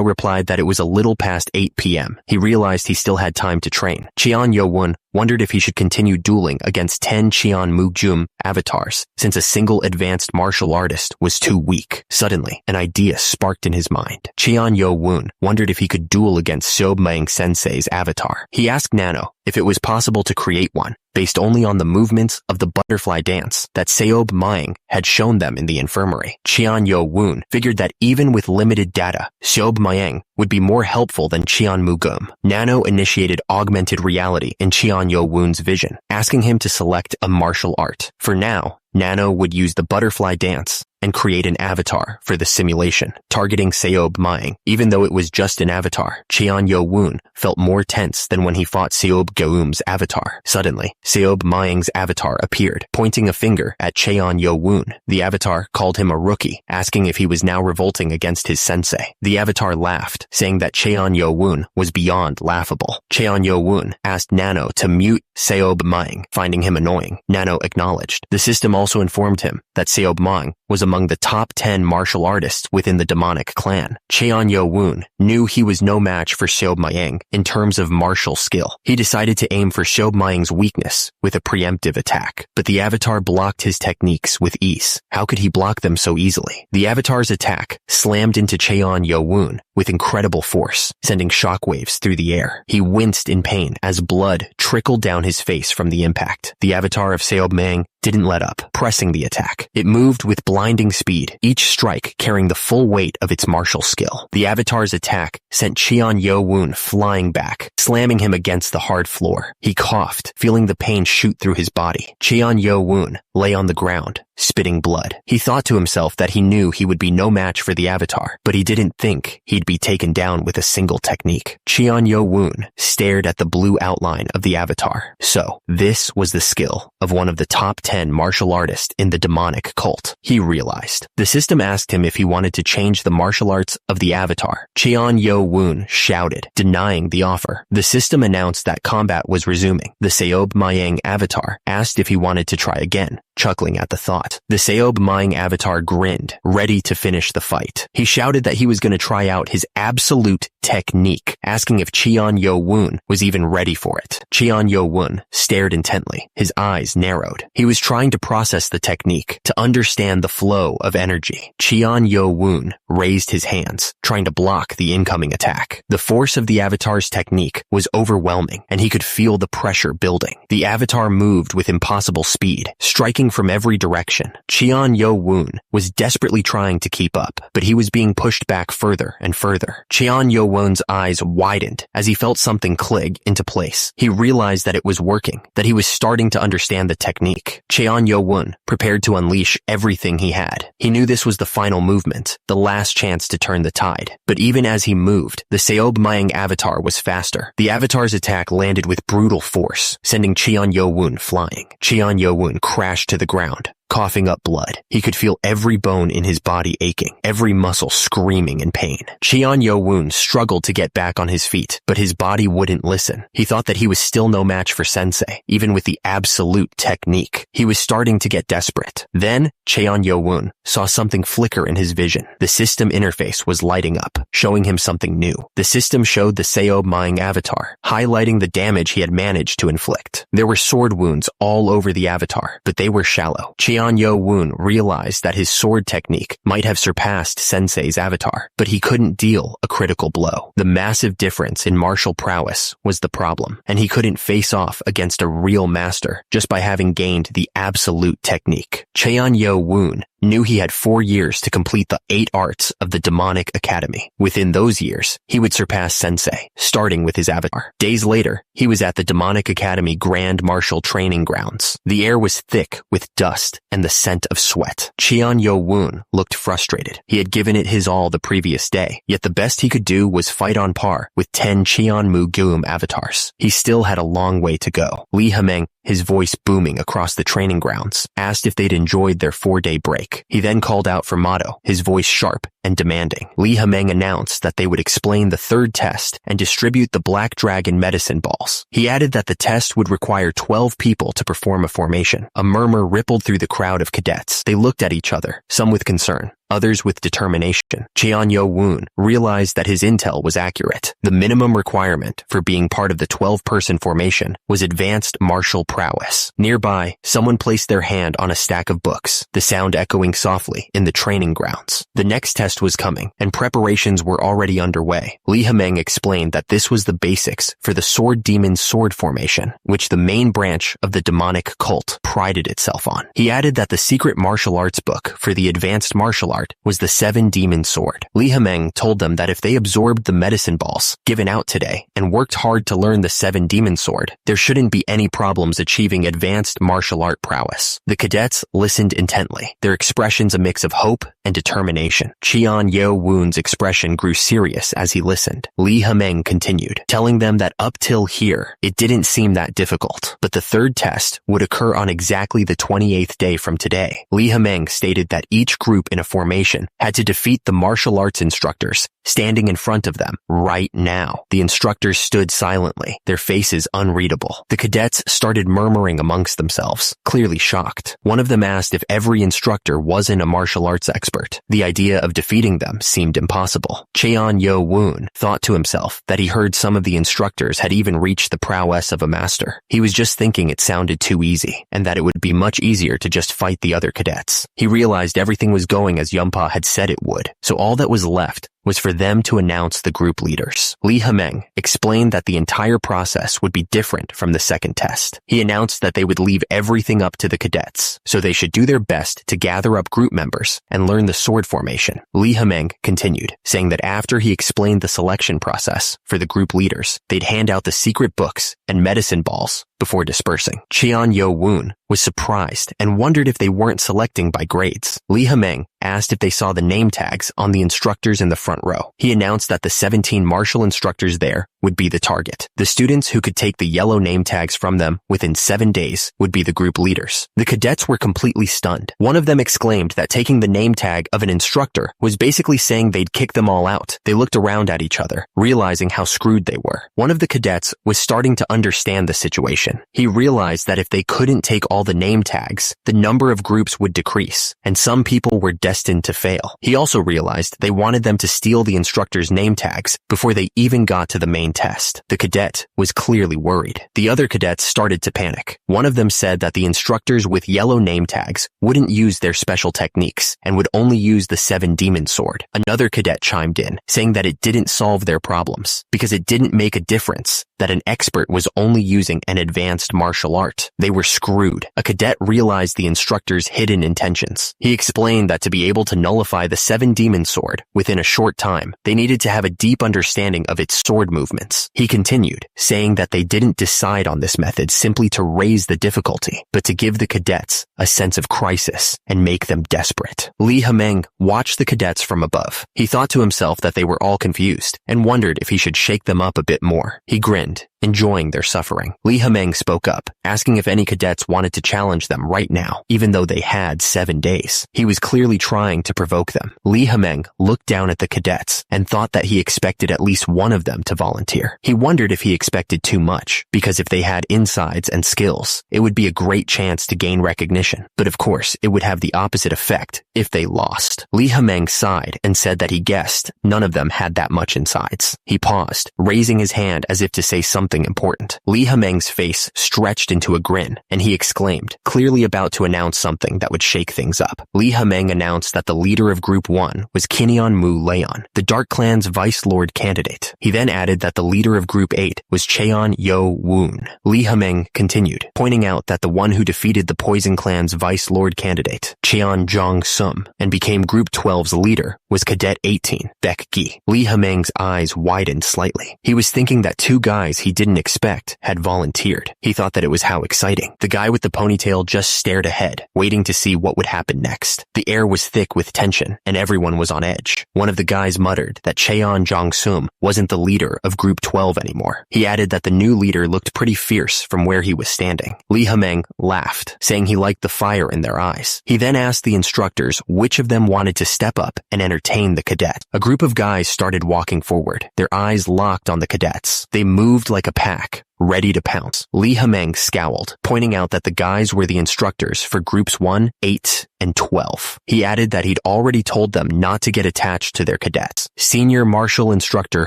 replied that it was a little past 8 p.m. He realized he still had time to train. Cheon Yo-woon wondered if he should continue dueling against 10 Cheon Moo-gyum avatars, since a single advanced martial artist was too weak. Suddenly, an idea sparked in his mind. Cheon Yo-woon wondered if he could duel against Sob Maeng Sensei's avatar. He asked Nano if it was possible to create one based only on the movements of the butterfly dance that Seob Maeng had shown them in the infirmary. Cheon Yo-woon figured that even with limited data, Seob Maeng would be more helpful than Cheon Mugum. Nano initiated augmented reality in Cheon Yo-woon's vision, asking him to select a martial art. For now, Nano would use the butterfly dance and create an avatar for the simulation, targeting Seob Maeng. Even though it was just an avatar, Cheon Yo-woon felt more tense than when he fought Seob Geum's avatar. Suddenly, Seob Maeng's avatar appeared, pointing a finger at Cheon Yo-woon. The avatar called him a rookie, asking if he was now revolting against his sensei. The avatar laughed, saying that Cheon Yo-woon was beyond laughable. Cheon Yo-woon asked Nano to mute Seob Maeng, finding him annoying. Nano acknowledged. The system also informed him that Seob Maeng was among the top 10 martial artists within the demonic clan. Cheon Yo-woon knew he was no match for Seob Maeng in terms of martial skill. He decided to aim for Seob Maeng's weakness with a preemptive attack, but the avatar blocked his techniques with ease. How could he block them so easily? The avatar's attack slammed into Cheon Yo-woon with incredible force, sending shockwaves through the air. He winced in pain as blood trickled down his face from the impact. The avatar of Seob Maeng didn't let up, pressing the attack. It moved with blinding speed, each strike carrying the full weight of its martial skill. The avatar's attack sent Cheon Yo-woon flying back, slamming him against the hard floor. He coughed, feeling the pain shoot through his body. Cheon Yo-woon lay on the ground, spitting blood. He thought to himself that he knew he would be no match for the avatar, but he didn't think he'd be taken down with a single technique. Cheon Yo-woon stared at the blue outline of the avatar. So, this was the skill of one of the top 10 martial artists in the demonic cult. He realized. The system asked him if he wanted to change the martial arts of the avatar. Cheon Yo-woon shouted, denying the offer. The system announced that combat was resuming. The Seob Maeng avatar asked if he wanted to try again, chuckling at the thought. The Seob Maeng avatar grinned, ready to finish the fight. He shouted that he was going to try out his absolute technique, asking if Cheon Yo-woon was even ready for it. Cheon Yo-woon stared intently, his eyes narrowed. He was trying to process the technique, to understand the flow of energy. Cheon Yo-woon raised his hands, trying to block the incoming attack. The force of the avatar's technique was overwhelming, and he could feel the pressure building. The avatar moved with impossible speed, striking from every direction. Cheon Yo-woon was desperately trying to keep up, but he was being pushed back further and further. Cheon Yo-woon's eyes widened as he felt something click into place. He realized that it was working, that he was starting to understand the technique. Cheon Yo-woon prepared to unleash everything he had. He knew this was the final movement, the last chance to turn the tide. But even as he moved, the Seob Maeng avatar was faster. The avatar's attack landed with brutal force, sending Cheon Yo-woon flying. Cheon Yo-woon crashed to the ground, coughing up blood. He could feel every bone in his body aching, every muscle screaming in pain. Cheon Yo-woon struggled to get back on his feet, but his body wouldn't listen. He thought that he was still no match for Sensei, even with the absolute technique. He was starting to get desperate. Then, Cheon Yo-woon saw something flicker in his vision. The system interface was lighting up, showing him something new. The system showed the Seob Maeng avatar, highlighting the damage he had managed to inflict. There were sword wounds all over the avatar, but they were shallow. Cheon Yo-woon realized that his sword technique might have surpassed Sensei's avatar, but he couldn't deal a critical blow. The massive difference in martial prowess was the problem, and he couldn't face off against a real master just by having gained the absolute technique. Cheon Yo-woon knew he had 4 years to complete the 8 arts of the demonic academy. Within those years, he would surpass Sensei, starting with his avatar. Days later, he was at the demonic academy grand martial training grounds. The air was thick with dust and the scent of sweat. Cheon Yo-woon looked frustrated. He had given it his all the previous day, yet the best he could do was fight on par with 10 Cheon Mugum avatars. He still had a long way to go. Lee Hameng, his voice booming across the training grounds, asked if they'd enjoyed their 4-day break. He then called out for Motto, his voice sharp and demanding. Lee Hameng announced that they would explain the 3rd test and distribute the Black Dragon medicine balls. He added that the test would require 12 people to perform a formation. A murmur rippled through the crowd of cadets. They looked at each other, some with concern, others with determination. Cheon Yo-woon realized that his intel was accurate. The minimum requirement for being part of the 12-person formation was advanced martial prowess. Nearby, someone placed their hand on a stack of books, the sound echoing softly in the training grounds. The next test was coming, and preparations were already underway. Lee Ha-meng explained that this was the basics for the Sword Demon Sword formation, which the main branch of the demonic cult prided itself on. He added that the secret martial arts book for the advanced martial art was the 7 Demon Sword. Lee Ha-meng told them that if they absorbed the medicine balls given out today and worked hard to learn the 7 Demon Sword, there shouldn't be any problems achieving advanced martial art prowess. The cadets listened intently, their expressions a mix of hope and determination. Cheon Yo-woon's expression grew serious as he listened. Lee Ha-meng continued, telling them that up till here, it didn't seem that difficult, but the third test would occur on exactly the 28th day from today. Lee Ha-meng stated that each group in a formation had to defeat the martial arts instructors standing in front of them right now. The instructors stood silently, their faces unreadable. The cadets started murmuring amongst themselves, clearly shocked. One of them asked if every instructor wasn't a martial arts expert. The idea of defeating them seemed impossible. Cheon Yo-woon thought to himself that he heard some of the instructors had even reached the prowess of a master. He was just thinking it sounded too easy, and that it would be much easier to just fight the other cadets. He realized everything was going as Yunpa had said it would, so all that was left was for them to announce the group leaders. Lee Ha-meng explained that the entire process would be different from the second test. He announced that they would leave everything up to the cadets, so they should do their best to gather up group members and learn the sword formation. Lee Ha-meng continued, saying that after he explained the selection process for the group leaders, they'd hand out the secret books and medicine balls before dispersing. Cheon Yo-woon was surprised and wondered if they weren't selecting by grades. Lee Ha-meng asked if they saw the name tags on the instructors in the front row. He announced that the 17 martial instructors there would be the target. The students who could take the yellow name tags from them within 7 days would be the group leaders. The cadets were completely stunned. One of them exclaimed that taking the name tag of an instructor was basically saying they'd kick them all out. They looked around at each other, realizing how screwed they were. One of the cadets was starting to understand the situation. He realized that if they couldn't take all the name tags, the number of groups would decrease, and some people were destined to fail. He also realized they wanted them to steal the instructor's name tags before they even got to the main test. The cadet was clearly worried. The other cadets started to panic. One of them said that the instructors with yellow name tags wouldn't use their special techniques and would only use the 7 Demon Sword. Another cadet chimed in, saying that it didn't solve their problems because it didn't make a difference that an expert was only using an advanced martial art. They were screwed. A cadet realized the instructor's hidden intentions. He explained that to be able to nullify the 7 Demon Sword within a short time, they needed to have a deep understanding of its sword movements. He continued, saying that they didn't decide on this method simply to raise the difficulty, but to give the cadets a sense of crisis and make them desperate. Lee Ha-meng watched the cadets from above. He thought to himself that they were all confused and wondered if he should shake them up a bit more. He grinned, enjoying their suffering. Lee Ha-meng spoke up, asking if any cadets wanted to challenge them right now, even though they had 7 days. He was clearly trying to provoke them. Lee Ha-meng looked down at the cadets and thought that he expected at least one of them to volunteer. He wondered if he expected too much, because if they had insides and skills, it would be a great chance to gain recognition. But of course, it would have the opposite effect if they lost. Lee Ha-meng sighed and said that he guessed none of them had that much insides. He paused, raising his hand as if to say something important. Lee Ha-meng's face stretched into a grin, and he exclaimed, clearly about to announce something that would shake things up. Lee Ha-meng announced that the leader of Group 1 was Kinyeon Mu Leon, the Dark Clan's Vice Lord candidate. He then added that the leader of Group 8 was Cheon Yo-woon. Lee Ha-meng continued, pointing out that the one who defeated the Poison Clan's Vice Lord candidate, Cheon Jong-sum, and became Group 12's leader was Cadet 18, Baek Gi. Lee Ha-meng's eyes widened slightly. He was thinking that 2 guys he didn't expect had volunteered. He thought that it was how exciting. The guy with the ponytail just stared ahead, waiting to see what would happen next. The air was thick with tension, and everyone was on edge. One of the guys muttered that Cheon Jong-sum wasn't the leader of Group 12 anymore. He added that the new leader looked pretty fierce from where he was standing. Lee Ha-meng laughed, saying he liked the fire in their eyes. He then asked the instructors which of them wanted to step up and entertain the cadet. A group of guys started walking forward, their eyes locked on the cadets. They moved like a pack, ready to pounce. Lee Hameng scowled, pointing out that the guys were the instructors for groups 1, 8, and 12. He added that he'd already told them not to get attached to their cadets. Senior martial instructor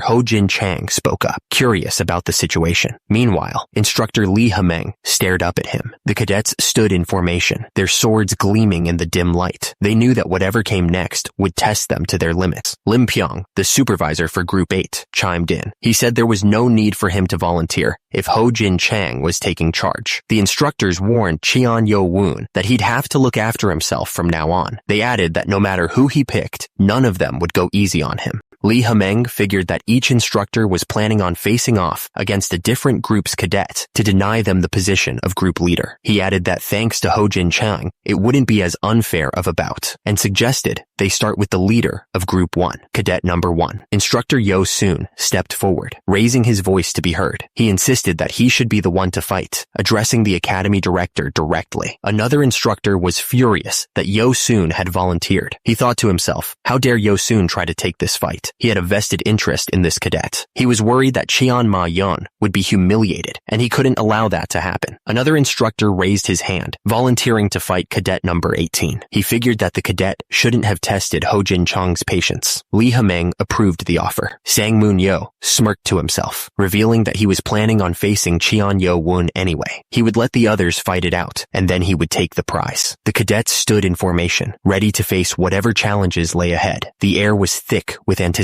Ho Jin Chang spoke up, curious about the situation. Meanwhile, instructor Lee Hameng stared up at him. The cadets stood in formation, their swords gleaming in the dim light. They knew that whatever came next would test them to their limits. Lim Pyong, the supervisor for Group 8, chimed in. He said there was no need for him to volunteer if Ho Jin Chang was taking charge. The instructors warned Cheon Yo Woon that he'd have to look after himself from now on. They added that no matter who he picked, none of them would go easy on him. Lee Hameng figured that each instructor was planning on facing off against a different group's cadet to deny them the position of group leader. He added that thanks to Ho Jin Chang, it wouldn't be as unfair of a bout, and suggested they start with the leader of Group 1, Cadet Number 1. Instructor Yo Soon stepped forward, raising his voice to be heard. He insisted that he should be the one to fight, addressing the academy director directly. Another instructor was furious that Yo Soon had volunteered. He thought to himself, how dare Yo Soon try to take this fight? He had a vested interest in this cadet. He was worried that Cheon Ma Yun would be humiliated, and he couldn't allow that to happen. Another instructor raised his hand, volunteering to fight Cadet Number 18. He figured that the cadet shouldn't have tested Ho Jin Chang's patience. Lee Hameng approved the offer. Sang Moon Yo smirked to himself, revealing that he was planning on facing Cheon Yo Woon anyway. He would let the others fight it out, and then he would take the prize. The cadets stood in formation, ready to face whatever challenges lay ahead. The air was thick with anticipation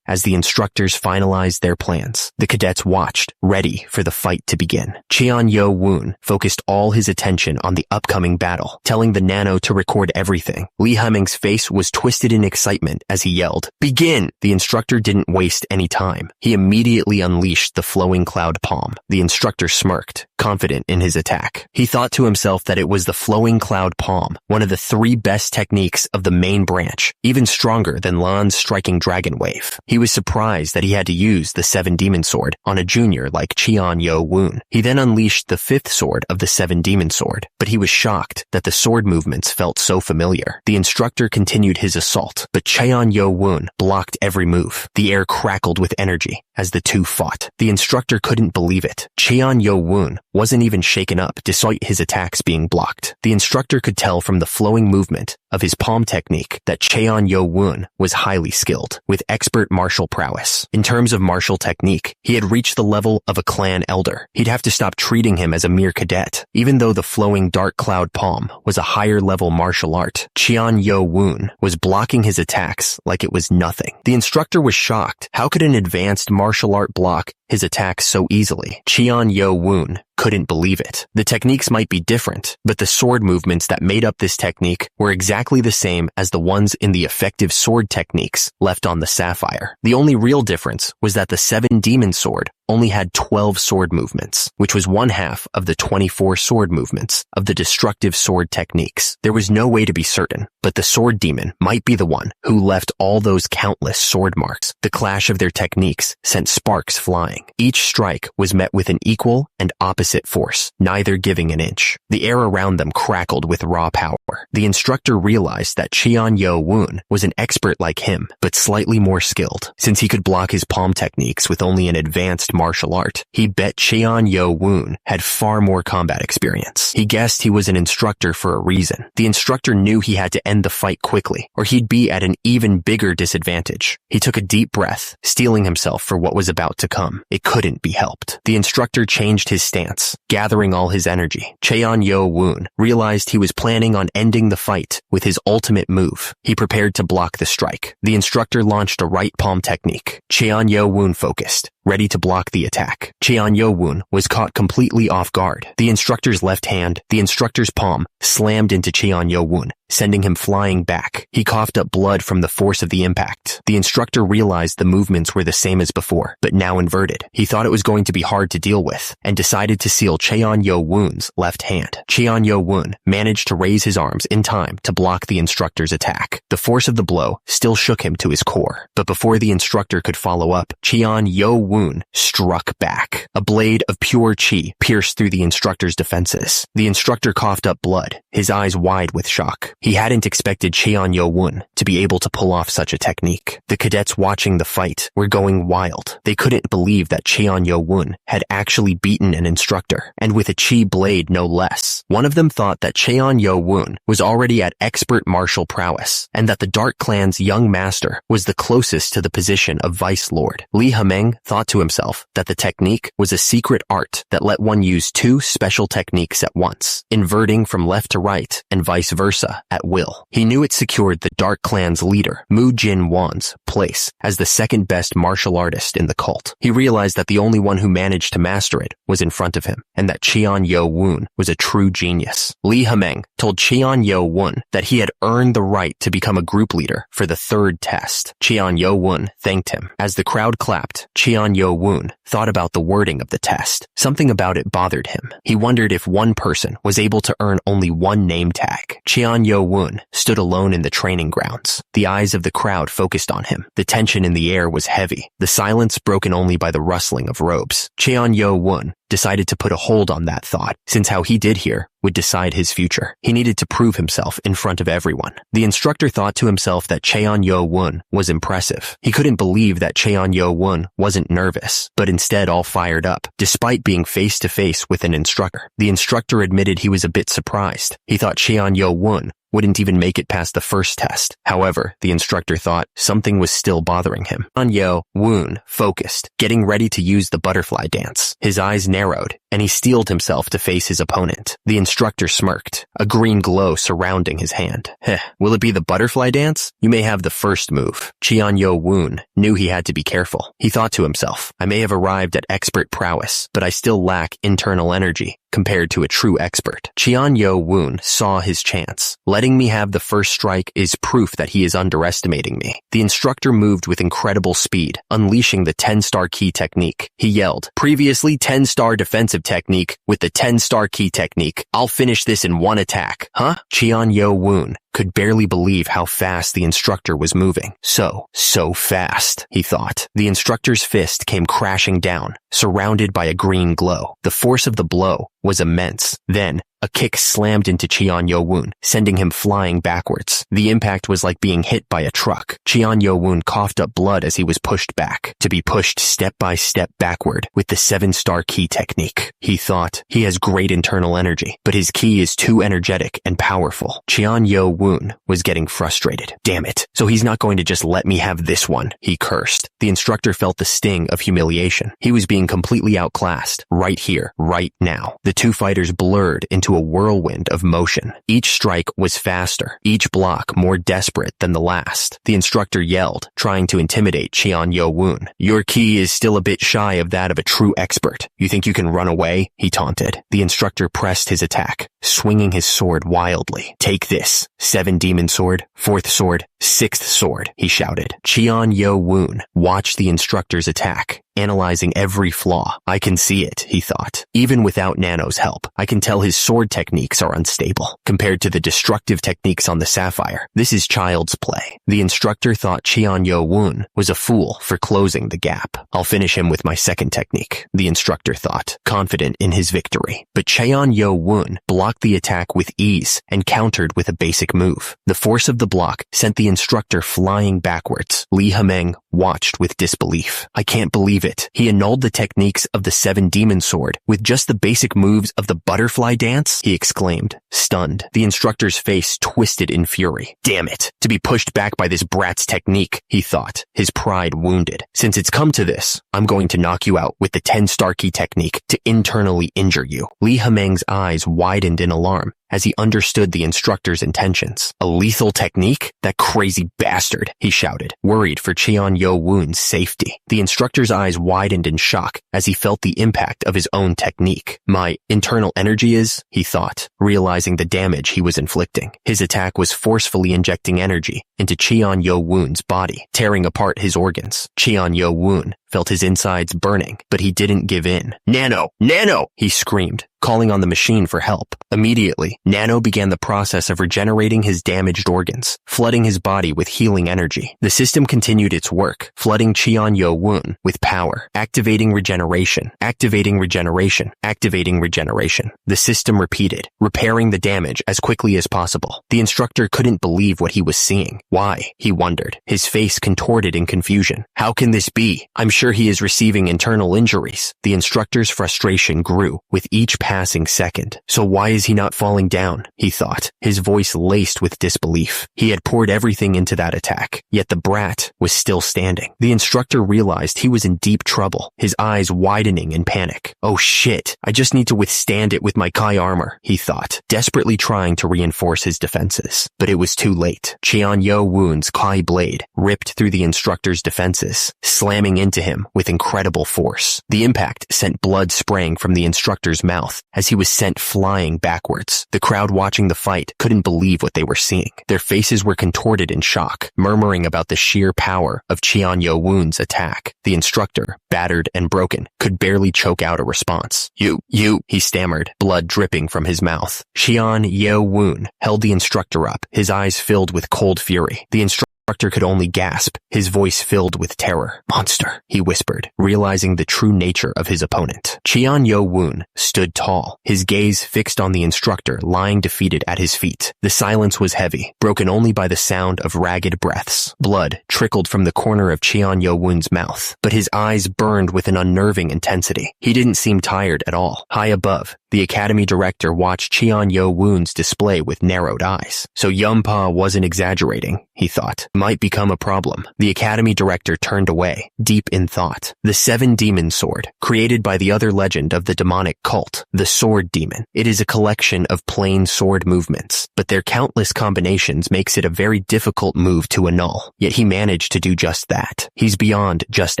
as the instructors finalized their plans. The cadets watched, ready for the fight to begin. Cheon Yo Woon focused all his attention on the upcoming battle, telling the nano to record everything. Lee Hameng's face was twisted in excitement as he yelled, "Begin!" The instructor didn't waste any time. He immediately unleashed the flowing cloud palm. The instructor smirked, confident in his attack. He thought to himself that it was the flowing cloud palm, one of the 3 best techniques of the main branch, even stronger than Lan's striking dragon wave. He was surprised that he had to use the 7 demon sword on a junior like Cheon Yo Woon. He then unleashed the 5th sword of the 7 demon sword, but he was shocked that the sword movements felt so familiar. The instructor continued his assault, but Cheon Yo Woon blocked every move. The air crackled with energy as the two fought. The instructor couldn't believe it. Cheon Yo Woon wasn't even shaken up despite his attacks being blocked. The instructor could tell from the flowing movement of his palm technique that Cheon Yo Woon was highly skilled, with expert martial prowess. In terms of martial technique, he had reached the level of a clan elder. He'd have to stop treating him as a mere cadet. Even though the flowing dark cloud palm was a higher level martial art, Cheon Yo Woon was blocking his attacks like it was nothing. The instructor was shocked. How could an advanced martial art block his attacks so easily? Cheon Yo Woon couldn't believe it. The techniques might be different, but the sword movements that made up this technique were exactly the same as the ones in the effective sword techniques left on the sapphire. The only real difference was that the 7 demon sword only had 12 sword movements, which was 1/2 of the 24 sword movements of the destructive sword techniques. There was no way to be certain, but the sword demon might be the one who left all those countless sword marks. The clash of their techniques sent sparks flying. Each strike was met with an equal and opposite force, neither giving an inch. The air around them crackled with raw power. The instructor realized that Cheon Yo Woon was an expert like him, but slightly more skilled. Since he could block his palm techniques with only an advanced martial art, he bet Cheon Yo Woon had far more combat experience. He guessed he was an instructor for a reason. The instructor knew he had to end the fight quickly, or he'd be at an even bigger disadvantage. He took a deep breath, steeling himself for what was about to come. It couldn't be helped. The instructor changed his stance, gathering all his energy. Cheon Yo Woon realized he was planning on ending the fight with his ultimate move. He prepared to block the strike. The instructor launched a right palm technique. Cheon Yo Woon focused, ready to block the attack. Cheon Yo Woon was caught completely off guard. The instructor's left hand, the instructor's palm, slammed into Cheon Yo Woon, sending him flying back. He coughed up blood from the force of the impact. The instructor realized the movements were the same as before, but now inverted. He thought it was going to be hard to deal with, and decided to seal Cheon Yo Woon's left hand. Cheon Yo Woon managed to raise his arms in time to block the instructor's attack. The force of the blow still shook him to his core, but before the instructor could follow up, Cheon Yo Woon struck back. A blade of pure chi pierced through the instructor's defenses. The instructor coughed up blood, his eyes wide with shock. He hadn't expected Cheon Yo-woon to be able to pull off such a technique. The cadets watching the fight were going wild. They couldn't believe that Cheon Yo-woon had actually beaten an instructor, and with a chi blade no less. One of them thought that Cheon Yo-woon was already at expert martial prowess, and that the Dark Clan's young master was the closest to the position of Vice Lord. Lee Ha-meng thought to himself that the technique was a secret art that let one use two special techniques at once, inverting from left to right and vice versa at will. He knew it secured the Dark Clan's leader, Mu Jin-won's, place as the second best martial artist in the cult. He realized that the only one who managed to master it was in front of him, and that Cheon Yo-woon was a true genius. Lee Ha-meng told Cheon Yo-woon that he had earned the right to become a group leader for the third test. Cheon Yo-woon thanked him. As the crowd clapped, Cheon Yo-woon thought about the wording of the test. Something about it bothered him. He wondered if one person was able to earn only one name tag. Cheon Yo-woon stood alone in the training grounds. The eyes of the crowd focused on him. The tension in the air was heavy, the silence broken only by the rustling of robes. Cheon Yo-woon decided to put a hold on that thought, since how he did here would decide his future. He needed to prove himself in front of everyone. The instructor thought to himself that Cheon Yo-woon was impressive. He couldn't believe that Cheon Yo-woon wasn't nervous, but instead all fired up, despite being face to face with an instructor. The instructor admitted he was a bit surprised. He thought Cheon Yo-woon wouldn't even make it past the first test. However, the instructor thought something was still bothering him. Cheon Yo-woon focused, getting ready to use the butterfly dance. His eyes narrowed, and he steeled himself to face his opponent. The instructor smirked, a green glow surrounding his hand. Will it be the butterfly dance? You may have the first move. Cheon Yo-woon knew he had to be careful. He thought to himself, I may have arrived at expert prowess, but I still lack internal energy compared to a true expert. Cheon Yo-woon saw his chance. Letting me have the first strike is proof that he is underestimating me. The instructor moved with incredible speed, unleashing the 10-star key technique. He yelled, previously 10-star defensive technique with the 10-star key technique. I'll finish this in one attack. Huh? Cheon Yo-woon could barely believe how fast the instructor was moving. So fast, he thought. The instructor's fist came crashing down, surrounded by a green glow. The force of the blow was immense. Then, a kick slammed into Cheon Yo-woon, sending him flying backwards. The impact was like being hit by a truck. Cheon Yo-woon coughed up blood as he was pushed back, to be pushed step by step backward with the 7-star key technique. He thought, he has great internal energy, but his key is too energetic and powerful. Cheon Yo-woon was getting frustrated. Damn it. So he's not going to just let me have this one, he cursed. The instructor felt the sting of humiliation. He was being completely outclassed, right here, right now. The two fighters blurred into a whirlwind of motion. Each strike was faster, each block more desperate than the last. The instructor yelled, trying to intimidate Cheon Yo-woon. Your key is still a bit shy of that of a true expert. You think you can run away? He taunted. The instructor pressed his attack, swinging his sword wildly. Take this. 7 demon sword, 4th sword, 6th sword, he shouted. Cheon Yo-woon watched the instructor's attack, analyzing every flaw. I can see it, he thought. Even without Nano's help, I can tell his sword techniques are unstable. Compared to the destructive techniques on the Sapphire, this is child's play. The instructor thought Cheon Yo-woon was a fool for closing the gap. I'll finish him with my second technique, the instructor thought, confident in his victory. But Cheon Yo-woon blocked the attack with ease and countered with a basic move. The force of the block sent the instructor flying backwards. Lee Ha-meng watched with disbelief. I can't believe it. He annulled the techniques of the 7 demon sword with just the basic moves of the butterfly dance, he exclaimed, stunned. The instructor's face twisted in fury. Damn it. To be pushed back by this brat's technique, he thought, his pride wounded. Since it's come to this, I'm going to knock you out with the 10-star key technique to internally injure you. Lee Ha-meng's eyes widened in alarm as he understood the instructor's intentions. A lethal technique? That crazy bastard, he shouted, worried for Cheon Yo-woon's safety. The instructor's eyes widened in shock as he felt the impact of his own technique. My internal energy is, he thought, realizing the damage he was inflicting. His attack was forcefully injecting energy into Cheon Yo-woon's body, tearing apart his organs. Cheon Yo-woon felt his insides burning, but he didn't give in. "Nano! Nano!" he screamed, calling on the machine for help. Immediately, Nano began the process of regenerating his damaged organs, flooding his body with healing energy. The system continued its work, flooding Cheon-Yo-woon with power, activating regeneration, activating regeneration, activating regeneration. The system repeated, repairing the damage as quickly as possible. The instructor couldn't believe what he was seeing. Why? He wondered, his face contorted in confusion. How can this be? I'm sure he is receiving internal injuries. The instructor's frustration grew with each passing second. So why is he not falling down? He thought, his voice laced with disbelief. He had poured everything into that attack, yet the brat was still standing. The instructor realized he was in deep trouble, his eyes widening in panic. Oh shit, I just need to withstand it with my Kai armor, he thought, desperately trying to reinforce his defenses. But it was too late. Cheon-Yo-woon's Kai blade ripped through the instructor's defenses, slamming into him with incredible force. The impact sent blood spraying from the instructor's mouth as he was sent flying backwards. The crowd watching the fight couldn't believe what they were seeing. Their faces were contorted in shock, murmuring about the sheer power of Cheon-Yo-woon's attack. The instructor, battered and broken, could barely choke out a response. You, he stammered, blood dripping from his mouth. Cheon-Yo-woon held the instructor up, his eyes filled with cold fury. The instructor could only gasp, his voice filled with terror. Monster, he whispered, realizing the true nature of his opponent. Cheon-Yo-woon stood tall, his gaze fixed on the instructor lying defeated at his feet. The silence was heavy, broken only by the sound of ragged breaths. Blood trickled from the corner of Cheon-Yo-woon's mouth, but his eyes burned with an unnerving intensity. He didn't seem tired at all. High above, the academy director watched Cheon-Yo-woon's display with narrowed eyes. So Yumpa wasn't exaggerating, he thought. Might become a problem. The academy director turned away, deep in thought. The Seven Demon Sword, created by the other legend of the demonic cult, the Sword Demon. It is a collection of plain sword movements, but their countless combinations makes it a very difficult move to annul. Yet he managed to do just that. He's beyond just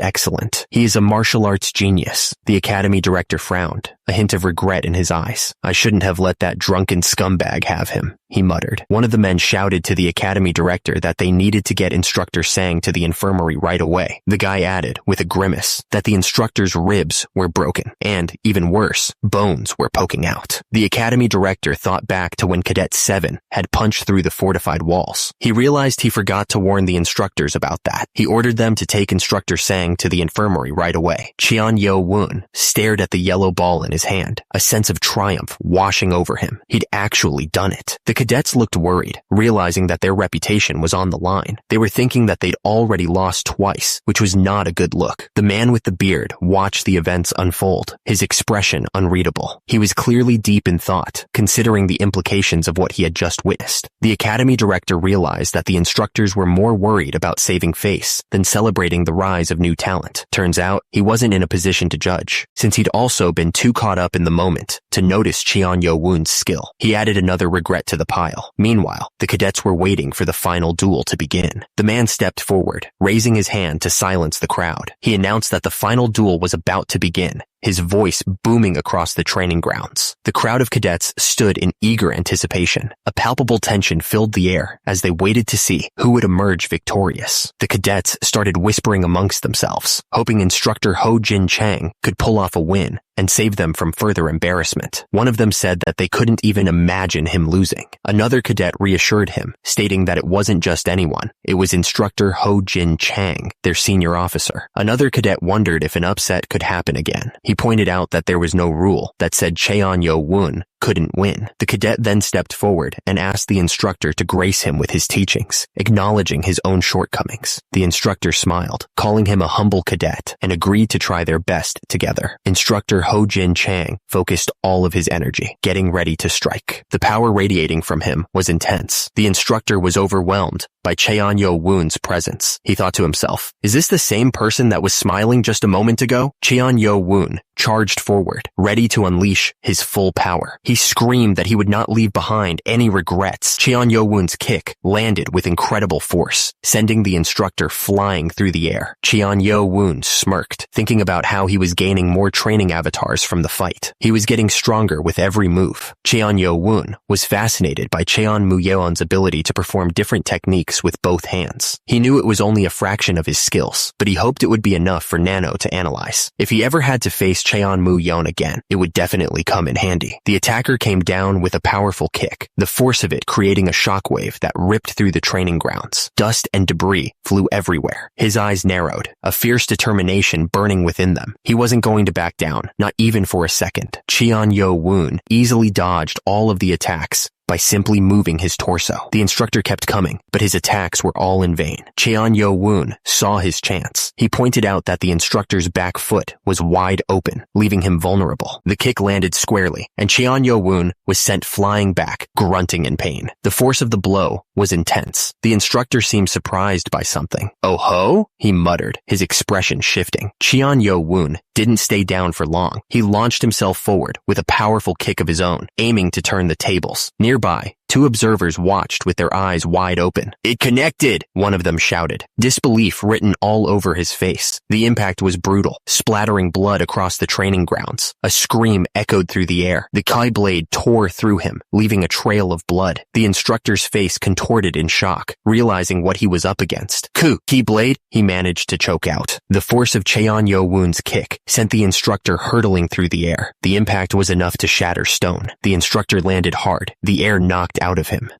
excellent. He is a martial arts genius. The academy director frowned, a hint of regret in his eyes. I shouldn't have let that drunken scumbag have him, he muttered. One of the men shouted to the academy director that they needed to get Instructor Sang to the infirmary right away. The guy added, with a grimace, that the instructor's ribs were broken, and, even worse, bones were poking out. The academy director thought back to when Cadet 7 had punched through the fortified walls. He realized he forgot to warn the instructors about that. He ordered them to take Instructor Sang to the infirmary right away. Cheon-Yo-woon stared at the yellow ball in his hand, a sense of triumph washing over him. He'd actually done it. The cadets looked worried, realizing that their reputation was on the line. They were thinking that they'd already lost twice, which was not a good look. The man with the beard watched the events unfold, his expression unreadable. He was clearly deep in thought, considering the implications of what he had just witnessed. The academy director realized that the instructors were more worried about saving face than celebrating the rise of new talent. Turns out, he wasn't in a position to judge, since he'd also been too caught up in the moment to notice Cheon-Yo-woon's skill. He added another regret to the pile. Meanwhile, the cadets were waiting for the final duel to begin. The man stepped forward, raising his hand to silence the crowd. He announced that the final duel was about to begin, his voice booming across the training grounds. The crowd of cadets stood in eager anticipation. A palpable tension filled the air as they waited to see who would emerge victorious. The cadets started whispering amongst themselves, hoping instructor Ho Jin Chang could pull off a win and save them from further embarrassment. One of them said that they couldn't even imagine him losing. Another cadet reassured him, stating that it wasn't just anyone. It was instructor Ho Jin Chang, their senior officer. Another cadet wondered if an upset could happen again. He pointed out that there was no rule that said Cheon-Yo-woon couldn't win. The cadet then stepped forward and asked the instructor to grace him with his teachings, acknowledging his own shortcomings. The instructor smiled, calling him a humble cadet, and agreed to try their best together. Instructor Ho Jin Chang focused all of his energy, getting ready to strike. The power radiating from him was intense. The instructor was overwhelmed by Cheon-Yo-woon's presence. He thought to himself, is this the same person that was smiling just a moment ago? Cheon-Yo-woon charged forward, ready to unleash his full power. He screamed that he would not leave behind any regrets. Cheon Yo-woon's kick landed with incredible force, sending the instructor flying through the air. Cheon Yo-woon smirked, thinking about how he was gaining more training avatars from the fight. He was getting stronger with every move. Cheon Yo-woon was fascinated by Cheon Mu-yeon's ability to perform different techniques with both hands. He knew it was only a fraction of his skills, but he hoped it would be enough for Nano to analyze. If he ever had to face Cheon Mu-yeon again, it would definitely come in handy. The attacker came down with a powerful kick, the force of it creating a shockwave that ripped through the training grounds. Dust and debris flew everywhere. His eyes narrowed, a fierce determination burning within them. He wasn't going to back down, not even for a second. Cheon Yo-woon easily dodged all of the attacks by simply moving his torso. The instructor kept coming, but his attacks were all in vain. Cheon Yo-woon saw his chance. He pointed out that the instructor's back foot was wide open, leaving him vulnerable. The kick landed squarely, and Cheon Yo-woon was sent flying back, grunting in pain. The force of the blow was intense. The instructor seemed surprised by something. "Oh ho?" he muttered, his expression shifting. Cheon Yo-woon didn't stay down for long. He launched himself forward with a powerful kick of his own, aiming to turn the tables. Nearby, two observers watched with their eyes wide open. "It connected!" one of them shouted, disbelief written all over his face. The impact was brutal, splattering blood across the training grounds. A scream echoed through the air. The Kai blade tore through him, leaving a trail of blood. The instructor's face contorted in shock, realizing what he was up against. Keyblade, he managed to choke out. The force of Cheon Yo-woon's kick sent the instructor hurtling through the air. The impact was enough to shatter stone. The instructor landed hard, the air knocked out of him.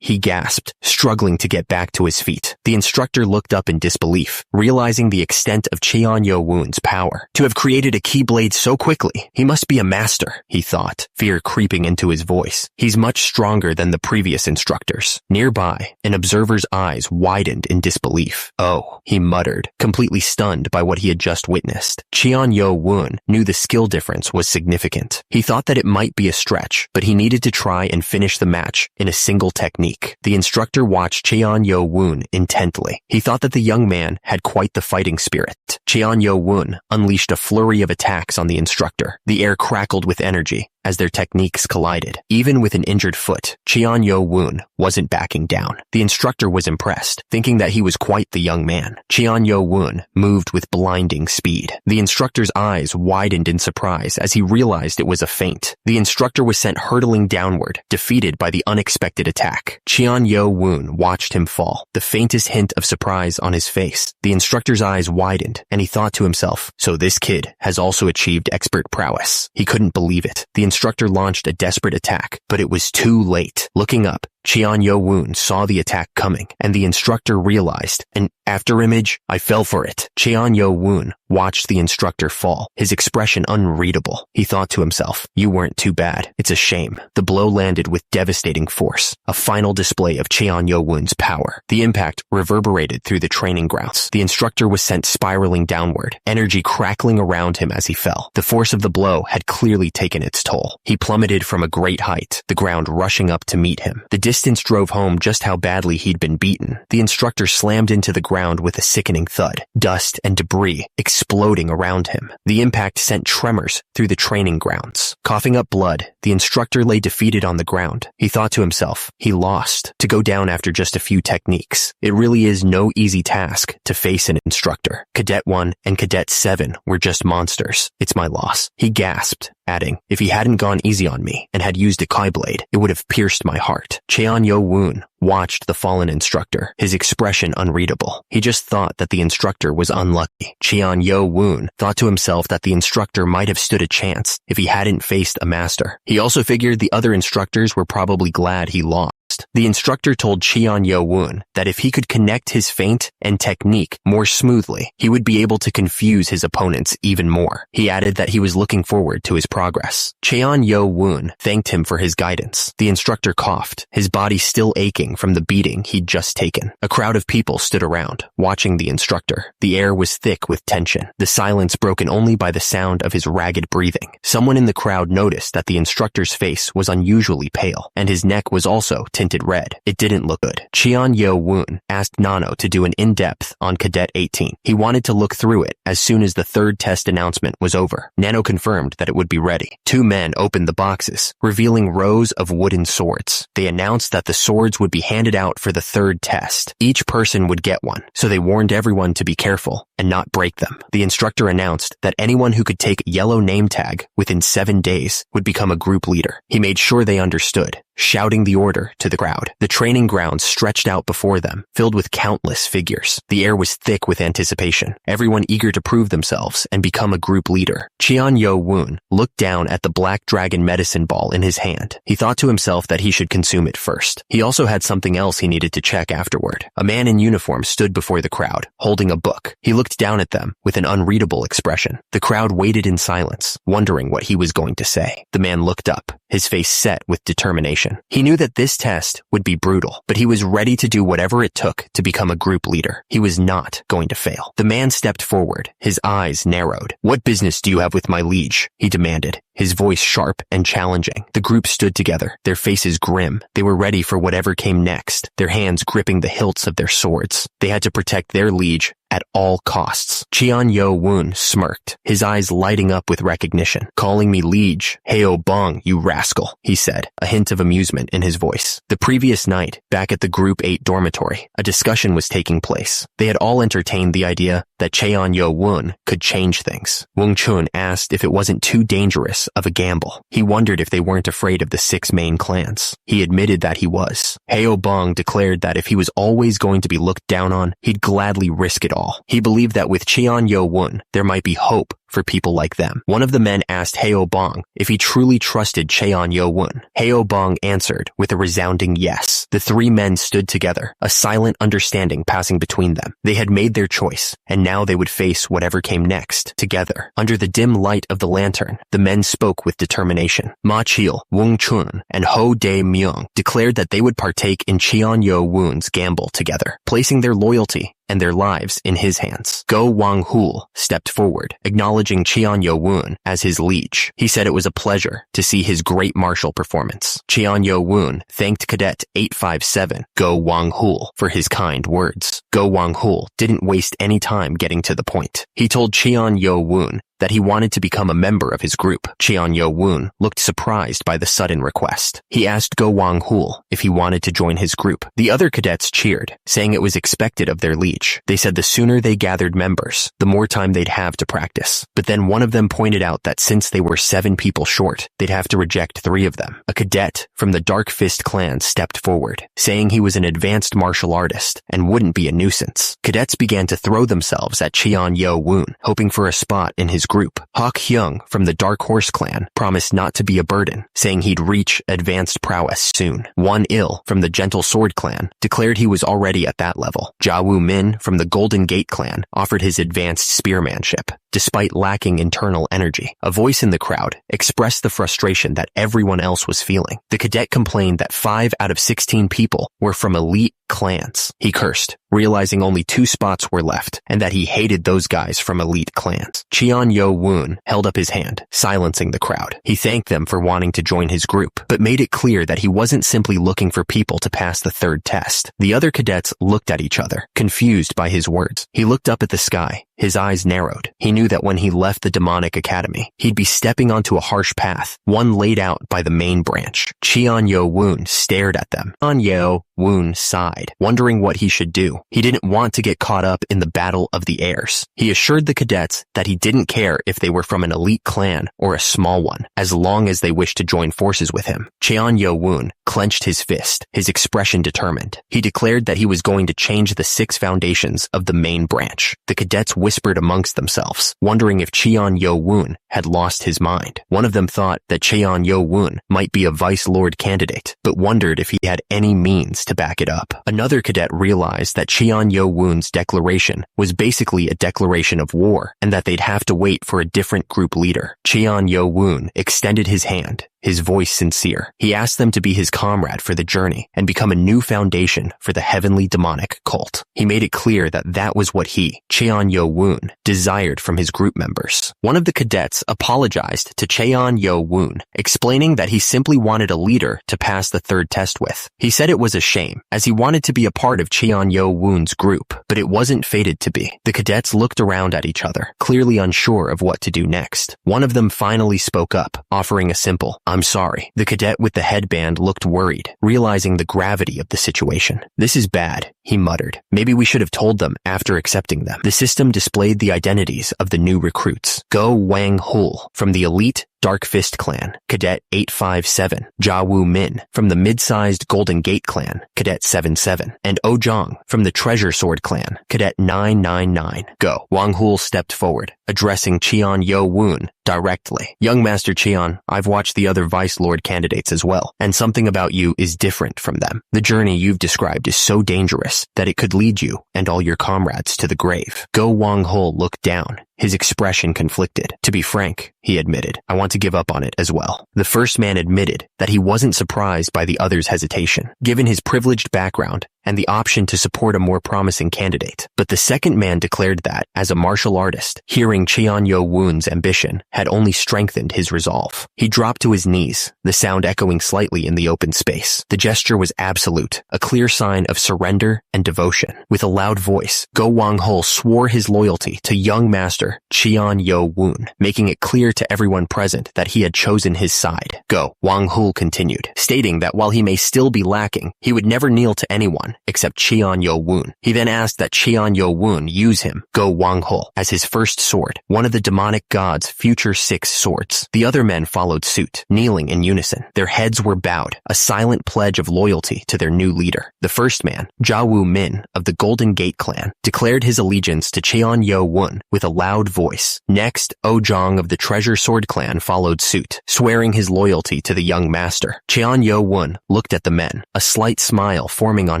He gasped, struggling to get back to his feet. The instructor looked up in disbelief, realizing the extent of Cheon Yo-woon's power. To have created a keyblade so quickly, he must be a master, he thought, fear creeping into his voice. He's much stronger than the previous instructors. Nearby, an observer's eyes widened in disbelief. "Oh," he muttered, completely stunned by what he had just witnessed. Cheon Yo-woon knew the skill difference was significant. He thought that it might be a stretch, but he needed to try and finish the match in a single technique. The instructor watched Cheon Yo-woon intently. He thought that the young man had quite the fighting spirit. Cheon Yo-woon unleashed a flurry of attacks on the instructor. The air crackled with energy as their techniques collided. Even with an injured foot, Cheon Yo-woon wasn't backing down. The instructor was impressed, thinking that he was quite the young man. Cheon Yo-woon moved with blinding speed. The instructor's eyes widened in surprise as he realized it was a feint. The instructor was sent hurtling downward, defeated by the unexpected attack. Cheon Yo-woon watched him fall, the faintest hint of surprise on his face. The instructor's eyes widened, and he thought to himself, so this kid has also achieved expert prowess. He couldn't believe it. The instructor launched a desperate attack, but it was too late. Looking up, Cheon Yo-woon saw the attack coming, and the instructor realized, an afterimage, I fell for it. Cheon Yo-woon watched the instructor fall, his expression unreadable. He thought to himself, you weren't too bad. It's a shame. The blow landed with devastating force, a final display of Cheon Yo-woon's power. The impact reverberated through the training grounds. The instructor was sent spiraling downward, energy crackling around him as he fell. The force of the blow had clearly taken its toll. He plummeted from a great height, the ground rushing up to meet him. The distance drove home just how badly he'd been beaten. The instructor slammed into the ground with a sickening thud, dust and debris exploding around him. The impact sent tremors through the training grounds. Coughing up blood, the instructor lay defeated on the ground. He thought to himself, he lost, to go down after just a few techniques. It really is no easy task to face an instructor. Cadet 1 and Cadet 7 were just monsters. It's my loss. He gasped, adding, if he hadn't gone easy on me and had used a Kai blade, it would have pierced my heart. Cheon Yo-woon watched the fallen instructor, his expression unreadable. He just thought that the instructor was unlucky. Cheon Yo-woon thought to himself that the instructor might have stood a chance if he hadn't faced a master. He also figured the other instructors were probably glad he lost. The instructor told Cheon Yo-woon that if he could connect his feint and technique more smoothly, he would be able to confuse his opponents even more. He added that he was looking forward to his progress. Cheon Yo-woon thanked him for his guidance. The instructor coughed, his body still aching shaking from the beating he'd just taken. A crowd of people stood around, watching the instructor. The air was thick with tension, the silence broken only by the sound of his ragged breathing. Someone in the crowd noticed that the instructor's face was unusually pale, and his neck was also tinted red. It didn't look good. Cheon Yo-woon asked Nano to do an in-depth on Cadet 18. He wanted to look through it as soon as the third test announcement was over. Nano confirmed that it would be ready. Two men opened the boxes, revealing rows of wooden swords. They announced that the swords would be handed out for the third test. Each person would get one, so they warned everyone to be careful and not break them. The instructor announced that anyone who could take a yellow name tag within 7 days would become a group leader. He made sure they understood, shouting the order to the crowd. The training grounds stretched out before them, filled with countless figures. The air was thick with anticipation, everyone eager to prove themselves and become a group leader. Cheon Yo-woon looked down at the black dragon medicine ball in his hand. He thought to himself that he should consume it first. He also had something else he needed to check afterward. A man in uniform stood before the crowd, holding a book. He looked down at them with an unreadable expression. The crowd waited in silence, wondering what he was going to say. The man looked up, his face set with determination. He knew that this test would be brutal, but he was ready to do whatever it took to become a group leader. He was not going to fail. The man stepped forward, his eyes narrowed. "What business do you have with my liege?" he demanded, his voice sharp and challenging. The group stood together, their faces grim. They were ready for whatever came next, their hands gripping the hilts of their swords. They had to protect their liege at all costs. Cheon Yo-woon smirked, his eyes lighting up with recognition. "Calling me liege? Heo Bong, you rascal," he said, a hint of amusement in his voice. The previous night, back at the Group 8 dormitory, a discussion was taking place. They had all entertained the idea that Cheon Yo-woon could change things. Wong Chun asked if it wasn't too dangerous of a gamble. He wondered if they weren't afraid of the 6 main clans. He admitted that he was. Heo Bong declared that if he was always going to be looked down on, he'd gladly risk it all. He believed that with Cheon Yo-woon, there might be hope for people like them. One of the men asked Heo Bong if he truly trusted Cheon Yo-woon. Heo Bong answered with a resounding yes. The 3 men stood together, a silent understanding passing between them. They had made their choice, and now they would face whatever came next, together. Under the dim light of the lantern, the men spoke with determination. Ma Chil, Wong Chun, and Ho Dae-myung declared that they would partake in Cheon Yo-woon's gamble together, placing their loyalty and their lives in his hands. Go Wang-hul stepped forward, acknowledging Cheon Yo-woon as his liege. He said it was a pleasure to see his great martial performance. Cheon Yo-woon thanked Cadet 857, Go Wang-hul, for his kind words. Go Wang-hul didn't waste any time getting to the point. He told Cheon Yo-woon that he wanted to become a member of his group. Cheon Yo-woon looked surprised by the sudden request. He asked Go Wang-hul if he wanted to join his group. The other cadets cheered, saying it was expected of their liege. They said the sooner they gathered members, the more time they'd have to practice. But then one of them pointed out that since they were 7 people short, they'd have to reject 3 of them. A cadet from the Dark Fist clan stepped forward, saying he was an advanced martial artist and wouldn't be a nuisance. Cadets began to throw themselves at Cheon Yo-woon, hoping for a spot in his group. Hawk Hyung from the Dark Horse clan promised not to be a burden, saying he'd reach advanced prowess soon. Won Il from the Gentle Sword clan declared he was already at that level. Ja Woo Min from the Golden Gate clan offered his advanced spearmanship, despite lacking internal energy. A voice in the crowd expressed the frustration that everyone else was feeling. The cadet complained that 5 out of 16 people were from elite clans. He cursed, realizing only 2 spots were left, and that he hated those guys from elite clans. Cheon Yo-woon held up his hand, silencing the crowd. He thanked them for wanting to join his group, but made it clear that he wasn't simply looking for people to pass the third test. The other cadets looked at each other, confused by his words. He looked up at the sky. His eyes narrowed. He knew that when he left the demonic academy, he'd be stepping onto a harsh path, one laid out by the main branch. Cheon Yo-woon stared at them. Cheon Yo-woon sighed, wondering what he should do. He didn't want to get caught up in the battle of the heirs. He assured the cadets that he didn't care if they were from an elite clan or a small one, as long as they wished to join forces with him. Cheon Yo-woon clenched his fist, his expression determined. He declared that he was going to change the 6 foundations of the main branch. The cadets whispered amongst themselves, wondering if Cheon Yo-woon had lost his mind. One of them thought that Cheon Yo-woon might be a vice lord candidate, but wondered if he had any means to back it up. Another cadet realized that Cheon Yo-woon's declaration was basically a declaration of war, and that they'd have to wait for a different group leader. Cheon Yo-woon extended his hand, his voice sincere. He asked them to be his comrade for the journey and become a new foundation for the heavenly demonic cult. He made it clear that that was what he, Cheon-Yo-woon, desired from his group members. One of the cadets apologized to Cheon-Yo-woon, explaining that he simply wanted a leader to pass the third test with. He said it was a shame, as he wanted to be a part of Cheon-Yo-woon's group, but it wasn't fated to be. The cadets looked around at each other, clearly unsure of what to do next. One of them finally spoke up, offering a simple, "I'm sorry." The cadet with the headband looked worried, realizing the gravity of the situation. "This is bad," he muttered. "Maybe we should have told them after accepting them." The system displayed the identities of the new recruits. Go Wang-hul from the elite Dark Fist Clan, Cadet 857, Ja-woo Min from the mid-sized Golden Gate Clan, Cadet 77, and Oh-jong from the Treasure Sword Clan, Cadet 999. Go. Wang-hul stepped forward, addressing Cheon-Yo-woon directly. "Young Master Cheon, I've watched the other Vice Lord candidates as well, and something about you is different from them. The journey you've described is so dangerous that it could lead you and all your comrades to the grave." Go Wang-hul looked down, his expression conflicted. "To be frank," he admitted, "I want to give up on it as well." The first man admitted that he wasn't surprised by the other's hesitation, given his privileged background and the option to support a more promising candidate. But the second man declared that, as a martial artist, hearing Cheon-Yo-woon's ambition had only strengthened his resolve. He dropped to his knees, the sound echoing slightly in the open space. The gesture was absolute, a clear sign of surrender and devotion. With a loud voice, Go Wang-hul swore his loyalty to young master Cheon-Yo-woon, making it clear to everyone present that he had chosen his side. Go Wang-hul continued, stating that while he may still be lacking, he would never kneel to anyone except Cheon-Yo-woon. He then asked that Cheon-Yo-woon use him, Go Wang-hul, as his first sword, one of the demonic god's future 6 swords. The other men followed suit, kneeling in unison. Their heads were bowed, a silent pledge of loyalty to their new leader. The first man, Ja-woo Min of the Golden Gate Clan, declared his allegiance to Cheon-Yo-woon with a loud voice. Next, Oh-jong of the Treasure Sword Clan followed suit, swearing his loyalty to the young master. Cheon-Yo-woon looked at the men, a slight smile forming on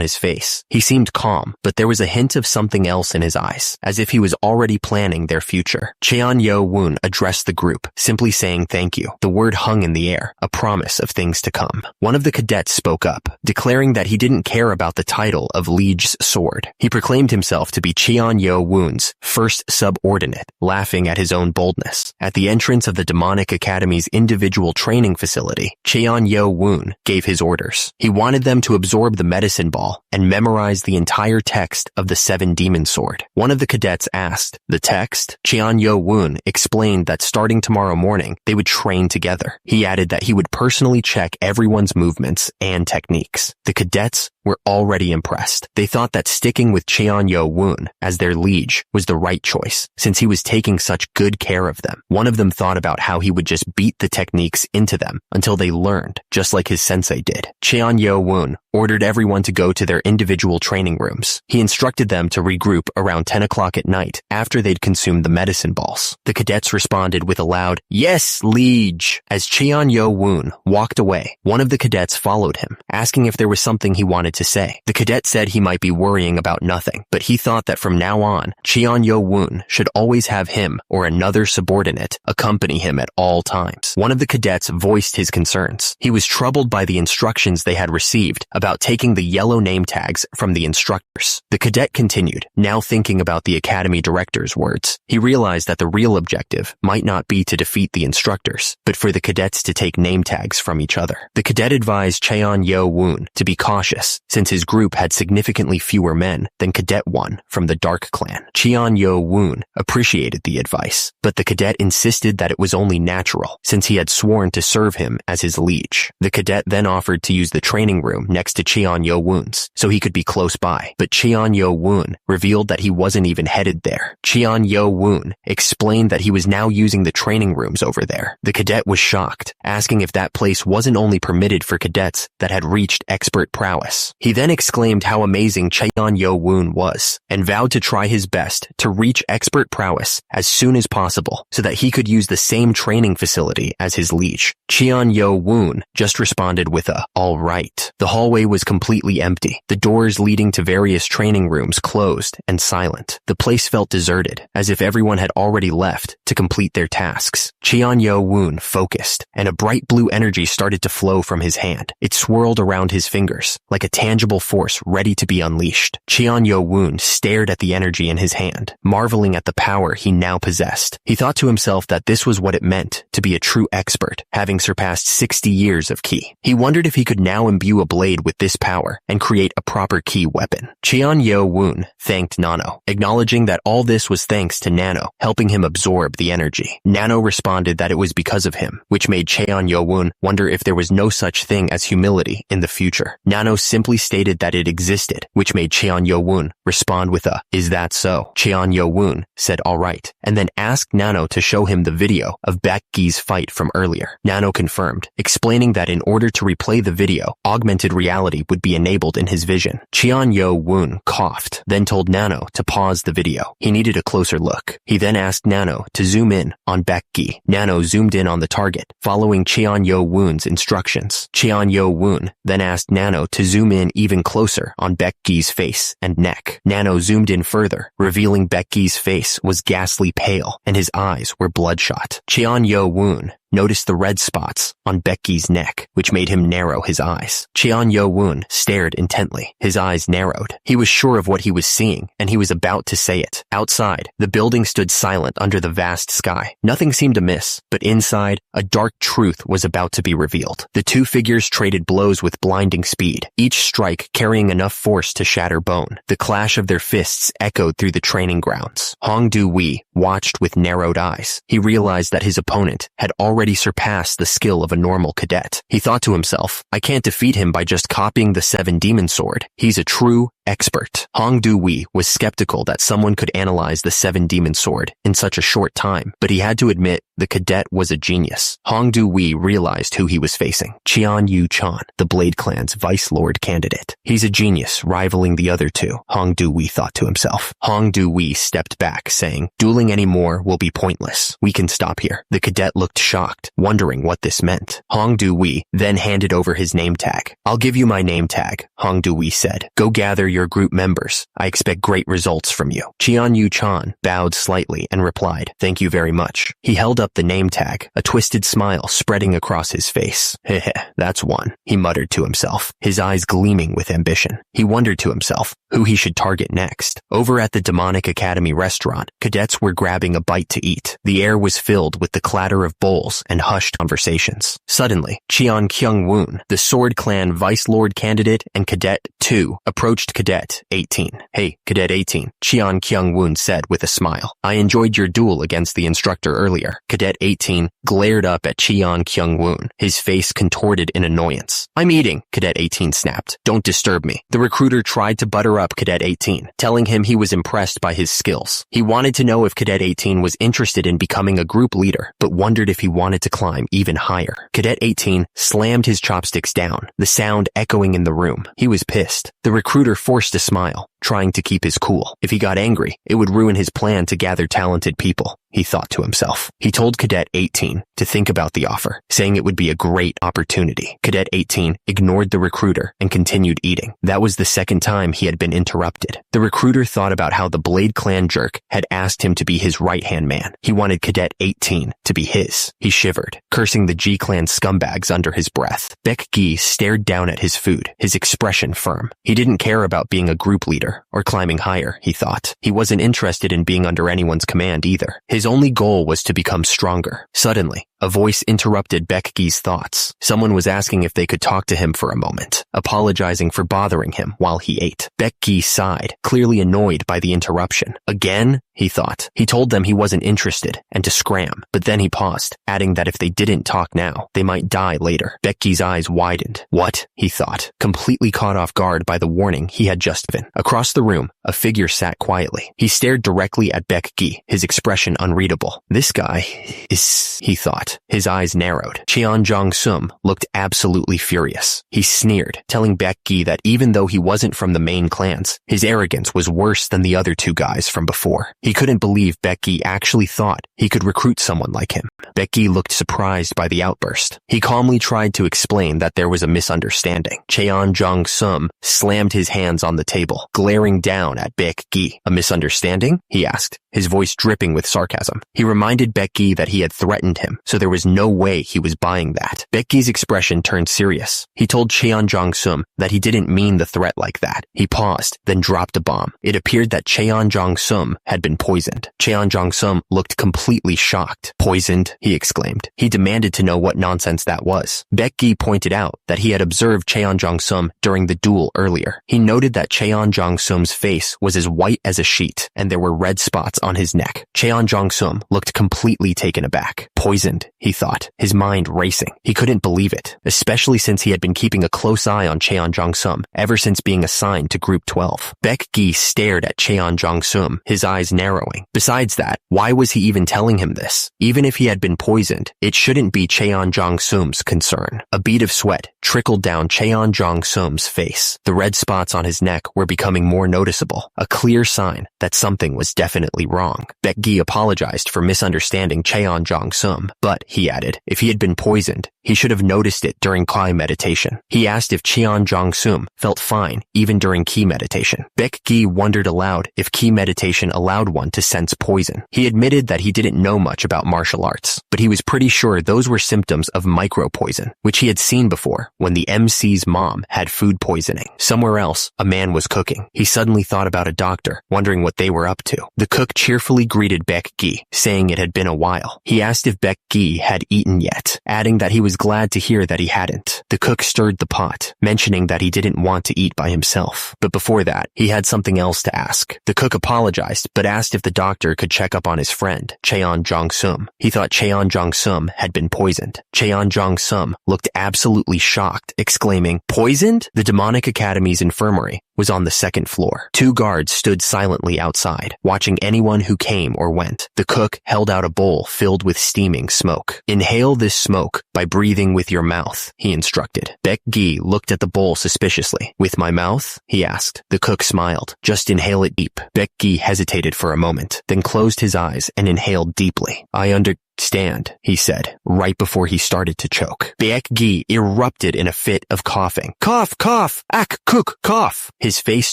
his face. He seemed calm, but there was a hint of something else in his eyes, as if he was already planning their future. Cheon-Yo-woon addressed the group, simply saying thank you. The word hung in the air, a promise of things to come. One of the cadets spoke up, declaring that he didn't care about the title of Liege's sword. He proclaimed himself to be Cheon-Yo-woon's first subordinate, laughing at his own boldness. At the entrance of the Demonic Academy's individual training facility, Cheon-Yo-woon gave his orders. He wanted them to absorb the medicine ball and memorize the entire text of the 7 demon sword. One of the cadets asked, "The text?" Cheon-Yo-woon explained that starting tomorrow morning, they would train together. He added that he would personally check everyone's movements and techniques. The cadets were already impressed. They thought that sticking with Cheon-Yo-woon as their liege was the right choice, since he was taking such good care of them. One of them thought about how he would just beat the techniques into them until they learned, just like his sensei did. Cheon-Yo-woon ordered everyone to go to their individual training rooms. He instructed them to regroup around 10 o'clock at night after they'd consumed the medicine balls. The cadets responded with a loud, "Yes, liege!" As Cheon-Yo-woon walked away, one of the cadets followed him, asking if there was something he wanted to say. The cadet said he might be worrying about nothing, but he thought that from now on, Cheon-Yo-woon should always have him or another subordinate accompany him at all times. One of the cadets voiced his concerns. He was troubled by the instructions they had received about taking the yellow name tags from the instructors. The cadet continued, now thinking about the academy director's words. He realized that the real objective might not be to defeat the instructors, but for the cadets to take name tags from each other. The cadet advised Cheon-Yo-woon to be cautious, since his group had significantly fewer men than Cadet 1 from the Dark Clan. Cheon-Yo-woon appreciated the advice, but the cadet insisted that it was only natural, since he had sworn to serve him as his liege. The cadet then offered to use the training room next to Cheon-Yo-woon's, so he could be close by, but Cheon-Yo-woon revealed that he wasn't even headed there. Cheon-Yo-woon explained that he was now using the training rooms over there. The cadet was shocked, asking if that place wasn't only permitted for cadets that had reached expert prowess. He then exclaimed how amazing Cheon-Yo-woon was, and vowed to try his best to reach expert prowess as soon as possible, so that he could use the same training facility as his liege. Cheon-Yo-woon just responded with a, "all right." The hallway was completely empty, The doors leading to various training rooms closed and silent. The place felt deserted, as if everyone had already left to complete their tasks. Cheon-Yo-woon focused, and a bright blue energy started to flow from his hand. It swirled around his fingers, like a tangible force ready to be unleashed. Cheon-Yo-woon stared at the energy in his hand, marveling at the power he now possessed. He thought to himself that this was what it meant to be a true expert, having surpassed 60 years of ki. He wondered if he could now imbue a blade with this power and create a proper ki weapon. Cheon-Yo-woon thanked Nano, acknowledging that all this was thanks to Nano, helping him absorb the energy. Nano responded that it was because of him, which made Cheon-Yo-woon wonder if there was no such thing as humility in the future. Nano simply stated that it existed, which made Cheon-Yo-woon respond with a, "Is that so?" Cheon-Yo-woon said alright, and then asked Nano to show him the video of Baekgi's fight from earlier. Nano confirmed, explaining that in order to replay the video, augmented reality would be enabled in his vision. Cheon-Yo-woon coughed, then told Nano to pause the video. He needed a closer look. He then asked Nano to zoom in on Baekgi. Nano zoomed in on the target, following Cheon-Yo-woon's instructions. Cheon-Yo-woon then asked Nano to zoom in even closer on Baekgi's face and neck. Nano zoomed in further, revealing Baekgi's face was ghastly pale and his eyes were bloodshot. Cheon-Yo-woon noticed the red spots on Baekgi's neck, which made him narrow his eyes. Cheon-Yo-woon stared intently. His eyes narrowed. He was sure of what he was seeing, and he was about to say it. Outside, the building stood silent under the vast sky. Nothing seemed amiss, but inside, a dark truth was about to be revealed. The two figures traded blows with blinding speed, each strike carrying enough force to shatter bone. The clash of their fists echoed through the training grounds. Hong Du-wee watched with narrowed eyes. He realized that his opponent had already surpassed the skill of a normal cadet. He thought to himself, I can't defeat him by just copying the 7 demon sword. He's a true expert. Hong Du-wee was skeptical that someone could analyze the 7 demon sword in such a short time, but he had to admit the cadet was a genius. Hong Du-wee realized who he was facing. Cheon Yu-chan, the Blade Clan's Vice Lord candidate. He's a genius, rivaling the other two, Hong Du-wee thought to himself. Hong Du-wee stepped back, saying, dueling anymore will be pointless. We can stop here. The cadet looked shocked, wondering what this meant. Hong Du-wee then handed over his name tag. I'll give you my name tag, Hong Du-wee said. Go gather your group members. I expect great results from you. Cheon Yu-chan bowed slightly and replied, thank you very much. He held up the name tag, a twisted smile spreading across his face. Heh, that's one, he muttered to himself, his eyes gleaming with ambition. He wondered to himself who he should target next. Over at the Demonic Academy restaurant, cadets were grabbing a bite to eat. The air was filled with the clatter of bowls and hushed conversations. Suddenly, Cheon Kyung-woon, the Sword Clan Vice Lord candidate and Cadet 2, approached Cadet 18. Hey, Cadet 18, Cheon Kyung-woon said with a smile. I enjoyed your duel against the instructor earlier. Cadet 18 glared up at Cheon Kyung-woon, his face contorted in annoyance. I'm eating, Cadet 18 snapped. Don't disturb me. The recruiter tried to butter up Cadet 18, telling him he was impressed by his skills. He wanted to know if Cadet 18 was interested in becoming a group leader, but wondered if he wanted to climb even higher. Cadet 18 slammed his chopsticks down, the sound echoing in the room. He was pissed. The recruiter forced a smile, trying to keep his cool. If he got angry, it would ruin his plan to gather talented people, he thought to himself. He told Cadet 18 to think about the offer, saying it would be a great opportunity. Cadet 18 ignored the recruiter and continued eating. That was the second time he had been interrupted. The recruiter thought about how the Blade Clan jerk had asked him to be his right-hand man. He wanted Cadet 18 to be his. He shivered, cursing the G-Clan scumbags under his breath. Baekgi stared down at his food, his expression firm. He didn't care about being a group leader or climbing higher, he thought. He wasn't interested in being under anyone's command either. His only goal was to become stronger. Suddenly, a voice interrupted Baekgi's thoughts. Someone was asking if they could talk to him for a moment, apologizing for bothering him while he ate. Baekgi sighed, clearly annoyed by the interruption. Again? He thought. He told them he wasn't interested and to scram, but then he paused, adding that if they didn't talk now, they might die later. Baekgi's eyes widened. What? He thought, completely caught off guard by the warning he had just been. Across Across the room, a figure sat quietly. He stared directly at Baek Gi, his expression unreadable. This guy is, he thought. His eyes narrowed. Cheon Jong-sum looked absolutely furious. He sneered, telling Baek Gi that even though he wasn't from the main clans, his arrogance was worse than the other two guys from before. He couldn't believe Baek Gi actually thought he could recruit someone like him. Baek Gi looked surprised by the outburst. He calmly tried to explain that there was a misunderstanding. Cheon Jong-sum slammed his hands on the table, glaring down at Baek Gi. A misunderstanding? He asked, his voice dripping with sarcasm. He reminded Baek Gi that he had threatened him, so there was no way he was buying that. Baek Gi's expression turned serious. He told Cheon Jong-sum that he didn't mean the threat like that. He paused, then dropped a bomb. It appeared that Cheon Jong-sum had been poisoned. Cheon Jong-sum looked completely shocked. Poisoned? He exclaimed. He demanded to know what nonsense that was. Baek Gi pointed out that he had observed Cheon Jong-sum during the duel earlier. He noted that Cheon Jong-sum's face was as white as a sheet, and there were red spots on his neck. Cheon Jong-sum looked completely taken aback. Poisoned, he thought, his mind racing. He couldn't believe it, especially since he had been keeping a close eye on Cheon Jong-sum ever since being assigned to Group 12. Baek Gi stared at Cheon Jong-sum, his eyes narrowing. Besides that, why was he even telling him this? Even if he had been poisoned, it shouldn't be Cheon Jong-sum's concern. A bead of sweat trickled down Cheon Jong-sum's face. The red spots on his neck were becoming more noticeable, a clear sign that something was definitely wrong. Baek Gi apologized for misunderstanding Cheon Jong-sum, but, he added, if he had been poisoned, he should have noticed it during Kai meditation. He asked if Cheon Jong-sum felt fine even during Ki meditation. Baek Gi wondered aloud if Ki meditation allowed one to sense poison. He admitted that he didn't know much about martial arts, but he was pretty sure those were symptoms of micro-poison, which he had seen before when the MC's mom had food poisoning. Somewhere else, a man was cooking. He suddenly thought about a doctor, wondering what they were up to. The cook cheerfully greeted Baek Gi, saying it had been a while. He asked if Baek Gi had eaten yet, adding that he was glad to hear that he hadn't. The cook stirred the pot, mentioning that he didn't want to eat by himself. But before that, he had something else to ask. The cook apologized, but asked if the doctor could check up on his friend, Cheon Jong-sum. He thought Cheon Jong-sum had been poisoned. Cheon Jong-sum looked absolutely shocked, exclaiming, "Poisoned?" The Demonic Academy's infirmary was on the second floor. Two guards stood silently outside, watching anyone who came or went. The cook held out a bowl filled with steaming smoke. "Inhale this smoke by breathing with your mouth," he instructed. Baek Gi looked at the bowl suspiciously. "With my mouth?" he asked. The cook smiled. "Just inhale it deep." Baek Gi hesitated for a moment, then closed his eyes and inhaled deeply. "I understand," he said, right before he started to choke. Baek Gi erupted in a fit of coughing. "Cough, cough! Ak, cook, cough!" His face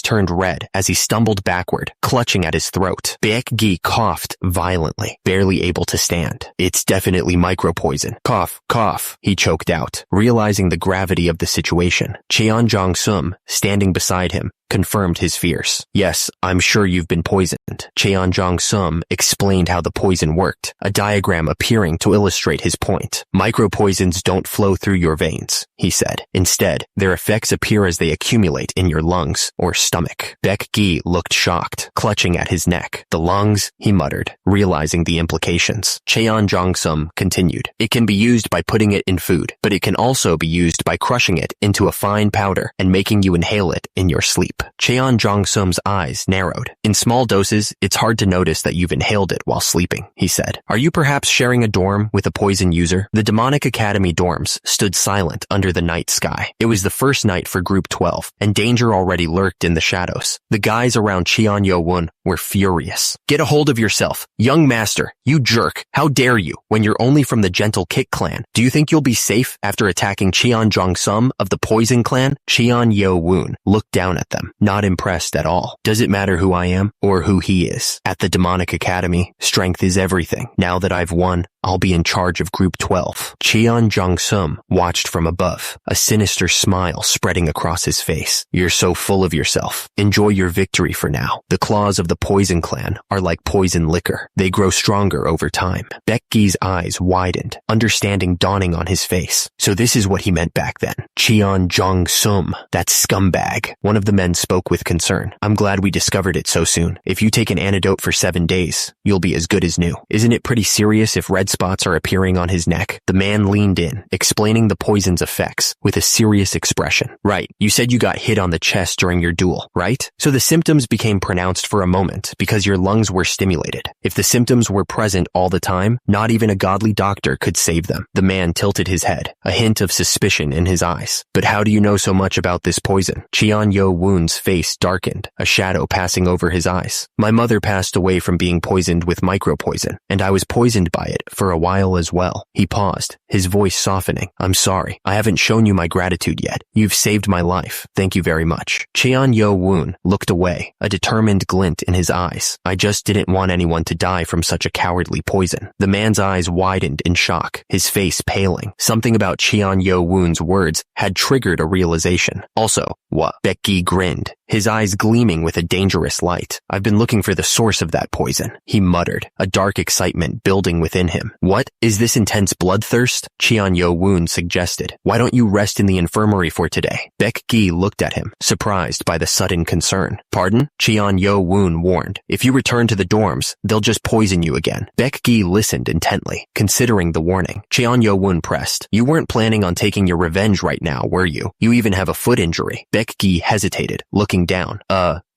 turned red as he stumbled backward, clutching at his throat. Baek Gi coughed violently, barely able to stand. "It's definitely micropoison. Cough, cough," he choked out, realizing the gravity of the situation. Cheon Jong-sum, standing beside him, confirmed his fears. "Yes, I'm sure you've been poisoned." Cheon Jong-sum explained how the poison worked, a diagram appearing to illustrate his point. "Micropoisons don't flow through your veins," he said. "Instead, their effects appear as they accumulate in your lungs or stomach." Baek Gi looked shocked, clutching at his neck. "The lungs," he muttered, realizing the implications. Cheon Jong-sum continued, "It can be used by putting it in food, but it can also be used by crushing it into a fine powder and making you inhale it in your sleep." Cheon Jong-sum's eyes narrowed. "In small doses, it's hard to notice that you've inhaled it while sleeping," he said. "Are you perhaps sharing a dorm with a poison user?" The Demonic Academy dorms stood silent under the night sky. It was the first night for Group 12, and danger already lurked in the shadows. The guys around Cheon Yo-won were furious. "Get a hold of yourself. Young master, you jerk. How dare you, when you're only from the Gentle Kick clan? Do you think you'll be safe after attacking Cheon Jong-sum of the Poison clan?" Cheon Yo-won looked down at them, not impressed at all. "Does it matter who I am or who he is? At the Demonic Academy, strength is everything. Now that I've won, I'll be in charge of Group 12. Cheon Jong-sum watched from above, a sinister smile spreading across his face. "You're so full of yourself. Enjoy your victory for now. The claws of the Poison clan are like poison liquor. They grow stronger over time." Baek Gi's eyes widened, understanding dawning on his face. So this is what he meant back then. Cheon Jong-sum, that scumbag. One of the men spoke with concern. I'm glad we discovered it so soon. If you take an antidote for 7 days, you'll be as good as new. Isn't it pretty serious if red spots are appearing on his neck? The man leaned in, explaining the poison's effects with a serious expression. Right, you said you got hit on the chest during your duel, right? So the symptoms became pronounced for a moment because your lungs were stimulated. If the symptoms were present all the time, not even a godly doctor could save them. The man tilted his head, a hint of suspicion in his eyes. But how do you know so much about this poison? Cheon Yo-woon's face darkened, a shadow passing over his eyes. My mother passed away from being poisoned with micropoison, and I was poisoned by it for a while as well. He paused, his voice softening. I'm sorry, I haven't shown you my gratitude yet. You've saved my life. Thank you very much. Cheon Yo-woon looked away, a determined glint in his eyes. I just didn't want anyone to die from such a cowardly poison. The man's eyes widened in shock, his face paling. Something about Cheon Yo-woon's words had triggered a realization. Also, what? Baek-gi grinned, his eyes gleaming with a dangerous light. I've been looking for the source of that poison, he muttered, a dark excitement building within him. What? Is this intense bloodthirst? Cheon Yo-woon suggested. Why don't you rest in the infirmary for today? Baek-gi looked at him, surprised by the sudden concern. Pardon? Cheon Yo-woon warned. If you return to the dorms, they'll just poison you again. Baek-gi listened intently, considering the warning. Cheon Yo-woon pressed. You weren't planning on taking your revenge right now, were you? You even have a foot injury. Baek-gi hesitated, looking down.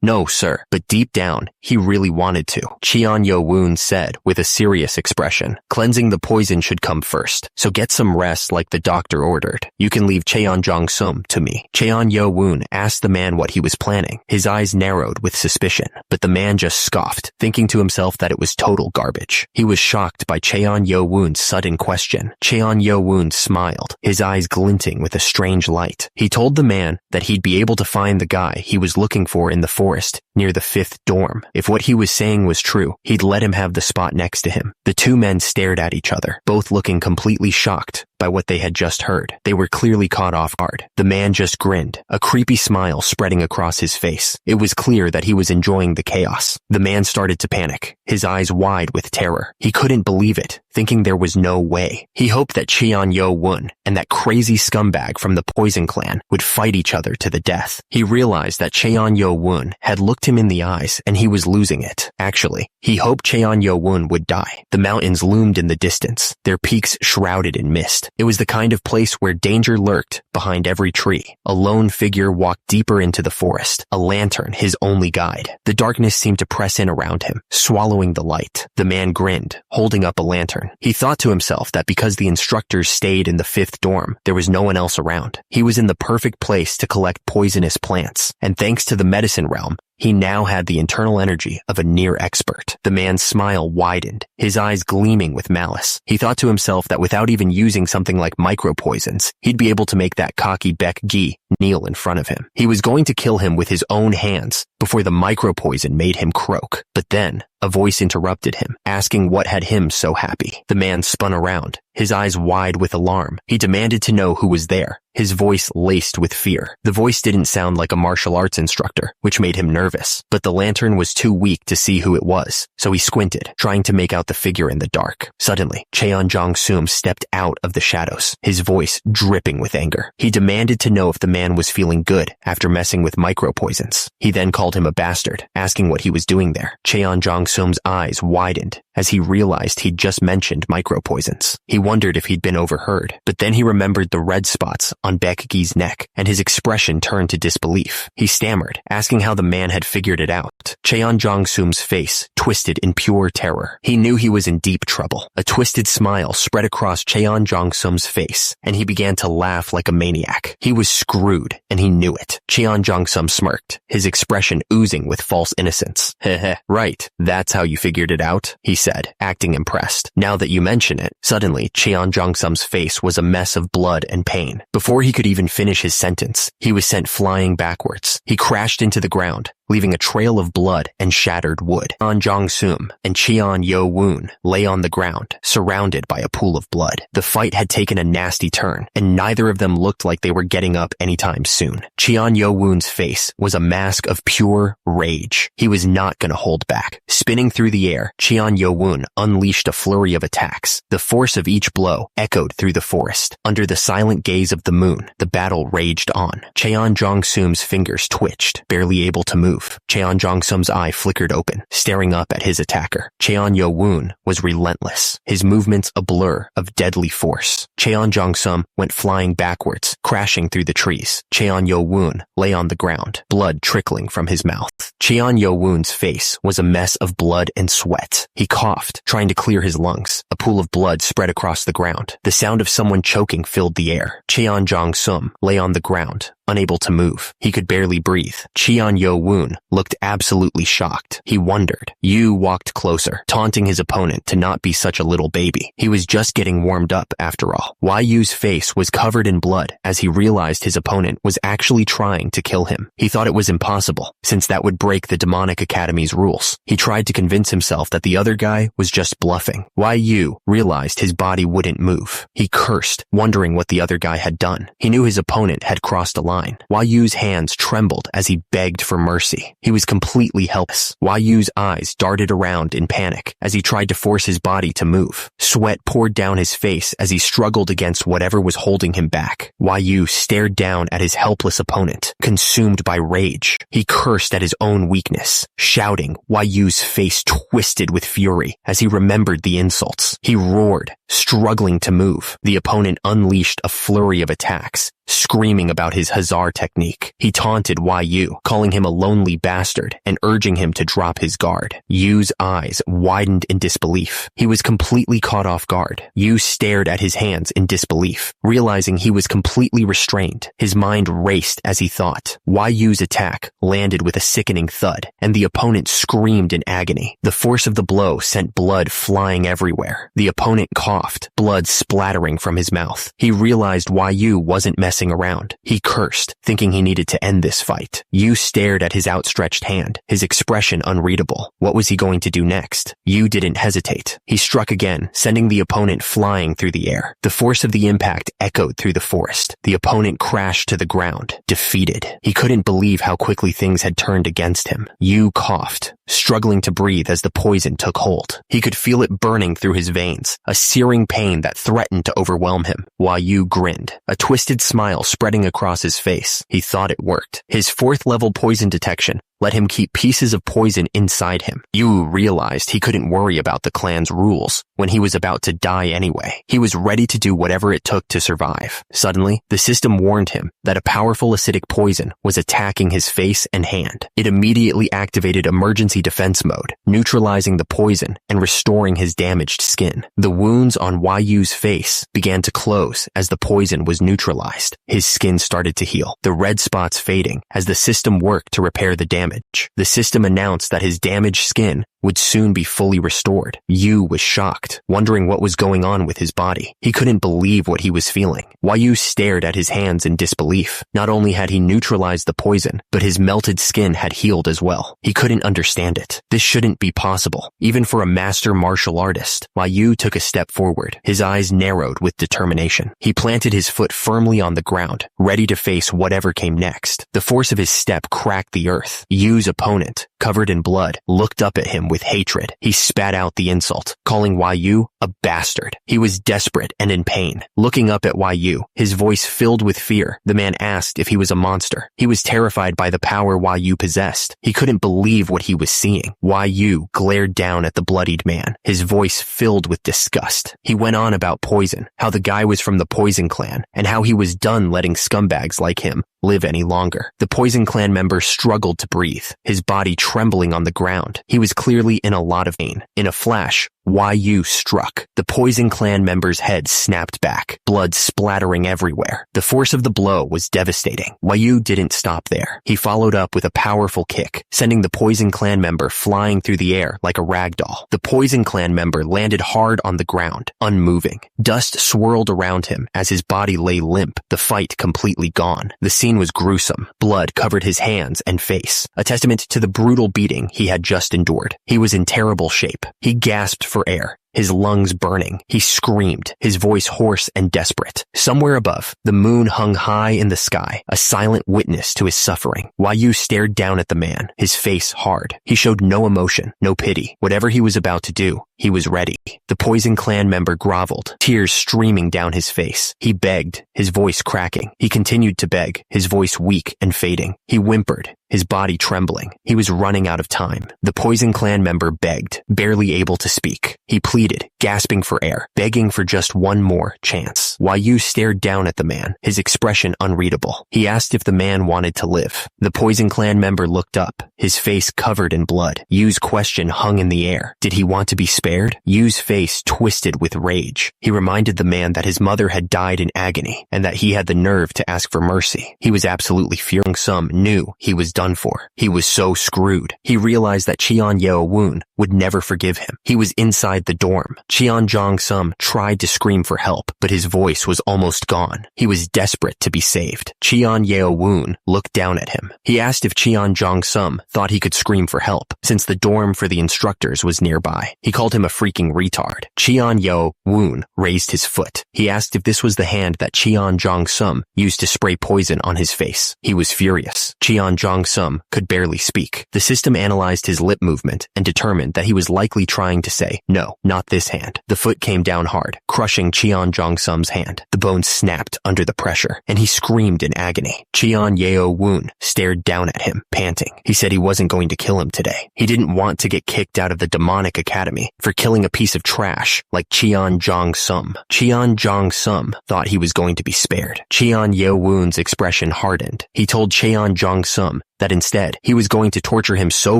No, sir. But deep down, he really wanted to. Cheon Yo-woon said with a serious expression. Cleansing the poison should come first, so get some rest like the doctor ordered. You can leave Cheon Jong-sum to me. Cheon Yo-woon asked the man what he was planning. His eyes narrowed with suspicion, but the man just scoffed, thinking to himself that it was total garbage. He was shocked by Cheon Yo-woon's sudden question. Cheon Yo-woon smiled, his eyes glinting with a strange light. He told the man that he'd be able to find the guy he was looking for in the forest near the 5th dorm. If what he was saying was true, he'd let him have the spot next to him. The two men stared at each other, both looking completely shocked by what they had just heard. They were clearly caught off guard. The man just grinned, a creepy smile spreading across his face. It was clear that he was enjoying the chaos. The man started to panic, his eyes wide with terror. He couldn't believe it, thinking there was no way. He hoped that Cheon Yo-woon and that crazy scumbag from the Poison Clan would fight each other to the death. He realized that Cheon Yo-woon had looked him in the eyes and he was losing it. Actually, he hoped Cheon Yo-woon would die. The mountains loomed in the distance, their peaks shrouded in mist. It was the kind of place where danger lurked behind every tree. A lone figure walked deeper into the forest, a lantern his only guide. The darkness seemed to press in around him, swallowing the light. The man grinned, holding up a lantern. He thought to himself that because the instructors stayed in the 5th dorm, there was no one else around. He was in the perfect place to collect poisonous plants, and thanks to the medicine realm, he now had the internal energy of a near expert. The man's smile widened, his eyes gleaming with malice. He thought to himself that without even using something like micropoisons, he'd be able to make that cocky Baek-gi kneel in front of him. He was going to kill him with his own hands before the micropoison made him croak. But then, a voice interrupted him, asking what had him so happy. The man spun around, his eyes wide with alarm. He demanded to know who was there, his voice laced with fear. The voice didn't sound like a martial arts instructor, which made him nervous, but the lantern was too weak to see who it was, so he squinted, trying to make out the figure in the dark. Suddenly, Cheon Jong-sum stepped out of the shadows, his voice dripping with anger. He demanded to know if the man was feeling good after messing with micropoisons. He then called him a bastard, asking what he was doing there. Cheon Jong-sum's eyes widened as he realized he'd just mentioned micropoisons. He wondered if he'd been overheard, but then he remembered the red spots on Baek-gi's neck, and his expression turned to disbelief. He stammered, asking how the man had figured it out. Cheon Jong-sum's face twisted in pure terror. He knew he was in deep trouble. A twisted smile spread across Cheon Jong-sum's face, and he began to laugh like a maniac. He was screwed, and he knew it. Cheon Jong-sum smirked, his expression oozing with false innocence. Heh, right, that's how you figured it out, he said, acting impressed. Now that you mention it, suddenly Cheon Jong-sum's face was a mess of blood and pain. Before he could even finish his sentence, he was sent flying backwards. He crashed into the ground, leaving a trail of blood and shattered wood. An Jong-sum and Cheon Yo-woon lay on the ground, surrounded by a pool of blood. The fight had taken a nasty turn, and neither of them looked like they were getting up anytime soon. Cheon Yo-woon's face was a mask of pure rage. He was not going to hold back. Spinning through the air, Cheon Yo-woon unleashed a flurry of attacks. The force of each blow echoed through the forest. Under the silent gaze of the moon, the battle raged on. Cheon Jong-sum's fingers twitched, barely able to move. Cheon Jong-sum's eye flickered open, staring up at his attacker. Cheon Yo-woon was relentless, his movements a blur of deadly force. Cheon Jong-sum went flying backwards, crashing through the trees. Cheon Yo-woon lay on the ground, blood trickling from his mouth. Cheon Yo-woon's face was a mess of blood and sweat. He coughed, trying to clear his lungs. A pool of blood spread across the ground. The sound of someone choking filled the air. Cheon Jong-sum lay on the ground, unable to move. He could barely breathe. Cheon Yo-woon looked absolutely shocked. He wondered. Yu walked closer, taunting his opponent to not be such a little baby. He was just getting warmed up after all. Yu's face was covered in blood as he realized his opponent was actually trying to kill him. He thought it was impossible, since that would break the Demonic Academy's rules. He tried to convince himself that the other guy was just bluffing. Yu realized his body wouldn't move. He cursed, wondering what the other guy had done. He knew his opponent had crossed a line. Yu's hands trembled as he begged for mercy. He was completely helpless. Yu's eyes darted around in panic as he tried to force his body to move. Sweat poured down his face as he struggled against whatever was holding him back. Yu stared down at his helpless opponent, consumed by rage. He cursed at his own weakness, shouting. Yu's face twisted with fury as he remembered the insults. He roared, struggling to move. The opponent unleashed a flurry of attacks, screaming about his Hazar technique. He taunted Yu, calling him a lonely bastard and urging him to drop his guard. Yu's eyes widened in disbelief. He was completely caught off guard. Yu stared at his hands in disbelief, realizing he was completely restrained. His mind raced as he thought. Yu's attack landed with a sickening thud, and the opponent screamed in agony. The force of the blow sent blood flying everywhere. The opponent coughed, blood splattering from his mouth. He realized Yu wasn't messing around. He cursed, thinking he needed to end this fight. Yu stared at his outstretched hand, his expression unreadable. What was he going to do next? Yu didn't hesitate. He struck again, sending the opponent flying through the air. The force of the impact echoed through the forest. The opponent crashed to the ground, defeated. He couldn't believe how quickly things had turned against him. Yu coughed, struggling to breathe as the poison took hold. He could feel it burning through his veins, a searing pain that threatened to overwhelm him. Yu grinned, a twisted smile spreading across his face. He thought it worked. His 4th level poison detection let him keep pieces of poison inside him. Yu realized he couldn't worry about the clan's rules when he was about to die anyway. He was ready to do whatever it took to survive. Suddenly, the system warned him that a powerful acidic poison was attacking his face and hand. It immediately activated emergency defense mode, neutralizing the poison and restoring his damaged skin. The wounds on Yu's face began to close as the poison was neutralized. His skin started to heal, the red spots fading as the system worked to repair the damage. The system announced that his damaged skin would soon be fully restored. Yu was shocked, wondering what was going on with his body. He couldn't believe what he was feeling. Yu stared at his hands in disbelief. Not only had he neutralized the poison, but his melted skin had healed as well. He couldn't understand it. This shouldn't be possible, even for a master martial artist. Yu took a step forward, his eyes narrowed with determination. He planted his foot firmly on the ground, ready to face whatever came next. The force of his step cracked the earth. Yu's opponent, covered in blood, looked up at him with hatred. He spat out the insult, calling Yu a bastard. He was desperate and in pain. Looking up at Yu, his voice filled with fear, the man asked if he was a monster. He was terrified by the power Yu possessed. He couldn't believe what he was seeing. Yu glared down at the bloodied man, his voice filled with disgust. He went on about poison, how the guy was from the Poison Clan, and how he was done letting scumbags like him live any longer. The Poison Clan member struggled to breathe, his body trembling on the ground. He was clearly in a lot of pain. In a flash, Yu struck. The Poison Clan member's head snapped back, blood splattering everywhere. The force of the blow was devastating. Yu didn't stop there. He followed up with a powerful kick, sending the Poison Clan member flying through the air like a ragdoll. The Poison Clan member landed hard on the ground, unmoving. Dust swirled around him as his body lay limp, the fight completely gone. The scene was gruesome. Blood covered his hands and face, a testament to the brutal beating he had just endured. He was in terrible shape. He gasped for air, his lungs burning. He screamed, his voice hoarse and desperate. Somewhere above, the moon hung high in the sky, a silent witness to his suffering. Yu stared down at the man, his face hard. He showed no emotion, no pity. Whatever he was about to do, he was ready. The Poison Clan member groveled, tears streaming down his face. He begged, his voice cracking. He continued to beg, his voice weak and fading. He whimpered, his body trembling. He was running out of time. The Poison Clan member begged, barely able to speak. He pleaded, gasping for air, begging for just one more chance. Yu stared down at the man, his expression unreadable. He asked if the man wanted to live. The Poison Clan member looked up, his face covered in blood. Yu's question hung in the air. Did he want to be spared? Yu's face twisted with rage. He reminded the man that his mother had died in agony, and that he had the nerve to ask for mercy. He was absolutely furious. Sum knew he was done for. He was so screwed. He realized that Cheon Yeo-woon would never forgive him. He was inside the dorm. Cheon Jong-sum tried to scream for help, but his voice was almost gone. He was desperate to be saved. Cheon Yeo-woon looked down at him. He asked if Cheon Jong-sum thought he could scream for help, since the dorm for the instructors was nearby. He called him a freaking retard. Cheon Yeo-woon raised his foot. He asked if this was the hand that Cheon Jong-sum used to spray poison on his face. He was furious. Cheon Jong-sum could barely speak. The system analyzed his lip movement and determined that he was likely trying to say, "No, not this hand." The foot came down hard, crushing Cheon Jong-sum's hand. The bone snapped under the pressure, and he screamed in agony. Cheon Yeo-woon stared down at him, panting. He said he wasn't going to kill him today. He didn't want to get kicked out of the demonic academy for killing a piece of trash like Cheon Jong-sum. Cheon Jong-sum thought he was going to be spared. Cheon Yeo-woon's expression hardened. He told Cheon Jong-sum that instead, he was going to torture him so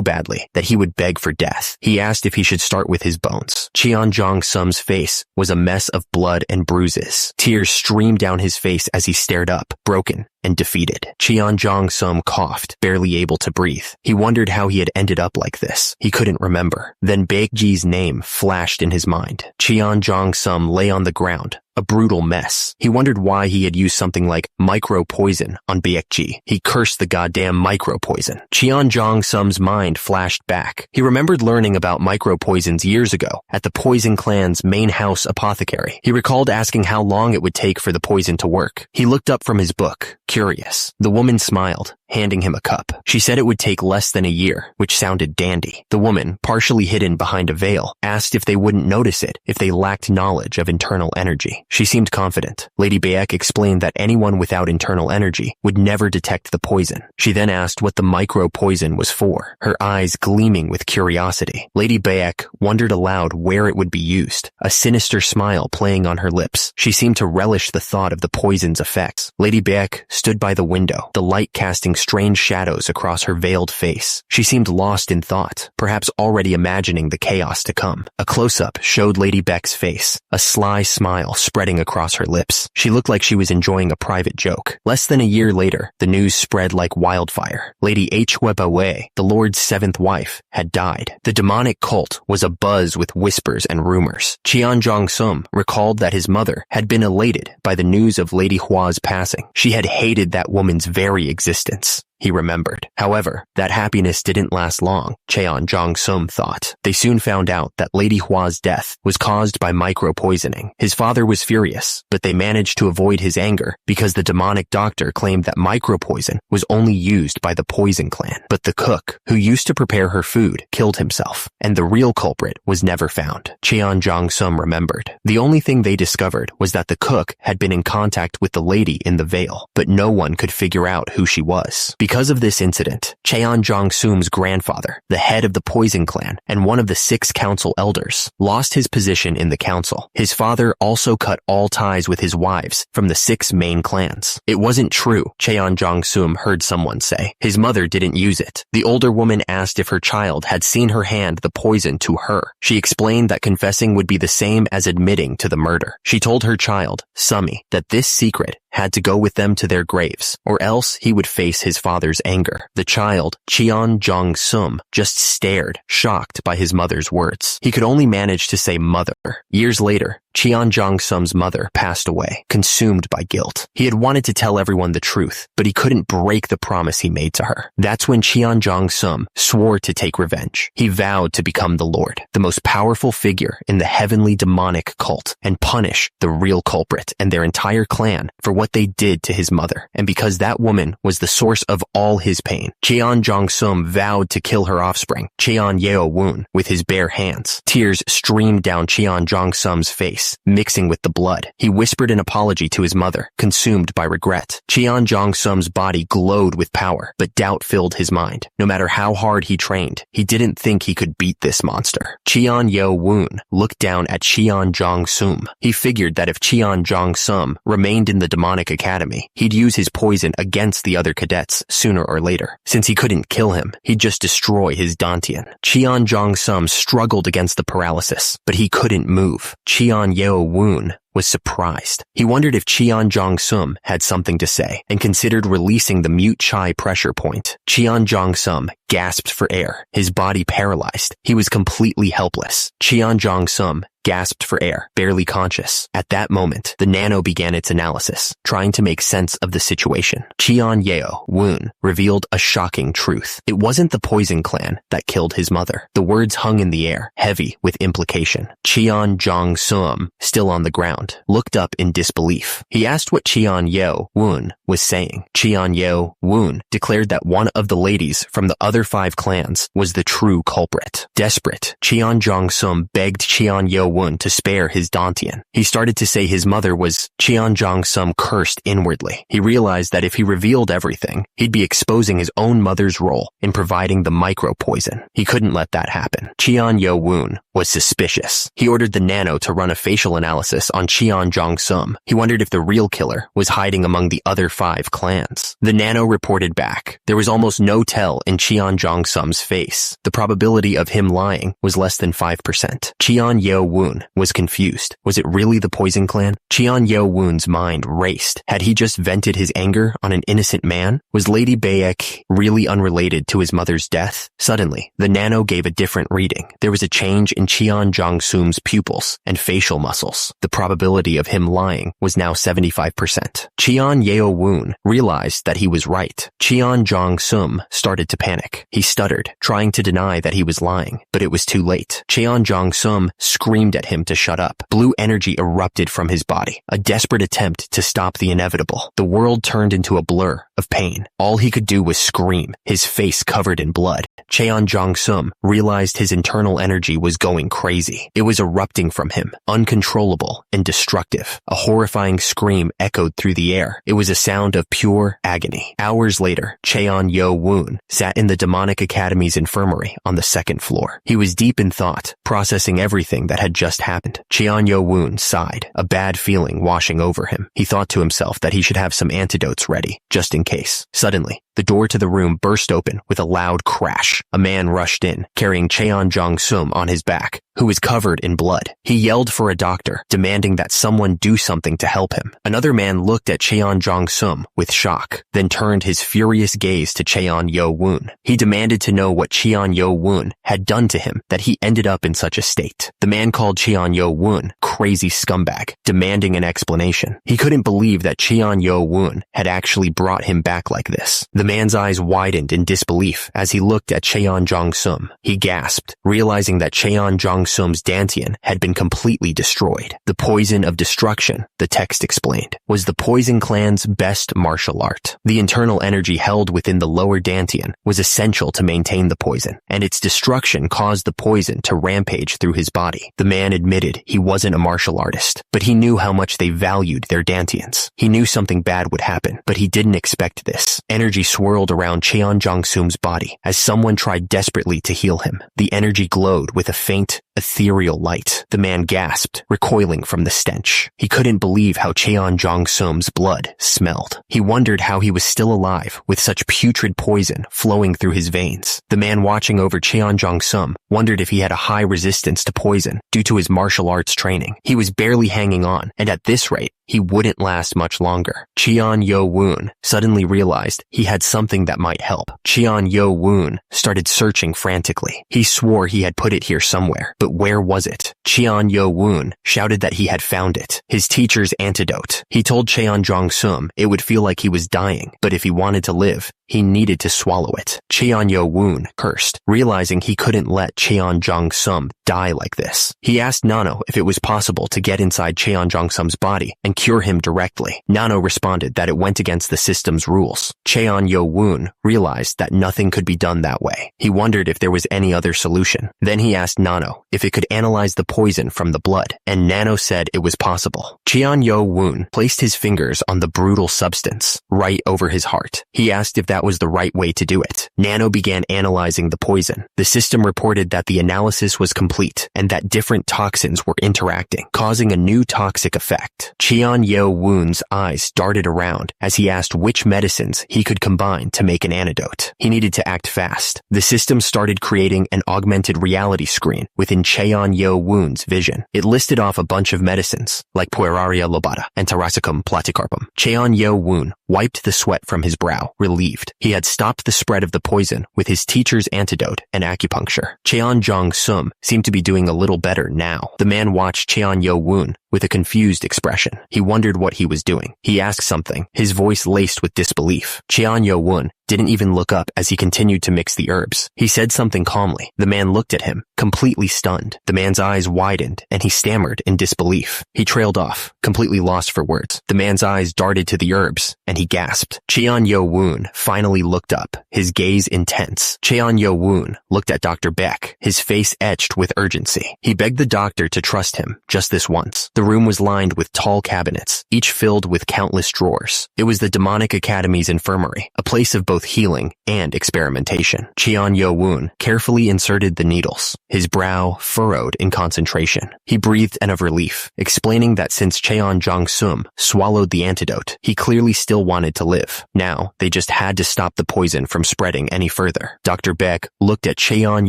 badly that he would beg for death. He asked if he should start with his bones. Cheon Jong-sum's face was a mess of blood and bruises. Tears streamed down his face as he stared up, broken and defeated. Cheon Jong-sum coughed, barely able to breathe. He wondered how he had ended up like this. He couldn't remember. Then Baekji's name flashed in his mind. Cheon Jong-sum lay on the ground, a brutal mess. He wondered why he had used something like micro-poison on Baekji. He cursed the goddamn micro-poison. Cheon Jong-sum's mind flashed back. He remembered learning about micro-poisons years ago at the Poison Clan's main house apothecary. He recalled asking how long it would take for the poison to work. He looked up from his book, curious. The woman smiled, handing him a cup. She said it would take less than a year, which sounded dandy. The woman, partially hidden behind a veil, asked if they wouldn't notice it if they lacked knowledge of internal energy. She seemed confident. Lady Baek explained that anyone without internal energy would never detect the poison. She then asked what the micro-poison was for, her eyes gleaming with curiosity. Lady Baek wondered aloud where it would be used, a sinister smile playing on her lips. She seemed to relish the thought of the poison's effects. Lady Baek stood by the window, the light casting strange shadows across her veiled face. She seemed lost in thought, perhaps already imagining the chaos to come. A close-up showed Lady Baek's face, a sly smile spreading across her lips. She looked like she was enjoying a private joke. Less than a year later, the news spread like wildfire. Lady Hweba, the Lord's seventh wife, had died. The demonic cult was abuzz with whispers and rumors. Cheon Jong-sum recalled that his mother had been elated by the news of Lady Hwa's passing. She had hated that woman's very existence, he remembered. However, that happiness didn't last long, Cheon Jong-sum thought. They soon found out that Lady Hwa's death was caused by micro-poisoning. His father was furious, but they managed to avoid his anger because the demonic doctor claimed that micro-poison was only used by the Poison Clan. But the cook, who used to prepare her food, killed himself, and the real culprit was never found. Cheon Jong-sum remembered. The only thing they discovered was that the cook had been in contact with the lady in the veil, but no one could figure out who she was. Because of this incident, Cheon Jong-sum's grandfather, the head of the Poison Clan and one of the 6 council elders, lost his position in the council. His father also cut all ties with his wives from the 6 main clans. It wasn't true, Cheon Jong-sum heard someone say. His mother didn't use it. The older woman asked if her child had seen her hand the poison to her. She explained that confessing would be the same as admitting to the murder. She told her child, Sumi, that this secret had to go with them to their graves, or else he would face his father's anger. The child, Cheon Jong-sum, just stared, shocked by his mother's words. He could only manage to say mother. Years later, Cheon Jong-sum's mother passed away, consumed by guilt. He had wanted to tell everyone the truth, but he couldn't break the promise he made to her. That's when Cheon Jong-sum swore to take revenge. He vowed to become the Lord, the most powerful figure in the heavenly demonic cult, and punish the real culprit and their entire clan for what they did to his mother. And because that woman was the source of all his pain, Cheon Jong-sum vowed to kill her offspring, Cheon Yeo-woon, with his bare hands. Tears streamed down Cheon Jong-sum's face, mixing with the blood. He whispered an apology to his mother, consumed by regret. Cheon Jong-sum's body glowed with power, but doubt filled his mind. No matter how hard he trained, he didn't think he could beat this monster. Cheon Yeo-woon looked down at Cheon Jong-sum. He figured that if Cheon Jong-sum remained in the demonic academy, he'd use his poison against the other cadets sooner or later. Since he couldn't kill him, he'd just destroy his dantian. Cheon Jong-sum struggled against the paralysis, but he couldn't move. Cheon Yeo-woon was surprised. He wondered if Cheon Jong-sum had something to say and considered releasing the mute chai pressure point. Cheon Jong-sum gasped for air, his body paralyzed. He was completely helpless. Cheon Jong-sum gasped for air, barely conscious. At that moment, the nano began its analysis, trying to make sense of the situation. Cheon Yeo-woon revealed a shocking truth. It wasn't the Poison Clan that killed his mother. The words hung in the air, heavy with implication. Cheon Jong-sum, still on the ground, looked up in disbelief. He asked what Cheon Yeo-woon was saying. Cheon Yeo-woon declared that one of the ladies from the other 5 clans was the true culprit. Desperate, Cheon Jong-sum begged Cheon Yeo-woon to spare his dantian. He started to say his mother was. Cheon Jong-sum cursed inwardly. He realized that if he revealed everything, he'd be exposing his own mother's role in providing the micro-poison. He couldn't let that happen. Cheon Yeo-woon was suspicious. He ordered the nano to run a facial analysis on Cheon Jong-sum. He wondered if the real killer was hiding among the other 5 clans. The nano reported back. There was almost no tell in Cheon Jong-sum's face. The probability of him lying was less than 5%. Cheon Yeo-woon was confused. Was it really the Poison Clan? Cheon Yeo-woon's mind raced. Had he just vented his anger on an innocent man? Was Lady Baek really unrelated to his mother's death? Suddenly, the nano gave a different reading. There was a change in Cheon Jong-sum's pupils and facial muscles. The probability of him lying was now 75%. Cheon Yeo-woon realized that he was right. Cheon Jong-sum started to panic. He stuttered, trying to deny that he was lying, but it was too late. Cheon Jong-sum screamed at him to shut up. Blue energy erupted from his body, a desperate attempt to stop the inevitable. The world turned into a blur of pain. All he could do was scream, his face covered in blood. Cheon Jong-sum realized his internal energy was going crazy. It was erupting from him, uncontrollable and destructive. A horrifying scream echoed through the air. It was a sound of pure agony. Hours later, Cheon Yeo-woon sat in the Demonic Academy's infirmary on the 2nd floor. He was deep in thought, processing everything that had just happened. Cheon Yeo-woon sighed, a bad feeling washing over him. He thought to himself that he should have some antidotes ready, just in case. Suddenly, the door to the room burst open with a loud crash. A man rushed in, carrying Cheon Jong-sum on his back, who was covered in blood. He yelled for a doctor, demanding that someone do something to help him. Another man looked at Cheon Jong-sum with shock, then turned his furious gaze to Cheon Yeo-woon. He demanded to know what Cheon Yeo-woon had done to him that he ended up in such a state. The man called Cheon Yeo-woon crazy scumbag, demanding an explanation. He couldn't believe that Cheon Yeo-woon had actually brought him back like this. The man's eyes widened in disbelief as he looked at Cheon Jong-sum. He gasped, realizing that Cheon Jong-sum's dantian had been completely destroyed. The poison of destruction, the text explained, was the Poison Clan's best martial art. The internal energy held within the lower dantian was essential to maintain the poison, and its destruction caused the poison to rampage through his body. The man admitted he wasn't a martial artist, but he knew how much they valued their dantians. He knew something bad would happen, but he didn't expect this. Energy swirled around Cheon Jong-sum's body as someone tried desperately to heal him. The energy glowed with a faint, ethereal light. The man gasped, recoiling from the stench. He couldn't believe how Cheon Jong-sum's blood smelled. He wondered how he was still alive with such putrid poison flowing through his veins. The man watching over Cheon Jong-sum wondered if he had a high resistance to poison due to his martial arts training. He was barely hanging on, and at this rate, he wouldn't last much longer. Cheon Yo-woon suddenly realized he had something that might help. Cheon Yo-woon started searching frantically. He swore he had put it here somewhere, but where was it? Cheon Yo-woon shouted that he had found it, his teacher's antidote. He told Cheon Jong-sum it would feel like he was dying, but if he wanted to live, he needed to swallow it. Cheon Yo-woon cursed, realizing he couldn't let Cheon Jong-sum die like this. He asked Nano if it was possible to get inside Cheon Jong-sum's body and cure him directly. Nano responded that it went against the system's rules. Cheon Yo-woon realized that nothing could be done that way. He wondered if there was any other solution. Then he asked Nano if it could analyze the poison from the blood, and Nano said it was possible. Cheon Yo-woon placed his fingers on the brutal substance right over his heart. He asked if that was the right way to do it. Nano began analyzing the poison. The system reported that the analysis was complete and that different toxins were interacting, causing a new toxic effect. Cheon Yo-woon's eyes darted around as he asked which medicines he could combine to make an antidote. He needed to act fast. The system started creating an augmented reality screen within Cheon Yo-woon's vision. It listed off a bunch of medicines, like Pueraria lobata and Tarasicum platycarpum. Cheon Yo-woon wiped the sweat from his brow, relieved. He had stopped the spread of the poison with his teacher's antidote and acupuncture. Cheon Jong-sum seemed to be doing a little better now. The man watched Cheon Yo-woon with a confused expression. He wondered what he was doing. He asked something, his voice laced with disbelief. Cheon Yo-woon didn't even look up as he continued to mix the herbs. He said something calmly. The man looked at him, completely stunned. The man's eyes widened, and he stammered in disbelief. He trailed off, completely lost for words. The man's eyes darted to the herbs, and he gasped. Cheon Yo-woon finally looked up, his gaze intense. Cheon Yo-woon looked at Dr. Beck, his face etched with urgency. He begged the doctor to trust him, just this once. The room was lined with tall cabinets, each filled with countless drawers. It was the Demonic Academy's infirmary, a place of both healing and experimentation. Cheon Yo-woon carefully inserted the needles, his brow furrowed in concentration. He breathed of relief, explaining that since Cheon Jong-sum swallowed the antidote, he clearly still wanted to live. Now, they just had to stop the poison from spreading any further. Dr. Beck looked at Cheon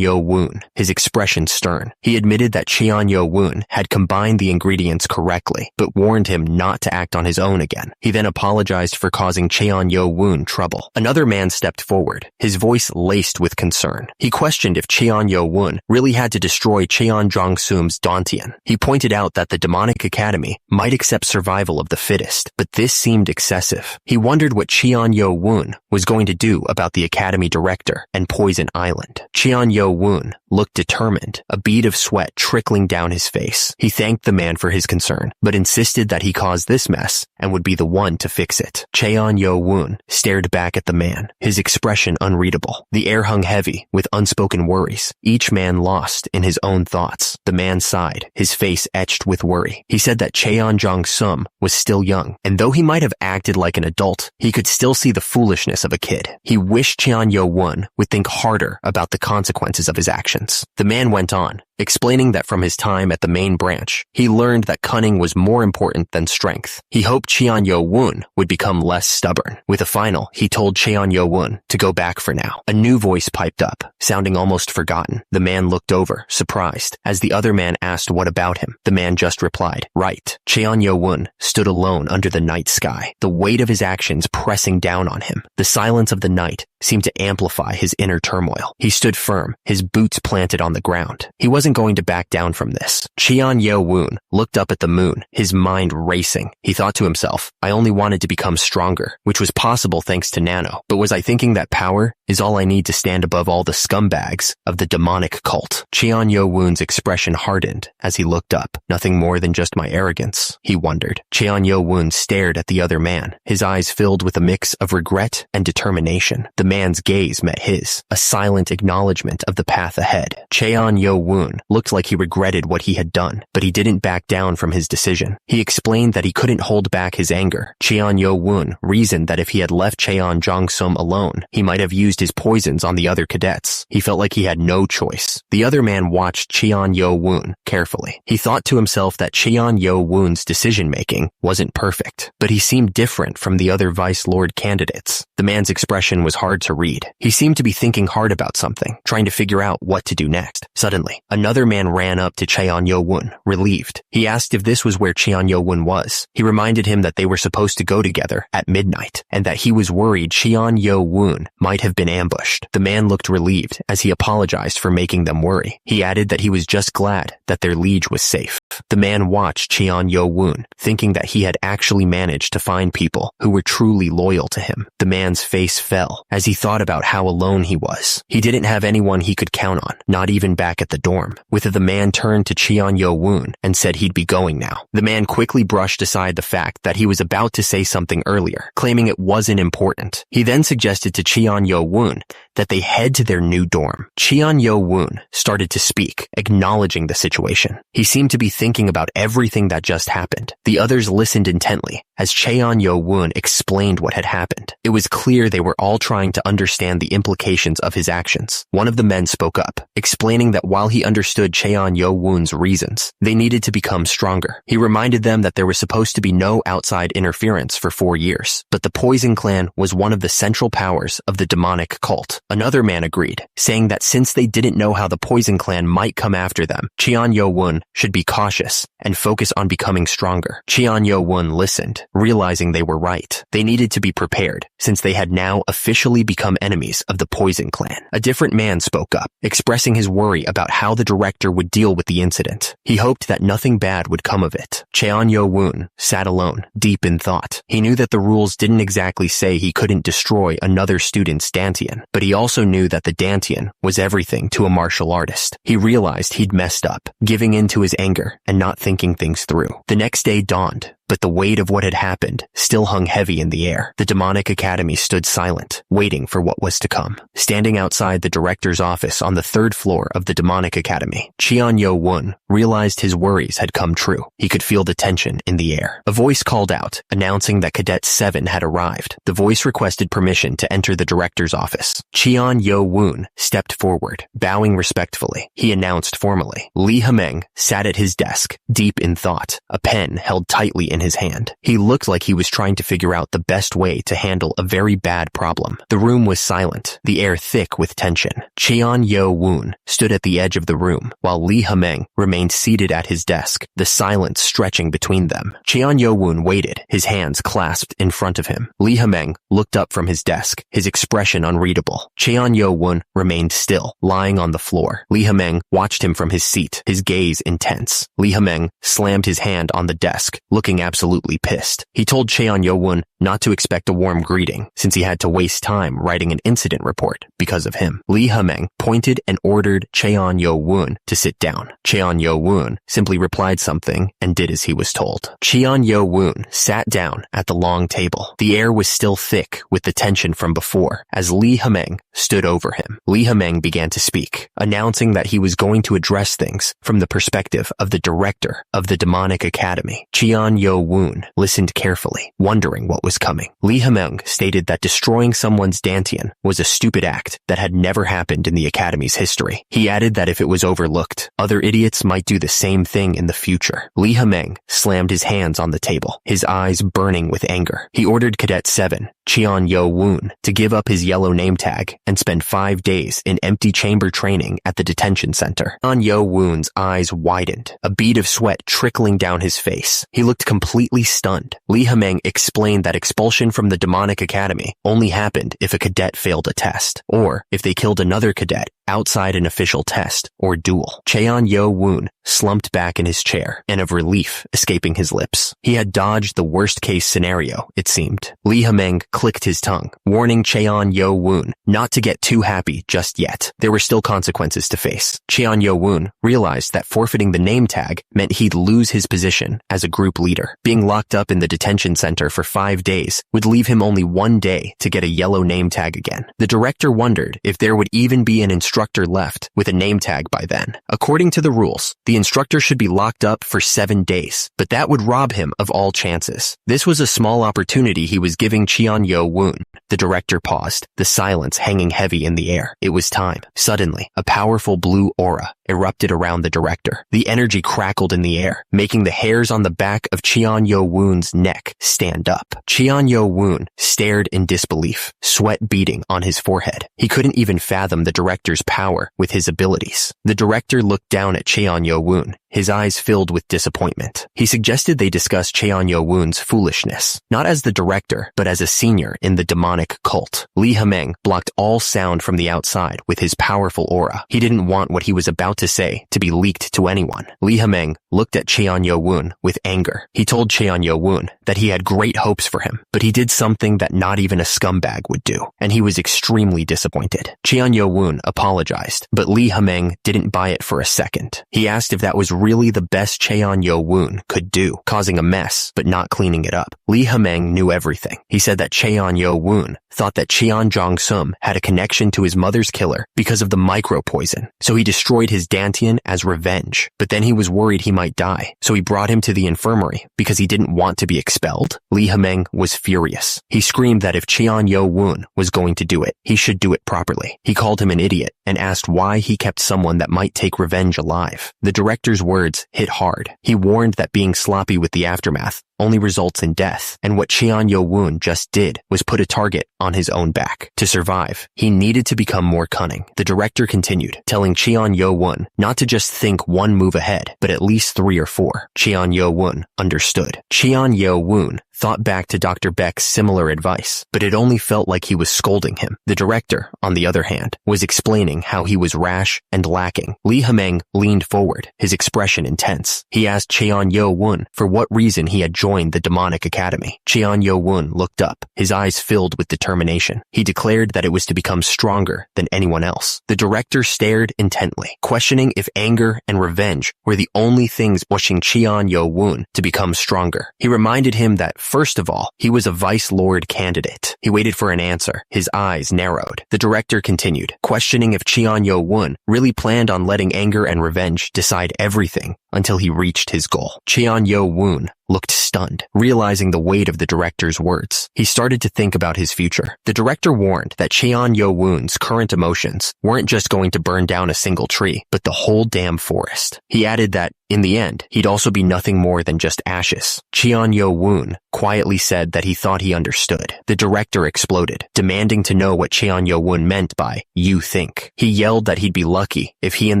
Yo-woon, his expression stern. He admitted that Cheon Yo-woon had combined the ingredients correctly, but warned him not to act on his own again. He then apologized for causing Cheon Yo-woon trouble. Another man stepped forward, his voice laced with concern. He questioned if Cheon Yo-woon really had to destroy Cheon Jong-sum's Dantian. He pointed out that the Demonic Academy might accept survival of the fittest, but this seemed excessive. He wondered what Cheon Yo-woon was going to do about the Academy director and Poison Island. Cheon Yo-woon looked determined, a bead of sweat trickling down his face. He thanked the man for his concern, but insisted that he caused this mess and would be the one to fix it. Cheon Yo-woon stared back at the man, his expression unreadable. The air hung heavy with unspoken worries, each man lost in his own thoughts. The man sighed, his face etched with worry. He said that Cheon Jong-sum was still young, and though he might have acted like an adult, he could still see the foolishness of a kid. He wished Cheon Yo-woon would think harder about the consequences of his actions. The man went on, explaining that from his time at the main branch, he learned that cunning was more important than strength. He hoped Cheon Yo-woon would become less stubborn. With a final, he told Cheon Yo-woon to go back for now. A new voice piped up, sounding almost forgotten. The man looked over, surprised, as the other man asked what about him. The man just replied, right. Cheon Yo-woon stood alone under the night sky, the weight of his actions pressing down on him. The silence of the night seemed to amplify his inner turmoil. He stood firm, his boots planted on the ground. He wasn't going to back down from this. Cheon Yo-woon looked up at the moon, his mind racing. He thought to himself, I only wanted to become stronger, which was possible thanks to Nano. But was I thinking that power is all I need to stand above all the scumbags of the demonic cult? Cheon Yo-woon's expression hardened as he looked up. Nothing more than just my arrogance, he wondered. Cheon Yo-woon stared at the other man, his eyes filled with a mix of regret and determination. The man's gaze met his, a silent acknowledgement of the path ahead. Cheon Yo-woon Yo-woon looked like he regretted what he had done, but he didn't back down from his decision. He explained that he couldn't hold back his anger. Cheon Yo-woon reasoned that if he had left Cheon Jong-sum alone, he might have used his poisons on the other cadets. He felt like he had no choice. The other man watched Cheon Yo-woon carefully. He thought to himself that Cheon Yo-woon's decision-making wasn't perfect, but he seemed different from the other Vice Lord candidates. The man's expression was hard to read. He seemed to be thinking hard about something, trying to figure out what to do next. Suddenly, another man ran up to Cheon Yo-woon, relieved. He asked if this was where Cheon Yo-woon was. He reminded him that they were supposed to go together at midnight, and that he was worried Cheon Yo-woon might have been ambushed. The man looked relieved as he apologized for making them worry. He added that he was just glad that their liege was safe. The man watched Cheon Yo-woon, thinking that he had actually managed to find people who were truly loyal to him. The man's face fell as he thought about how alone he was. He didn't have anyone he could count on, not even back at the dorm. With it, the man turned to Cheon Yo-woon and said he'd be going now. The man quickly brushed aside the fact that he was about to say something earlier, claiming it wasn't important. He then suggested to Cheon Yo-woon that they head to their new dorm. Cheon Yo-woon started to speak, acknowledging the situation. He seemed to be thinking about everything that just happened. The others listened intently as Cheon Yo-woon explained what had happened. It was clear they were all trying to understand the implications of his actions. One of the men spoke up, explaining that while he understood Cheon Yo-woon's reasons, they needed to become stronger. He reminded them that there was supposed to be no outside interference for 4 years, but the Poison Clan was one of the central powers of the demonic cult. Another man agreed, saying that since they didn't know how the Poison Clan might come after them, Cheon Yo-woon should be cautious and focus on becoming stronger. Cheon Yo-woon listened, realizing they were right. They needed to be prepared, since they had now officially become enemies of the Poison Clan. A different man spoke up, expressing his worry about how the director would deal with the incident. He hoped that nothing bad would come of it. Cheon Yo-woon sat alone, deep in thought. He knew that the rules didn't exactly say he couldn't destroy another student's dantian, but he also knew that the dantian was everything to a martial artist. He realized he'd messed up, giving in to his anger and not thinking things through. The next day dawned, but the weight of what had happened still hung heavy in the air. The demonic academy stood silent, waiting for what was to come. Standing outside the director's office on the 3rd floor of the demonic academy, Cheon Yo-woon realized his worries had come true. He could feel the tension in the air. A voice called out, announcing that Cadet 7 had arrived. The voice requested permission to enter the director's office. Cheon Yo-woon stepped forward, bowing respectfully. He announced formally. Lee Ha-meng sat at his desk, deep in thought, a pen held tightly in his hand. He looked like he was trying to figure out the best way to handle a very bad problem. The room was silent, the air thick with tension. Cheon Yo-woon stood at the edge of the room, while Lee Ha-meng remained seated at his desk, the silence stretching between them. Cheon Yo-woon waited, his hands clasped in front of him. Lee Ha-meng looked up from his desk, his expression unreadable. Cheon Yo-woon remained still, lying on the floor. Lee Ha-meng watched him from his seat, his gaze intense. Lee Ha-meng slammed his hand on the desk, looking absolutely pissed. He told Cheon Yo-woon not to expect a warm greeting, since he had to waste time writing an incident report because of him. Lee Ha-meng pointed and ordered Cheon Yo-woon to sit down. Cheon Yo-woon simply replied something and did as he was told. Cheon Yo-woon sat down at the long table. The air was still thick with the tension from before as Lee Ha-meng stood over him. Lee Ha-meng began to speak, announcing that he was going to address things from the perspective of the director of the demonic academy. Cheon Yo-woon listened carefully, wondering what was coming. Lee Ha-meng stated that destroying someone's dantian was a stupid act that had never happened in the academy's history. He added that if it was overlooked, other idiots might do the same thing in the future. Lee Ha-meng slammed his hands on the table, his eyes burning with anger. He ordered Cadet 7, Cheon Yo-woon, to give up his yellow name tag and spend 5 days in empty chamber training at the detention center. Cheon Yo-woon's eyes widened, a bead of sweat trickling down his face. He looked completely stunned. Lee Ha-meng explained that expulsion from the demonic academy only happened if a cadet failed a test, or if they killed another cadet outside an official test or duel. Cheon Yo-woon slumped back in his chair, and of relief escaping his lips. He had dodged the worst-case scenario, it seemed. Lee Ha-meng clicked his tongue, warning Cheon Yo-woon not to get too happy just yet. There were still consequences to face. Cheon Yo-woon realized that forfeiting the name tag meant he'd lose his position as a group leader. Being locked up in the detention center for 5 days would leave him only 1 day to get a yellow name tag again. The director wondered if there would even be an instruction instructor left with a name tag by then. According to the rules, the instructor should be locked up for 7 days, but that would rob him of all chances. This was a small opportunity he was giving Cheon-Yo-woon. The director paused, the silence hanging heavy in the air. It was time. Suddenly, a powerful blue aura erupted around the director. The energy crackled in the air, making the hairs on the back of Cheon-Yo-woon's neck stand up. Cheon-Yo-woon stared in disbelief, sweat beading on his forehead. He couldn't even fathom the director's power with his abilities. The director looked down at Cheon-Yo-woon, his eyes filled with disappointment. He suggested they discuss Cheon-Yo-woon's foolishness, not as the director, but as a senior in the demonic cult. Lee Ha-meng blocked all sound from the outside with his powerful aura. He didn't want what he was about to say to be leaked to anyone. Lee Ha-meng looked at Cheon-Yo-woon with anger. He told Cheon-Yo-woon that he had great hopes for him, but he did something that not even a scumbag would do, and he was extremely disappointed. Cheon-Yo-woon apologized, but Lee Ha-meng didn't buy it for a second. He asked if that was really the best Cheon-Yo-woon could do, causing a mess but not cleaning it up. Lee Ha-meng knew everything. He said that Cheon-Yo-woon thought that Cheon Jong-sum had a connection to his mother's killer because of the micro-poison, so he destroyed his Dantian as revenge. But then he was worried he might die, so he brought him to the infirmary because he didn't want to be expelled. Lee Ha-meng was furious. He screamed that if Cheon-Yo-woon was going to do it, he should do it properly. He called him an idiot and asked why he kept someone that might take revenge alive. The director's words hit hard. He warned that being sloppy with the aftermath only results in death, and what Cheon-Yo-woon just did was put a target on his own back. To survive, he needed to become more cunning. The director continued, telling Cheon-Yo-woon not to just think one move ahead, but at least 3 or 4. Cheon-Yo-woon understood. Cheon-Yo-woon thought back to Dr. Beck's similar advice, but it only felt like he was scolding him. The director, on the other hand, was explaining how he was rash and lacking. Lee Ha-meng leaned forward, his expression intense. He asked Cheon-Yo-woon for what reason he had joined the demonic academy. Cheon-Yo-woon looked up, his eyes filled with determination. He declared that it was to become stronger than anyone else. The director stared intently, questioning if anger and revenge were the only things pushing Cheon-Yo-woon to become stronger. He reminded him that first of all, he was a Vice Lord candidate. He waited for an answer. His eyes narrowed. The director continued, questioning if Cheon-Yo-woon really planned on letting anger and revenge decide everything until he reached his goal. Cheon-Yo-woon looked stunned, realizing the weight of the director's words. He started to think about his future. The director warned that Cheon-Yo-woon's current emotions weren't just going to burn down a single tree, but the whole damn forest. He added that, in the end, he'd also be nothing more than just ashes. Cheon-Yo-woon quietly said that he thought he understood. The director exploded, demanding to know what Cheon-Yo-woon meant by, "you think." He yelled that he'd be lucky if he and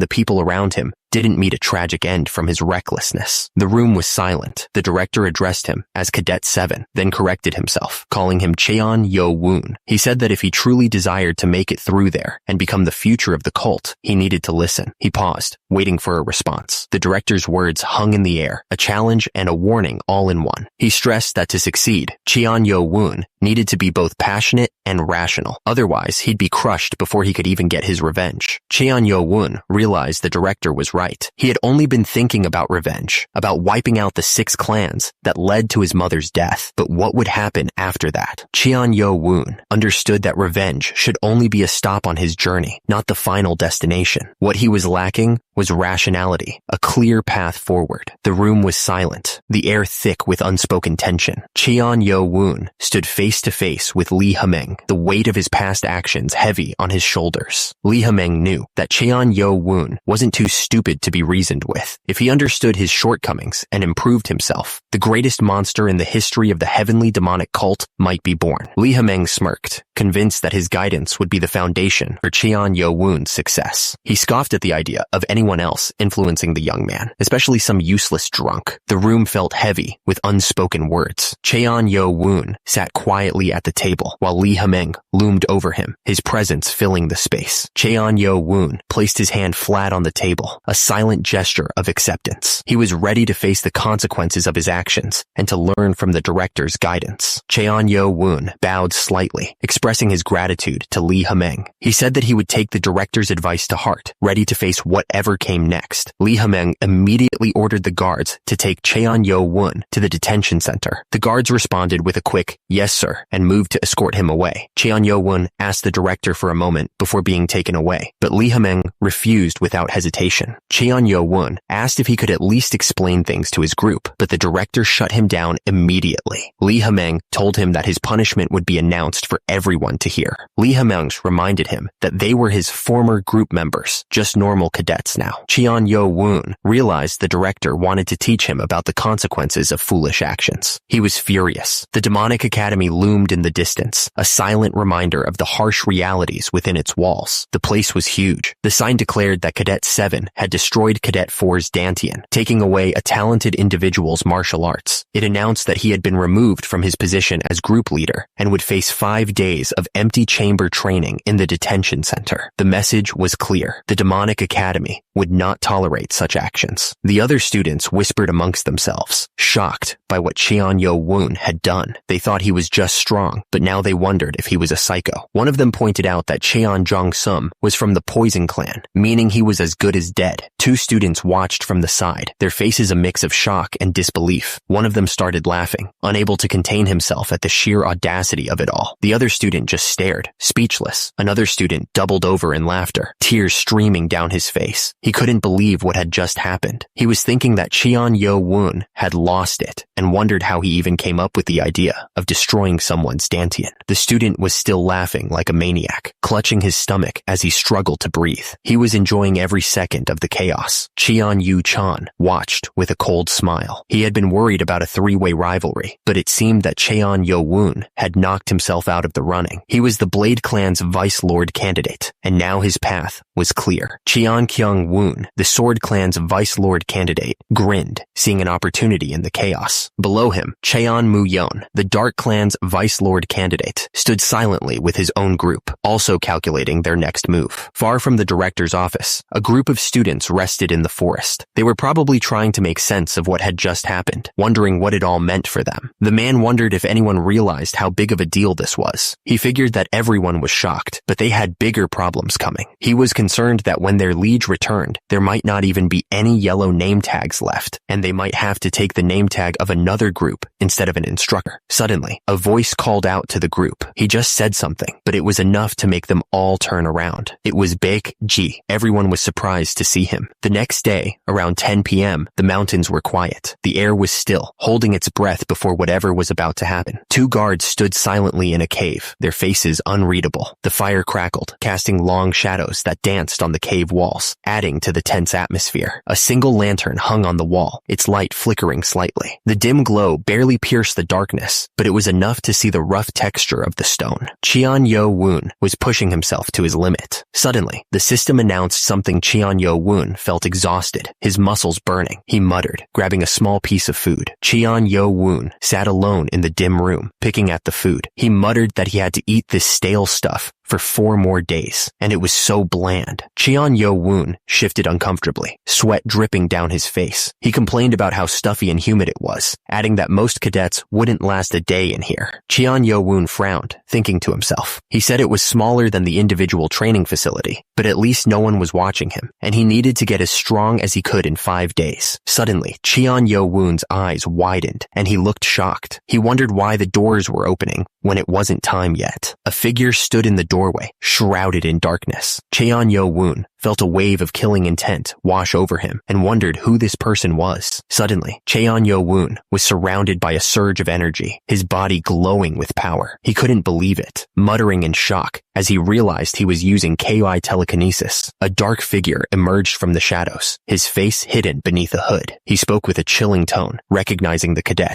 the people around him didn't meet a tragic end from his recklessness. The room was silent. The director addressed him as Cadet 7, then corrected himself, calling him Cheon-Yo-woon. He said that if he truly desired to make it through there and become the future of the cult, he needed to listen. He paused, waiting for a response. The director's words hung in the air, a challenge and a warning all in one. He stressed that to succeed, Cheon-Yo-woon needed to be both passionate and rational. Otherwise, he'd be crushed before he could even get his revenge. Cheon-Yo-woon realized the director was right. He had only been thinking about revenge, about wiping out the 6 clans that led to his mother's death. But what would happen after that? Cheon-Yo-woon understood that revenge should only be a stop on his journey, not the final destination. What he was lacking was rationality, a clear path forward. The room was silent, the air thick with unspoken tension. Cheon-Yo-woon stood face to face with Lee Ha-meng, the weight of his past actions heavy on his shoulders. Lee Ha-meng knew that Cheon-Yo-woon wasn't too stupid to be reasoned with. If he understood his shortcomings and improved himself, the greatest monster in the history of the heavenly demonic cult might be born. Lee Ha-meng smirked, convinced that his guidance would be the foundation for Cheon-Yo-woon's success. He scoffed at the idea of anyone else influencing the young man, especially some useless drunk. The room felt heavy with unspoken words. Cheon-Yo-woon sat quietly at the table while Lee Ha-meng loomed over him, his presence filling the space. Cheon-Yo-woon placed his hand flat on the table, a silent gesture of acceptance. He was ready to face the consequences of his actions and to learn from the director's guidance. Cheon-Yo-woon bowed slightly, expressing expressing his gratitude to Lee Hameng. He said that he would take the director's advice to heart, ready to face whatever came next. Lee Hameng immediately ordered the guards to take Cheon-Yo-Woon to the detention center. The guards responded with a quick, "Yes, sir," and moved to escort him away. Cheon-Yo-Woon asked the director for a moment before being taken away, but Lee Hameng refused without hesitation. Cheon-Yo-Woon asked if he could at least explain things to his group, but the director shut him down immediately. Lee Hameng told him that his punishment would be announced for everyone to hear. Lee Hameng reminded him that they were his former group members, just normal cadets now. Cheon-Yo-Woon realized the director wanted to teach him about the consequences of foolish actions. He was furious. The demonic academy loomed in the distance, a silent reminder of the harsh realities within its walls. The place was huge. The sign declared that Cadet 7 had destroyed Cadet 4's Dantian, taking away a talented individual's martial arts. It announced that he had been removed from his position as group leader and would face 5 days of empty chamber training in the detention center. The message was clear. The demonic academy would not tolerate such actions. The other students whispered amongst themselves, shocked by what Cheon-Yo-Woon had done. They thought he was just strong, but now they wondered if he was a psycho. One of them pointed out that Cheon Jong-sum was from the Poison Clan, meaning he was as good as dead. 2 students watched from the side, their faces a mix of shock and disbelief. One of them started laughing, unable to contain himself at the sheer audacity of it all. The other student just stared, speechless. Another student doubled over in laughter, tears streaming down his face. He couldn't believe what had just happened. He was thinking that Cheon-Yo-Woon had lost it and wondered how he even came up with the idea of destroying someone's Dantian. The student was still laughing like a maniac, clutching his stomach as he struggled to breathe. He was enjoying every second of the chaos. Cheon-Yu-chan watched with a cold smile. He had been worried about a 3-way rivalry, but it seemed that Cheon-Yo-Woon had knocked himself out of the running. He was the Blade Clan's Vice Lord candidate, and now his path was clear. Cheon-Kyung-Woon, the Sword Clan's Vice Lord candidate, grinned, seeing an opportunity in the chaos. Below him, Cheon-Mu-yeon, the Dark Clan's Vice Lord candidate, stood silently with his own group, also calculating their next move. Far from the director's office, a group of students rested in the forest. They were probably trying to make sense of what had just happened, wondering what it all meant for them. The man wondered if anyone realized how big of a deal this was. He figured that everyone was shocked, but they had bigger problems coming. He was concerned that when their liege returned, there might not even be any yellow name tags left, and they might have to take the name tag of another group instead of an instructor. Suddenly, a voice called out to the group. He just said something, but it was enough to make them all turn around. It was Baek Ji. Everyone was surprised to see him. The next day, around 10 p.m., the mountains were quiet. The air was still, holding its breath before whatever was about to happen. 2 guards stood silently in a cave, their faces unreadable. The fire crackled, casting long shadows that danced on the cave walls, adding to the tense atmosphere. A single lantern hung on the wall, its light flickering slightly. The dim glow barely pierced the darkness, but it was enough to see the rough texture of the stone. Cheon-Yo-Woon was pushing himself to his limit. Suddenly, the system announced something. Cheon-Yo-Woon felt exhausted, his muscles burning. He muttered, grabbing a small piece of food. Cheon-Yo-Woon sat alone in the dim room, picking at the food. He muttered that he had to eat this stale stuff for 4 more days, and it was so bland. Cheon-Yo-Woon shifted uncomfortably, sweat dripping down his face. He complained about how stuffy and humid it was, adding that most cadets wouldn't last a day in here. Cheon-Yo-Woon frowned, thinking to himself. He said it was smaller than the individual training facility, but at least no one was watching him, and he needed to get as strong as he could in 5 days. Suddenly, Cheon-Yo-Woon's eyes widened, and he looked shocked. He wondered why the doors were opening when it wasn't time yet. A figure stood in the doorway, shrouded in darkness. Cheon-Yo-Woon felt a wave of killing intent wash over him and wondered who this person was. Suddenly, Cheon-Yo-Woon was surrounded by a surge of energy, his body glowing with power. He couldn't believe it, muttering in shock as he realized he was using KI telekinesis. A dark figure emerged from the shadows, his face hidden beneath a hood. He spoke with a chilling tone, recognizing the cadet.